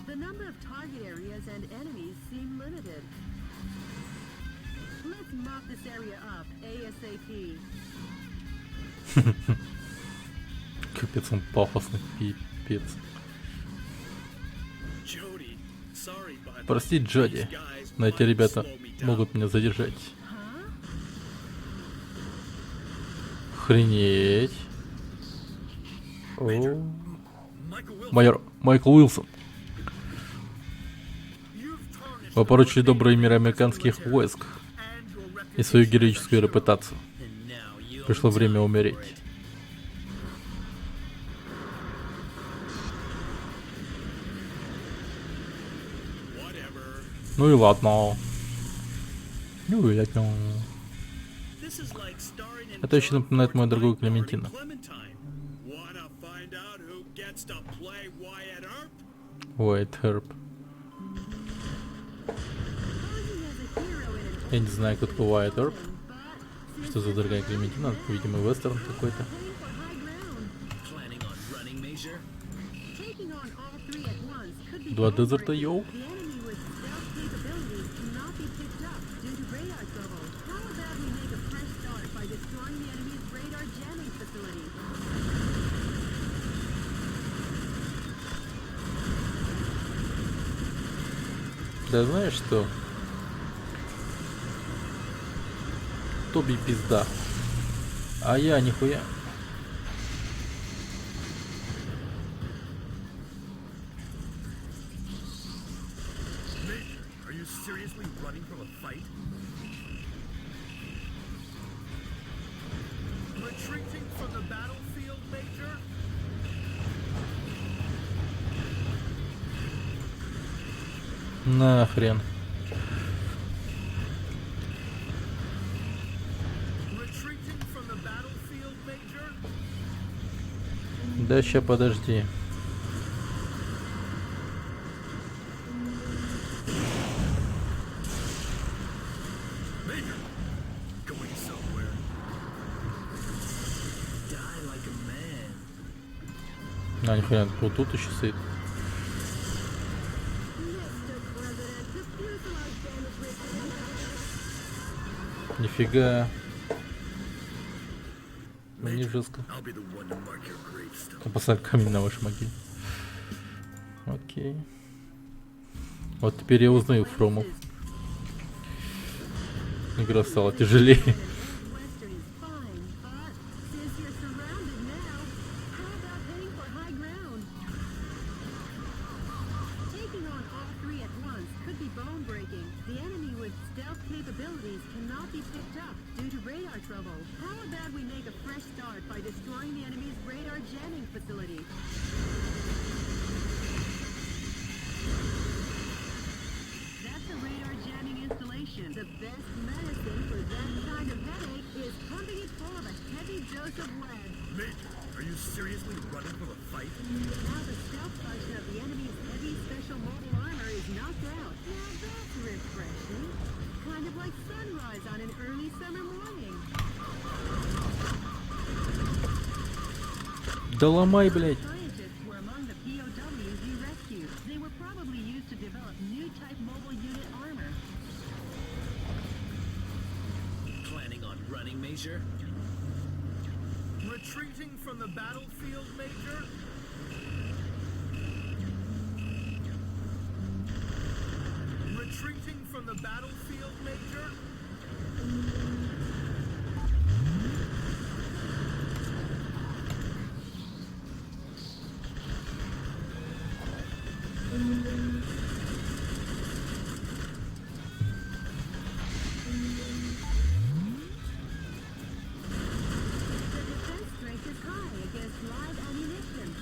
The number of target areas and enemies seem limited. Let's mop this area up ASAP. Капец, он пафосный, пипец. Jody, sorry, but Прости, Джоди, these guys но эти might ребята slow me down. могут меня задержать. Охренеть. О, Michael Wilson, майор Майкл Уилсон. you've tarnished Вы the поручили доброе имя reputation of американских military войск and your и свою reputation героическую as a hero. репутацию. And now you'll Пришло время die умереть. for it. Whatever. Ну и ладно. Ну и ладно. This is like starring in Это очень John напоминает мою Ford's дорогую Night Guard Клементину. in Clementine. Wanna find out who gets to play Wyatt Earp? White Herb. Я не знаю, кто такой White Herb. Что за дорогая Клементина? Видимо, вестерн какой-то. Planning on running, Major? Taking on all three at once could be Два дезерта, йоу. The enemy with stealth capabilities cannot be picked up due to radar trouble. How about we make a fresh start by destroying the enemy's radar jamming facility? Да знаешь что? Тоби пизда. А я нихуя. Are you seriously running from a fight? Retreating from the battlefield, Major? Нахрен. Retreating from the battlefield, Major? Да ща подожди. Major, going somewhere. Die like a man. А, нихуя, вот тут еще стоит. Нифига. Мне жестко. I'll be the one to mark your gravestone. Поставь камень на вашей могиле. Окей. Вот теперь я узнаю Фрому. Игра стала тяжелее. Western is fine, but since you're surrounded now, how about heading for high ground? Taking on all three at once could be bone-breaking. The enemy with stealth capabilities cannot be picked up due to radar trouble. How about we make a fresh start by destroying the enemy's radar jamming facility? That's a radar jamming installation. The best medicine for that kind of headache is pumping it full of a heavy dose of lead. Major, are you seriously running from a fight? Now the stealth function of the enemy's heavy special mobile armor is knocked out. Now that's refreshing. Kind of like sunrise on an early summer morning. Да ломай, блядь. Scientists were among the POWs you rescued. They were probably used to develop new type mobile unit armor. Planning on running, Major? Retreating from the battlefield, Major? Retreating from the battlefield, Major? The defense strength is high against live ammunition.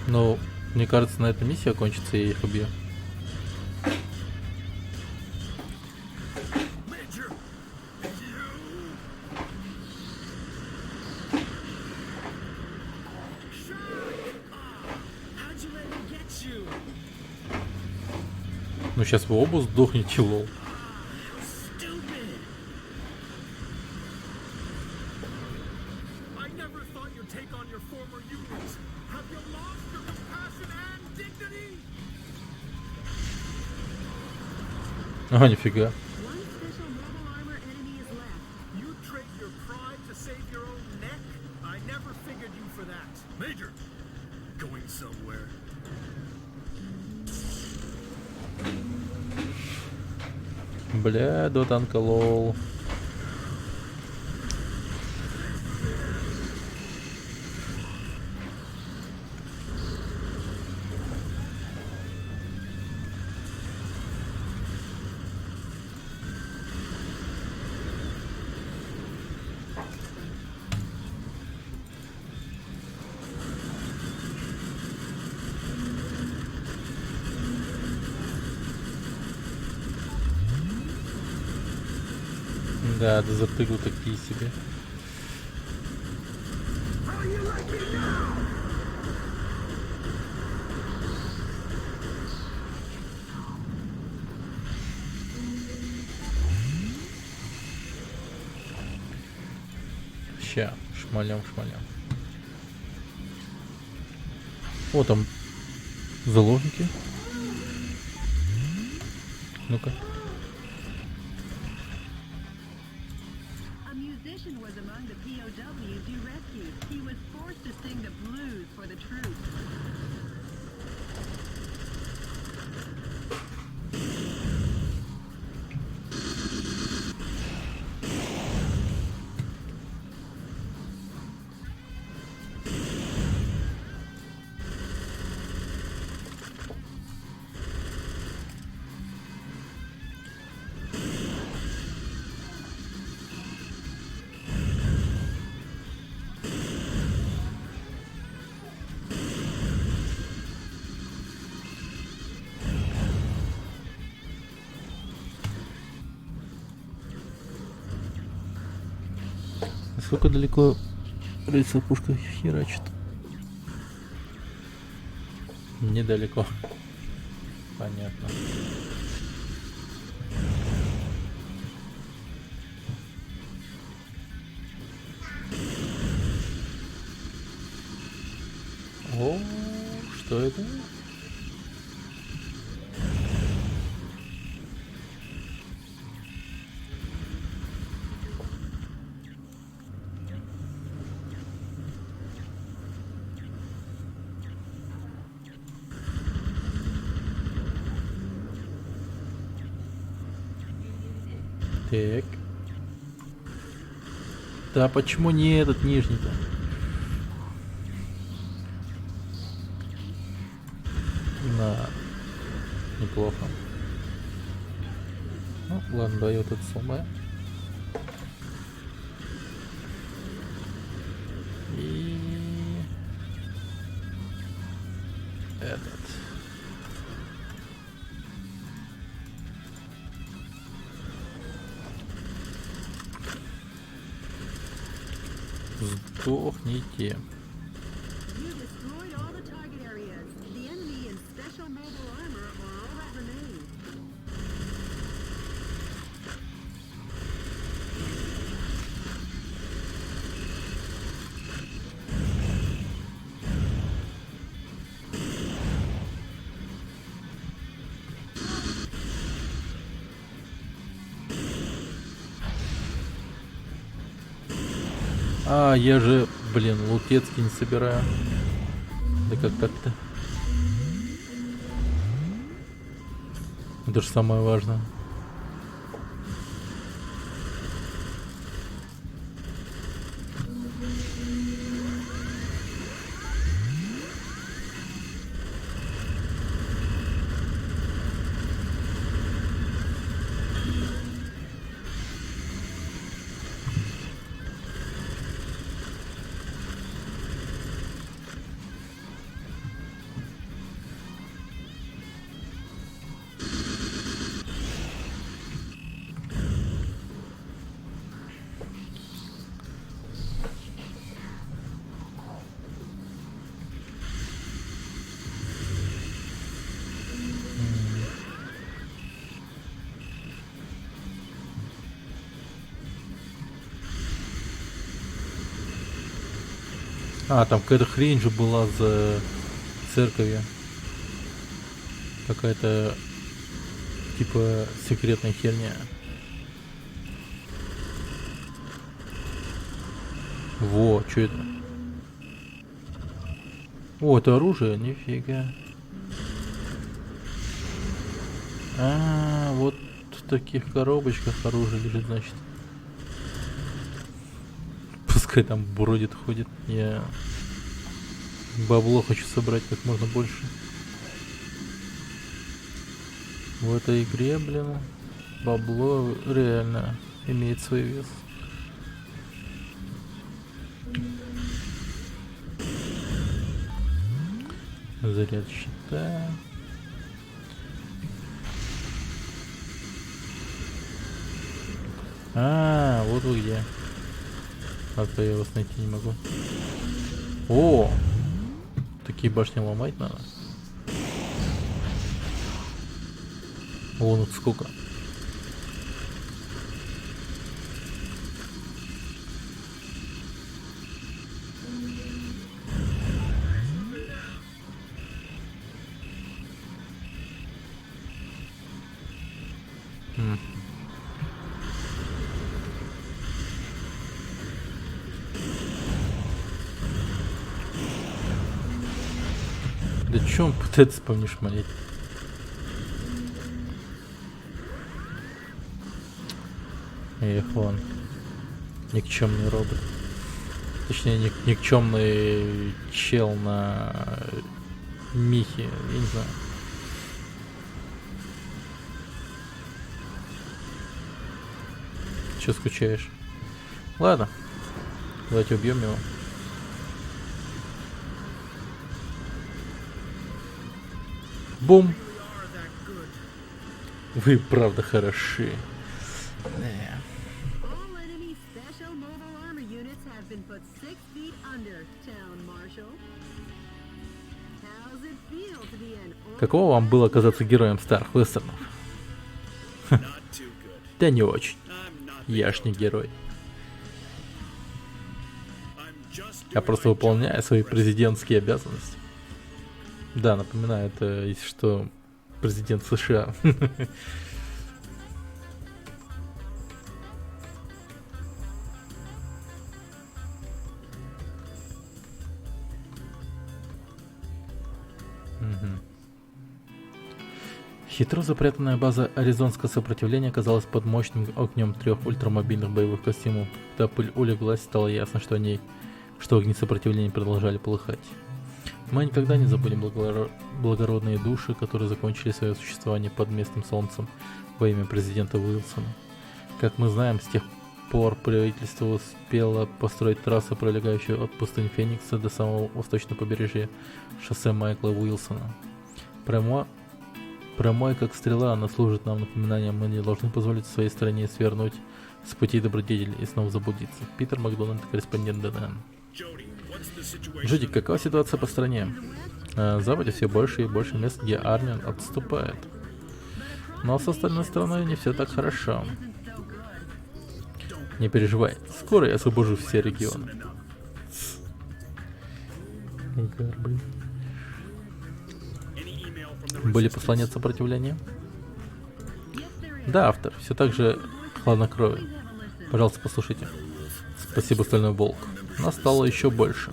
Ну, мне кажется, на этом миссия кончится, и я их убью. Major! You! Shock! How'd you let me get you? Ну, сейчас вы оба сдохнете, лол. How stupid! I never thought you'd take on your former units. Have you lost your compassion and dignity? А, нифига. One special mobile armor enemy is left. You trade your pride to save your own neck? I never figured you for that. Major! Going somewhere. Бля, до танка, лол. Да, запрыгал такие себе. Ща, шмалям. О, там заложники. Ну-ка. A musician was among the POWs you rescued. He was forced to sing the blues for the troops. Насколько далеко рельсовая пушка херачит? Недалеко. Понятно. О, что это? Так. Да почему не этот нижний-то? На. Неплохо. Ну, ладно, давай вот это сломаем. И этот. Сдохните. You destroyed all the target areas. The enemy in special mobile armor are all that remain. А, я же, блин, лутецкий не собираю. Да как так-то? Это же самое важное. А, там какая-то хрень же была за церковью. Какая-то типа секретная херня. Во, что это? О, это оружие? Нифига. А, вот в таких коробочках оружие лежит, значит. Пускай там бродит, ходит. Я бабло хочу собрать как можно больше. В этой игре, блин, бабло реально имеет свой вес. Заряд щита. А, вот вы где. А то я вас найти не могу. О! Такие башни ломать надо. Вон вот сколько. Да чё он пытается по мне шмалить? Эх, вон. Никчемный робот. Точнее, никчемный чел на Михе. Я не знаю. Чё скучаешь? Ладно. Давайте убьем его. Бум! Вы правда хороши. All enemy special mobile armor units have been put 6 feet under, Town Marshal. How's it feel to be an Каково вам было оказаться героем старых вестернов? Not too good. Да не очень. I'm not. Я ж не герой. I'm just Я doing просто my выполняю job, свои President. президентские обязанности. Да, напоминаю, это, если что, президент США. Хитро запрятанная база аризонского сопротивления оказалась под мощным огнем 3 ультрамобильных боевых костюмов. Когда пыль улеглась, стало ясно, что огни сопротивления продолжали полыхать. Мы никогда не забудем благородные души, которые закончили свое существование под местным солнцем во имя президента Уилсона. Как мы знаем, с тех пор правительство успело построить трассу, пролегающую от пустыни Феникса до самого восточного побережья шоссе Майкла Уилсона. Прямой как стрела, она служит нам напоминанием, мы не должны позволить своей стране свернуть с пути добродетели и снова заблудиться. Питер Макдональд, корреспондент ДНН. Джуди, какова ситуация по стране? На Западе все больше и больше мест, где армия отступает. Но с остальной стороной не все так хорошо. Не переживай, скоро я освобожу все регионы. Были послания от сопротивления? Да, автор, все так же хладнокровен. Пожалуйста, послушайте. Спасибо, Стальной Волк. Нас стало еще больше.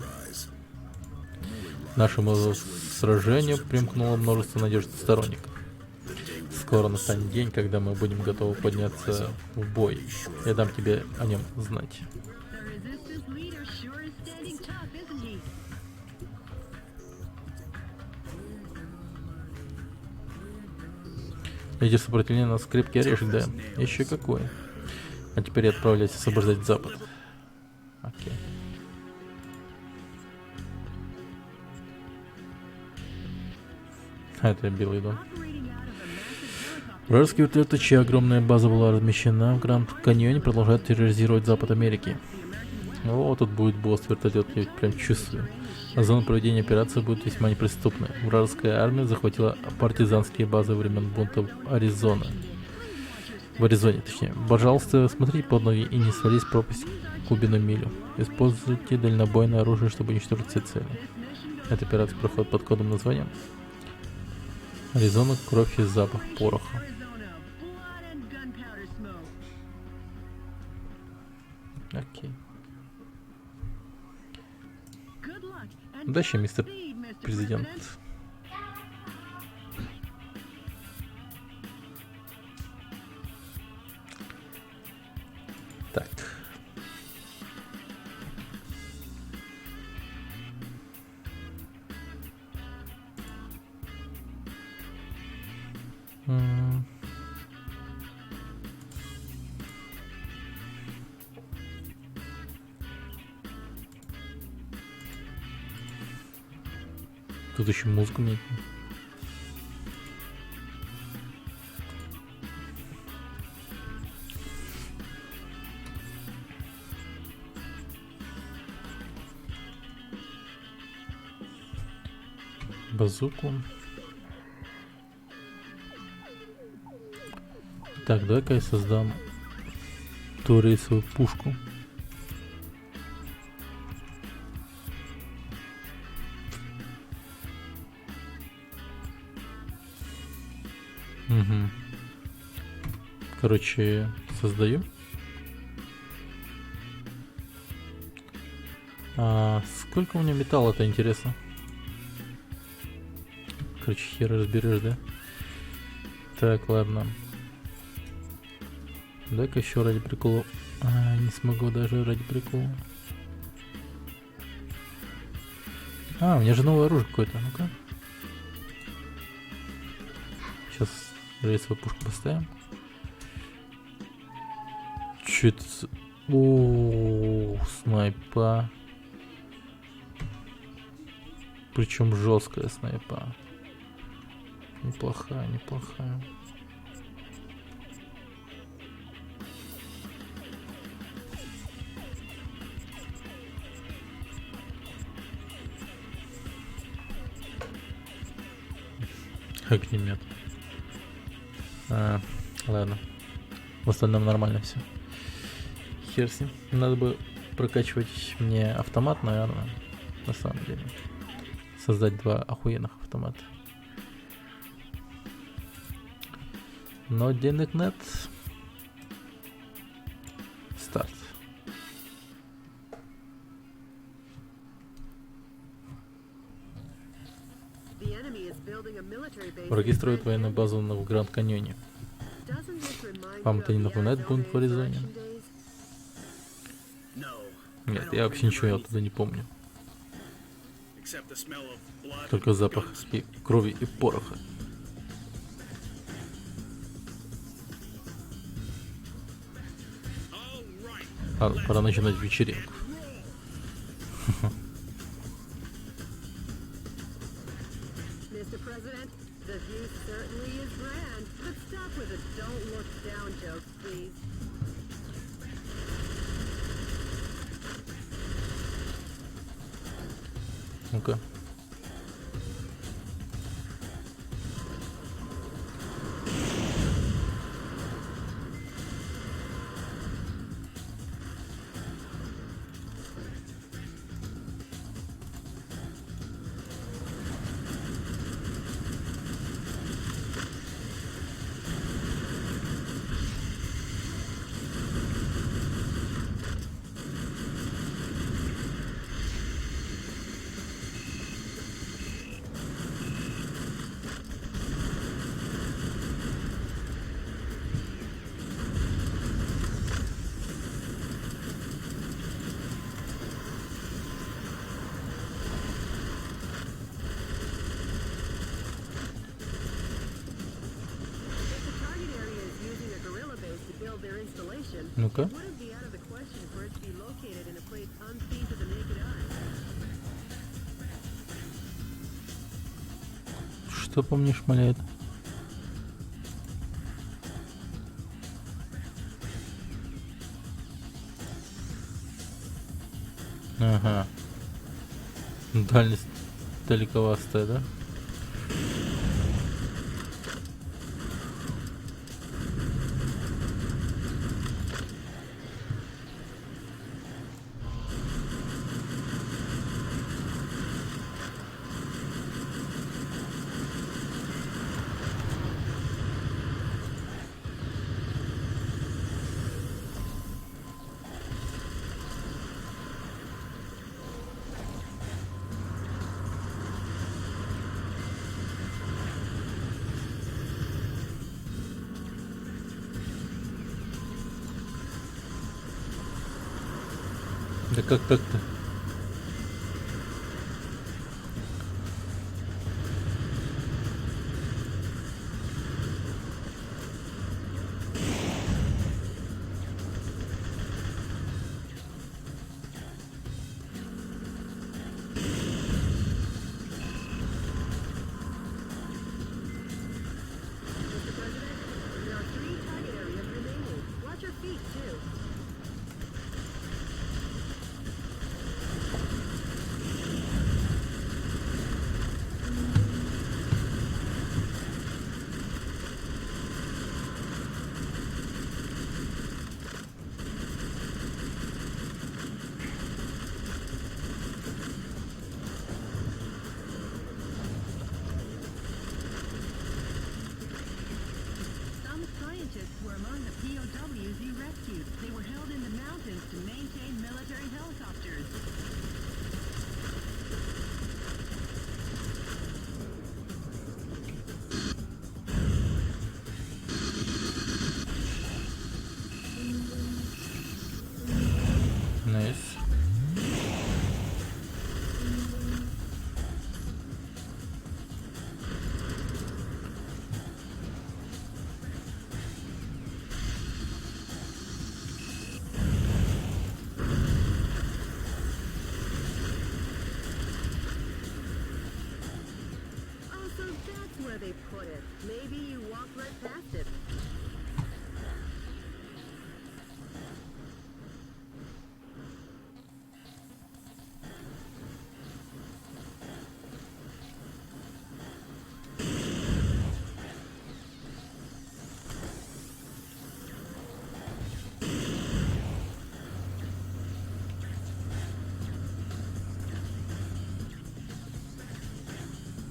К нашему сражению примкнуло множество надежных сторонников. Скоро настанет день, когда мы будем готовы подняться в бой. Я дам тебе о нем знать. Лидер сопротивления у нас крепкий орешек, да? Еще какой. А теперь отправляйся освобождать Запад. Окей. Это Белый дом. Вражеские вертолеты, чья огромная база была размещена в Гранд Каньоне, продолжают терроризировать Запад Америки. О, тут будет босс вертолет, я ведь прям чувствую. А зона проведения операции будет весьма неприступной. Вражеская армия захватила партизанские базы времен бунта в Аризоне, точнее. Пожалуйста, смотрите под ноги и не свались в пропасть глубину милю. Используйте дальнобойное оружие, чтобы уничтожить все цели. Эта операция проходит под кодовым названием Аризона, кровь и запах пороха. Окей. Удачи, мистер президент. Так. Тут еще музыку мне. Базуку. Так, давай-ка я создам ту рейсовую пушку. Угу. Короче, создаю. А сколько у меня металла-то, интересно? Короче, хер разберешь, да? Так, ладно. Дай-ка еще ради прикола. Не смогу даже ради прикола. У меня же новое оружие какое-то. Ну-ка. Сейчас рейсовую пушку поставим. Че это? О, снайпа. Причем жесткая снайпа. Неплохая, неплохая. Огнемет. Ладно. В остальном нормально все. Хер с ним. Надо бы прокачивать мне автомат, наверное. На самом деле. Создать 2 охуенных автомата. Но денег нет. Старт. The enemy is building a military base Враги in строят Grand военную Canyon. базу на в Гранд Каньоне. Doesn't this remind Вам you это не of the напоминает Arizona бунт в Аризоне? insurrection days? No. I Нет, don't я вообще ничего remember оттуда не помню. anything except the smell of blood Только and запах gun и smoke. крови и пороха. All right. Пора начинать вечеринку. Mr. President, the view certainly is grand, but stop with the don't look down jokes, please. Ну-ка. If the target area is using a guerrilla base to build their installation, Ну-ка. it wouldn't be out of the question for it to be located in a place unseen to the naked eye. Что по мне шмаляет? Ага. Дальность далековастая, да? Да как так-то? Mr. President, there are 3 target areas remaining. Watch your feet, too. Some scientists were among the POWs you rescued. They were held in the mountains to maintain military helicopters. Найс. Oh, so that's where they put it. Maybe you walked right past it.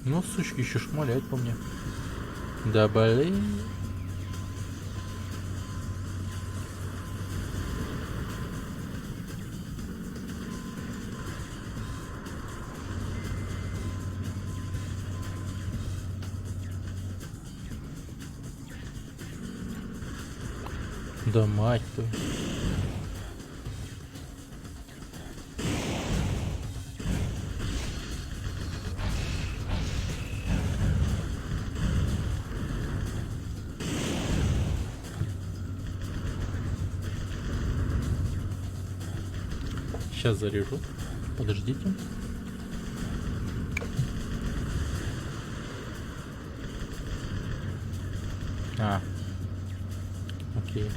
Ну, сучки еще шмаляют по мне. Да блин. Да мать твою. Сейчас заряжу. Подождите. А. Окей.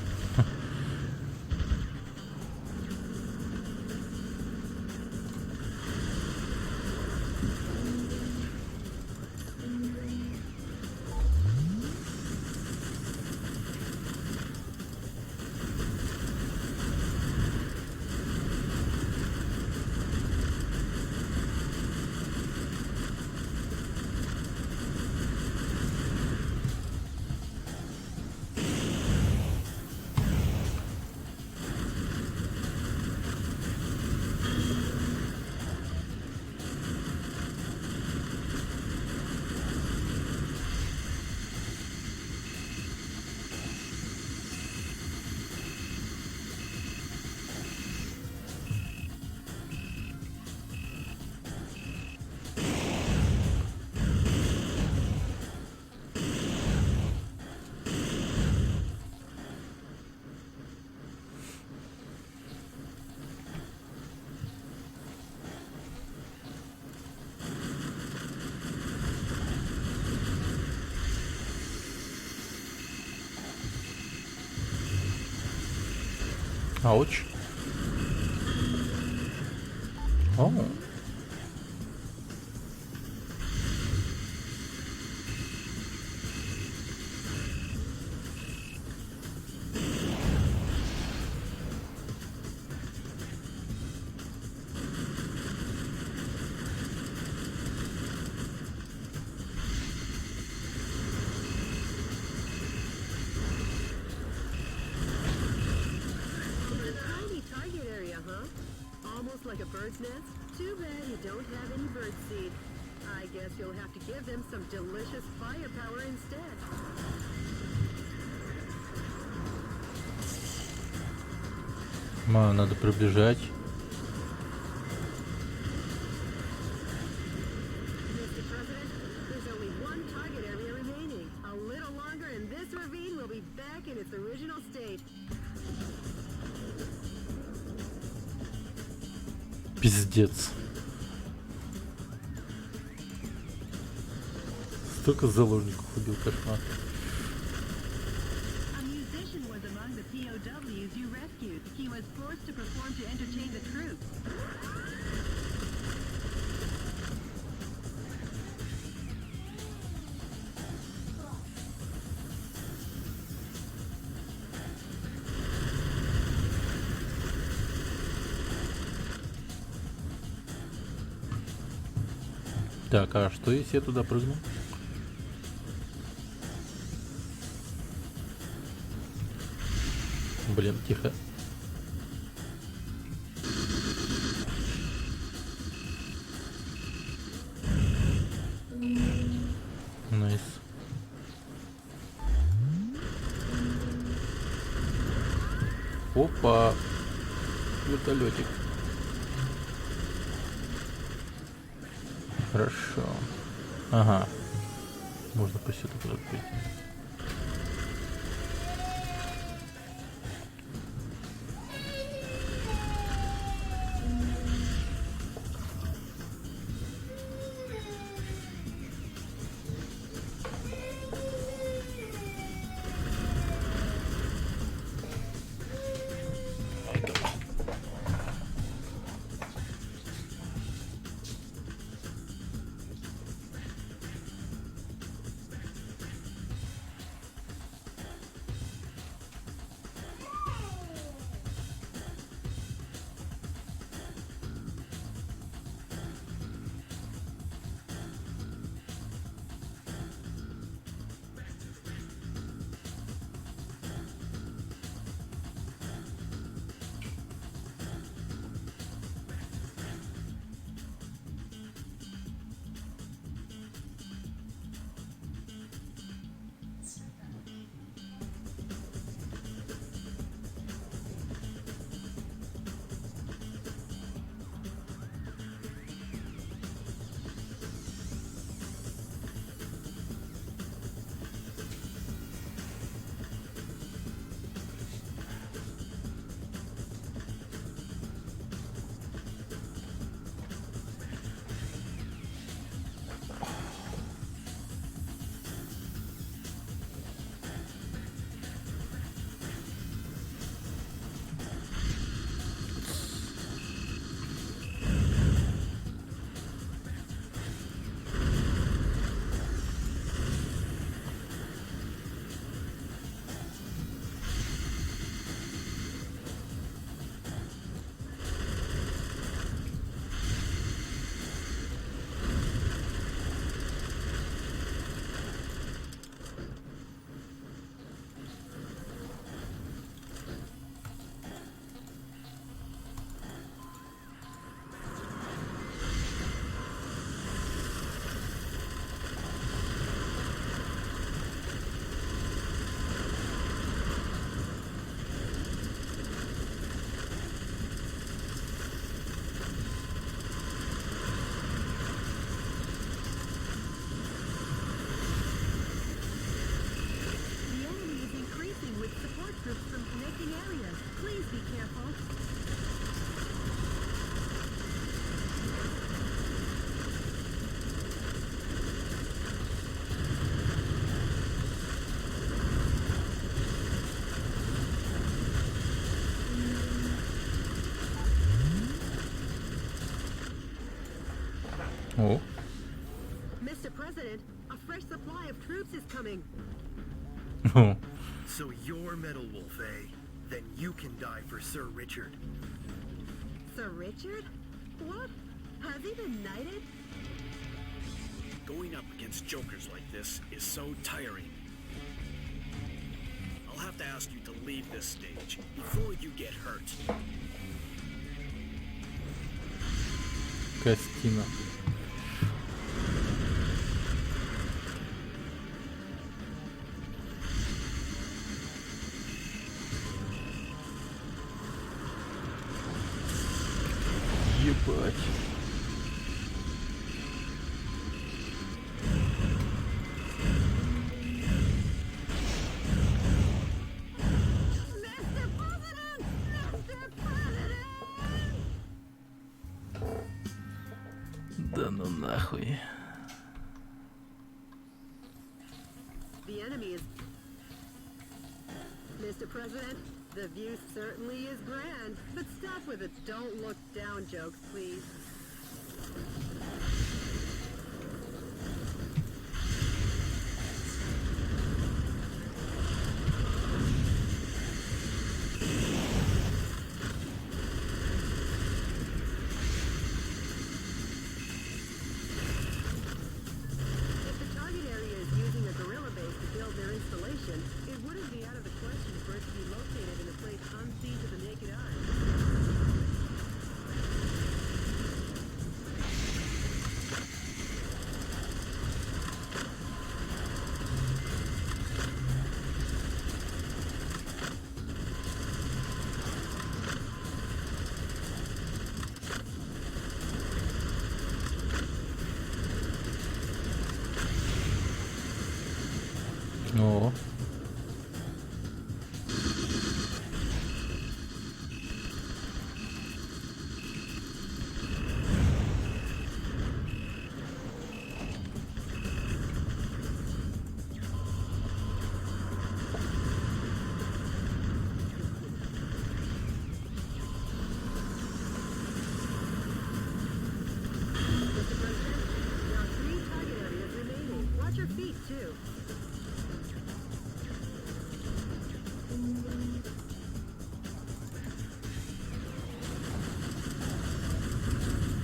Ауч. О. Tiny target area, huh? Almost like a bird's nest? Too bad you don't have any bird seed. I guess you'll have to give them some delicious firepower instead. Надо приближать. Mr. President, there's only one target area remaining. A little longer and this ravine will be back in its original state. Пиздец. Столько заложников убил, кошмар. A musician was among the POWs you rescued. He was forced to perform to entertain the troops. Так, а что если я туда прыгну? Блин, тихо. Найс. Опа. Вертолетик. Хорошо. Ага. Можно по сюда куда-то пойти. troops from connecting areas. Please be careful. О, Mr. President, a fresh supply of troops is coming. о, So you're Metal Wolf, eh? Then you can die for Sir Richard. Sir Richard? What? Has he been knighted? Going up against jokers like this is so tiring. I'll have to ask you to leave this stage before you get hurt. Костина. Ебать. Mr. President! Mr. President! Да ну нахуй. The enemy is... Mr. President, the view certainly is grand, but stop with the don't look down jokes, please. If the target area is using a guerrilla base to build their installation, it wouldn't be out of the question for it to be located in a place unseen to the naked eye. О. Mr. President, there are 3 target areas remaining. Watch your feet, too.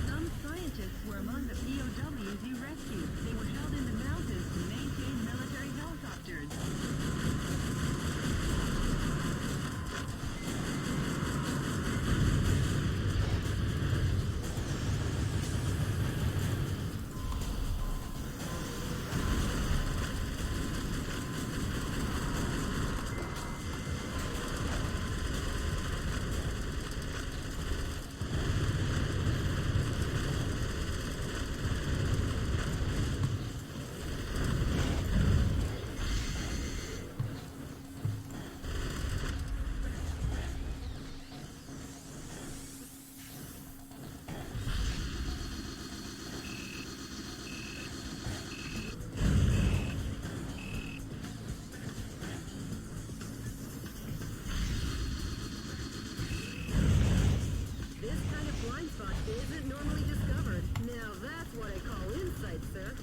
Some scientists were among the POWs you rescued. They were held in the mountains to maintain military helicopters. This kind of blind spot isn't normally discovered. Now that's what I call insight, sir.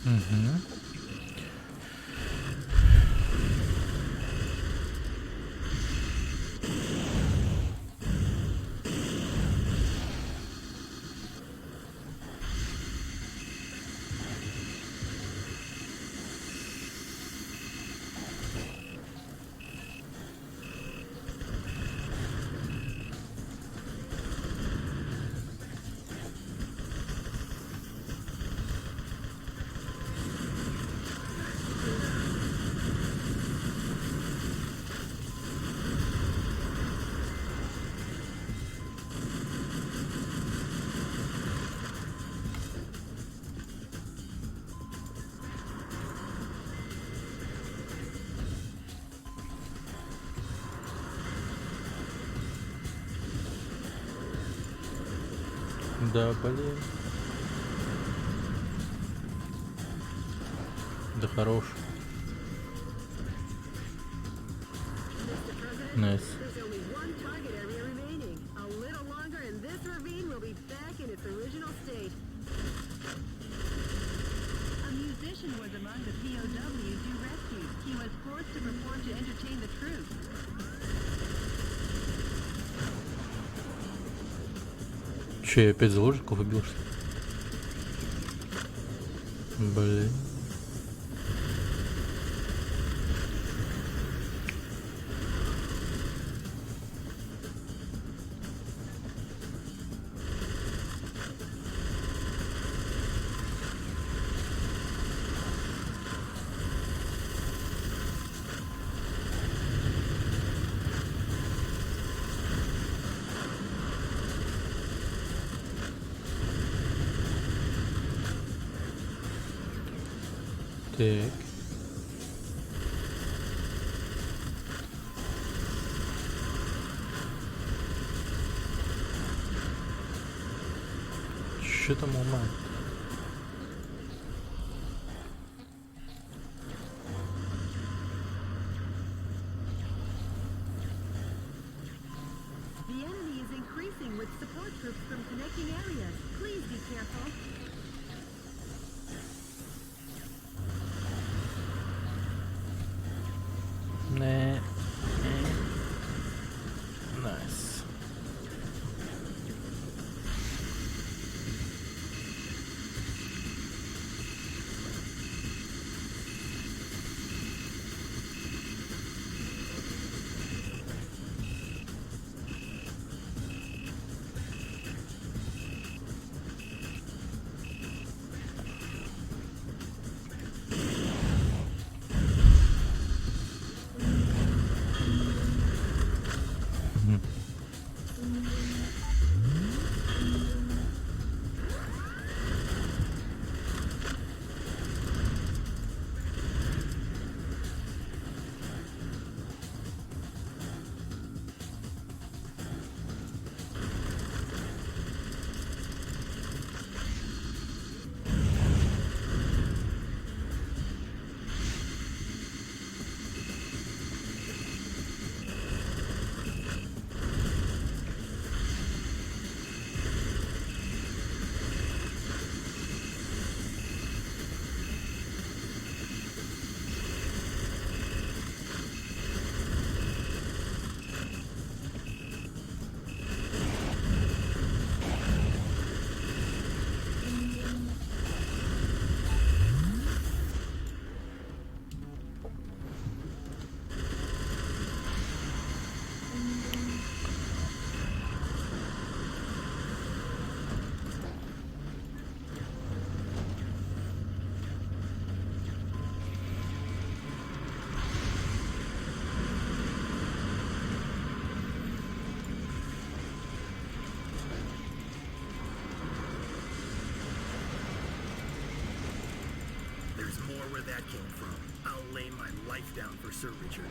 Угу. Да, блин. Да хорош. Nice. There's only one target area remaining. A little longer and this ravine will be back in its original state. A musician was among the POWs you rescued. He was forced to perform to entertain the troops. Че, я опять заложников убил, что ли? Блин. Так. Что там ломает? The enemy is increasing with support troops from connecting areas. Please be careful. Не. Найс. There's more where that came from. I'll lay my life down for Sir Richard.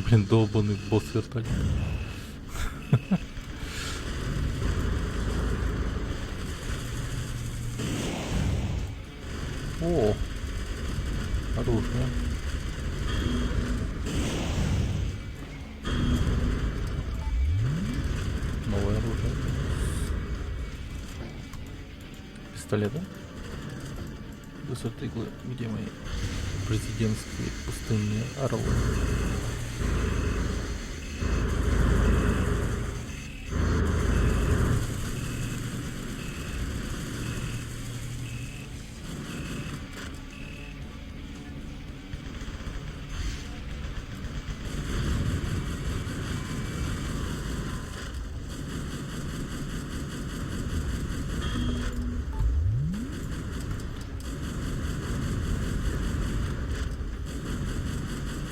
Блин, долбанный босс вертолет. О, оружие. Новое оружие. Пистолеты. Высоты иглы. Где мои президентские пустынные орлы?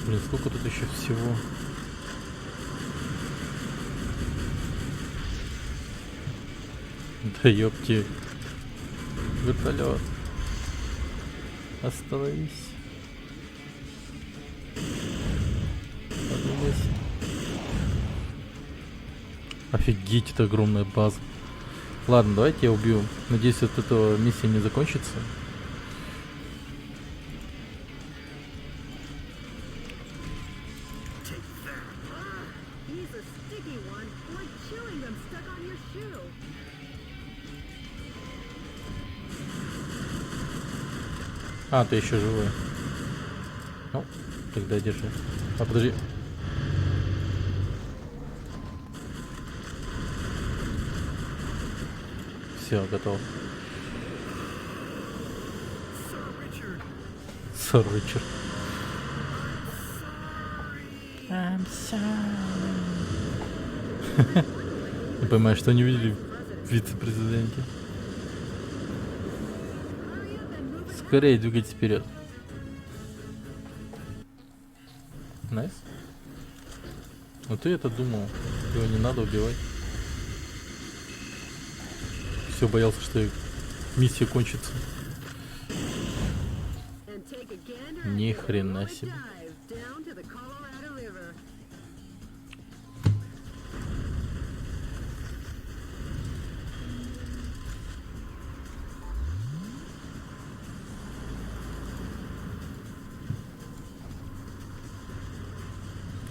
Блин, сколько тут еще всего? Да ёпти. Вертолет. Остановись. Поднимись. Офигеть, это огромная база. Ладно, давайте я убью. Надеюсь, от этого миссия не закончится. He's a sticky one, like chewing gum stuck on your shoe. А, ты еще живой. Ну, тогда держи. А, подожди. Все, готов. Сэр Ричард. I'm sorry. Не понимаю, что не видели в вице-президенте. Скорее двигайтесь вперед. Найс. Ну ты это думал. Его не надо убивать. Все, боялся, что миссия кончится. Ни хрена себе.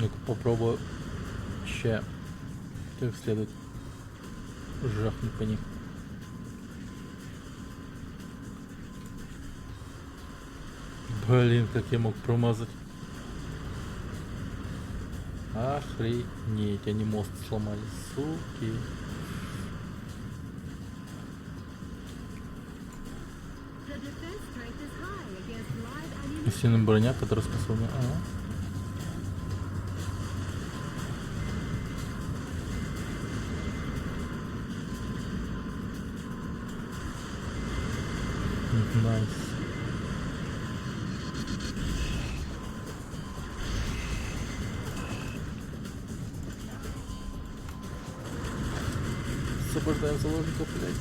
Ну-ка попробую ща как следует жахнуть по них. Блин, как я мог промазать. Охренеть, они мост сломали, суки. Сильная броня, которая способна... Ага. Найс. Освобождаем заложников, блядь.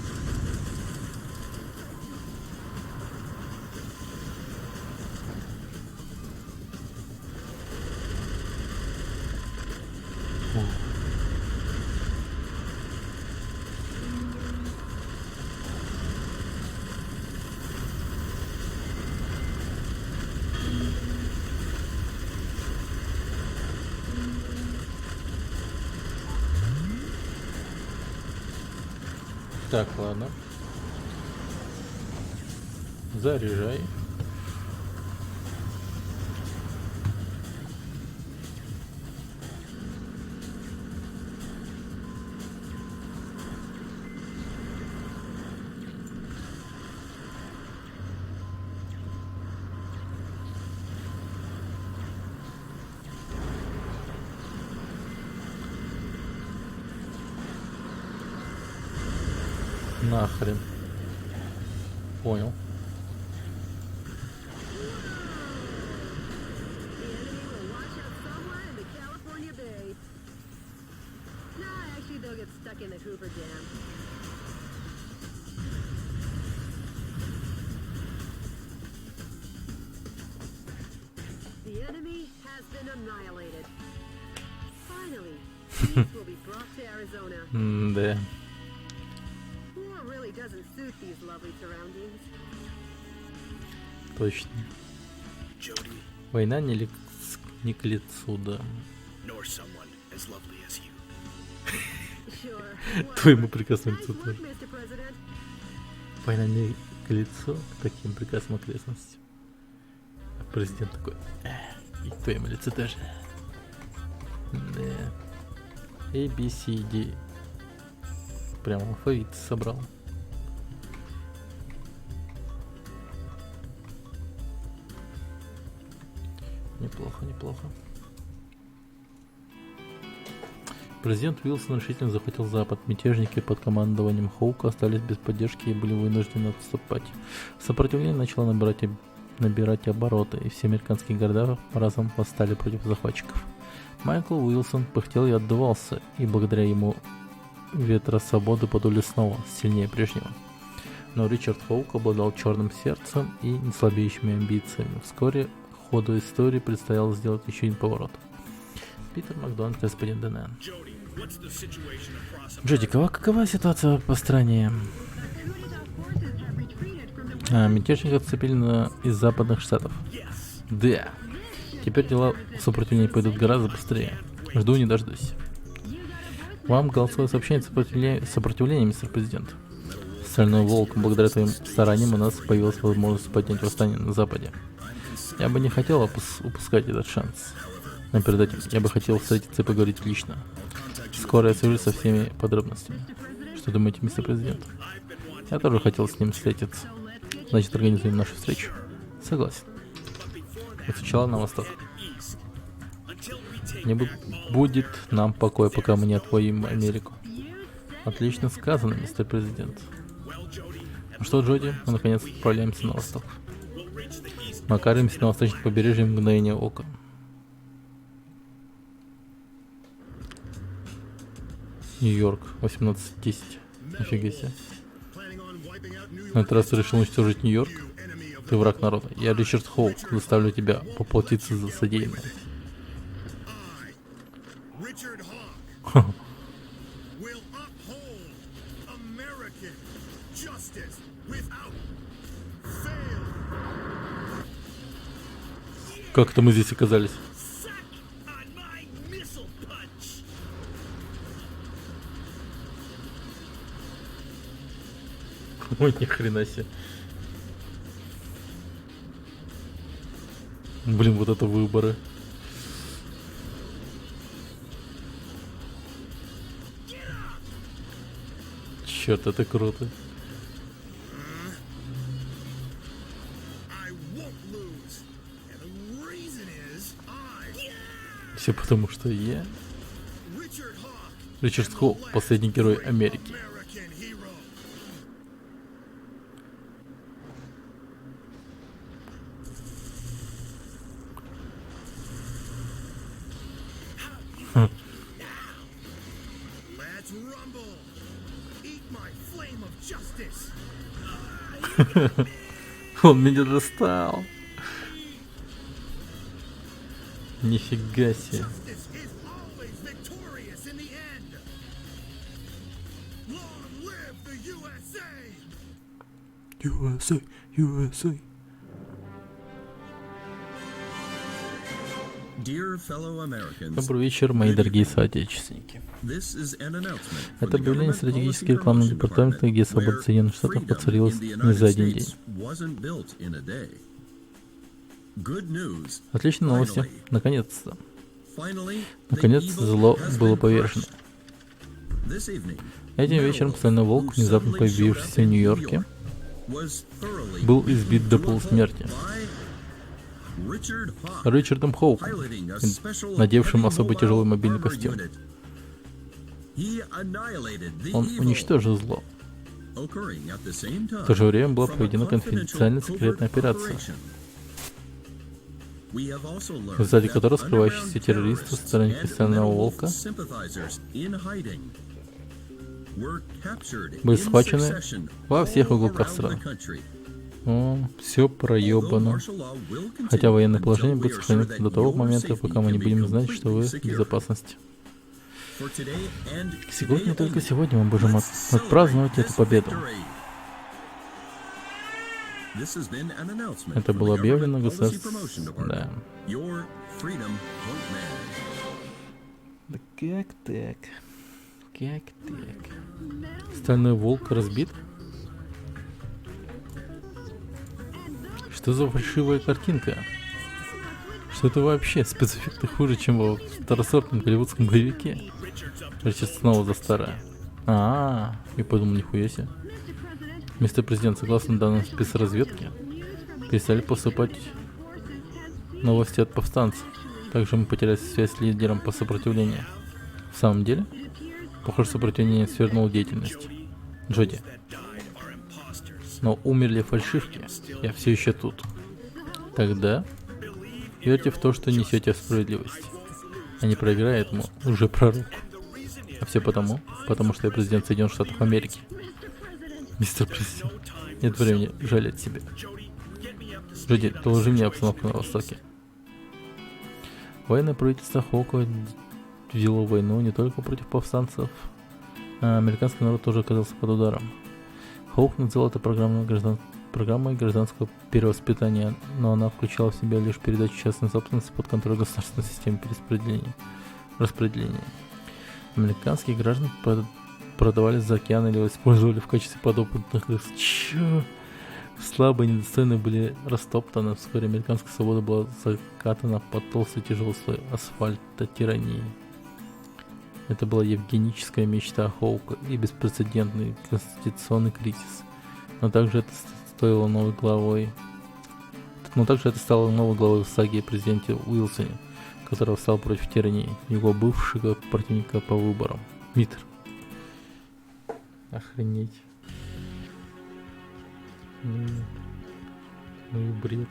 Так, ладно. Заряжай. Нахрен. Понял. The enemy has been annihilated. Finally, peace will be brought to Arizona. Да. War really doesn't suit these lovely surroundings. Точно. Jody, Война не к лицу, да. nor someone as lovely as you. Sure. Твоему прекрасному Nice лицу work, тоже. Mr. President. Война не к лицу, к таким прекрасным окрестностям. А президент такой, и к твоему лицу тоже. Да. A, B, C, D. Прям алфавит собрал. Неплохо, неплохо. Президент Уилсон решительно захватил Запад. Мятежники под командованием Хоука остались без поддержки и были вынуждены отступать. Сопротивление начало набирать обороты, и все американские города разом восстали против захватчиков. Майкл Уилсон пыхтел и отдувался, и благодаря ему ветра свободы подули снова, сильнее прежнего. Но Ричард Хоук обладал черным сердцем и неслабеющими амбициями. Вскоре ходу истории предстояло сделать еще один поворот. Питер Макдональд, господин Денен. Jody, what's the situation across Джоди, какова ситуация по стране? Мятежников отцепили из западных штатов. Да. Теперь дела сопротивления пойдут гораздо быстрее. Жду не дождусь. Вам голосовое сообщение сопротивления, мистер президент. Стальной волк, благодаря твоим стараниям у нас появилась возможность поднять восстание на Западе. Я бы не хотел упускать этот шанс. Но перед этим я бы хотел встретиться и поговорить лично. Скоро я свяжусь со всеми подробностями. Что думаете, мистер президент? Я тоже хотел с ним встретиться. Значит, организуем нашу встречу. Согласен. От сначала на восток. Не будет нам покоя, пока мы не отвоим Америку. Отлично сказано, мистер президент. Ну что, Джоди, мы наконец отправляемся на восток. Мы окажемся на восточном побережье в мгновение ока. Нью-Йорк, 18:10. Нифига себе. На этот раз ты решил уничтожить Нью-Йорк? Ты враг народа. Я Ричард Хоук, заставлю тебя поплатиться за содеянное. Richard Hawk will uphold American justice without fail. Как это мы здесь оказались? Suck on my missile punch! Ой, ни хрена себе. Блин, вот это выборы. Черт, это круто. I won't lose. And the reason is Все потому, что я Richard Hawk, Ричард Хоук, последний герой Америки. American hero. Let's rumble. Eat my flame of justice. Он меня достал. Нифига себе. Justice is always victorious in the end. Long live the USA! USA, USA. Dear fellow Americans, Добрый вечер, мои дорогие соотечественники. this is an announcement from Это the объявление Government стратегической Policy рекламного Promotion департамента, где Department, свобода where Соединенных Штатов freedom воцарилась in the не United за один States день. wasn't built in a day. Good news. Отличные новости. Наконец-то. Finally, the Наконец evil зло has было been повержено. crushed. This evening, Этим вечером Стальной Волк, внезапно появившийся в Нью-Йорке, was thoroughly был избит до полусмерти by Richard Hawk, Ричардом Хоуком, piloting a special надевшим heavy особый mobile тяжелый мобильный armor костюм. unit. He annihilated the Он evil, уничтожил зло. occurring at the same time В то же время была from a проведена confidential конфиденциальная covert секретная операция, operation. We have also learned в результате that которой скрывающиеся underground террористы, terrorists сторонники and Стального Metal Wolf Волка sympathizers in hiding were captured были in схвачены succession во всех all уголках around страны. the country. О, все Although проебано. martial law will Хотя continue военное until положение we будет are sure сохраняться that до того your момента, safety пока мы can не be будем знать, что вы completely в secure. безопасности. For today and Сегодня, today только only. сегодня мы можем Let's отпраздновать celebrate эту this победу. victory. This has been an announcement Это from было the объявлено Government Policy государством. Promotion Да. Department. Your Freedom Point Man. Да как так? Как так? Стальной волк разбит? Что за фальшивая картинка? Что это вообще? Спецэффекты хуже, чем во второсортном голливудском боевике. Ричард снова за старое. Я подумал, нихуя себе. Мистер Президент, согласно данным спецразведки, перестали поступать новости от повстанцев. Также мы потеряли связь с лидером по сопротивлению. В самом деле? Похоже, сопротивление свернуло деятельность. Джоди. Но умерли фальшивки. Я все еще тут. Тогда верьте в то, что несете справедливость. А не проиграй этому уже пророк. А все потому, что я президент Соединенных Штатов Америки. Мистер Президент, нет времени жалеть себя. Джоди, доложи мне обстановку на Востоке. Военное правительство Хоука вело войну не только против повстанцев, а американский народ тоже оказался под ударом. Хоук назвал это программой гражданского перевоспитания, но она включала в себя лишь передачу частной собственности под контроль государственной системы распределения. Американских граждан продавали за океан или использовали в качестве подопытных лиц. Чё? Слабые и недостойные были растоптаны. Вскоре американская свобода была закатана под толстый тяжелый слой асфальта тирании. Это была евгеническая мечта Хоука и беспрецедентный конституционный кризис. Но также это стало новой главой в саге о президенте Уилсоне, который встал против тирании его бывшего противника по выборам. Миттер. Охренеть. Ну и бред.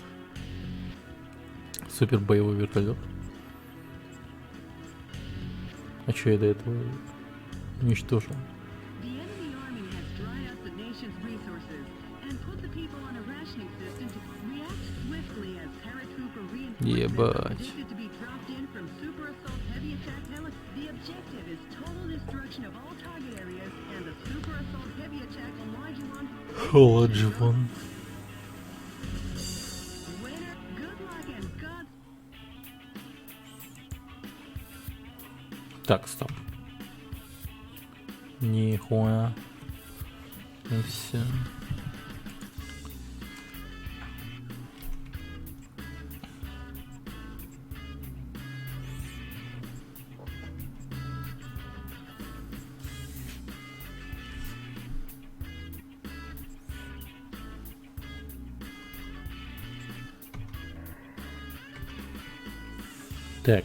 Супер боевой вертолет. А чё я до этого уничтожил? The enemy army has dried up the nation's resources and put the people on a rationing system to react swiftly as paratrooper reinforcements are Ебать. predicted to be dropped in from super assault heavy attack heli. The objective is total destruction of all target areas, and the super assault heavy attack Холоджвон. winner. Good luck and God. Так, стоп. Нихуя. И все. Так.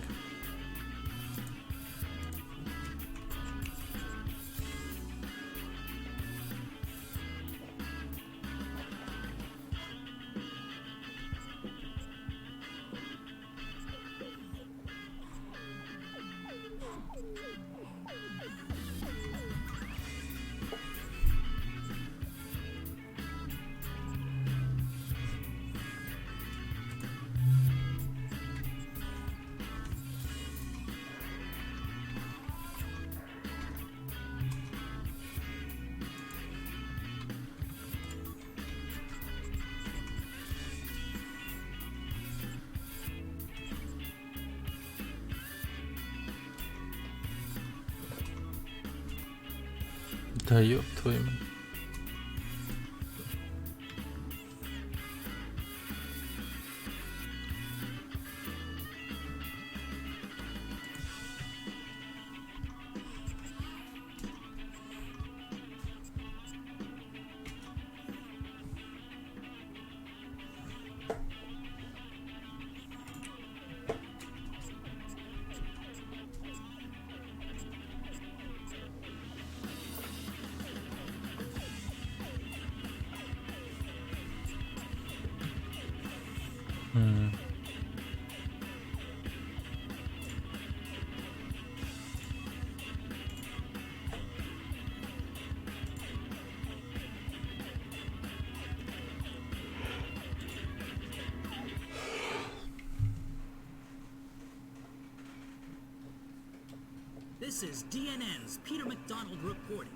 Да ёб твою мать. This is DNN's Peter McDonald reporting.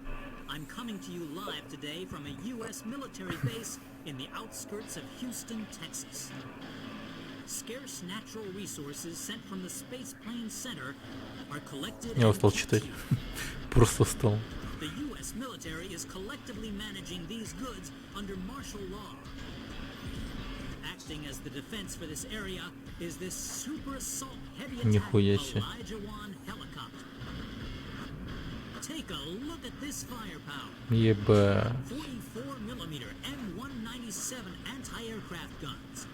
I'm coming to you live today from a U.S. military base in the outskirts of Houston, Texas. Scarce natural resources sent from the Space Plane Center are collected Я and устал kept читать. here. Просто устал. The U.S. military is collectively managing these goods under martial law. Acting as the defense for this area is this super assault heavy attack Нихуя себе. Elijah Wan helicopter. Take a look at this firepower. Еба. 44mm M197 anti-aircraft guns,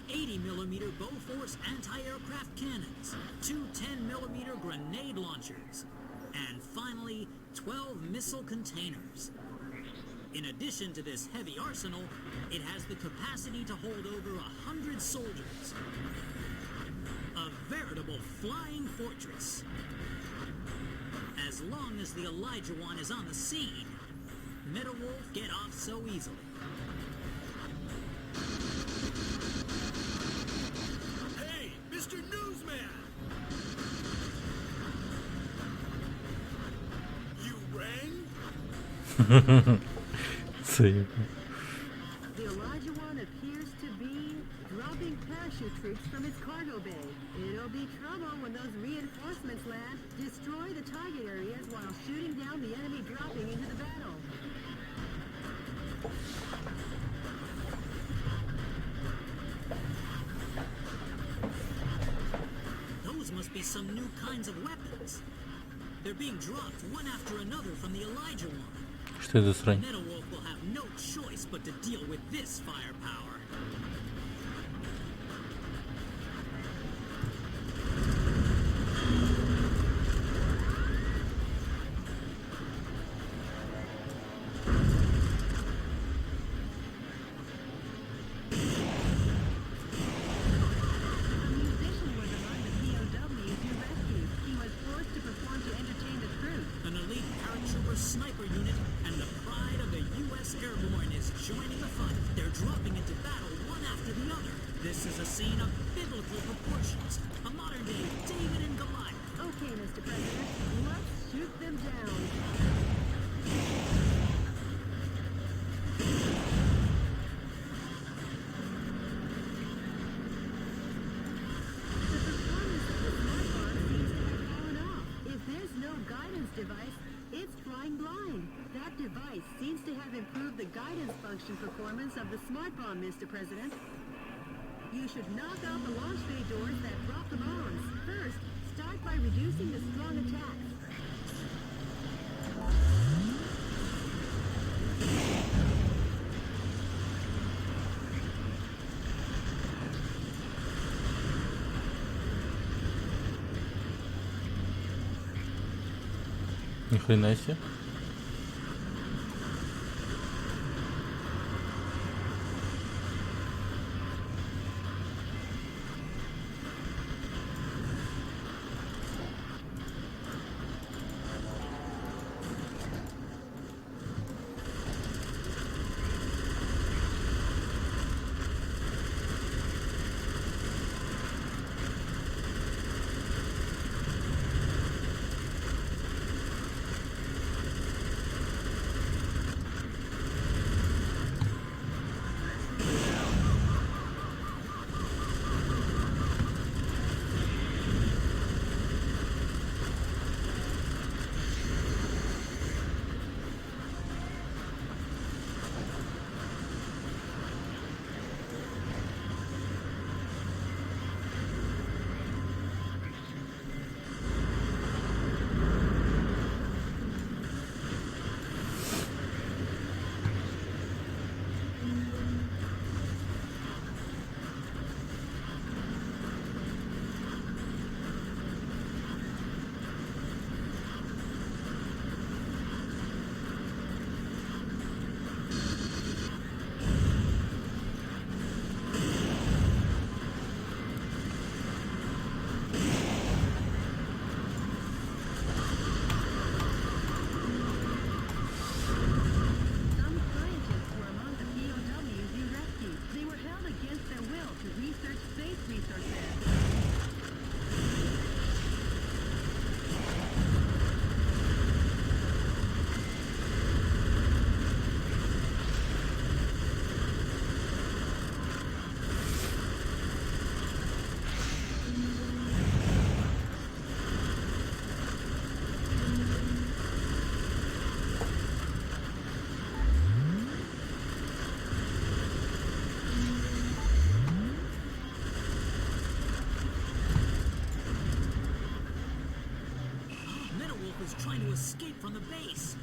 80mm Bofors anti-aircraft cannons, two 10mm grenade launchers, and finally 12 missile containers. In addition to this heavy arsenal, it has the capacity to hold over 100 soldiers. A veritable flying fortress. As long as the Elijah One is on the scene, Metal Wolf get off so easily. Hey, Mr. Newsman! You rang? Це The Elijah One appears to be dropping parachute troops from its cargo bay. It'll be trouble when those reinforcements land. Destroy the target areas while shooting down the enemy dropping into the battle. Those must be some new kinds of weapons. They're being dropped one after another from the Elijah One. Что это за срань? Metal Wolf will have no choice but to deal with this firepower. A musician was among the POWs you rescued. He was forced to perform to entertain the troops. An elite paratrooper sniper unit and the pride of the U.S. Airborne is joining the fun. They're dropping into battle one after the other. This is a scene of biblical proportions. A modern-day David and Goliath. Okay, Mr. President, let's shoot them down. The performance of the smart bomb seems to have fallen off. If there's no guidance device, it's flying blind. That device seems to have improved the guidance function performance of the smart bomb, Mr. President. You should knock out the launch bay doors that drop the bombs. First, start by reducing the strong attack. Ни хрена себе. He's trying to escape from the base.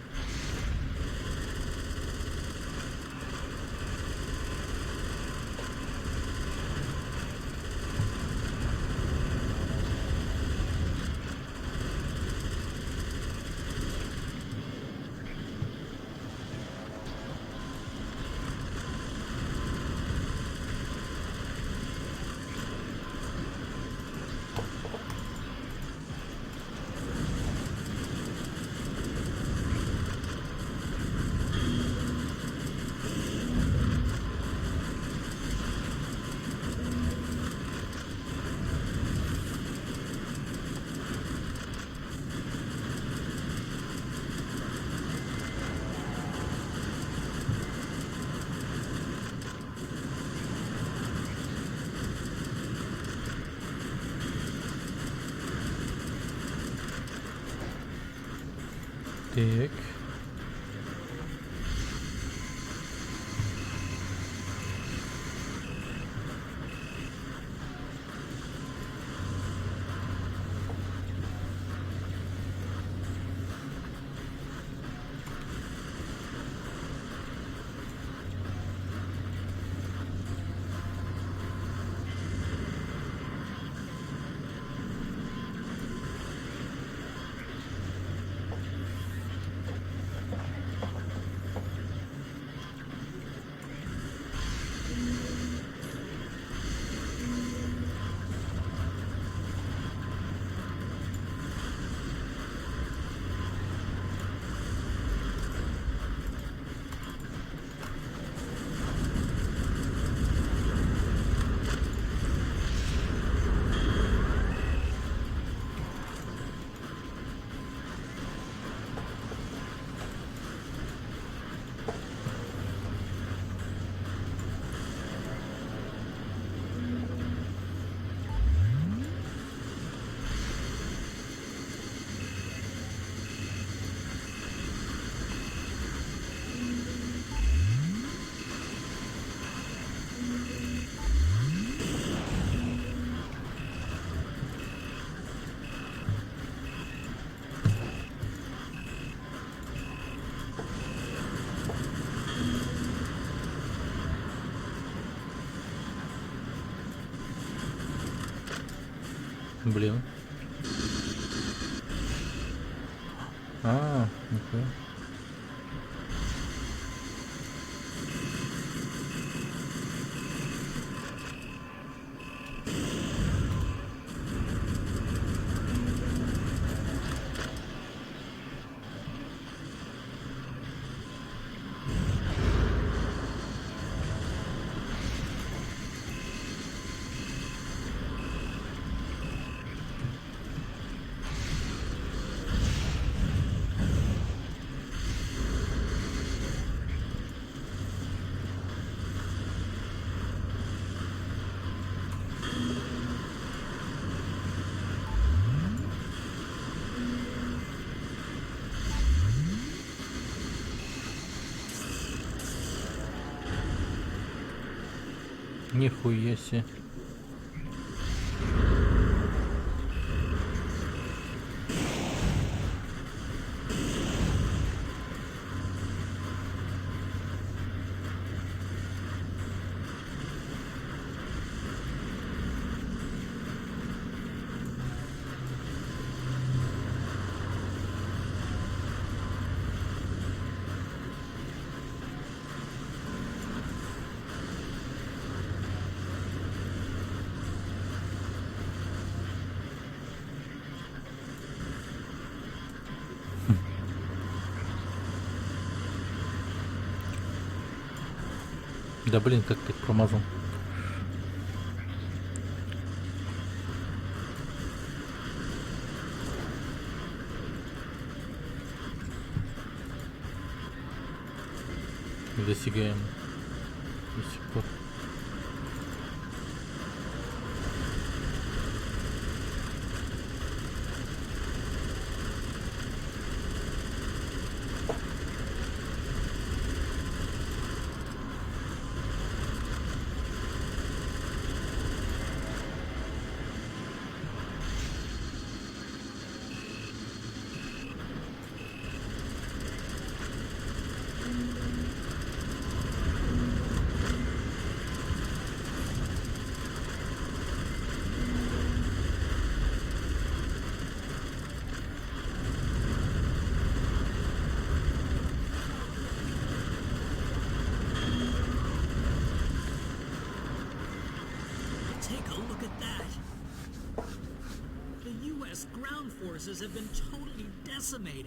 Так. Блин. Окей. Нихуя себе. Да блин, как ты промазал. Достигаем до сих пор. ground forces have been totally decimated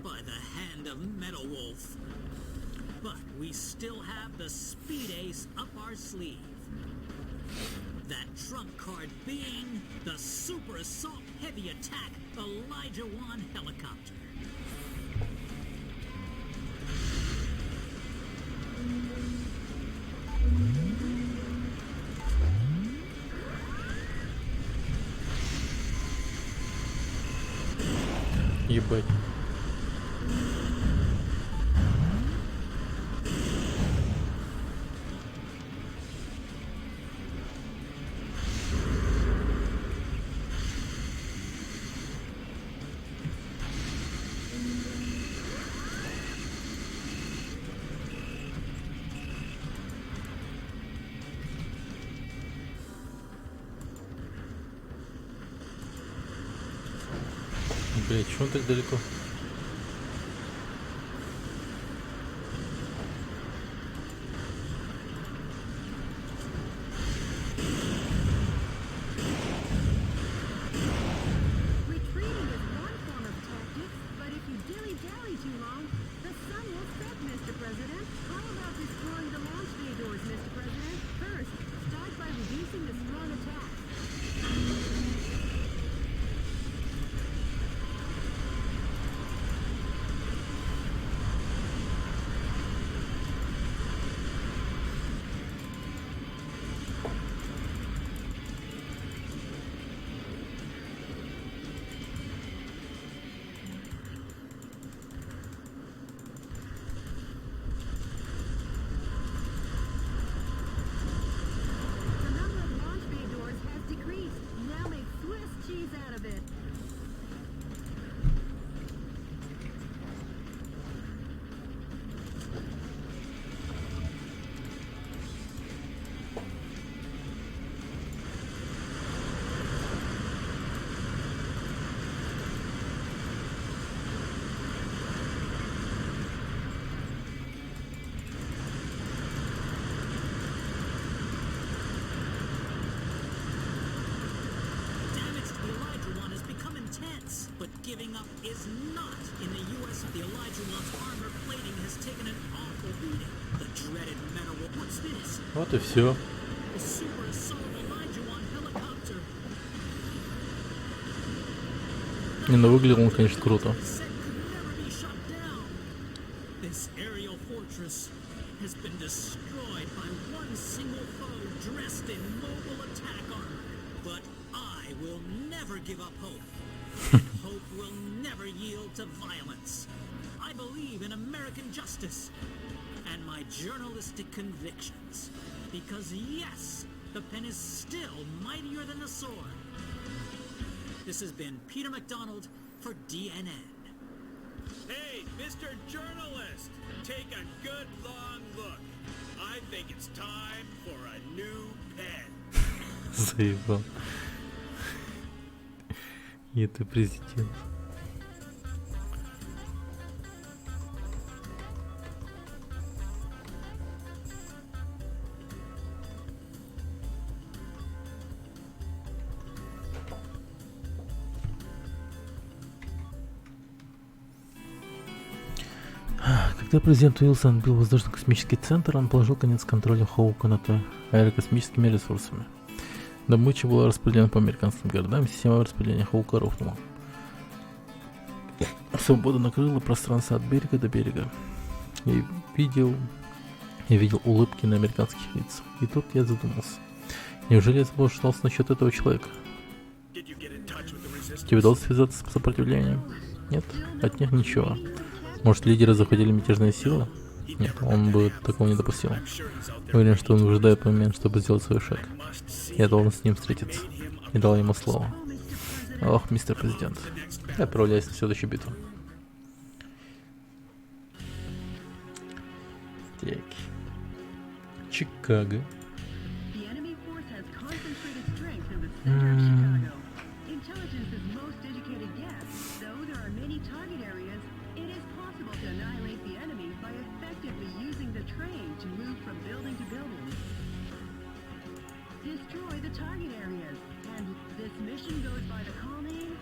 by the hand of Metal Wolf. But we still have the Speed Ace up our sleeve. That trump card being the Super Assault Heavy Attack Elijah Wan helicopter. Ебать. Блять, чё он так далеко? Retreating is one form of tactics, but if you dilly-dally too long, the sun will set, Mr. President. How about destroying the launch bay doors, Mr. President? First, start by reducing the strong attack. The number of launch bay doors has decreased. Now make Swiss cheese out of it. Damage to the Elijah One has become intense, but giving up is not. In the U.S., the Elijah One's armor plating has taken an awful beating. The dreaded Metal Wolf. What's this? Вот и все. The Super Assault Elijah One helicopter. Не, ну выглядел он, конечно, круто. Said could never be shot down. This aerial fortress has been destroyed by one single foe dressed in mobile attack armor. But I will never give up hope. Hope will never yield to violence. I believe in American justice and my journalistic convictions. Because yes, the pen is still mightier than the sword. This has been Peter McDonald for DNN. Hey, Mr. Journalist! Take a good long look. I think it's time for a new pen. Заебал. И это президент. Когда президент Уилсон отбил воздушно-космический центр, он положил конец контролю Хоука над аэрокосмическими ресурсами. Добыча была распределена по американским городам, система распределения Хоука рухнула. Свобода накрыла пространство от берега до берега. Я видел улыбки на американских лицах. И тут я задумался. Неужели я заблуждался насчет этого человека? Did you get in touch with the resistance? Тебе удалось связаться с сопротивлением? Нет, от них ничего. Может, лидеры захватили мятежные силы? Нет, он бы такого не допустил. I'm sure he's out there. Уверен, что он выжидает момент, чтобы сделать свой шаг. Must see Я должен с ним встретиться. И дал ему слово. Ох, мистер президент. Я отправляюсь на следующую битву. Так. Чикаго. The enemy force has concentrated strength in the center of Chicago. Intelligence is most educated guess. Though there are many target areas, it is possible to annihilate the enemy by effectively using the train to move from building to building. Destroy the target areas, and this mission goes by the call name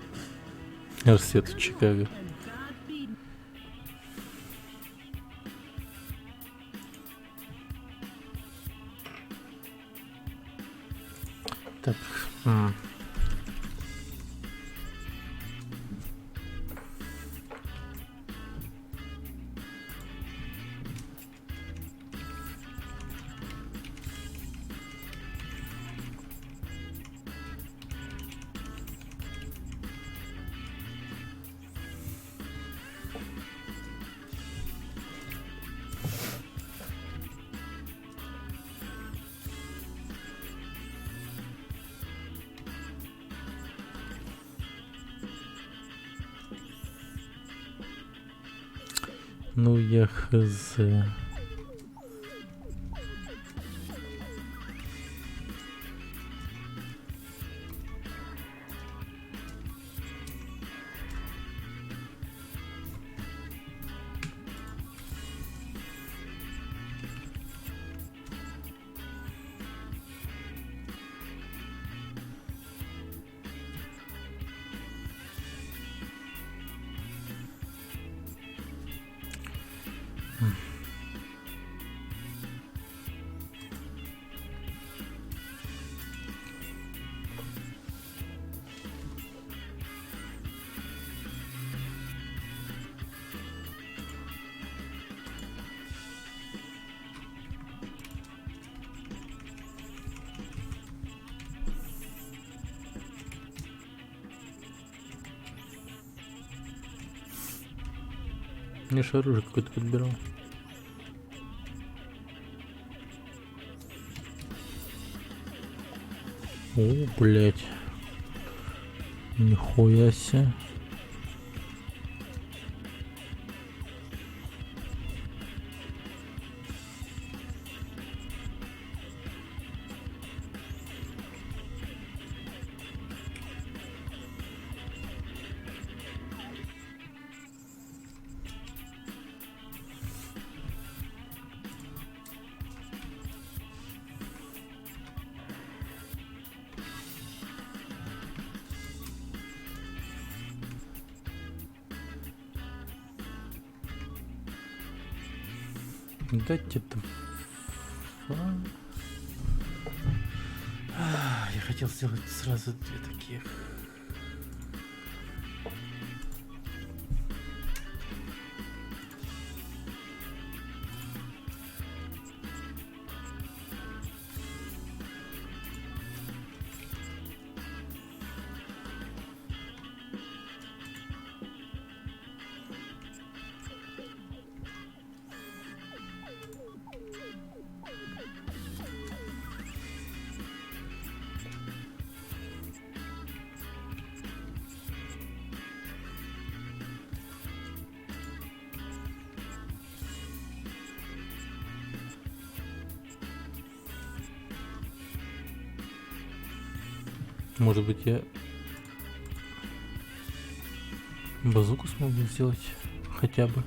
Рассвет в Чикаго. Так. Ну я хз. Я же оружие какое-то подбирал. О, блять. Нихуя себе. Дайте это. Я хотел сделать сразу две таких. Может быть, я базуку смогу сделать хотя бы.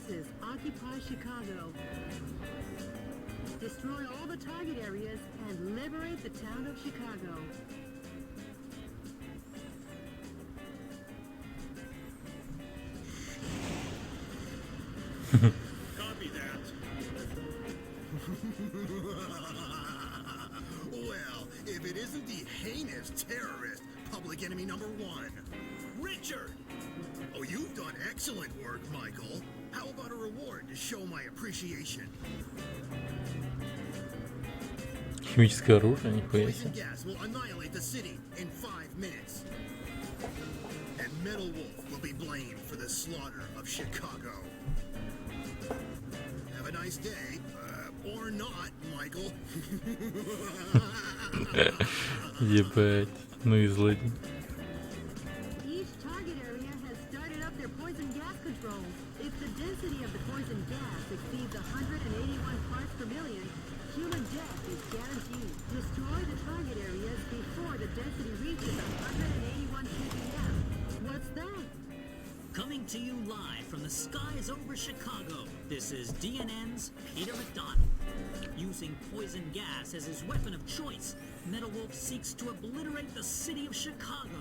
forces occupy Chicago. Destroy all the target areas and liberate the town of Chicago. Copy that. Well, if it isn't the heinous terrorist, public enemy number 1, Richard! Oh, you've done excellent work, Michael. How about a reward to show my appreciation? Химическое оружие, нихуя Poison себе. gas will annihilate the city in 5 minutes. And Metal Wolf will be blamed for the slaughter of Chicago. Have a nice day. Or not, Michael. Ебать, ну и злодей. Each target area has started up their poison gas controls. If the density of the poison gas exceeds 181 parts per million, human death is guaranteed. Destroy the target areas before the density reaches 181 ppm. What's that? Coming to you live from the skies over Chicago, this is DNN's Peter McDonald. Using poison gas as his weapon of choice, Metal Wolf seeks to obliterate the city of Chicago.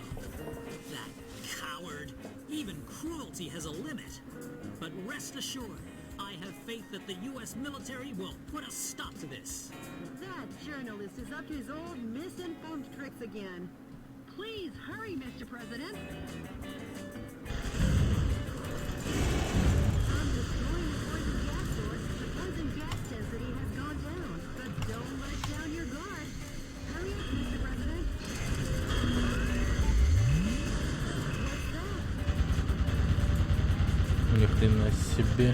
That coward. Even cruelty has a limit. But rest assured, I have faith that the U.S. military will put a stop to this. That journalist is up to his old misinformed tricks again. Please hurry, Mr. President. I'm destroying the poison gas source. The poison gas density has gone down. But don't let down your guard. Hurry up, Mr. President. What's that? Ни хрена себе.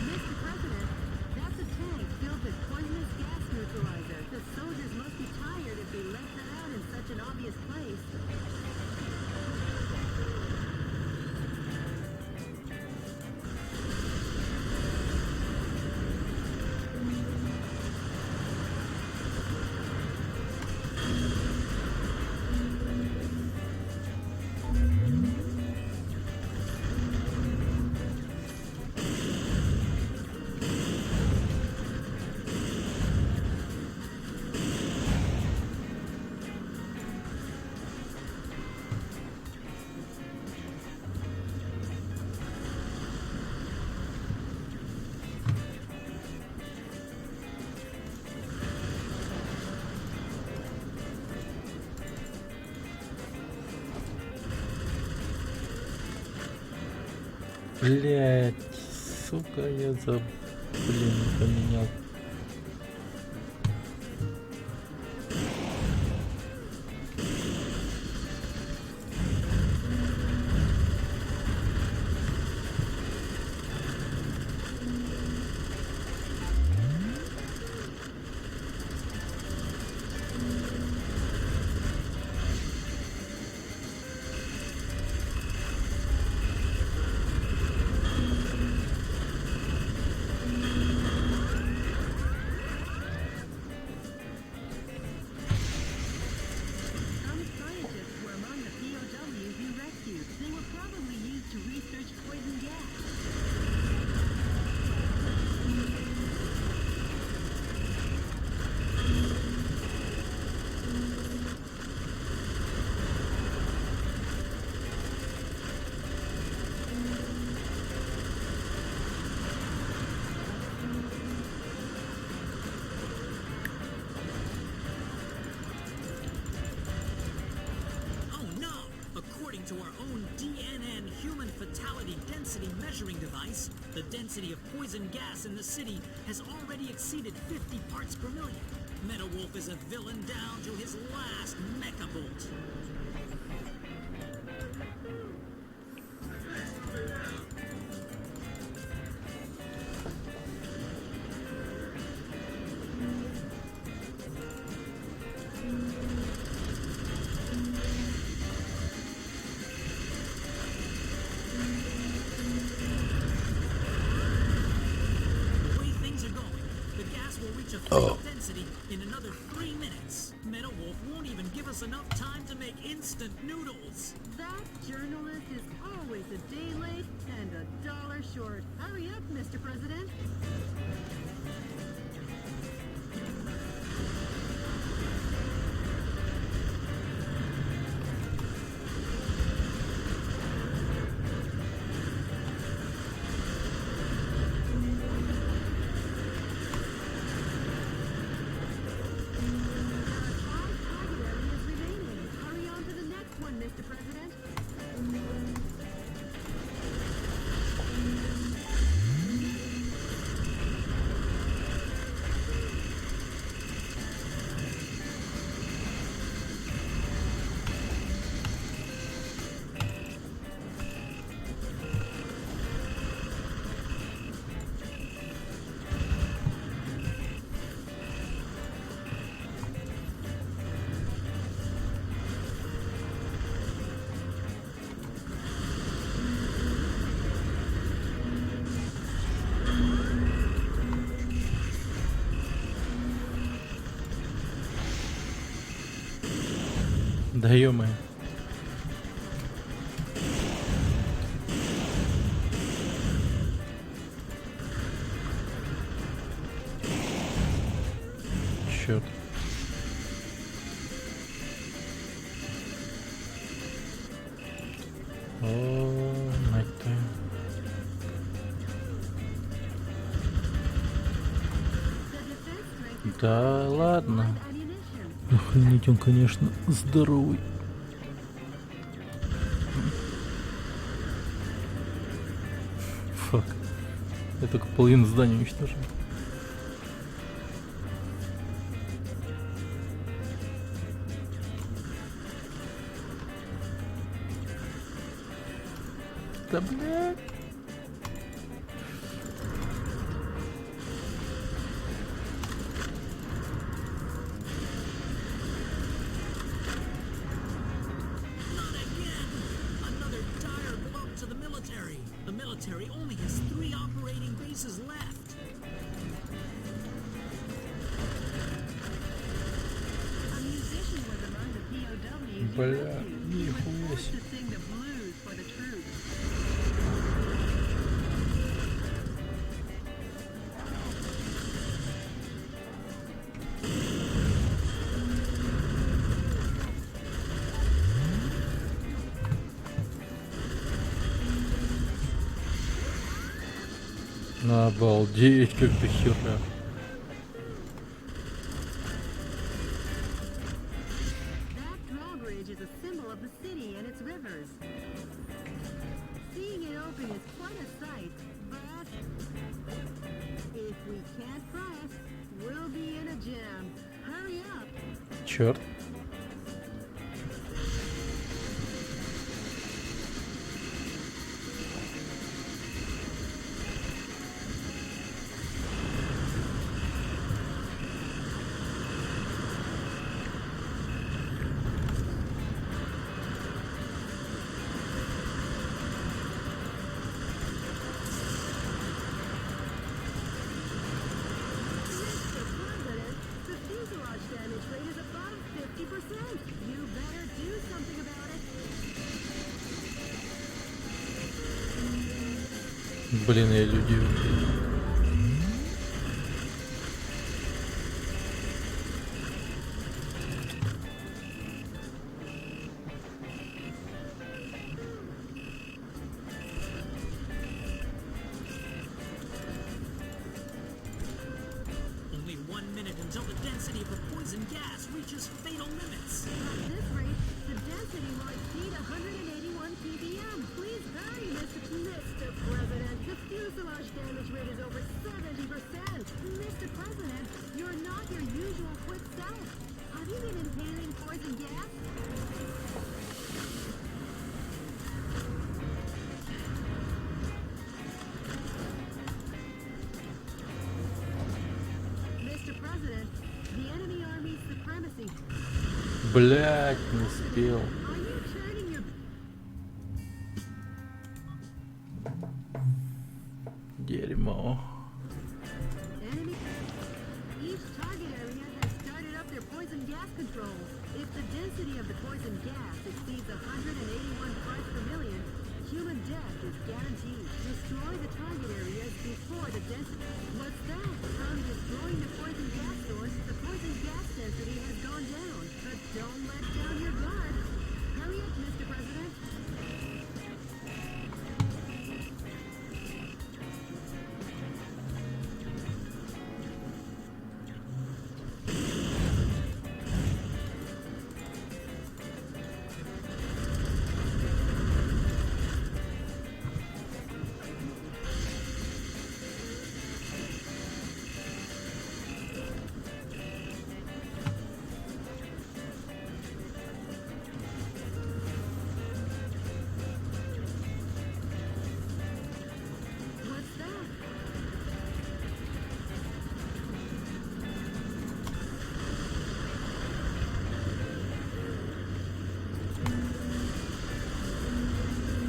Mr. President, that's a tank filled with poisonous gas neutralizer. The soldiers must be tired if they left that out in such an obvious place. Блять, сука, я поменял. Some scientists were among the POWs you rescued. They were probably used to research poison gas. Oh no! According to our own DNN human fatality density measuring device, the density of poison gas in the city has already exceeded 50 parts per million. Metal Wolf is a villain down to his last mecha bolt. The way things are going, the gas will reach a full density in another 3 minutes. Metal Wolf won't even give us enough time to make instant noodles. That journalist is always a day late and $1 short. Hurry up, Mr. President. Mr. President. Да ё-моё. Чёрт. О, мать твою. Да ладно. Охренеть, он, конечно, здоровый. Фак. Я только половину здания уничтожил. Да блядь. Another dire blow to the military. The military only has 3 operating bases left. A musician was among the POWs. Бля, He was нихуя forced себе. to sing the blues for the troops. Обалдеть, как ты хера. That drawbridge is a symbol of the city and its rivers. Seeing it open is quite a sight, but if we can't cross, we'll be in a jam. Hurry up! Черт. Mr. President, the fuselage damage rate is above 50%. You better do something about it. Блин, я людей убил. Only 1 minute until the density of the poison gas reaches fatal limits. At this rate, the density will exceed 181 ppm. Please hurry, Mr. President. The fuselage damage rate is over 70%. Mr. President, you're not your usual quick self. Have you been inhaling poison gas? Mr. President, the enemy army's supremacy. Блять, не успел. Are you turning your Дерьмо. enemy? Each target area has started up their poison gas controls. If the density of the poison gas exceeds 181 parts per million, human death is guaranteed. Destroy the target areas before the density. What's that? From destroying the poison gas source, the poison gas density has gone down. But don't let down your guard. Hurry up, Mr. President. What's that?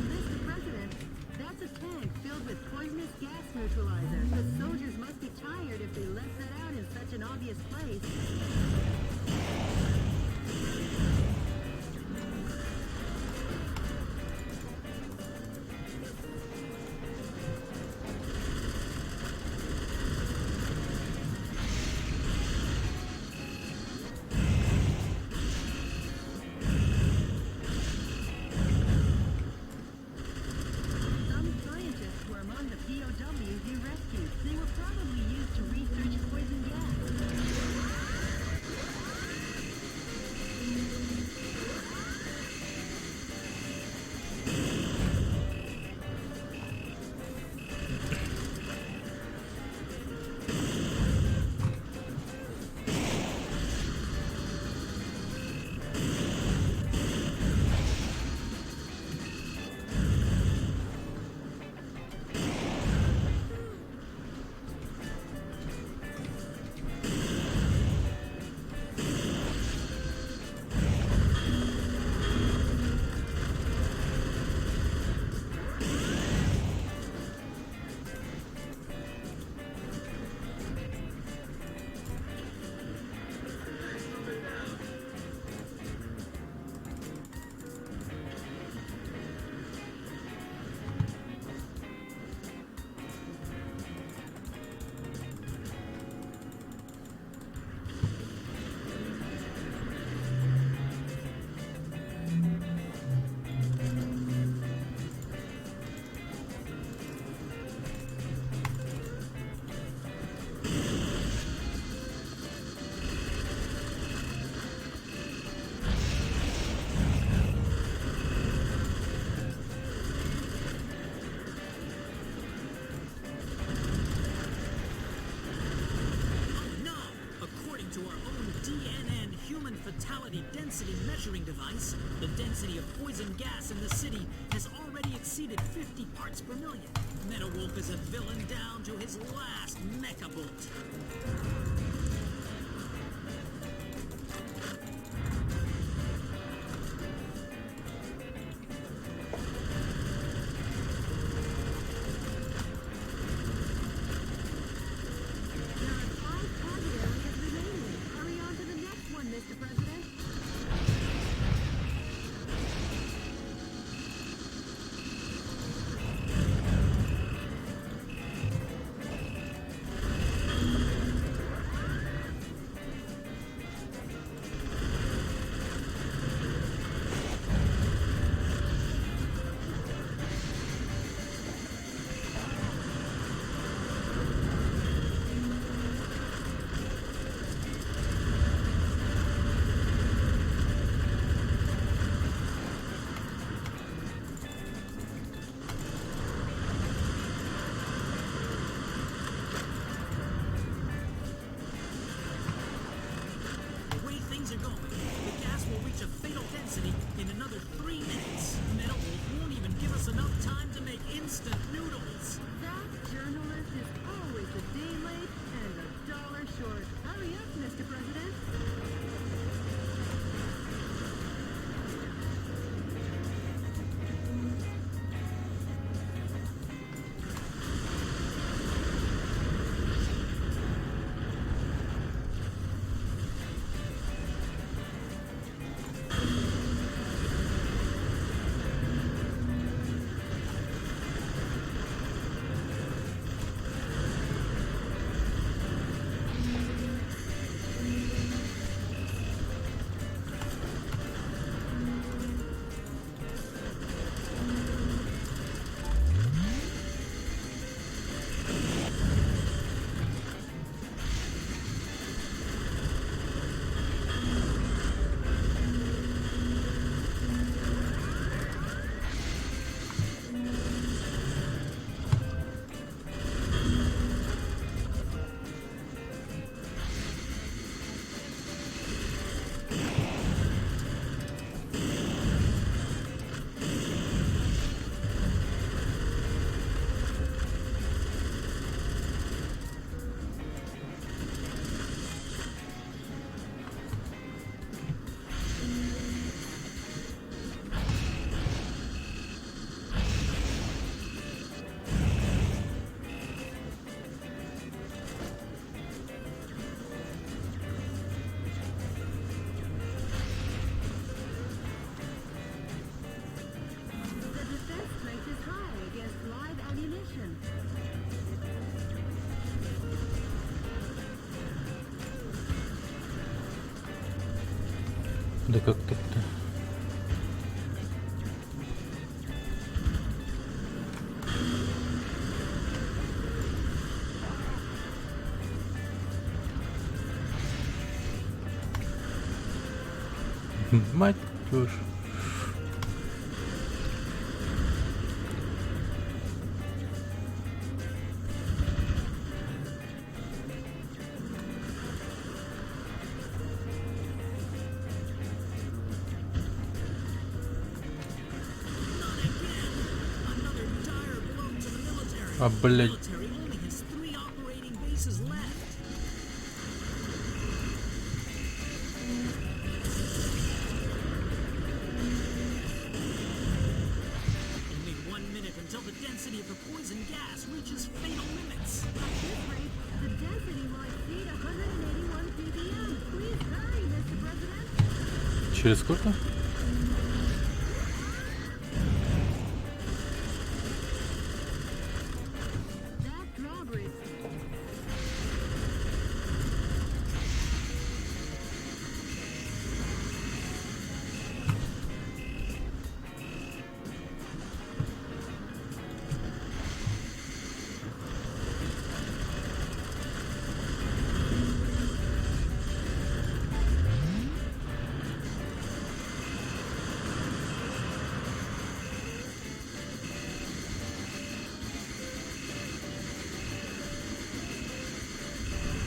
Mr. President, that's a tank filled with poisonous gas neutralizer. The soldiers must be tired if they left that out in such an obvious place. Some scientists were among the POWs you rescued. They were probably used to research poison gas. No! According to our own DNN human fatality density measuring device, the density of poison gas in the city has already exceeded 50 parts per million. Metal Wolf is a villain down to his last mecha bolt. There are 5 target areas remaining. Hurry on to the next one, Mr. President. The way things are going, the gas will reach a fatal density in another 3 minutes. Metal Wolf won't even give us enough time to make instant noodles. That journalist is always a day late and $1 short. Hurry up, Mr. President. Да как так-то? Мать твою ж. Another dire blow to the military. А, блядь. Military only has 3 operating bases left. Only 1 minute until the density of the poison gas reaches fatal limits. At this rate, the density will exceed 181 ppm. Please hurry, Mr. President. Через сколько? That drawbridge.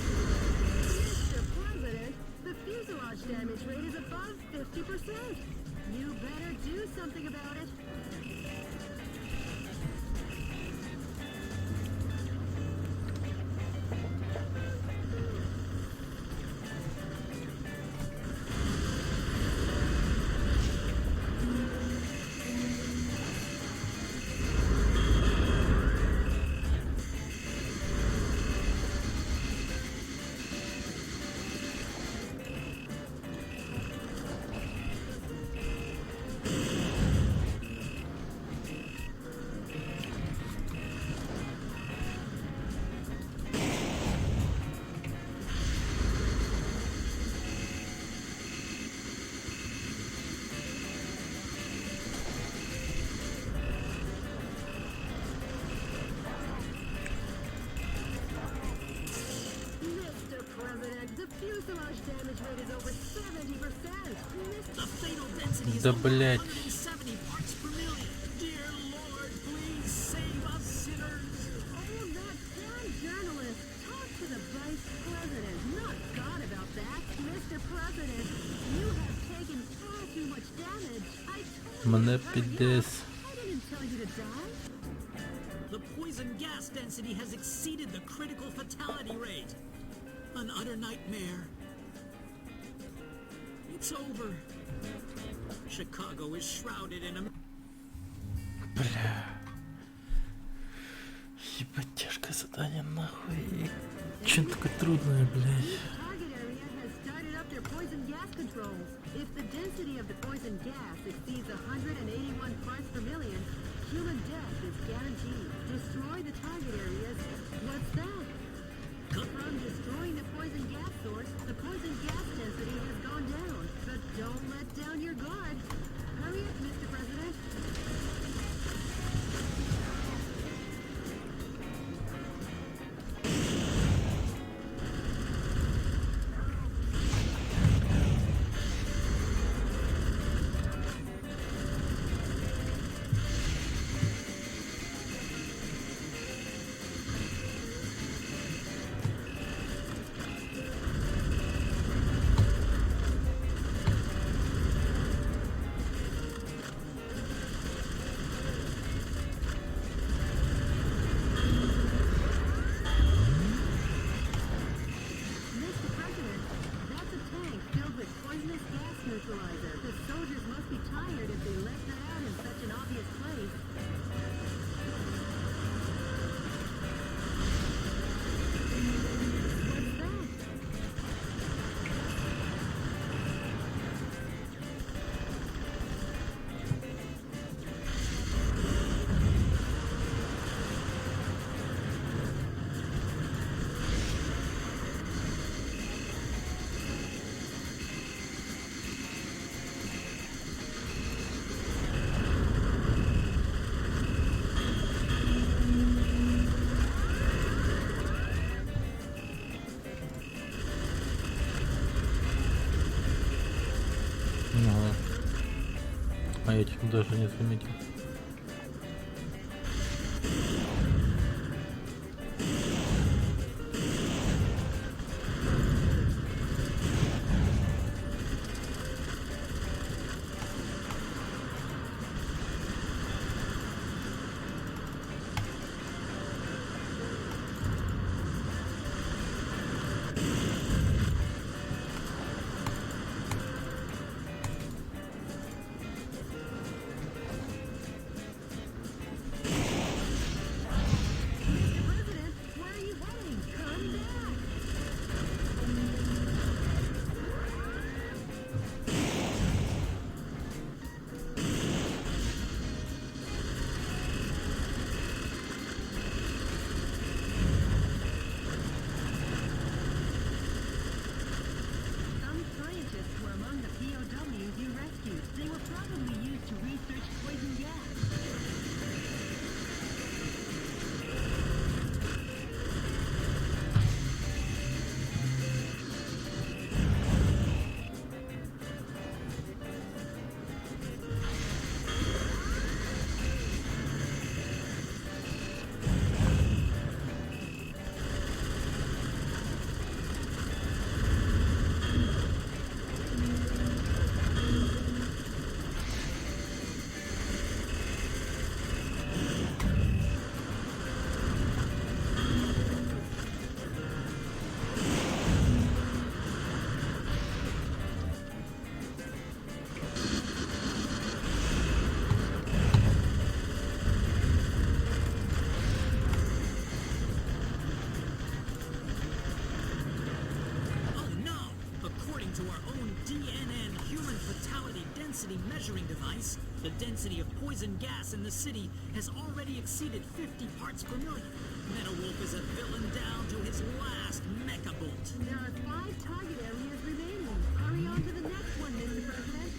Mr. President, the fuselage damage rate is above 50%. You better do something about it. Mr. President, the fuselage damage rate is over 70%. The fatal density is Да, over блядь. 170 parts per million. Dear Lord, please save us sinners. Hold that down, journalist. Talk to the Vice President, not God about that. Mr. President, you have taken far too much damage. I told you Мене to hurry піддес. up. I didn't tell you to die. The poison gas density has exceeded the critical fatality rate. An utter nightmare. It's over. Chicago is shrouded in a... Бля. Ебать, тяжкое задание, нахуй. Чем такое трудное, блядь. Each target area has started up their poison gas controls. If the density of the poison gas exceeds 181 parts per million, human death is guaranteed. Destroy the target areas. What's that? From destroying the poison gas source, the poison gas density has gone down. But don't let down your guard. Hurry up, Mr. President. этих даже не заметил. Mr. President, where are you heading? Come back! Some scientists were among the POWs you rescued. They were probably used to research poison gas. Oh no! According to our own DNN human fatality density measuring device, the density of poison gas in the city has already exceeded 50 parts per million. Metal Wolf is a villain down to his last mecha bolt. There are 5 target areas remaining. Hurry on to the next one, Mr. President.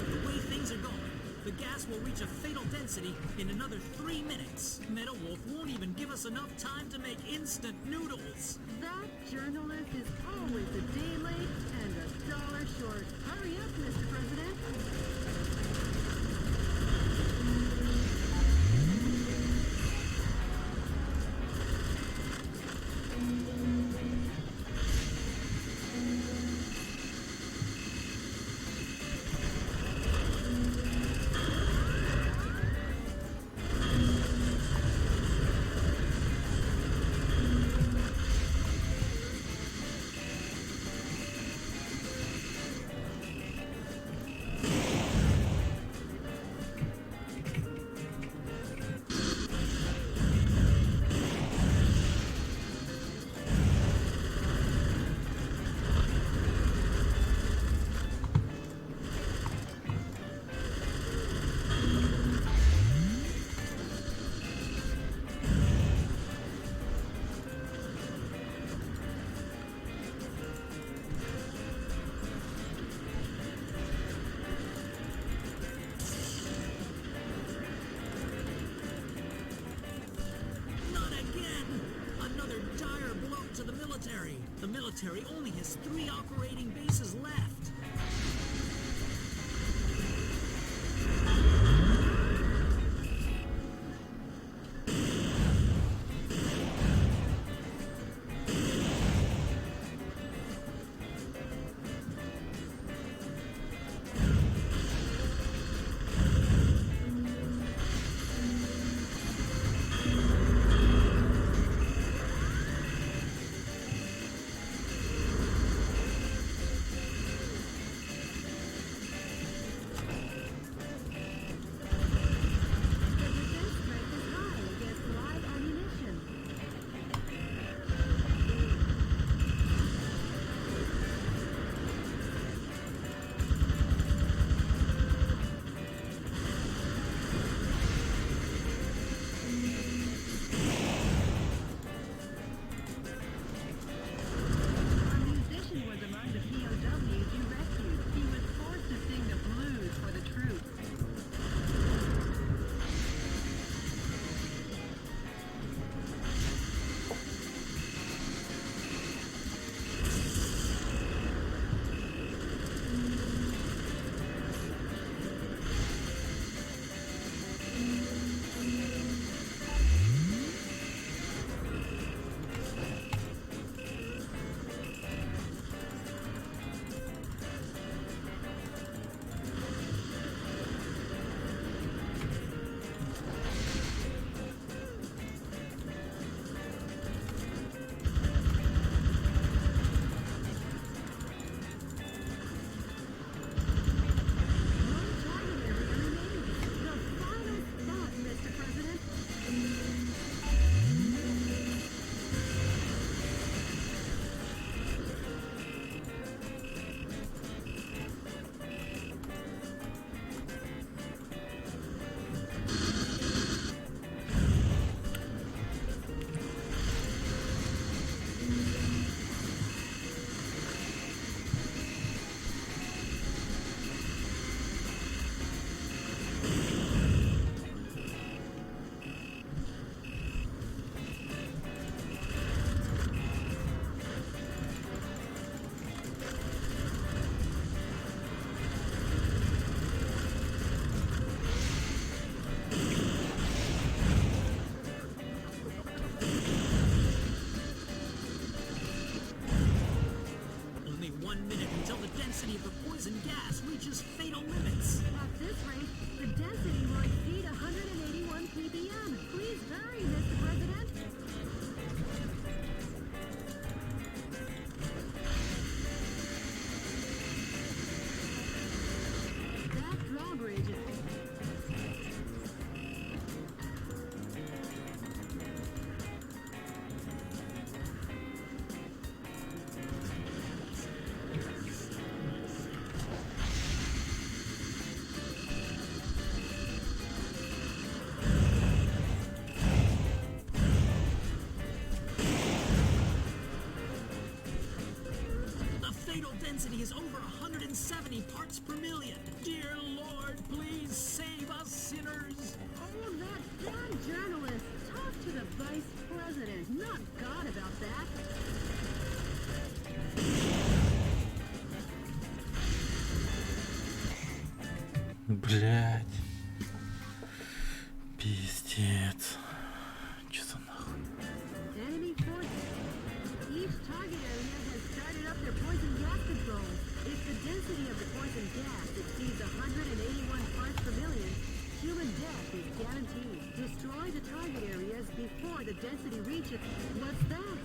The way things are going, the gas will reach a fatal density in another 3 minutes. Metal Wolf won't even give us enough time to make instant noodles. That journalist is always a day late and $1 short. Hurry up, Mr. President. Not again! Another dire blow to the military. The military only has 3 operating bases left. reaches fatal limits. At this rate, the density will exceed 181 ppm. Please hurry, Mr. President. That drawbridge is... The fatal density is over 170 parts per million. Dear Lord, please save us sinners. Oh, that damn journalist! Talk to the vice president, not God, about that. Блять. Пиздец. Чё за нахуй? Enemy forces. Each target area has started up their poison gas controls. If the density of the poison gas exceeds 181 parts per million, human death is guaranteed. Destroy the target areas before the density reaches... What's that?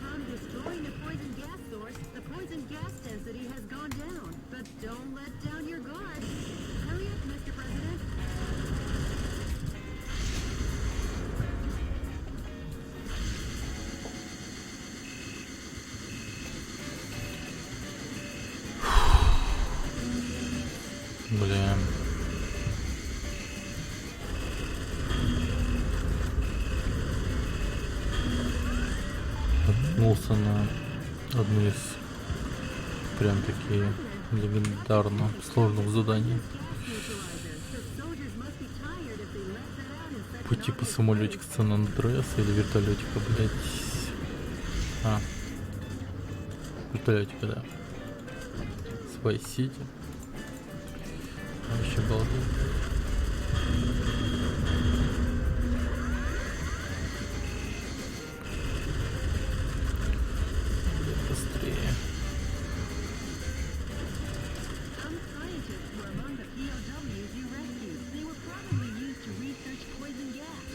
From destroying the poison gas source, the poison gas density has gone down. But don't let down your guard. Hurry up, Mr. President. Бля. Наткнулся на одну из прям таки легендарно сложных заданий. По типу самолетик Сан-Андреаса или вертолетика, блять. Вертолетика, да. Vice City. Вообще балдеть. Быстрее. Some scientists were among the POWs you rescued. They were probably used to research poison gas.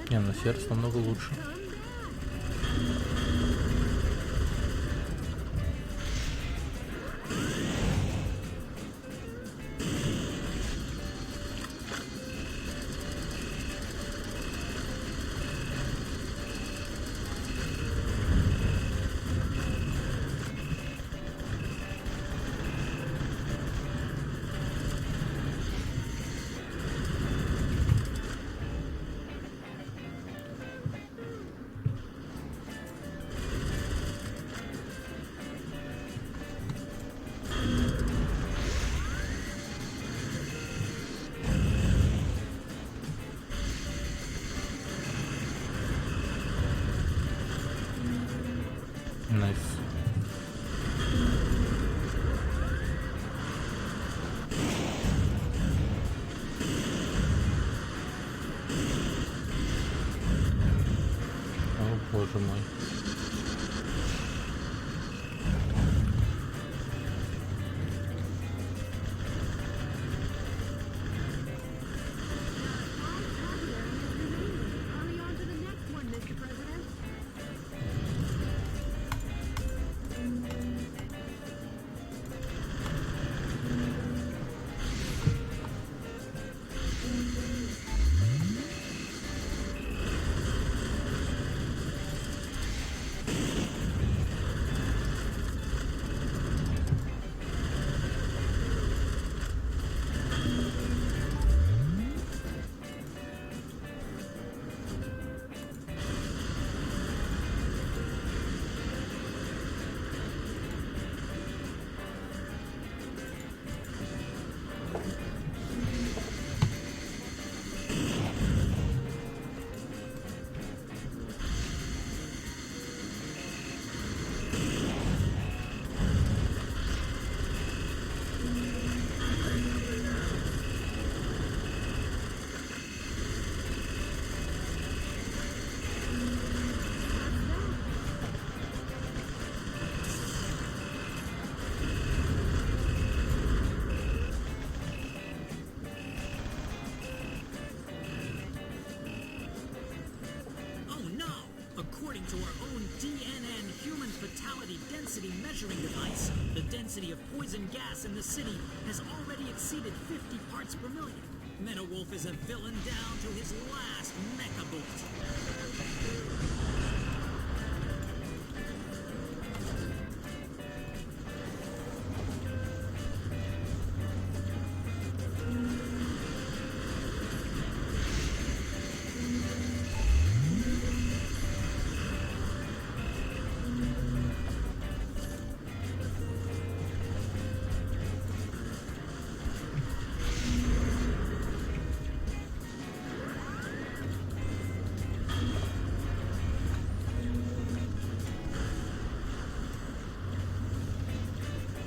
Не, на сердце намного лучше. Найс. О, боже мой. Hurry on to the next one, Mr. President. to our own DNN human fatality density measuring device, the density of poison gas in the city has already exceeded 50 parts per million. Meadow Wolf is a villain down to his last mecha boot.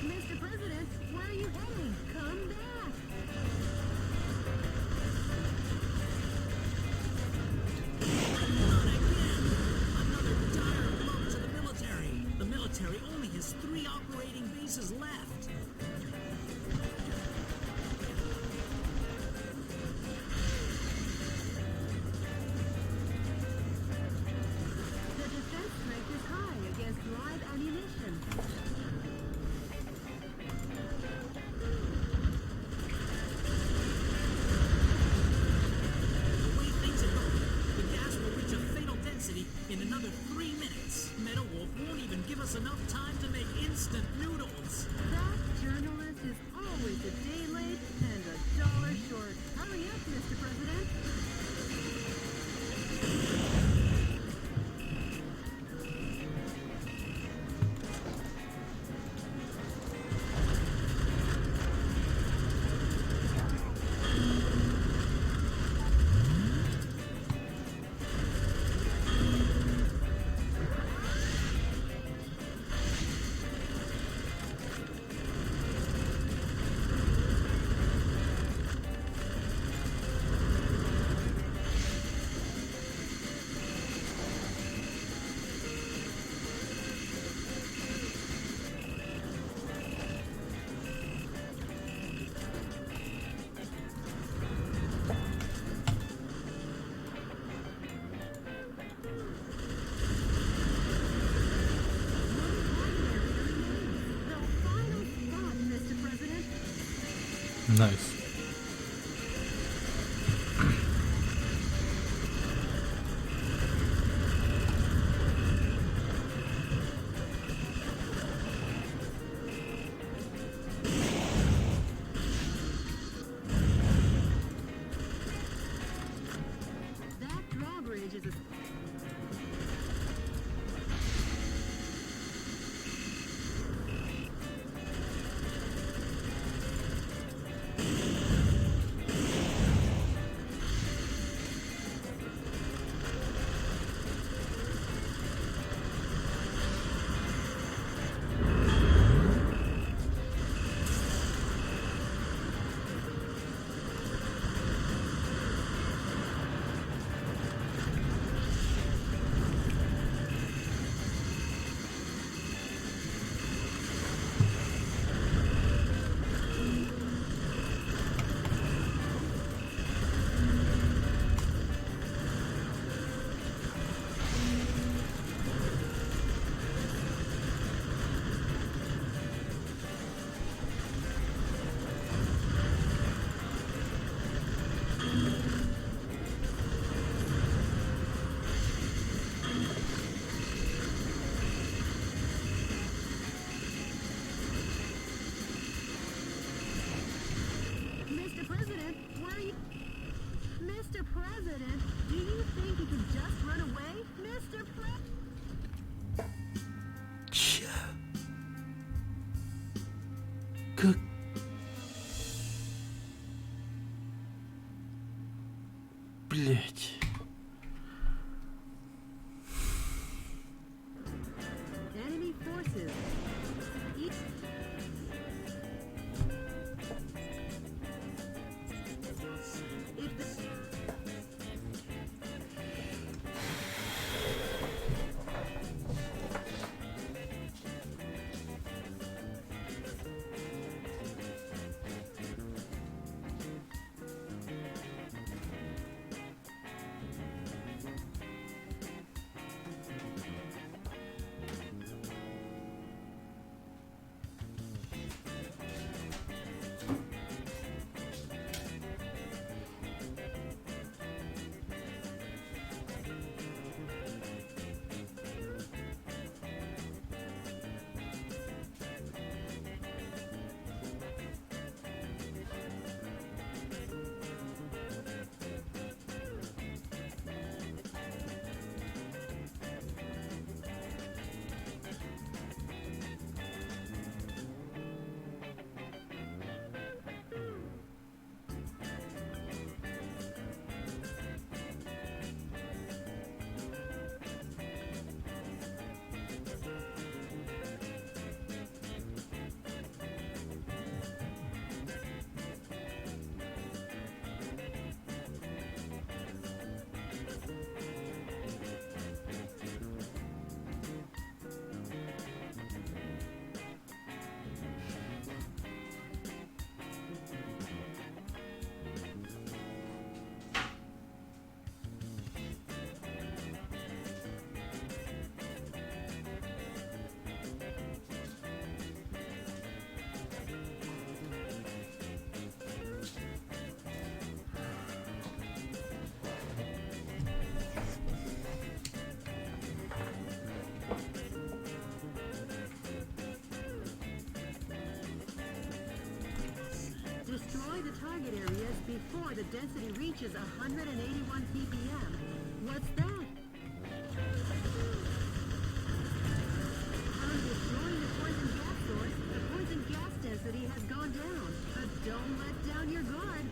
Mr. President, where are you heading? Come back! Not again! Another dire blow to the military. The military only has 3 operating bases left. The defense strength is high against live ammunition. The way things are going, the gas will reach a fatal density in another 3 minutes. Meadow Wolf won't even give us enough time to make instant noodles. That journalist is always a day late and $1 short. Hurry up, Mr. President. The final spot, Mr. President. Nice. That drawbridge is a Mr. President, where are you? Mr. President, do you think you could just run away? Mr. Pre... Чё? Как? Блять. Enemy forces. East. If the... the target areas before the density reaches 181 ppm. What's that? On destroying the poison gas source, the poison gas density has gone down. But don't let down your guard.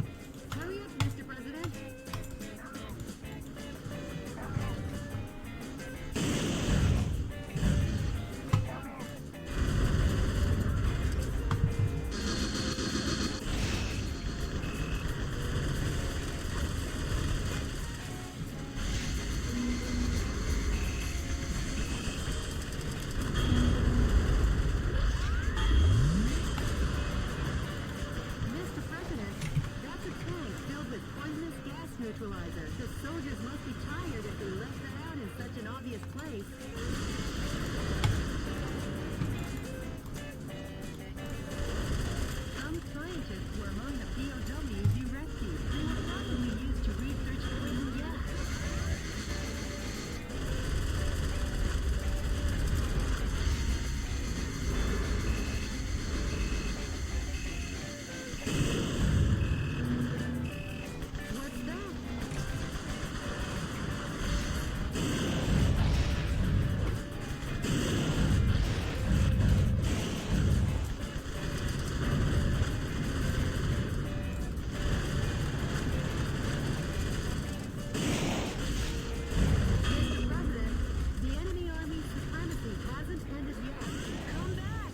Hurry up, Mr. President. Mr. President, that's a tank filled with poisonous gas neutralizer. The soldiers must be tired if they left that out in such an obvious place. Some scientists were among the POWs you rescued. They were probably used to research poison gas. What's that? Mr. President, the enemy army's supremacy hasn't ended yet. Come back!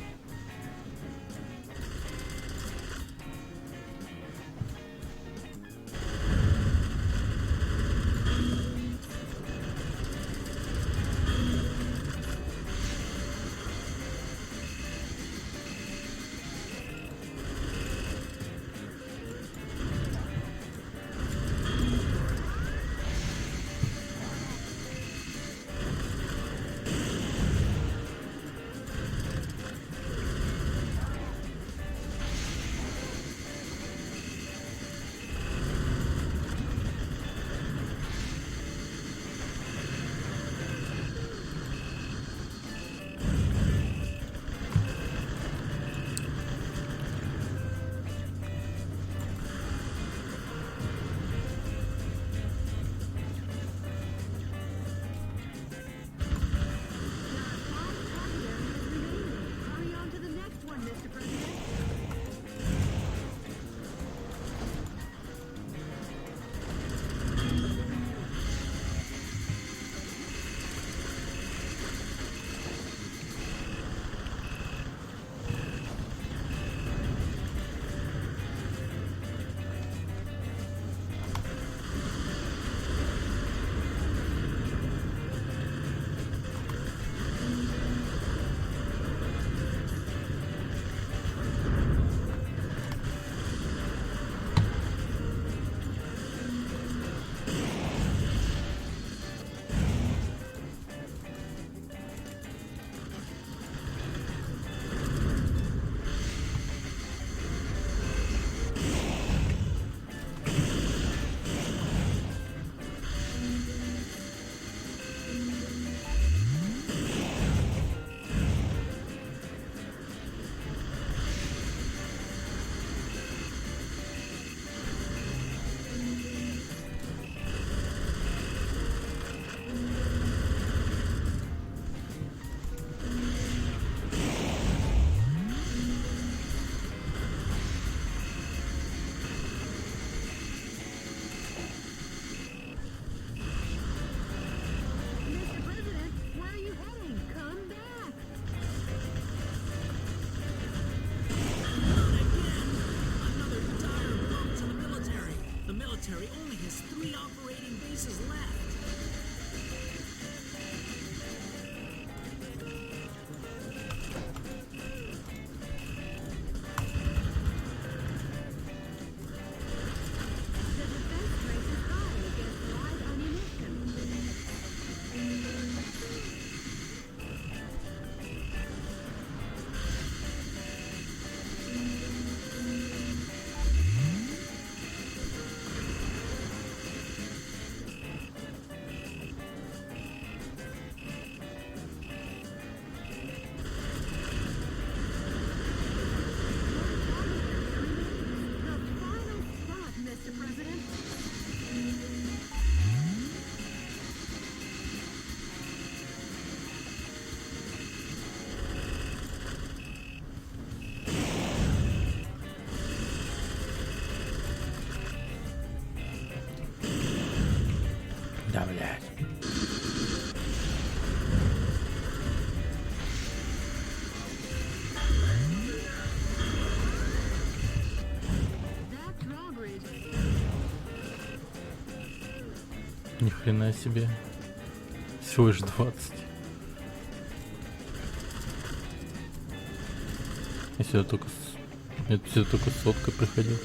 Ни хрена себе. Всего лишь 20. Если я только соткой приходил.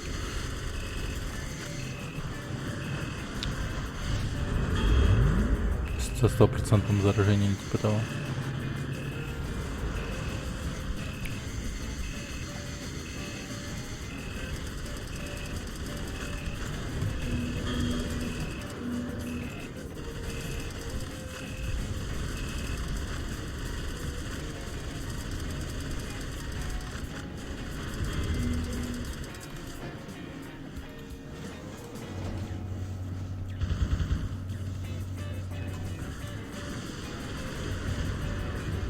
Со 100% заражением типа того.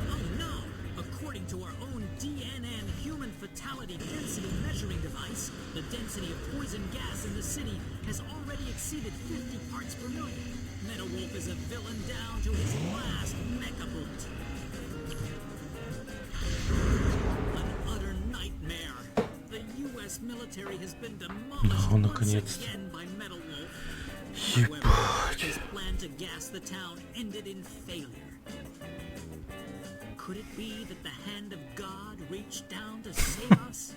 Oh no! According to our own DNN human fatality density measuring device, the density of poison gas in the city has already exceeded 50 parts per million. Metal Wolf is a villain down to his last mecha bullet. An utter nightmare. The U.S. military has been demolished Ну, once наконец-то. again by Metal Wolf. However, his plan to gas the town ended in failure. Could it be that the hand of God reached down to save us?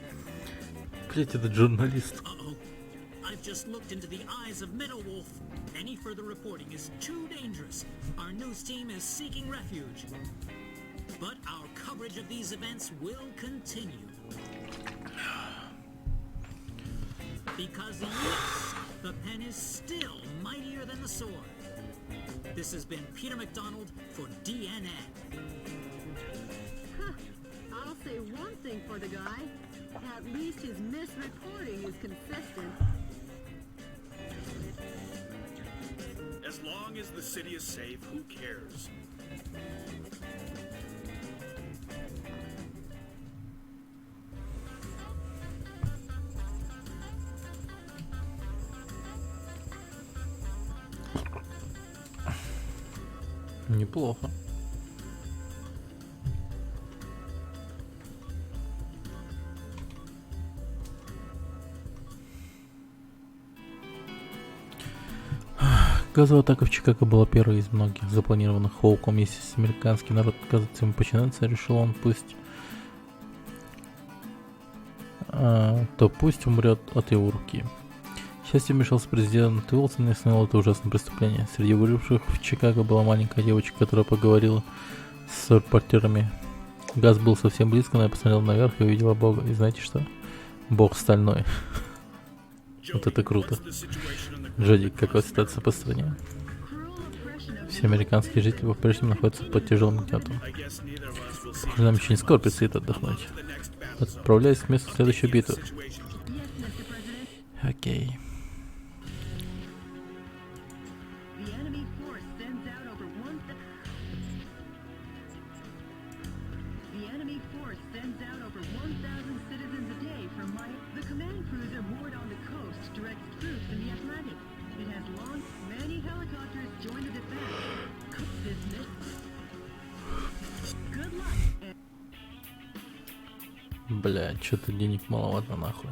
Блять, этот журналист. Uh-oh. I've just looked into the eyes of Metal Wolf. Any further reporting is too dangerous. Our news team is seeking refuge. But our coverage of these events will continue. Because yes, the pen is still mightier than the sword. This has been Peter McDonald for DNN. I'll say one thing for the guy. At least his misreporting is consistent. As long as the city is safe, who cares? Неплохо. Газовая атака в Чикаго была первой из многих запланированных Хоуком. Если американский народ отказывается ему подчиняться, решил он, то пусть умрет от его руки. К счастью, вмешался президент Уилсон и остановил это ужасное преступление. Среди выживших в Чикаго была маленькая девочка, которая поговорила с репортерами. Газ был совсем близко, но я посмотрел наверх и увидела Бога. И знаете что? Бог стальной. Вот это круто. Джоди, какая ситуация по стране? Все американские жители по-прежнему находятся под тяжелым гнетом. Похоже, нам еще не скоро предстоит отдохнуть. Отправляюсь к месту следующей битвы. Окей. The enemy force sends out over 1,000 citizens a day from my... The command cruiser moored on the coast directs troops in the Atlantic. It has launched many helicopters join the defense. Good luck. Бля, что-то денег маловато нахуй.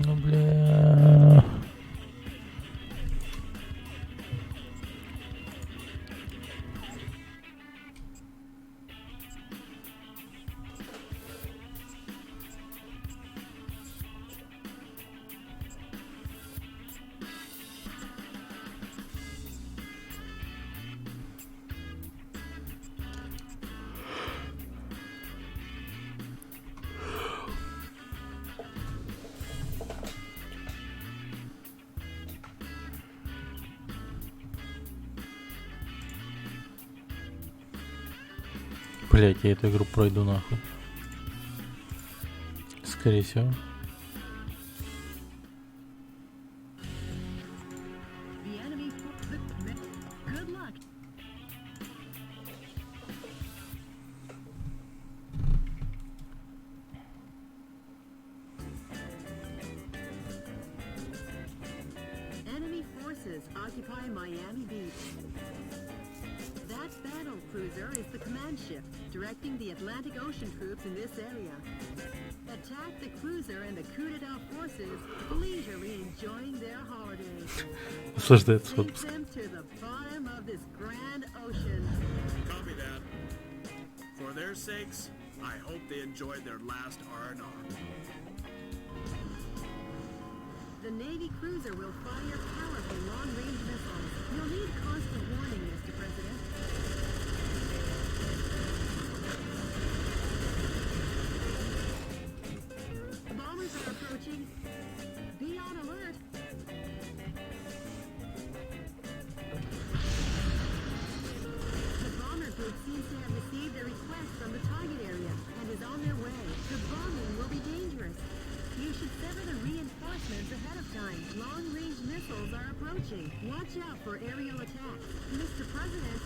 Ну, бля. Блять, я эту игру пройду нахуй. Скорее всего. The enemy. Good luck. Enemy forces occupy Miami Beach. That battle cruiser is the command ship, directing the Atlantic Ocean troops in this area. Attack the cruiser and the coup d'etat forces, leisurely enjoying their holidays. Наслаждается Take отпуск. them to the bottom of this grand ocean. Copy that. For their sakes, I hope they enjoyed their last R&R. The Navy cruiser will fire powerful long-range missiles. You'll need constant warning, Mr. President. Bombers are approaching. Be on alert. The bomber group seems to have received a request from the target area and is on their way. The bombing will be dangerous. You should sever the reinforcements ahead of time. Long-range missiles are approaching. Watch out for aerial attacks. Mr. President,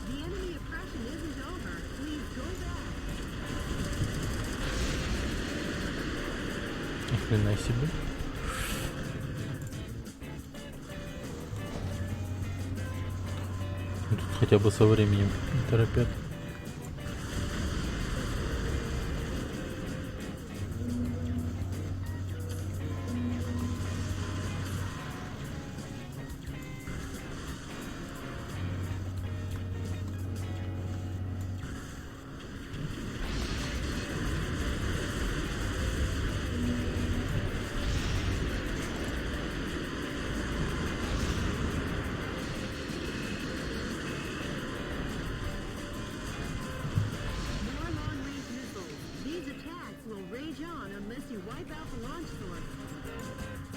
the enemy oppression isn't over. Please go back. Охрена себе. Тут хотя бы со временем не торопят. More long-range missiles. These attacks will rage on unless you wipe out the launch source.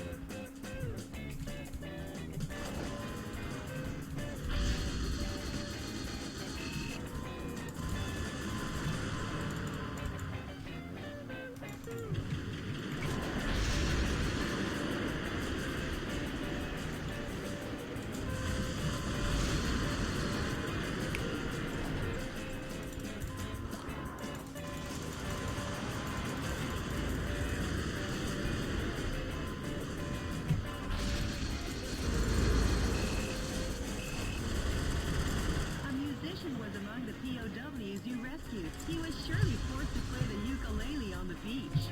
A musician was among the POWs you rescued. He was surely forced to play the ukulele on the beach.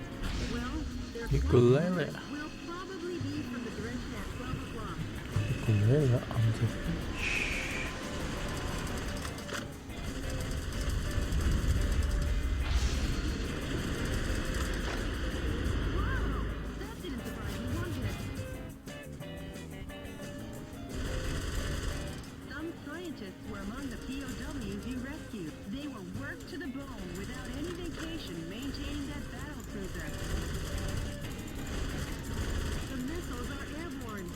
Well, their Ukulele. footsteps will probably be from the direction at 12 o'clock. Ukulele on the beach. Whoa! That didn't surprise me one bit. Some scientists were among the POWs you rescued. They were worked to the bone without any vacation maintaining that battle cruiser. The missiles are airborne.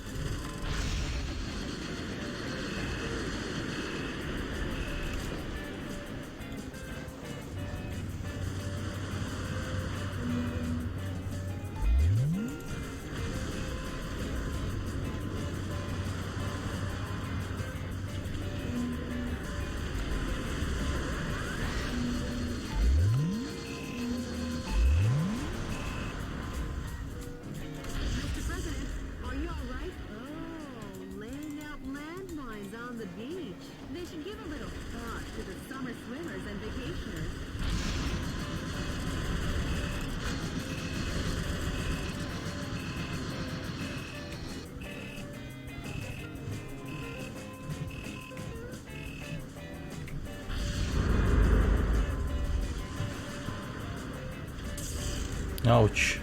Ауч.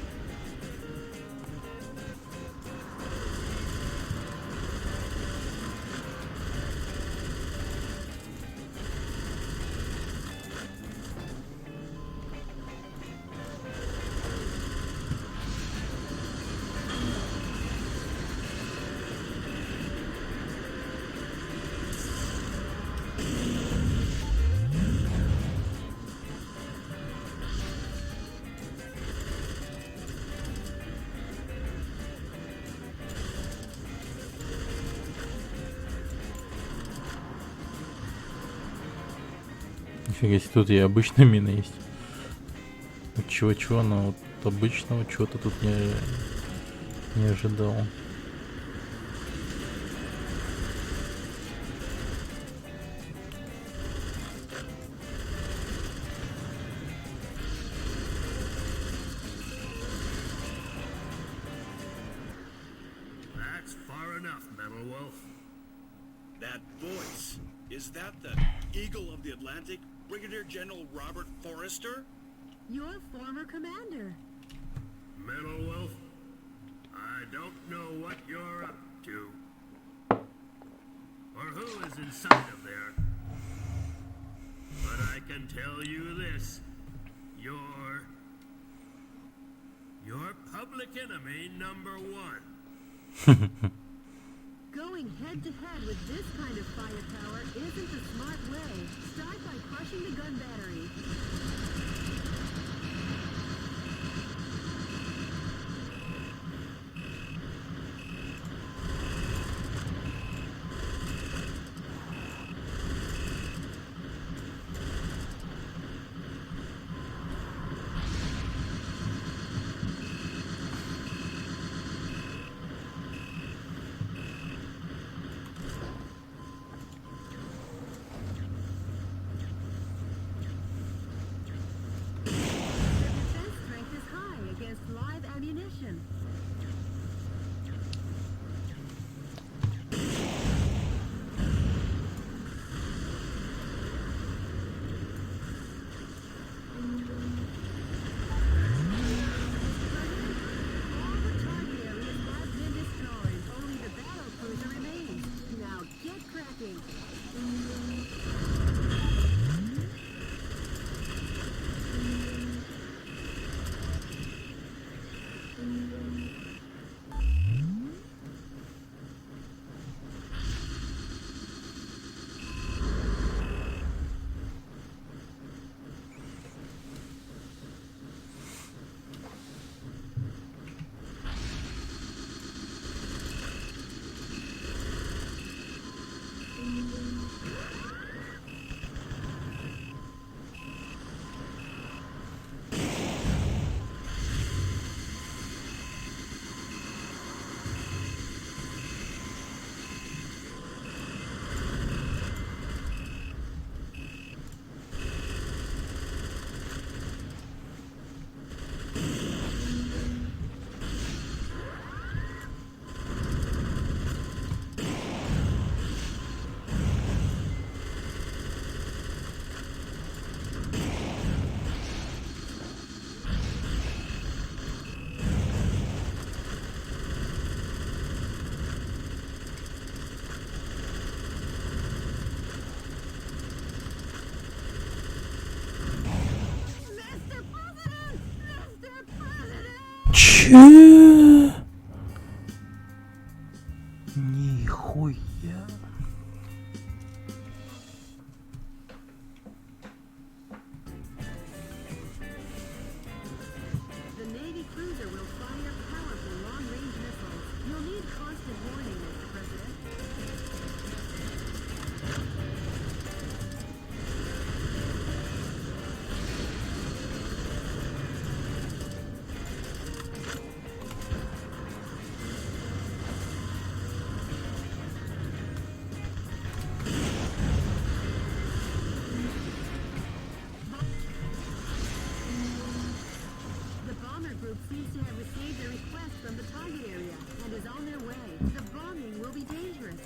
Нифига себе, тут и обычная мина есть. Вот чего-чего, но вот обычного чего-то тут не ожидал. That's far enough, Metal Wolf. That voice, is that the Eagle of the Atlantic, Brigadier General Robert Forrester? Your former commander. Metal Wolf, I don't know what you're up to. Or who is inside of there. But I can tell you this. You're public enemy number one. Going head to head with this kind of firepower isn't the smart way. Start by crushing the gun battery. Defense strength is high against live ammunition. All the target areas have been destroyed. Only the battle cruiser remains. Now get cracking. Mr. President! Mr. President! Че? Нихуя. The Navy cruiser will fire powerful long-range missiles. You'll need constant warning, Mr. President. The bomber group seems to have received a request from the target area and is on their way. The bombing will be dangerous.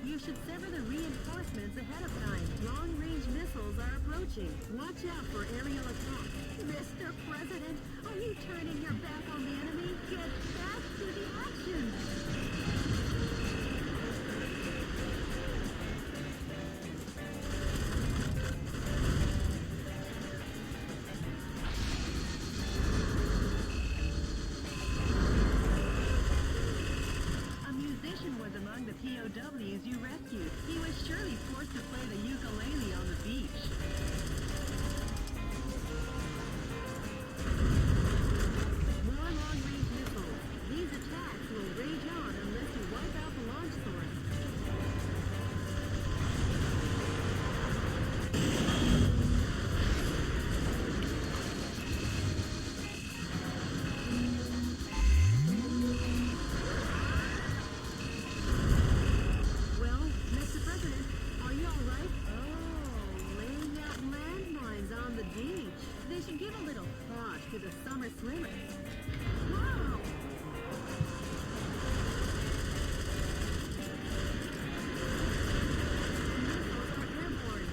You should sever the reinforcements ahead of time. Long-range missiles are approaching. approaching. Watch out for aerial attack. Mr. President, are you turning your back on the enemy? Get back to the action! A musician was among the POWs you rescued. He was surely forced to play the ukulele on the beach. More long-range missiles. These attacks will rage on unless you wipe out the launch source. Well, Mr. President, are you all right? Oh, laying out landmines on the beach. They should give a little thought to the summer swimmers. Wow! Missiles are airborne.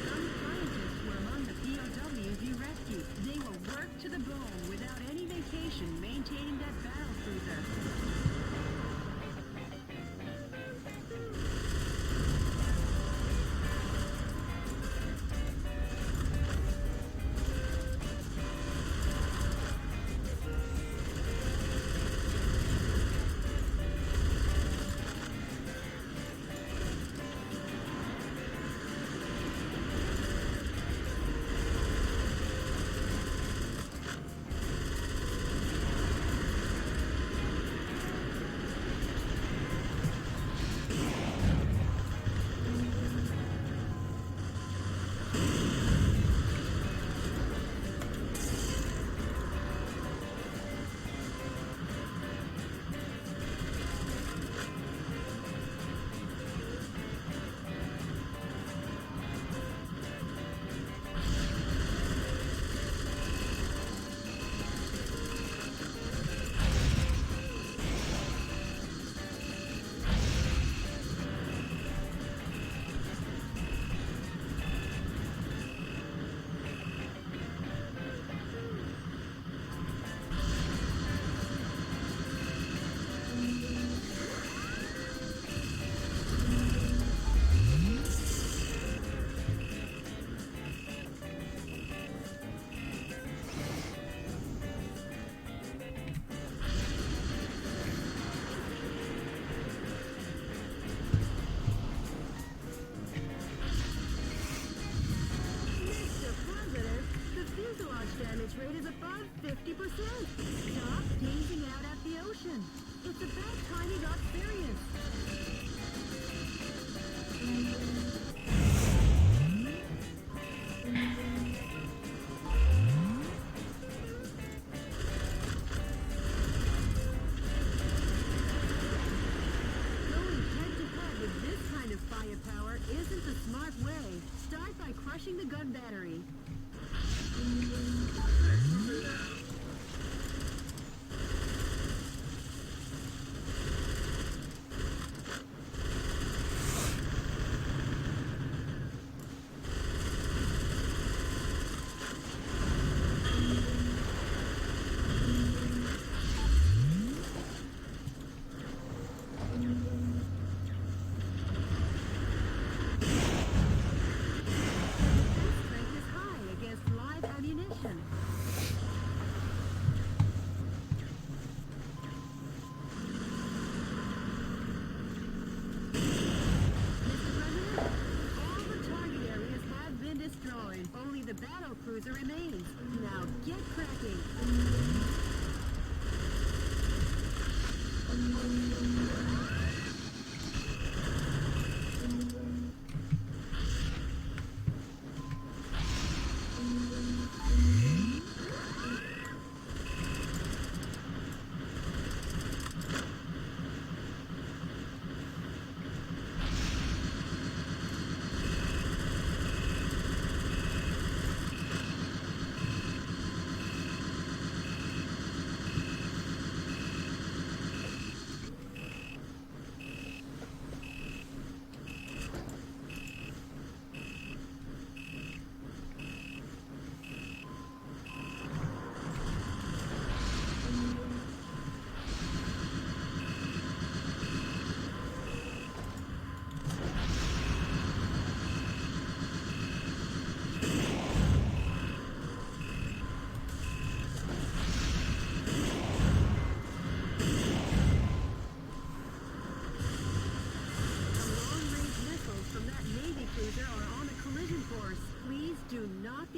Some scientists were among the POWs you rescued. They will work to the bone without any vacation maintaining that battle cruiser. Mr. President, the fuselage damage rate is above 50%. Stop gazing out at the ocean. It's about time you got serious. Going head-to-head with this kind of firepower isn't the smart way. Start by crushing the gun battery. Strength is high against live ammunition. Mr. President, all the target areas have been destroyed. Only the battle cruiser remains. Now get cracking.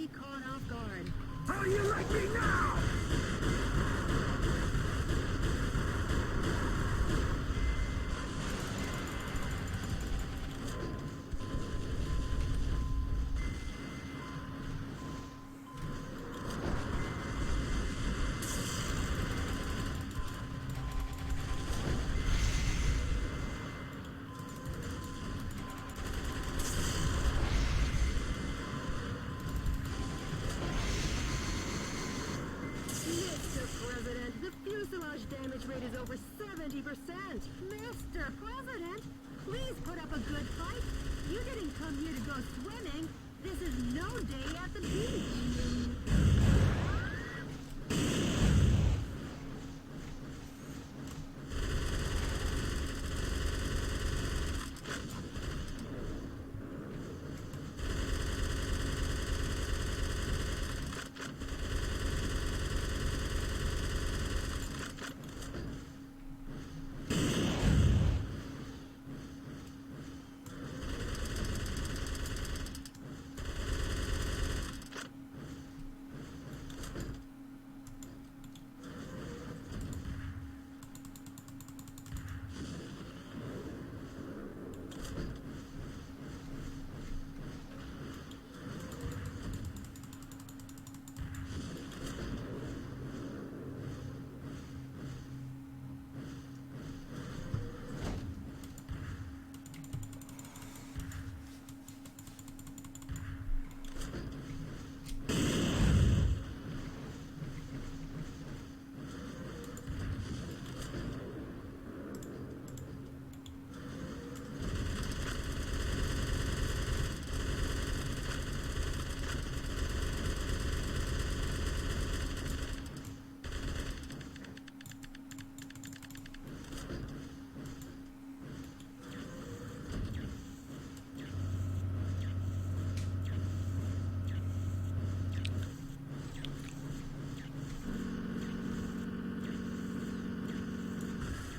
be caught off guard. How do you like me now? Mr. President, the fuselage damage rate is over 70%. Mr. President, please put up a good fight. You didn't come here to go swimming. This is no day at the beach.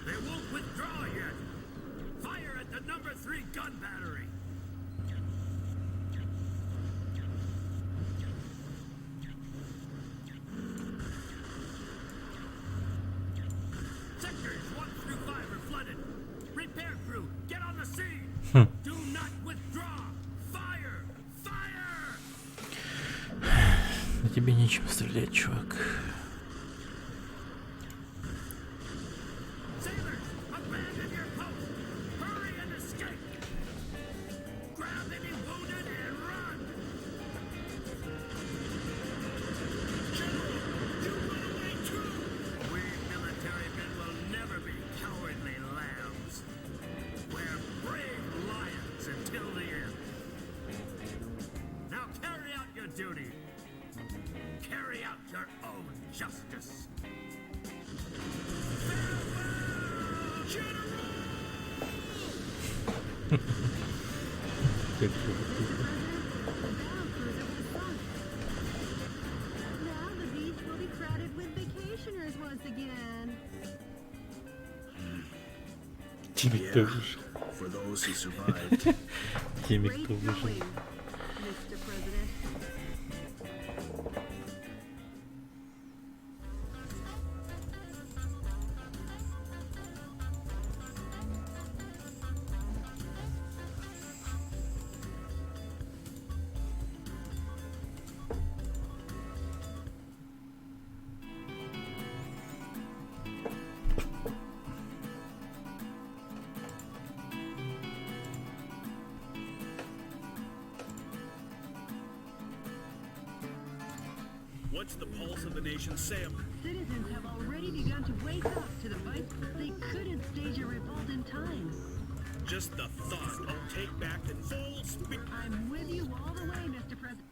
They won't withdraw yet. Fire at the number 3 gun battery. Sectors 1 through 5 are flooded. Repair crew, get on the scene. Do not withdraw. Fire! Fire! На тебе нечем стрелять, чувак. Sailors, abandon your post. Hurry and escape. Grab any wounded and run. General, you run away too. We military men will never be cowardly lambs. We're brave lions until the end. Now carry out your duty. Carry out your own justice. Farewell, General! Как же это? Now the beach will be crowded with vacationers once again. Теми, кто выжил. For those who survived. Теми, Great кто выжил. going, Mr. President. What's the pulse of the nation's sailing? Citizens have already begun to wake up to the fight. They couldn't stage a revolt in time. Just the thought I'll take back in full speed. I'm with you all the way, Mr. President.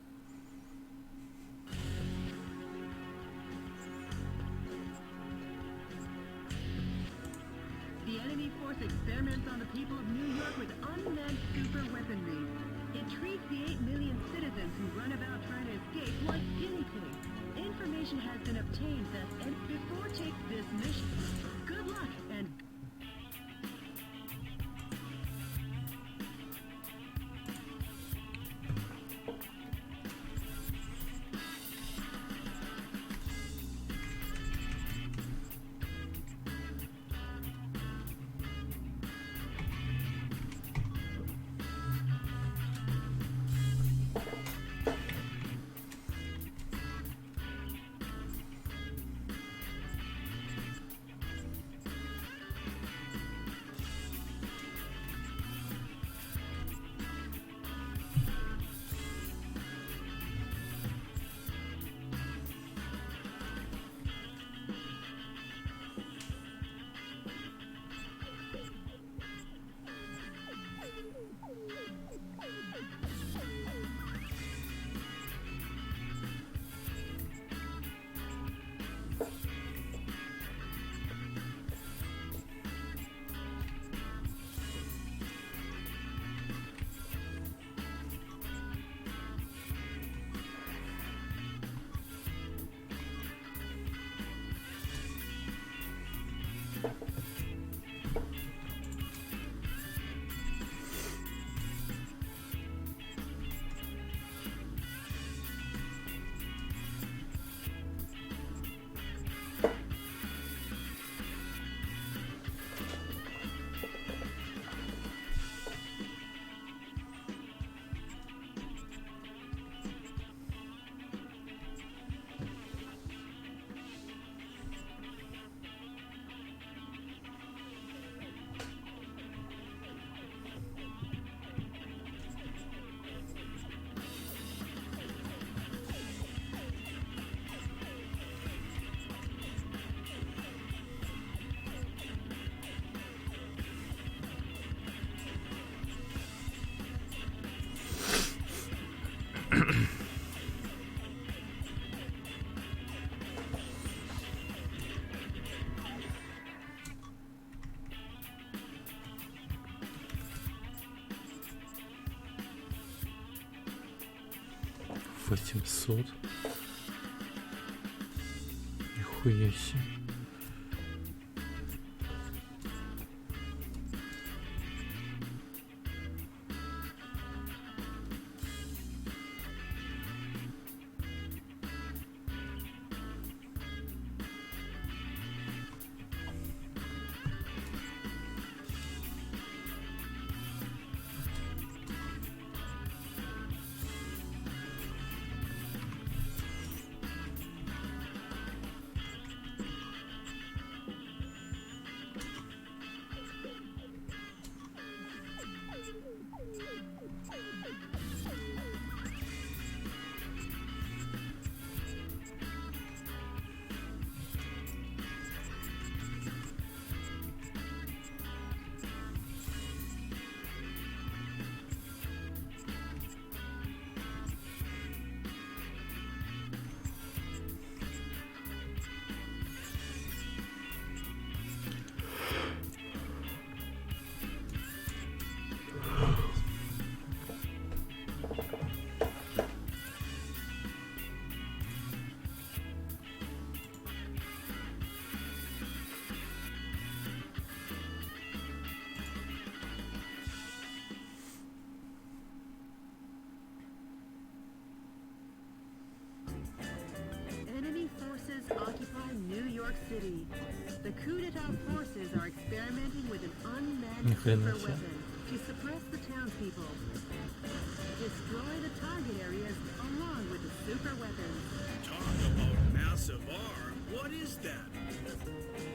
The enemy force experiments on the people of New York with unmanned super weaponry. It treats the 8 million citizens who run about trying to escape like guinea pigs. Information has been obtained that, and before take this mission, good luck and 800. Нихуя себе. Enemy forces occupy New York City. The coup d'etat forces are experimenting with an unmanned Ни хрена super себе. weapon to suppress the townspeople. Destroy the target areas along with the super weapons. Talk about massive arm. What is that?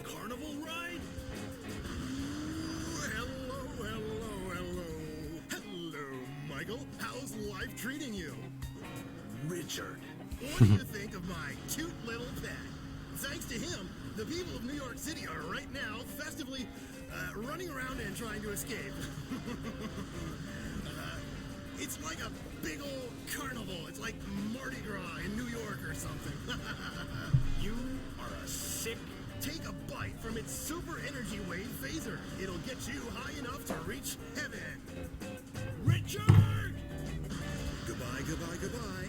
Carnival ride? Ooh, hello, Michael. How's life treating you? Richard, what do you think of my cute little pet? Thanks to him, the people of New York City are right now festively running around and trying to escape. It's like a big old carnival. It's like Mardi Gras in New York or something. You are a sick. Take a bite from its super energy wave phaser. It'll get you high enough to reach heaven. Richard! Goodbye, goodbye, goodbye.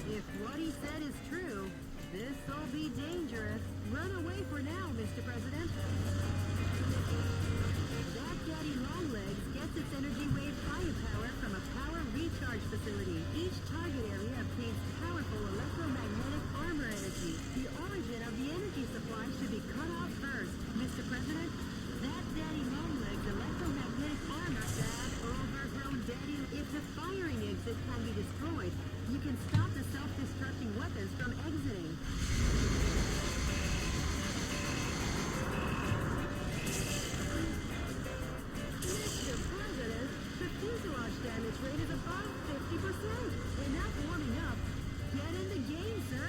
If what he said is true, this'll be dangerous. Run away for now, Mr. President. That Daddy Longlegs gets its energy wave firepower from a power recharge facility. Each target area obtains powerful electromagnetic armor energy. The origin of the energy supply should be cut off first. Mr. President, that Daddy Longlegs electromagnetic armor, that overgrown daddy, if the firing exit can be destroyed, you can stop the self-destructing weapons from exiting. Mr. President, the fuselage damage rate is above 50%. Enough warming up. Get in the game, sir.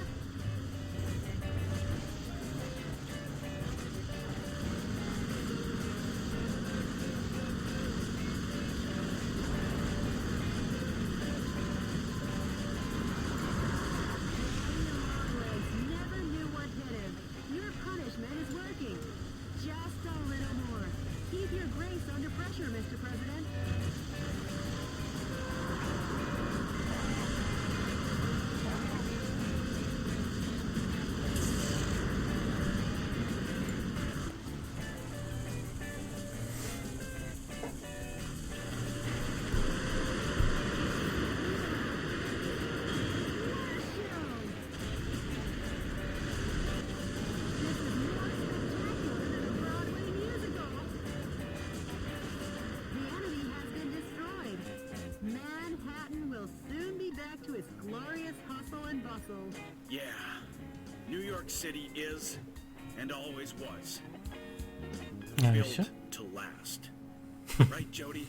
Longlegs never knew what hit him. Your punishment is working. Just a little more. Keep your grace under pressure, Mr. President. This is more spectacular than a Broadway musical. The enemy has been destroyed. Manhattan will soon be back to its glorious hustle and bustle. Yeah. New York City is, and always was, А, и built всё? to last. Right, Jody?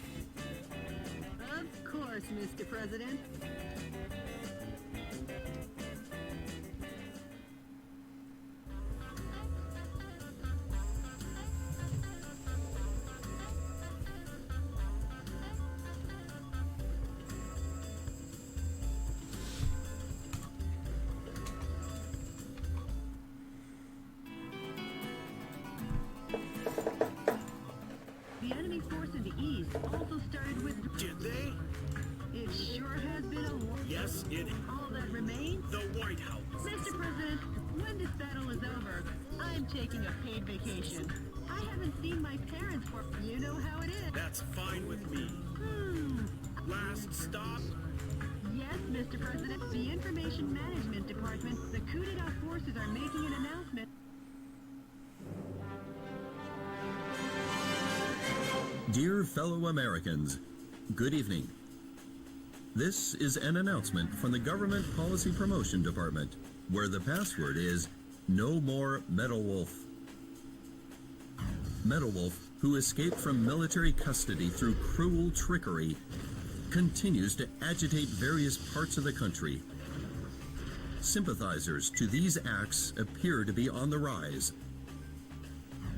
Of course, Mr. President. Did they? It sure has been a war. Yes, it. All that remains? The White House. Mr. President, when this battle is over, I'm taking a paid vacation. I haven't seen my parents for... You know how it is. That's fine with me. Last stop. Yes, Mr. President. The Information Management Department, the coup d'etat forces are making an announcement. Dear fellow Americans, good evening. This is an announcement from the Government Policy Promotion Department, where the password is No More Metal Wolf. Metal Wolf, who escaped from military custody through cruel trickery, continues to agitate various parts of the country. Sympathizers to these acts appear to be on the rise.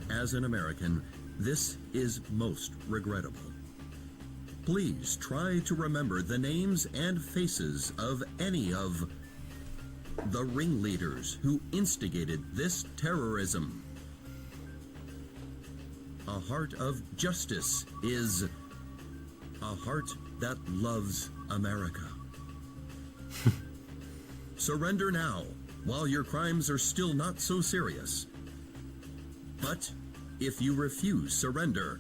As an American, this is most regrettable. Please try to remember the names and faces of any of the ringleaders who instigated this terrorism. A heart of justice is a heart that loves America. Surrender now, while your crimes are still not so serious. But if you refuse surrender,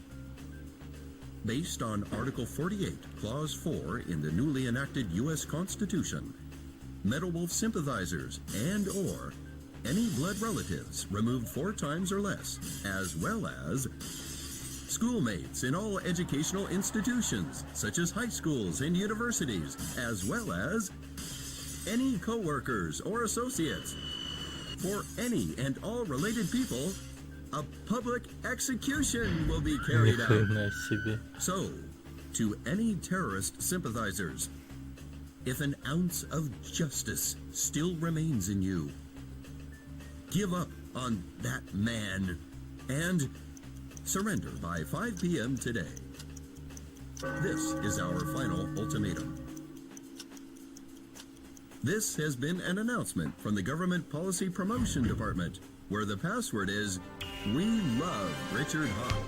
based on Article 48, Clause 4 in the newly enacted U.S. Constitution, Metal Wolf sympathizers and/or any blood relatives removed 4 times or less, as well as schoolmates in all educational institutions, such as high schools and universities, as well as any co-workers or associates. For any and all related people, a public execution will be Ни carried out. хрена себе. So, to any terrorist sympathizers, if an ounce of justice still remains in you, give up on that man and surrender by 5 p.m. today. This is our final ultimatum. This has been an announcement from the Government Policy Promotion Department, where the password is We Love Richard Hawk.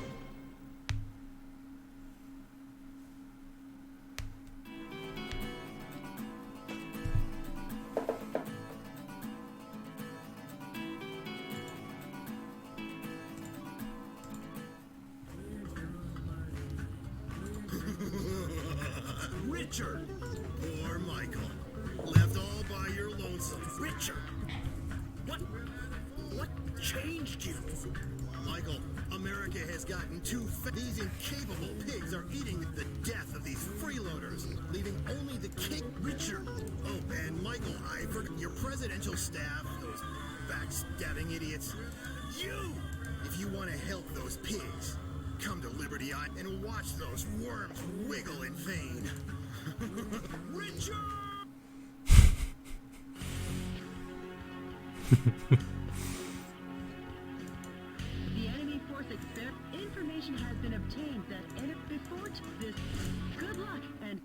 Richard! Poor Michael. Left all by your lonesome. Richard! What changed you? Michael, America has gotten too fat. These incapable pigs are eating the death of these freeloaders, leaving only the king. Richard! Oh, and Michael, I forgot your presidential staff, those backstabbing idiots. You! If you want to help those pigs, come to Liberty Island and watch those worms wiggle in vain. Richard! The enemy force information has been obtained that before this. Good luck and.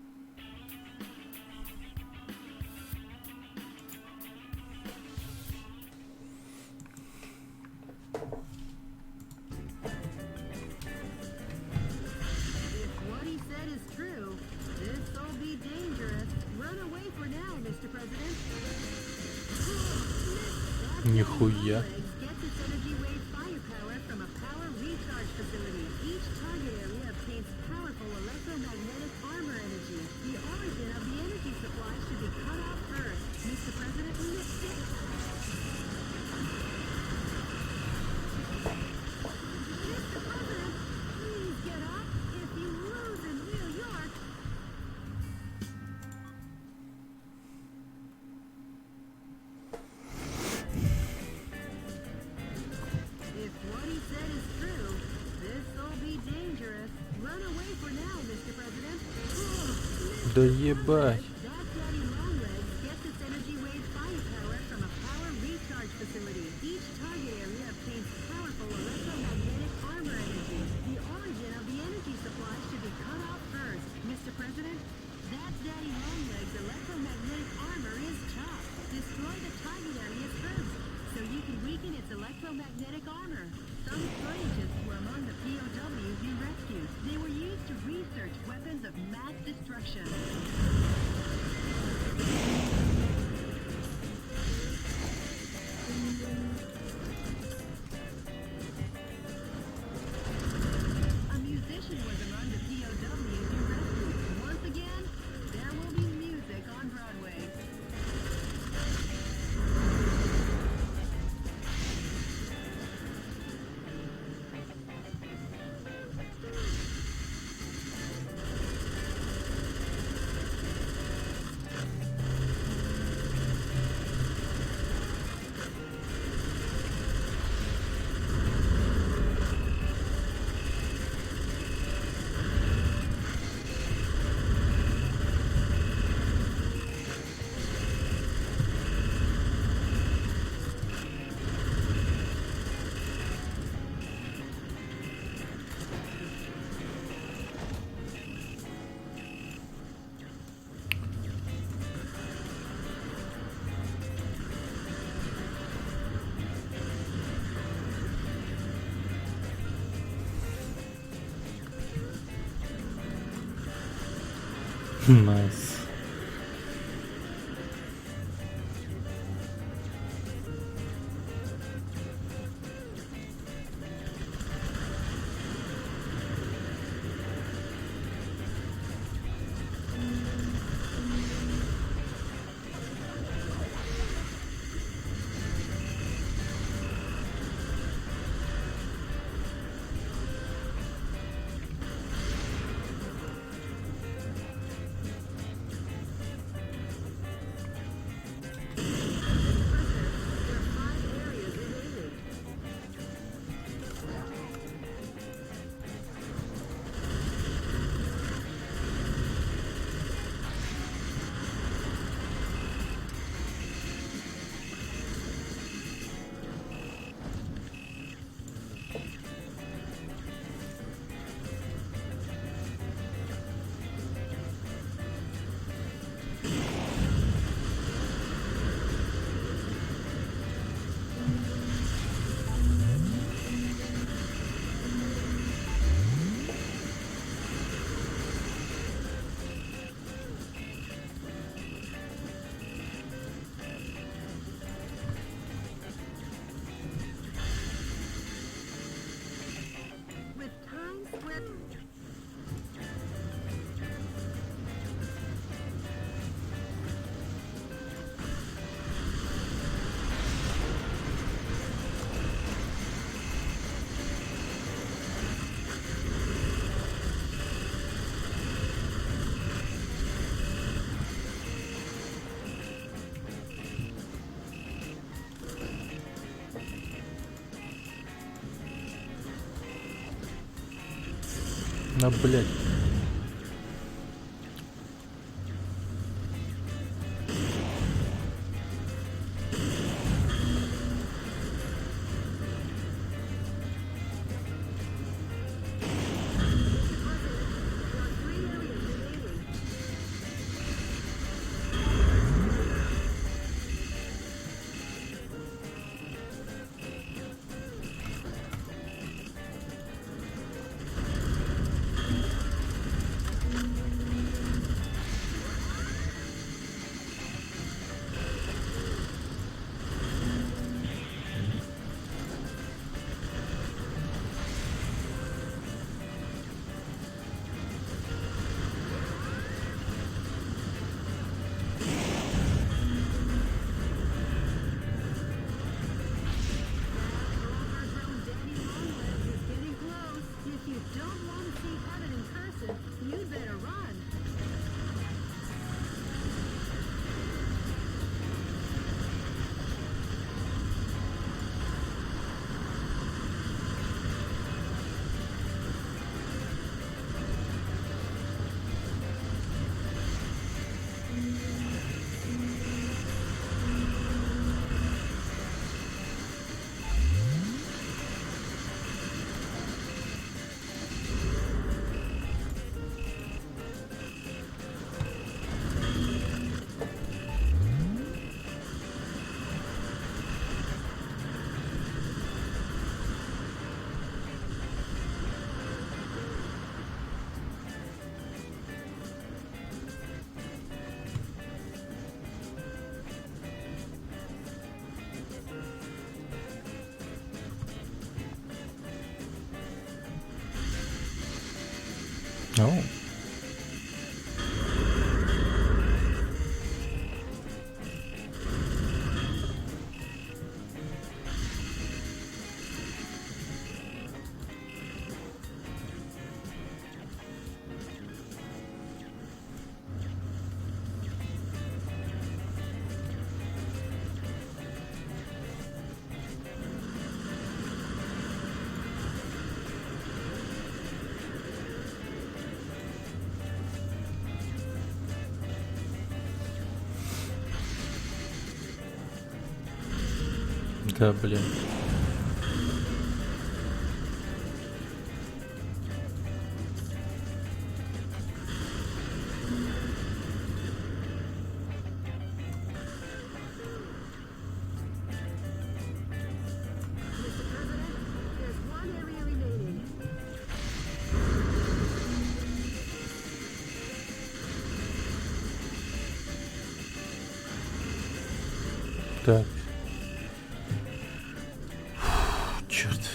If what he said is true, this'll be dangerous. Run away for now, Mr. President. Нихуя. Gets its energy wave firepower from a power recharge facility. Each target area obtains powerful electromagnetic armor energy. The origin of the energy supply should be cut off first. Mr. President, lift it. Mr. President, please get up. If you lose in New York, if what he said is true, this'll be dangerous. Run away for now, Mr. President. Да ебать. That Daddy Longlegs gets its energy wave firepower from a power recharge facility. Each target area obtains powerful electromagnetic armor energy. The origin of the energy supply should be cut off first. Mr. President, that Daddy Longlegs electromagnetic armor is tough. Destroy the target areas first, so you can weaken its electromagnetic armor. Some scientists were among the POWs you rescued. They were used to research weapons of mass destruction. A musician was among the POWs you rescued. Once again, there will be music on Broadway. Nice. With Times Square... На, блядь. О. Да, блин. There's one area remaining. Так. Черт.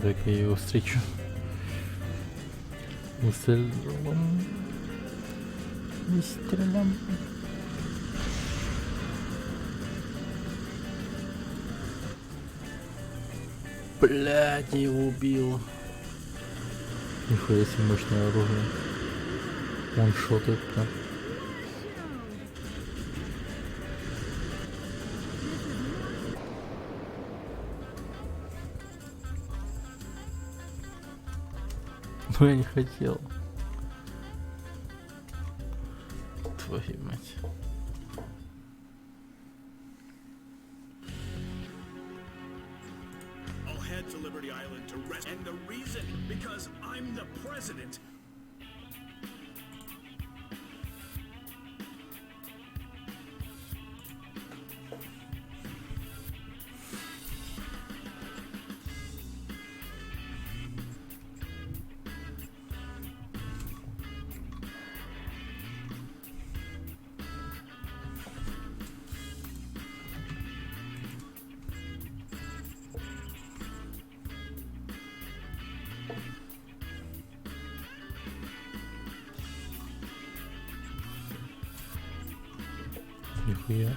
Дай-ка я его встречу. Выстрелом. Выстрелом. Блядь, я его убил. Нихуя себе мощное оружие. Он шотает прям. Но я не хотел. Твою мать. I'll head to Liberty Island to rest. And the reason, because I'm the president. Нихуя.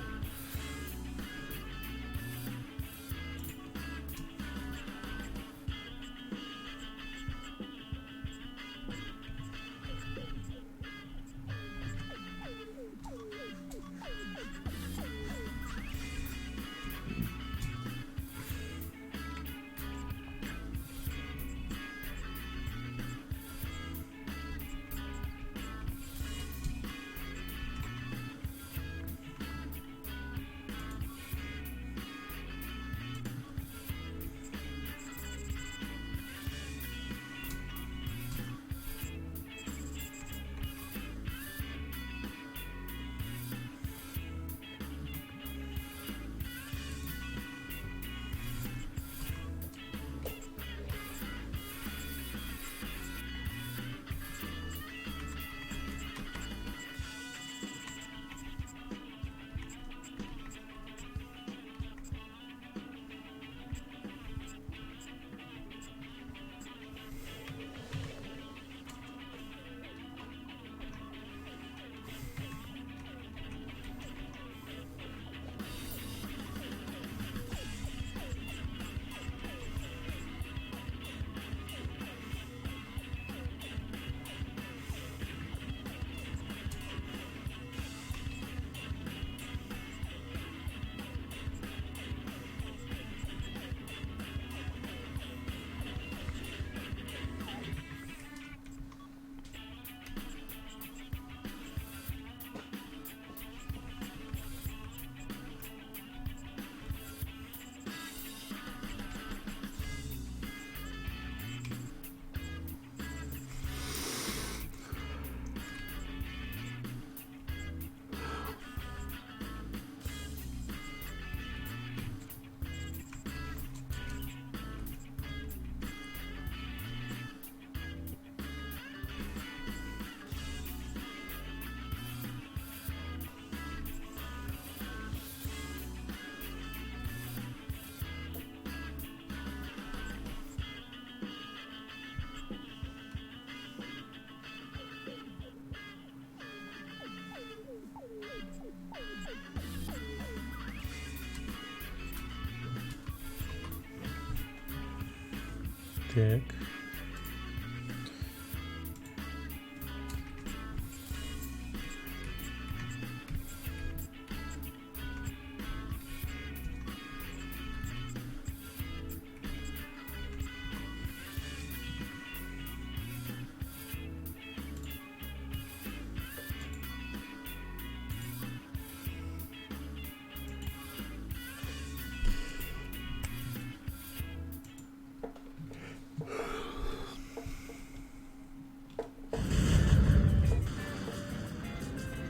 Так.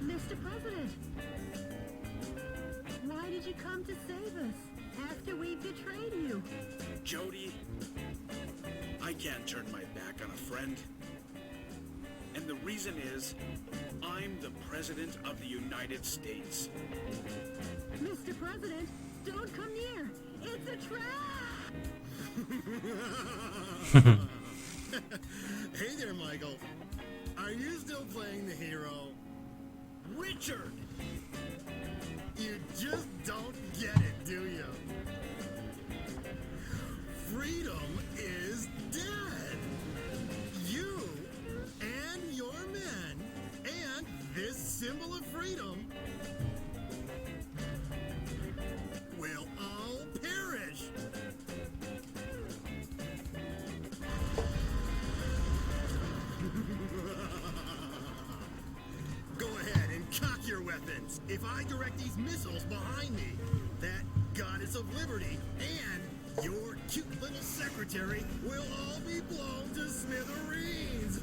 Mr. President, why did you come to save us after we betrayed you? Jody, I can't turn my back on a friend. And the reason is, I'm the President of the United States. Mr. President, don't come near. It's a trap! Hey there, Michael. Are you still playing the hero? Richard! You just don't get it, do you? Freedom is dead. You and your men and this symbol of freedom will all perish. Go ahead and cock your weapons. If I direct these missiles behind me, that goddess of liberty and your cute little secretary will all be blown to smithereens.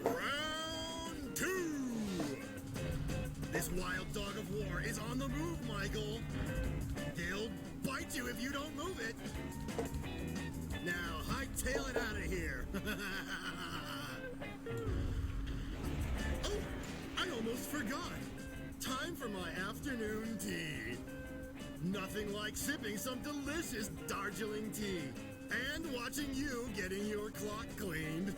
Round two! This wild dog of war is on the move, Michael. He'll bite you if you don't move it. Now, hightail it out of here. Oh, I almost forgot. Time for my afternoon tea. Nothing like sipping some delicious Darjeeling tea and watching you getting your clock cleaned.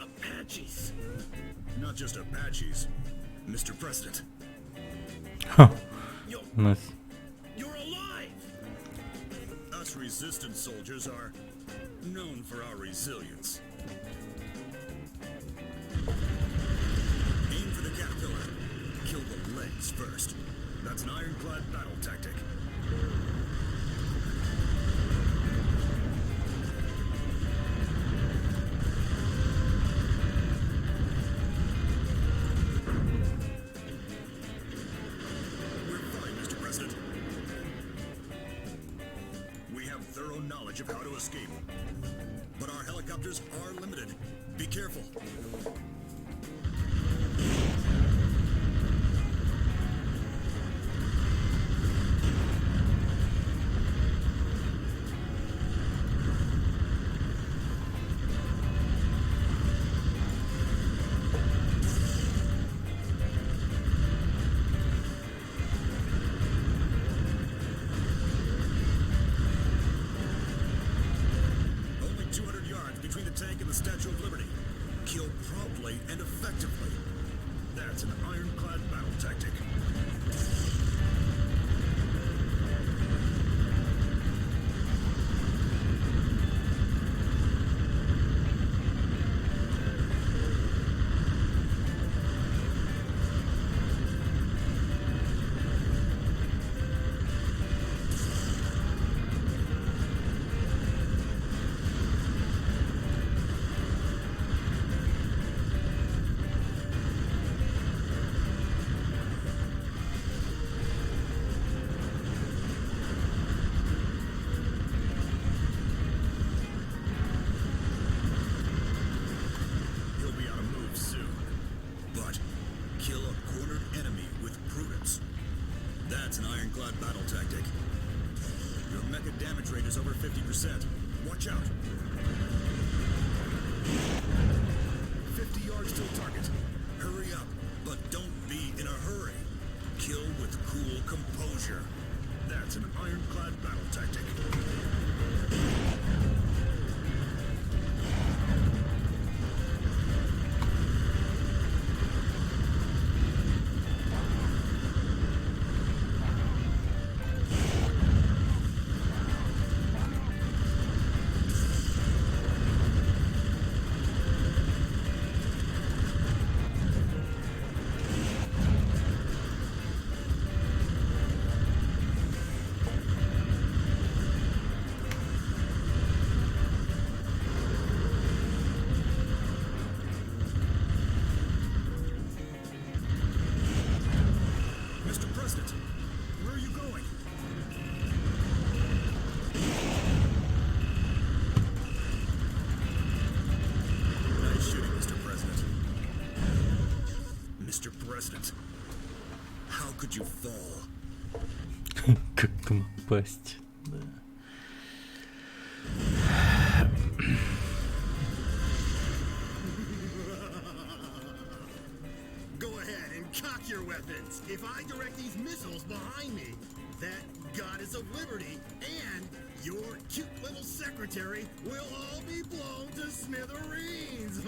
Apaches. Not just Apaches, Mr. President. Yo, Nice. you're alive! Us resistance soldiers are known for our resilience. Aim for the caterpillar. Kill the legs first. That's an ironclad battle tactic. We're fine, Mr. President. We have thorough knowledge of how to escape. But our helicopters are limited. Be careful. Only 200 yards between the tank and the Statue of Liberty. Kill promptly and effectively. That's an ironclad battle tactic. That's an ironclad battle tactic. Your mecha damage rate is over 50%. Watch out. 50 yards to the target. Hurry up, but don't be in a hurry. Kill with cool composure. That's an ironclad battle tactic. Mr. President, where are you going? Nice shooting, Mr. President. Mr. President, how could you fall? Как там упасть? Да. Go ahead and cock your weapons. If I direct these missiles behind me, that goddess of liberty and your cute little secretary will all be blown to smithereens.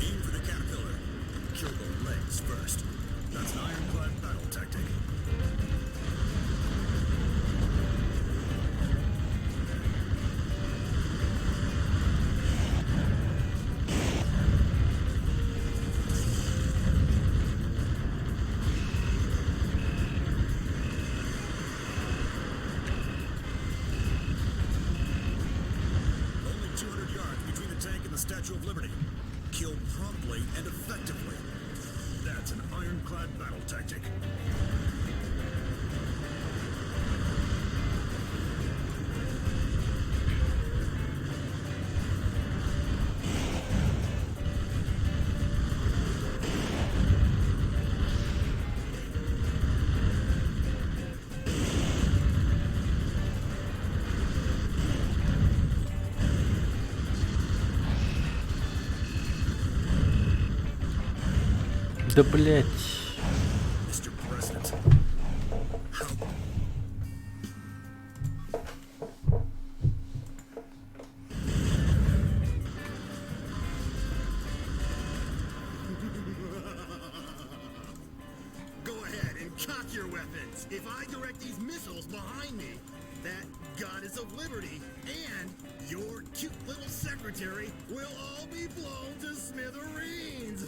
Aim for the caterpillar. Kill the legs first. That's an ironclad battle tactic. Only 200 yards between the tank and the Statue of Liberty. Kill promptly and effectively. That's an ironclad battle tactic. Да блять. Mr. President, how... Go ahead and cock your weapons. If I direct these missiles behind me, that goddess of liberty and your cute little secretary will all be blown to smithereens.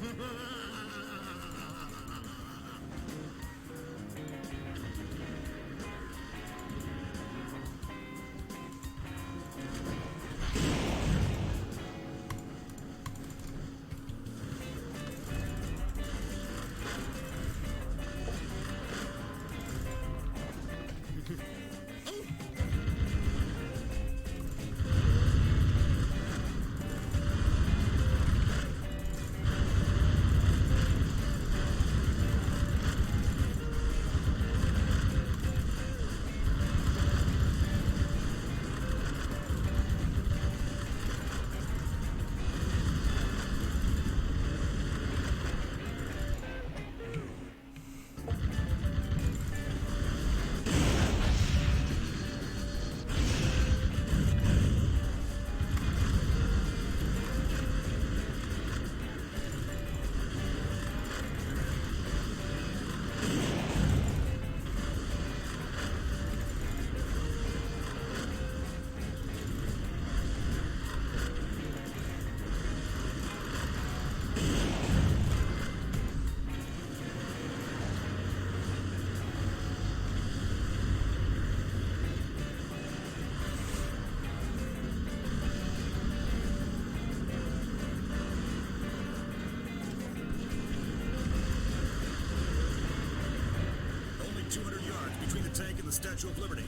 200 yards between the tank and the Statue of Liberty.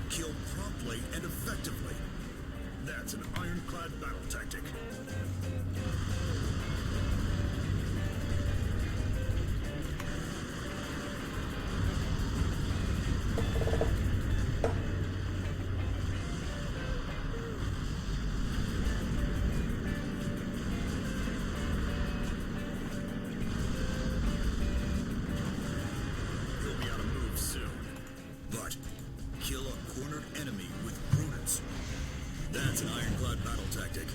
Kill promptly and effectively. That's an ironclad battle tactic. You'll be on a move soon. But kill a cornered enemy with prudence. That's an ironclad battle tactic.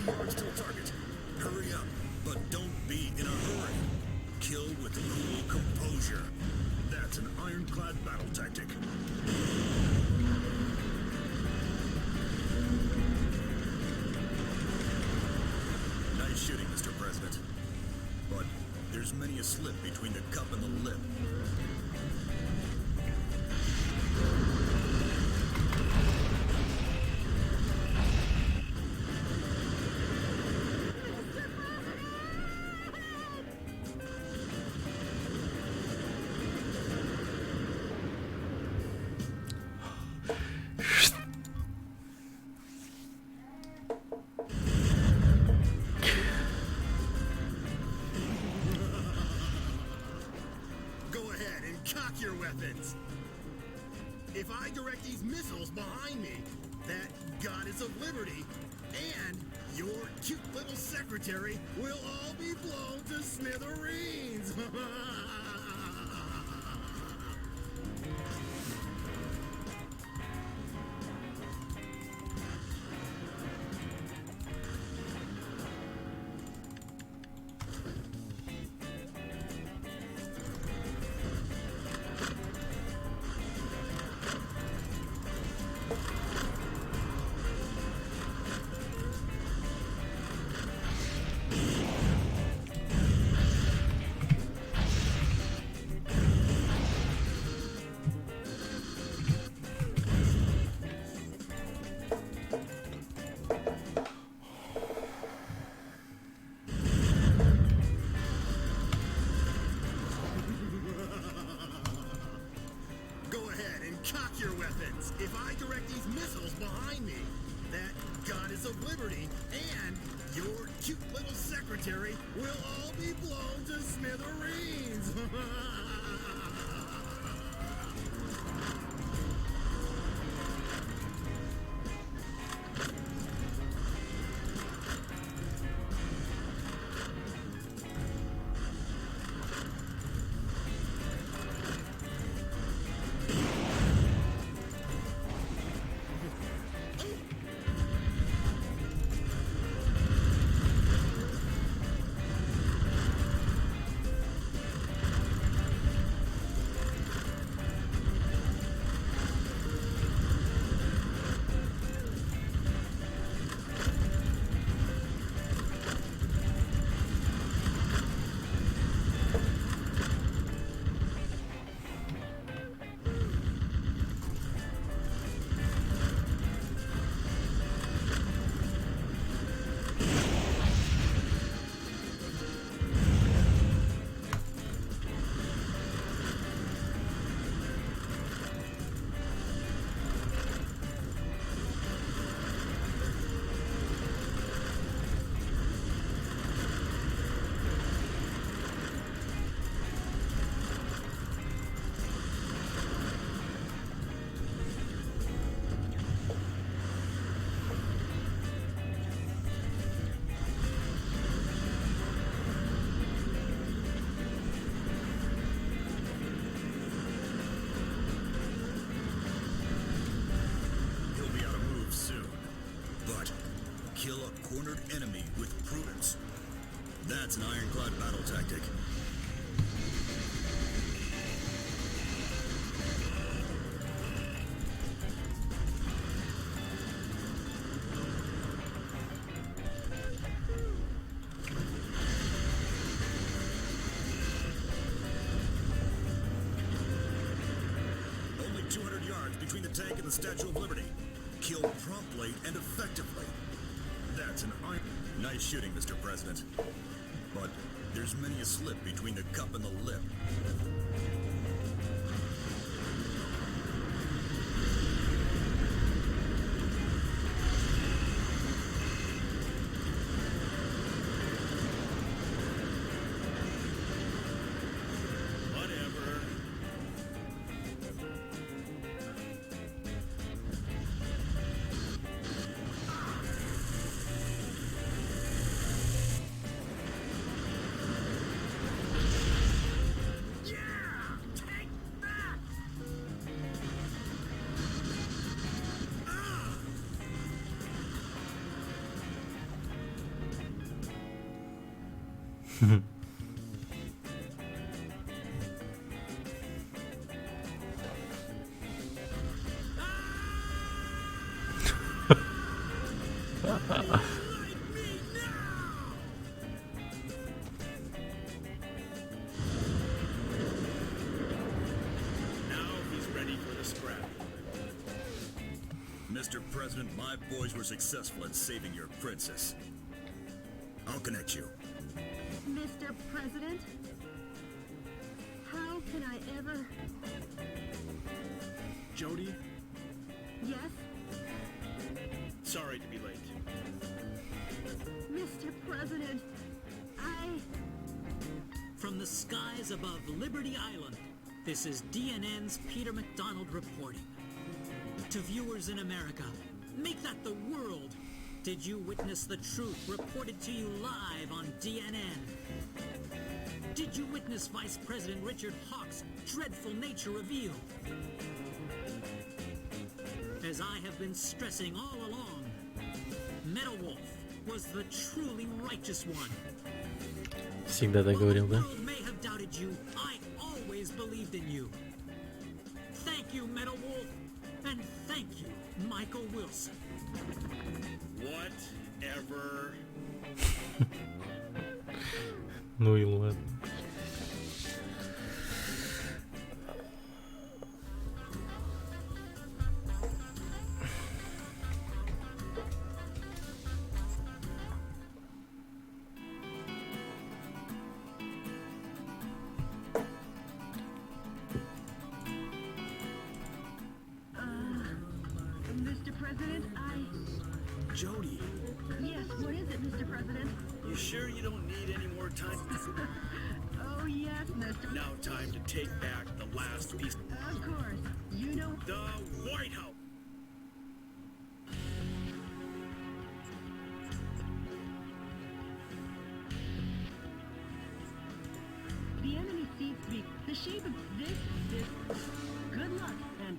Yards to the target. Hurry up, but don't be in a hurry. Kill with cool composure. That's an ironclad battle tactic. Nice shooting, Mr. President. But there's many a slip between the cup and the lip. Go ahead and cock your weapons. If I direct these missiles behind me, that goddess of liberty and your cute little secretary will all be blown to smithereens. Go ahead and cock your weapons. If I direct these missiles behind me, that goddess of liberty and your cute little secretary will all be blown to smithereens. Kill a cornered enemy with prudence. That's an ironclad battle tactic. Only 200 yards between the tank and the Statue of Liberty. Kill promptly and effectively. That's an iron... Nice shooting, Mr. President. But there's many a slip between the cup and the lip. Whatever. Yeah! Take that! Ah! Like me now! Now he's ready for the scrap. Mr. President, my boys were successful in saving your princess. I'll connect you. Mr. President? How can I ever... Jody, Yes? sorry to be late. Mr. President, From the skies above Liberty Island, this is DNN's Peter McDonald reporting. To viewers in America, make that the world. Did you witness the truth reported to you live on DNN? Did you witness Vice President Richard Hawke's dreadful nature revealed? As I have been stressing all along, Metal Wolf was the truly righteous one. Всегда так говорил, да? While the world may have doubted you, I always believed in you. Thank you, Metal Wolf, and thank you, Michael Wilson. Whatever. Ну и ладно. Mr. President, Jody, Yes, what is it, Mr. President? you sure you don't need any more time? Oh, yes, Mr. Now time to take back the last piece. Of course. You know... The White House. The enemy seems to be the shape of this. Good luck, and...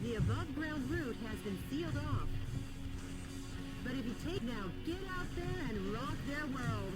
The above-ground route has been sealed off. But if you take now, get out there and rock their world.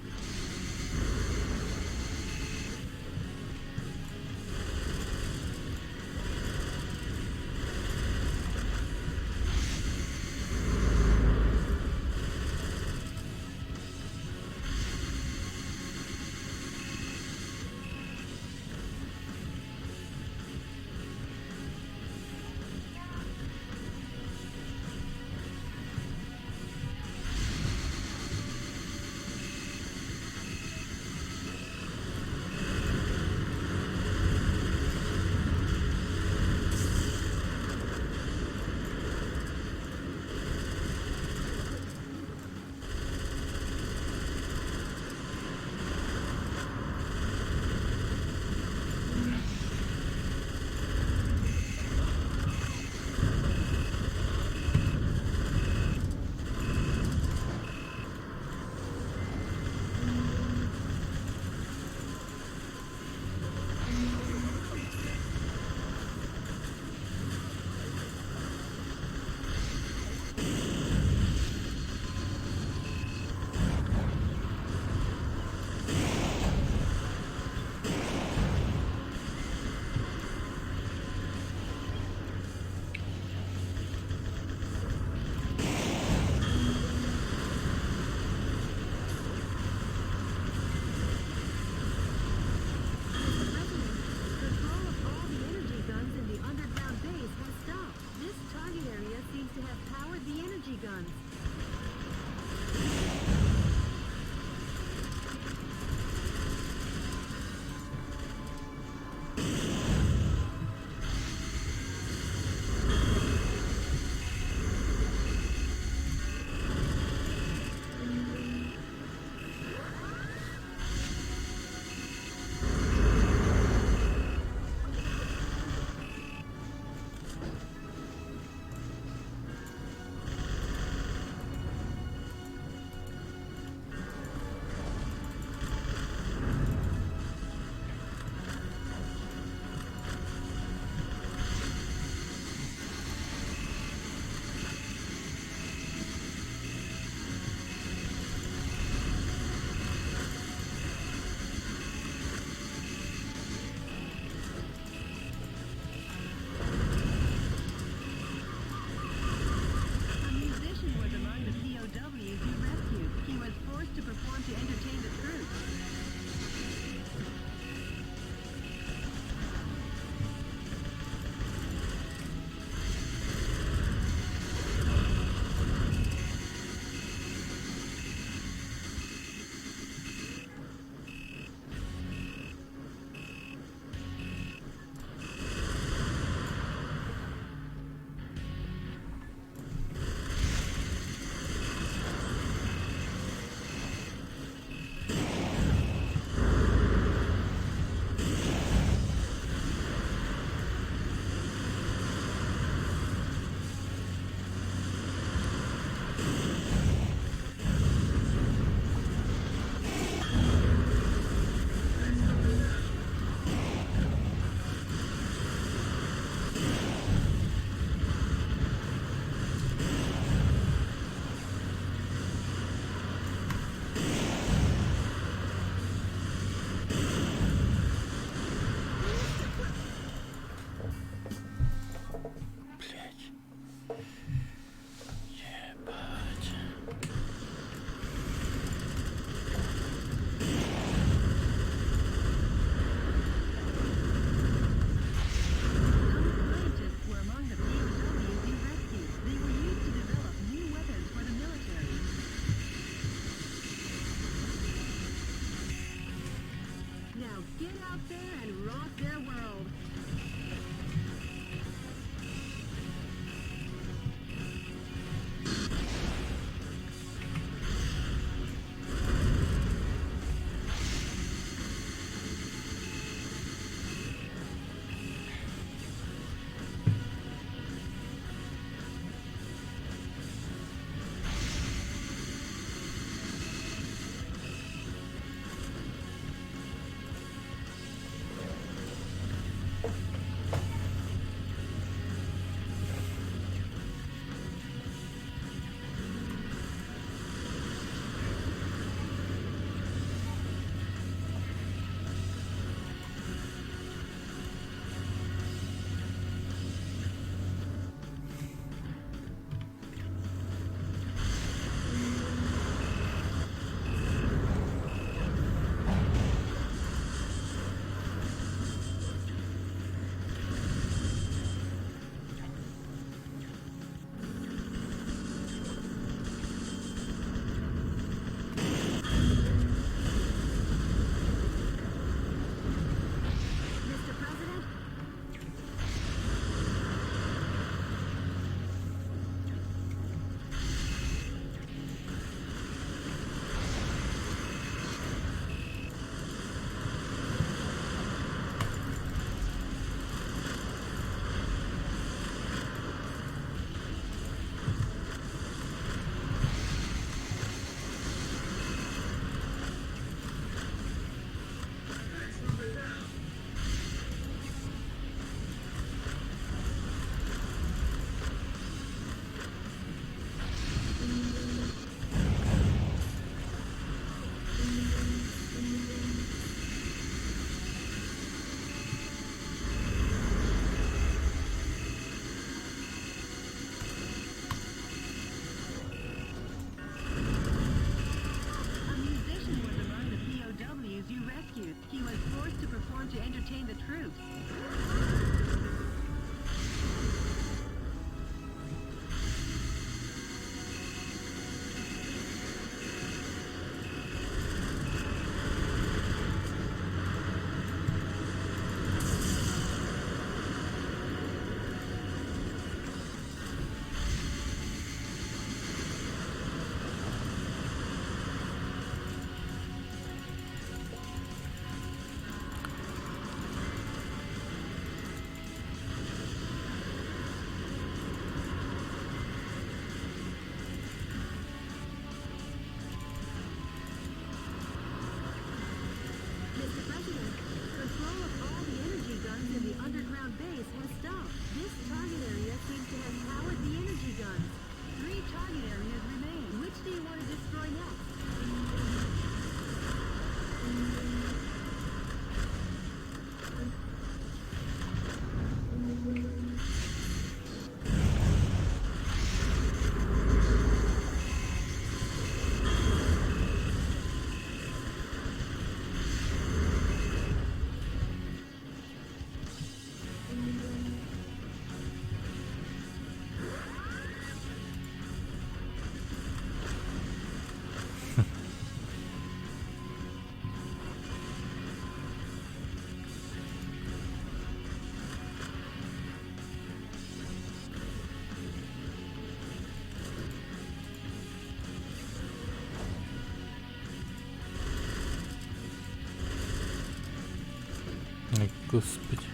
Господи.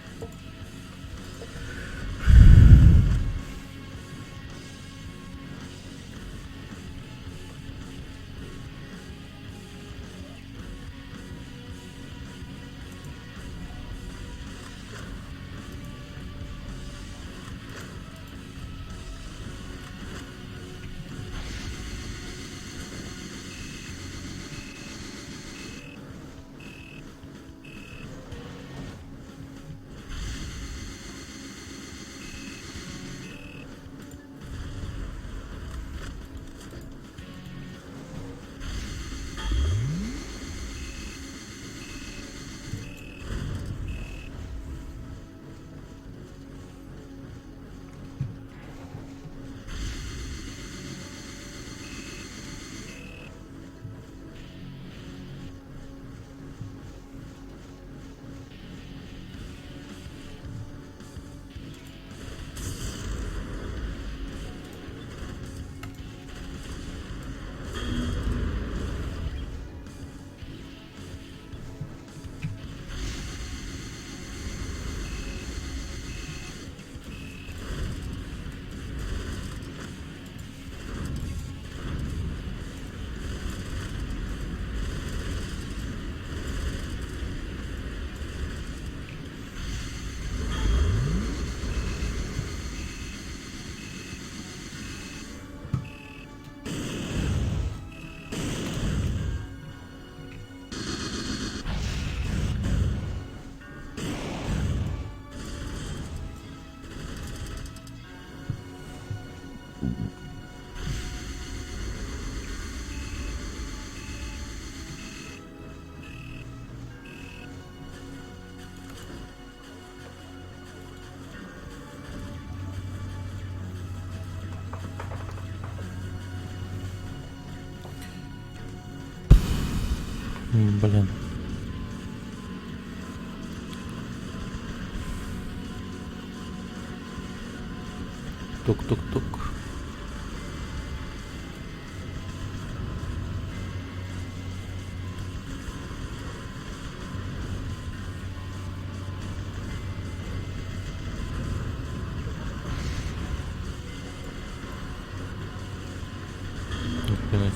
Блин. Тук-тук-тук. Охренеть.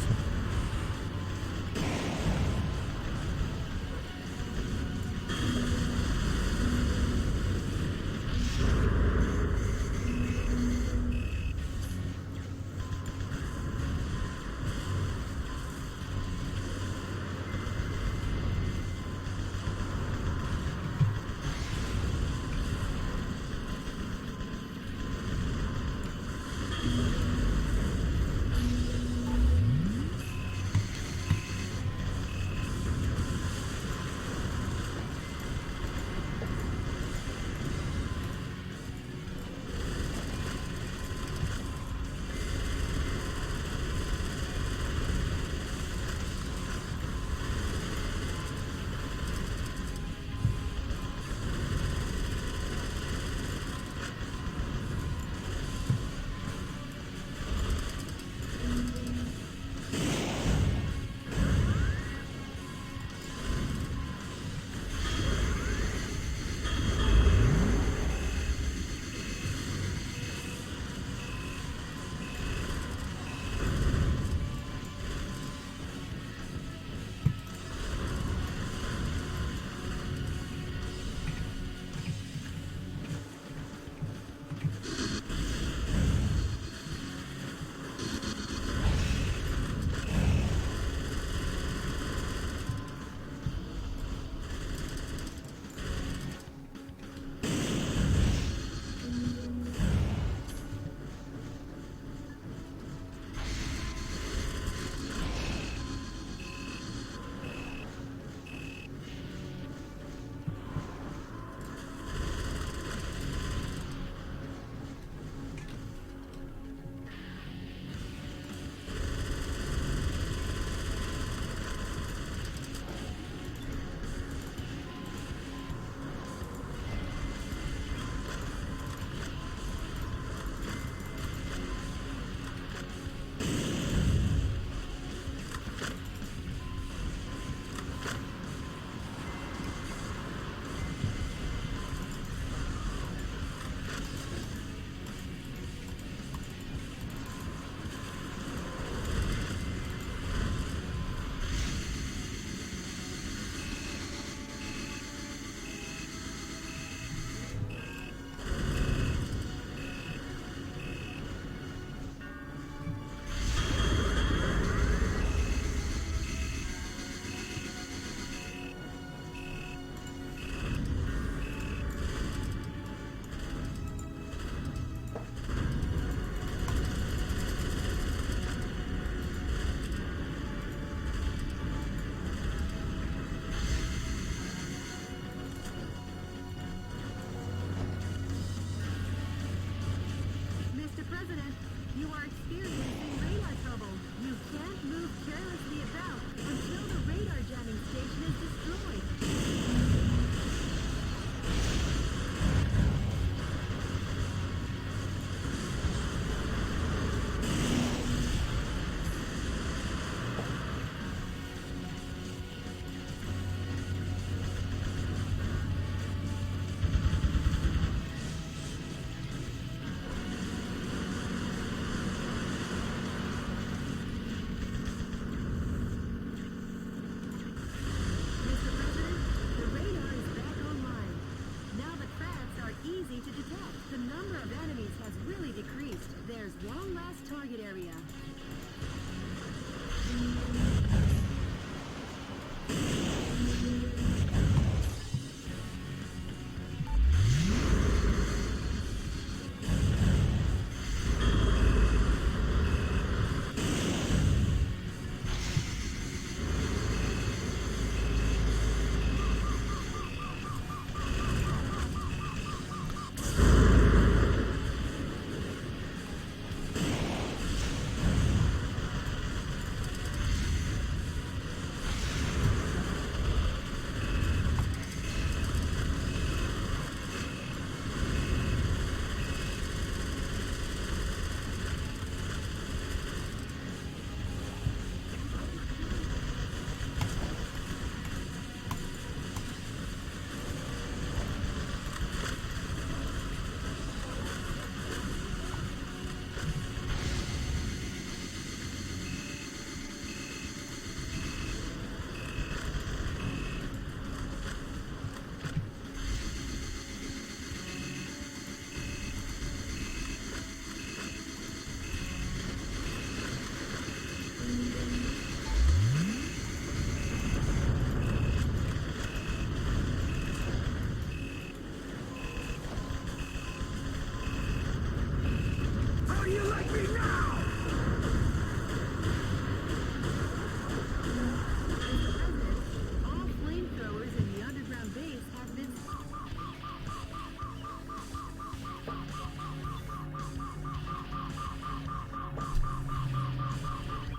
You are experiencing radar trouble. You can't move carelessly about until the radar jamming station is destroyed. Mr. President, the radar is back online. Now the crabs are easy to detect. The number of enemies has really decreased. There's one last target area. How do you like me now? All flamethrowers in the underground base have been...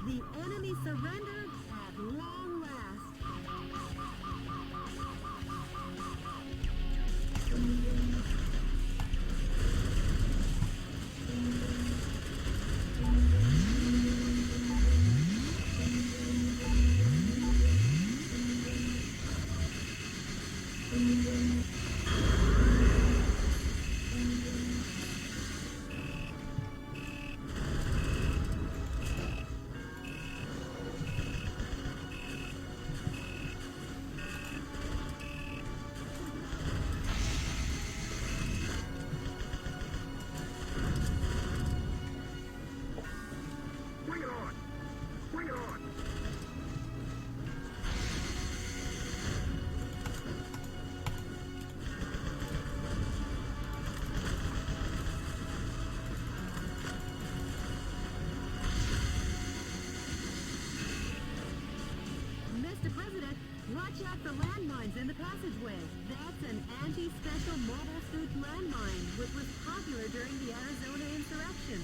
The enemy surrendered at long last. Bring it on! Bring it on! Mr. President, watch out for landmines in the passageway. That's an anti-special mobile suit landmine, which was popular during the Arizona insurrection.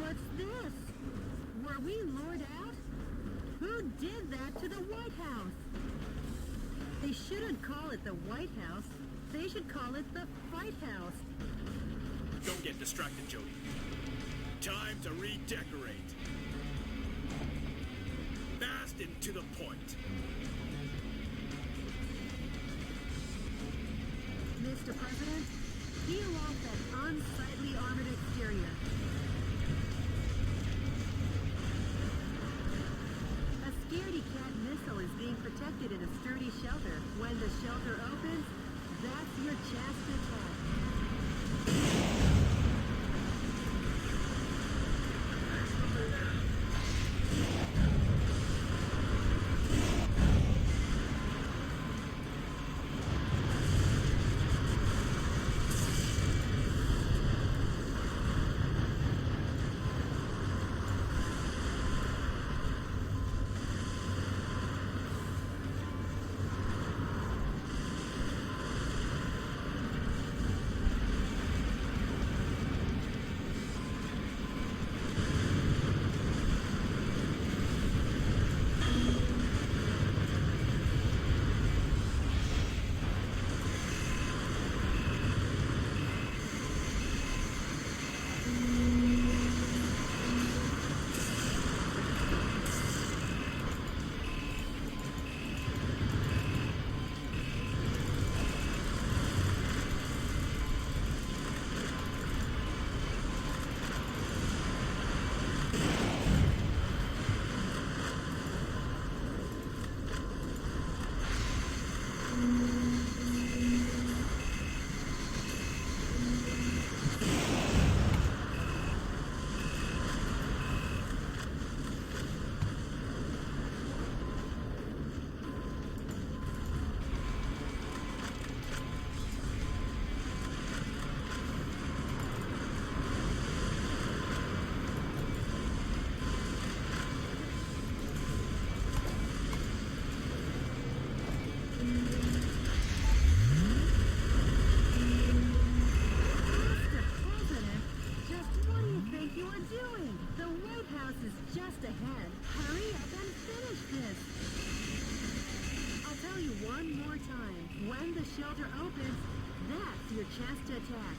What's this? Were we lured out? Who did that to the White House? They shouldn't call it the White House. They should call it the Fight House. Don't get distracted, Jody. Time to redecorate. Fast and to the point. Mr. President, peel off that unsightly armored exterior. A scaredy cat missile is being protected in a sturdy shelter. When the shelter opens, that's your chance to attack. Mr. President, just what do you think you are doing? The White House is just ahead. Hurry up and finish this. I'll tell you one more time. When the shelter opens, that's your chance to attack.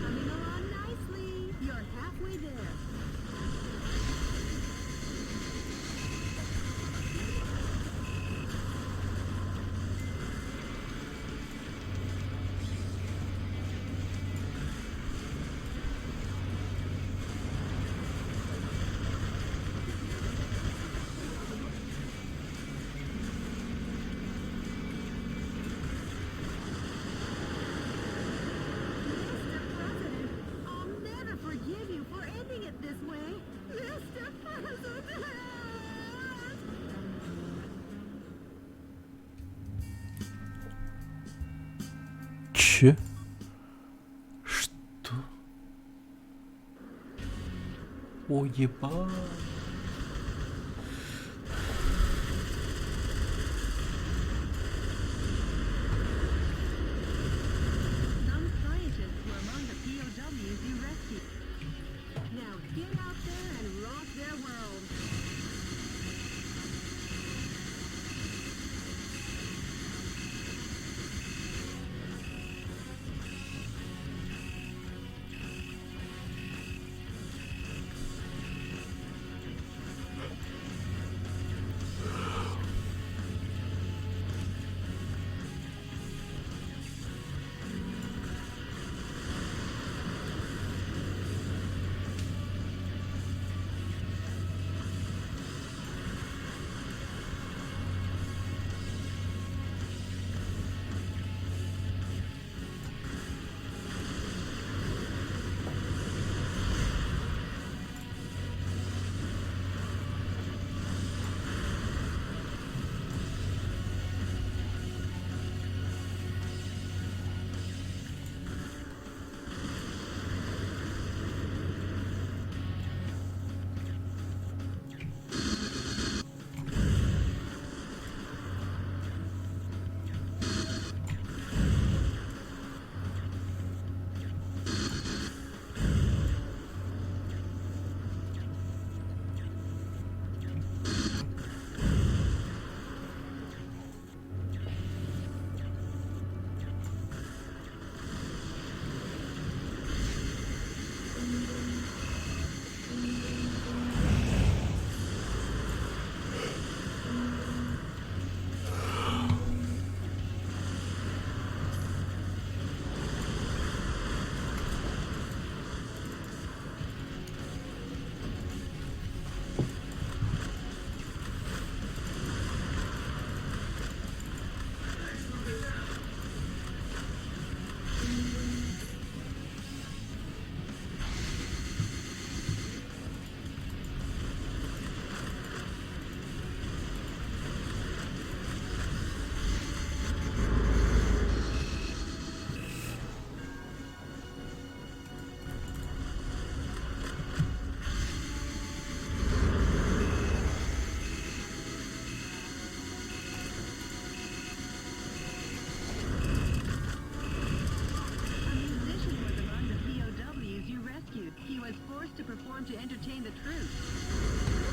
Coming along nicely. You're halfway there. Mr. President, I'll never forgive you for ending it this way. Mr. President! Че? Что? О, ебать. Some scientists were among the POWs you rescued. Now get out there and rock their world. to entertain the truth.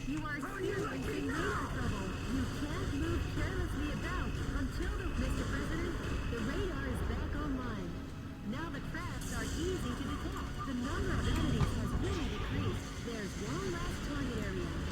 You are experiencing radar trouble. You can't move carelessly about until Mr. President, the radar is back online. Now the crafts are easy to detect. The number of enemies has really decreased. There's one last target area.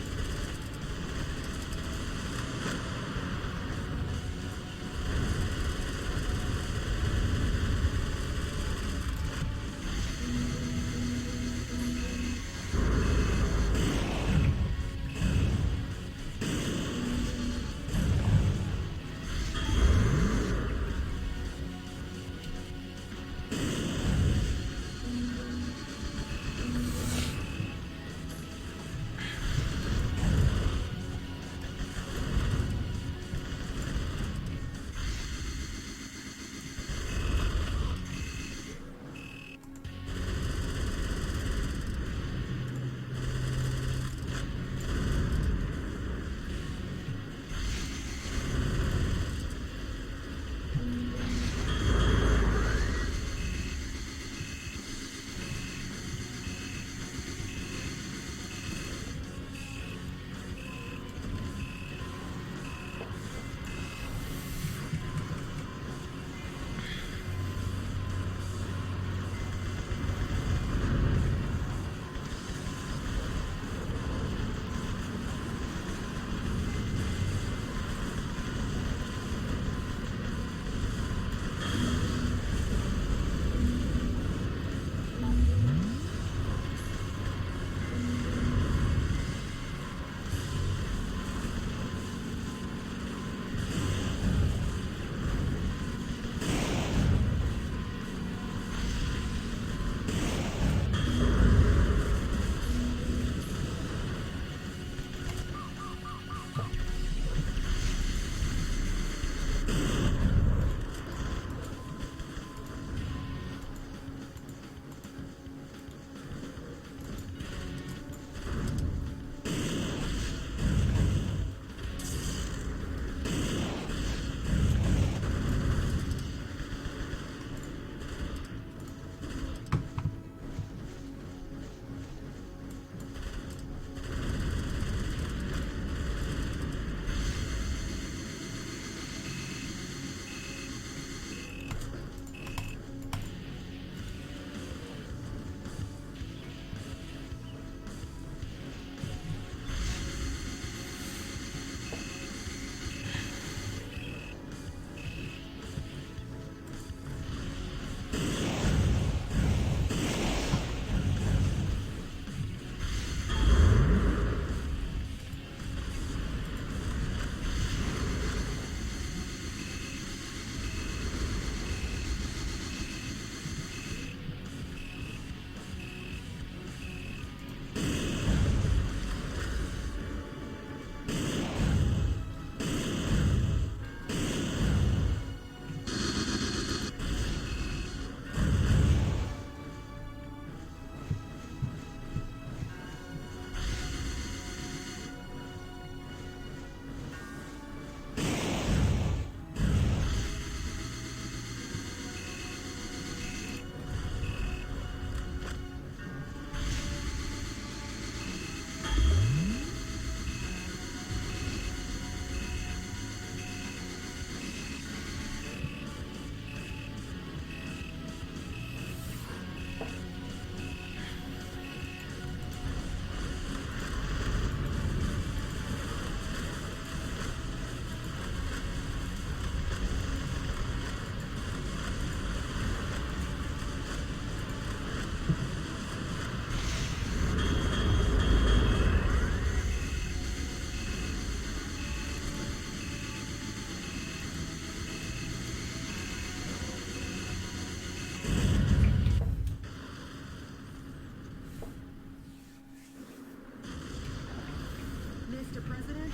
Mr. President,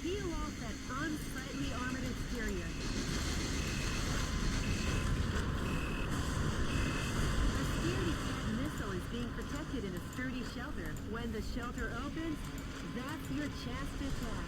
peel off that unsightly armored exterior. A Scaredy-Cat missile is being protected in a sturdy shelter. When the shelter opens, that's your chance to attack.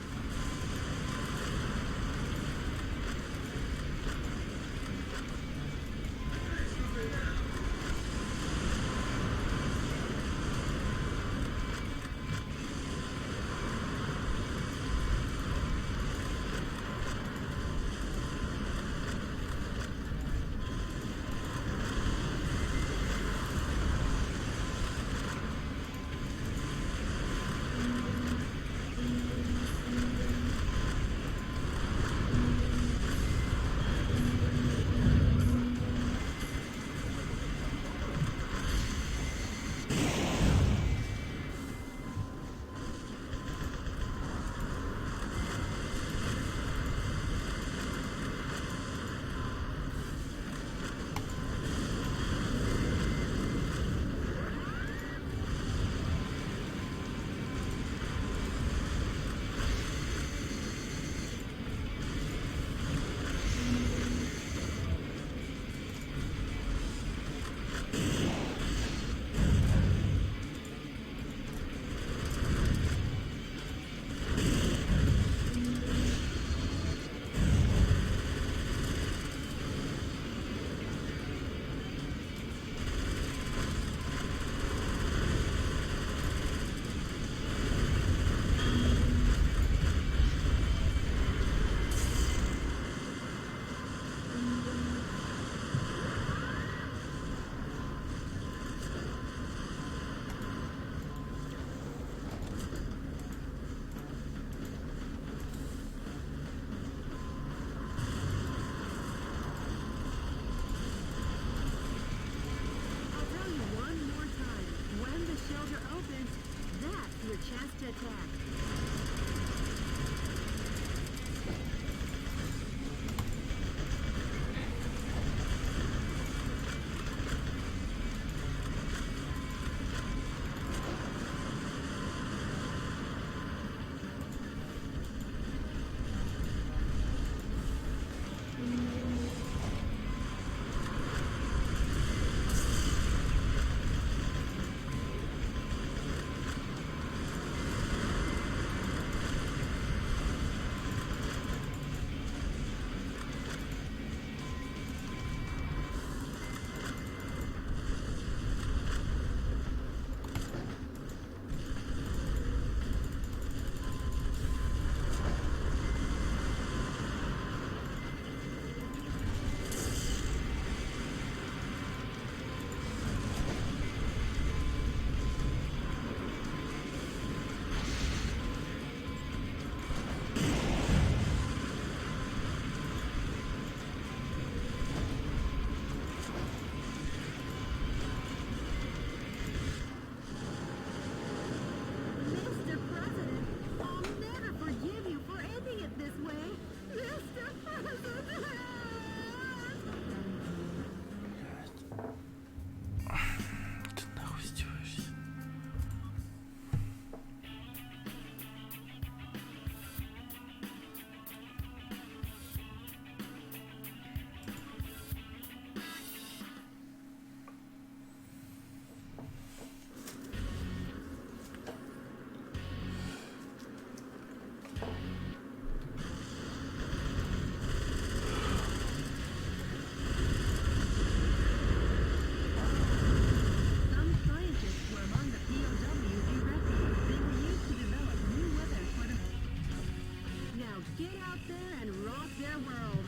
our world.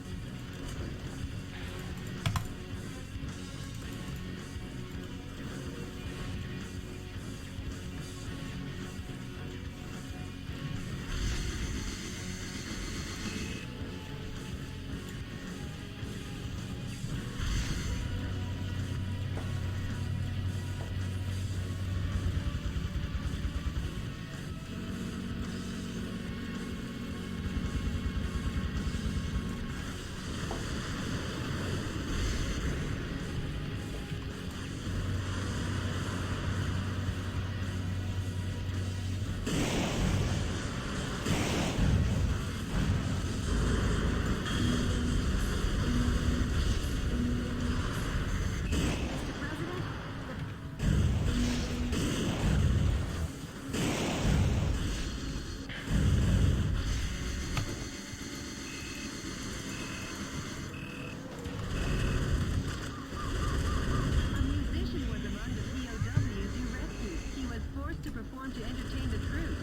A musician was among the POWs you rescued. He was forced to perform to entertain the troops.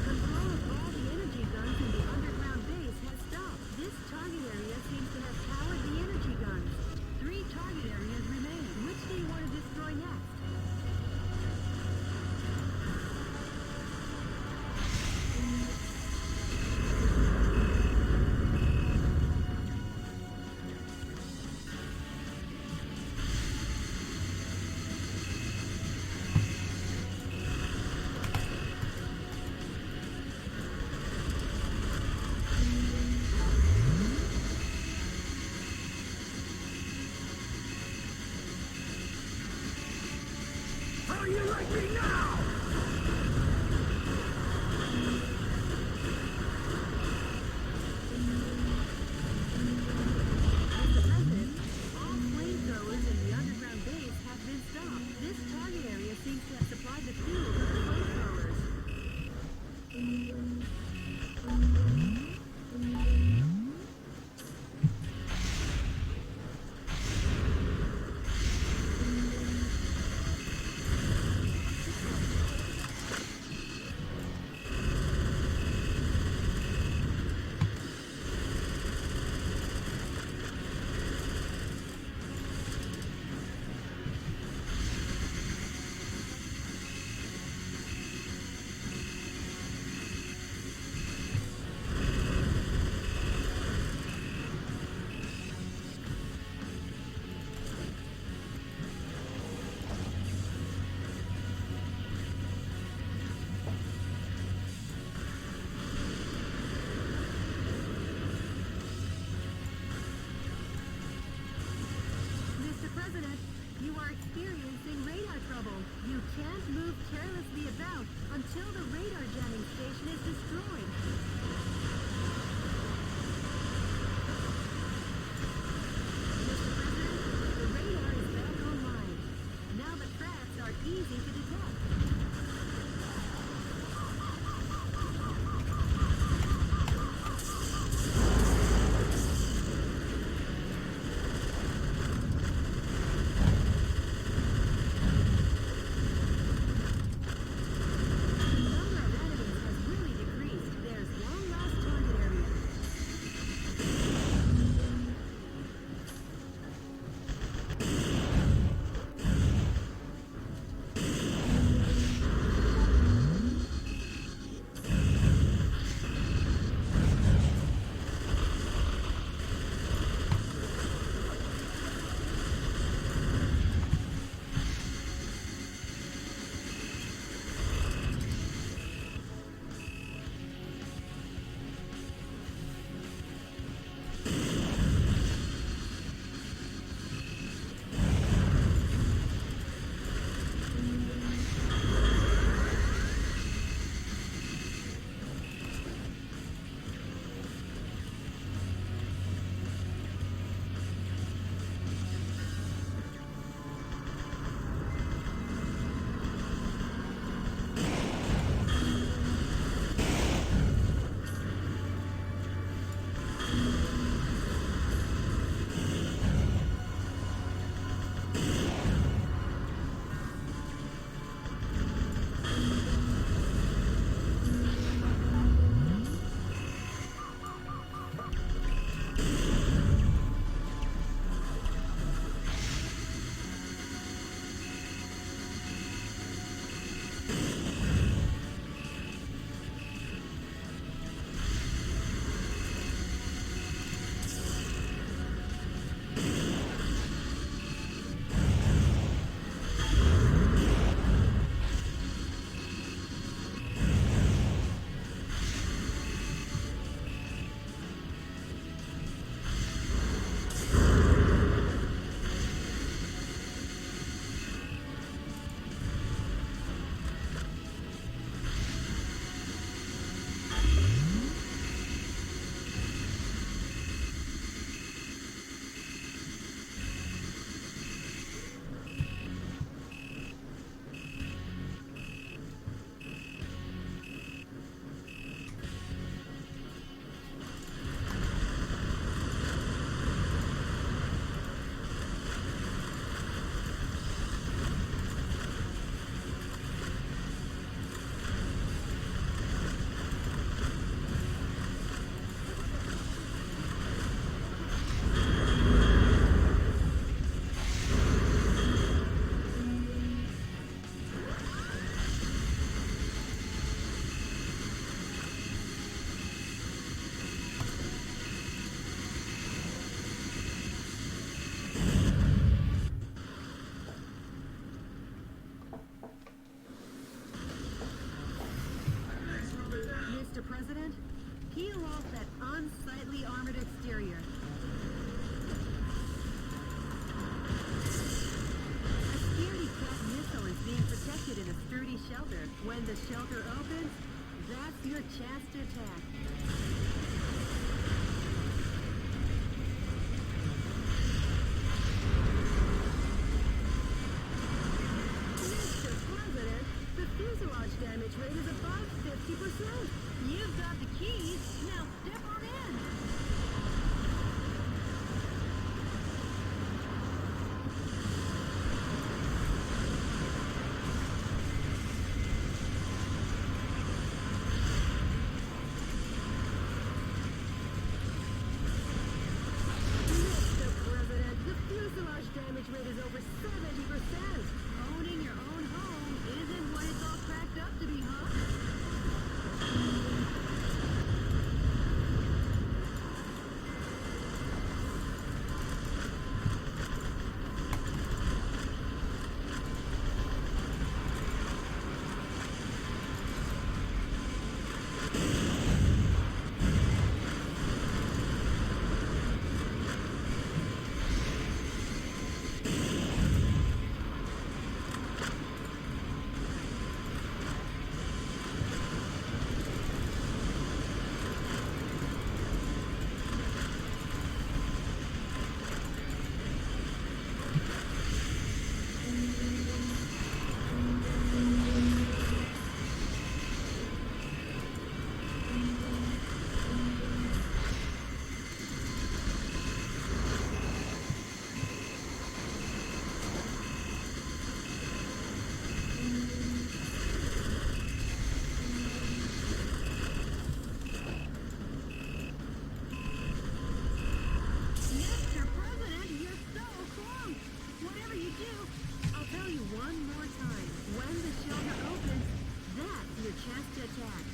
Control of all the energy guns in the underground base has stopped. This target area seems to have powered the energy guns. 3 target areas remain. Which do you want to destroy next? How do you like me now? Mr. President, all flamethrowers in the underground base have been stopped. This target area seems to have supplied the fuel for the flamethrowers. Mr. President, you are experiencing radar trouble. You can't move carelessly about until the radar jamming station is destroyed. Mr. President, the radar is back online. Now the tracks are easy to detect. The number of enemies has really decreased. off that unsightly armored exterior. A Scaredy Cat missile is being protected in a sturdy shelter. When the shelter opens, that's your chance to attack. Mr. President, the fuselage damage rate is above 50%. You've got the keys. Now step on in. Mr. President, the fuselage damage rate is over 70%. Owning your own home isn't what it's all cracked up to be, huh? Mr. President, you're so close! Whatever you do, I'll tell you one more time. When the shelter opens, that's your chance to attack.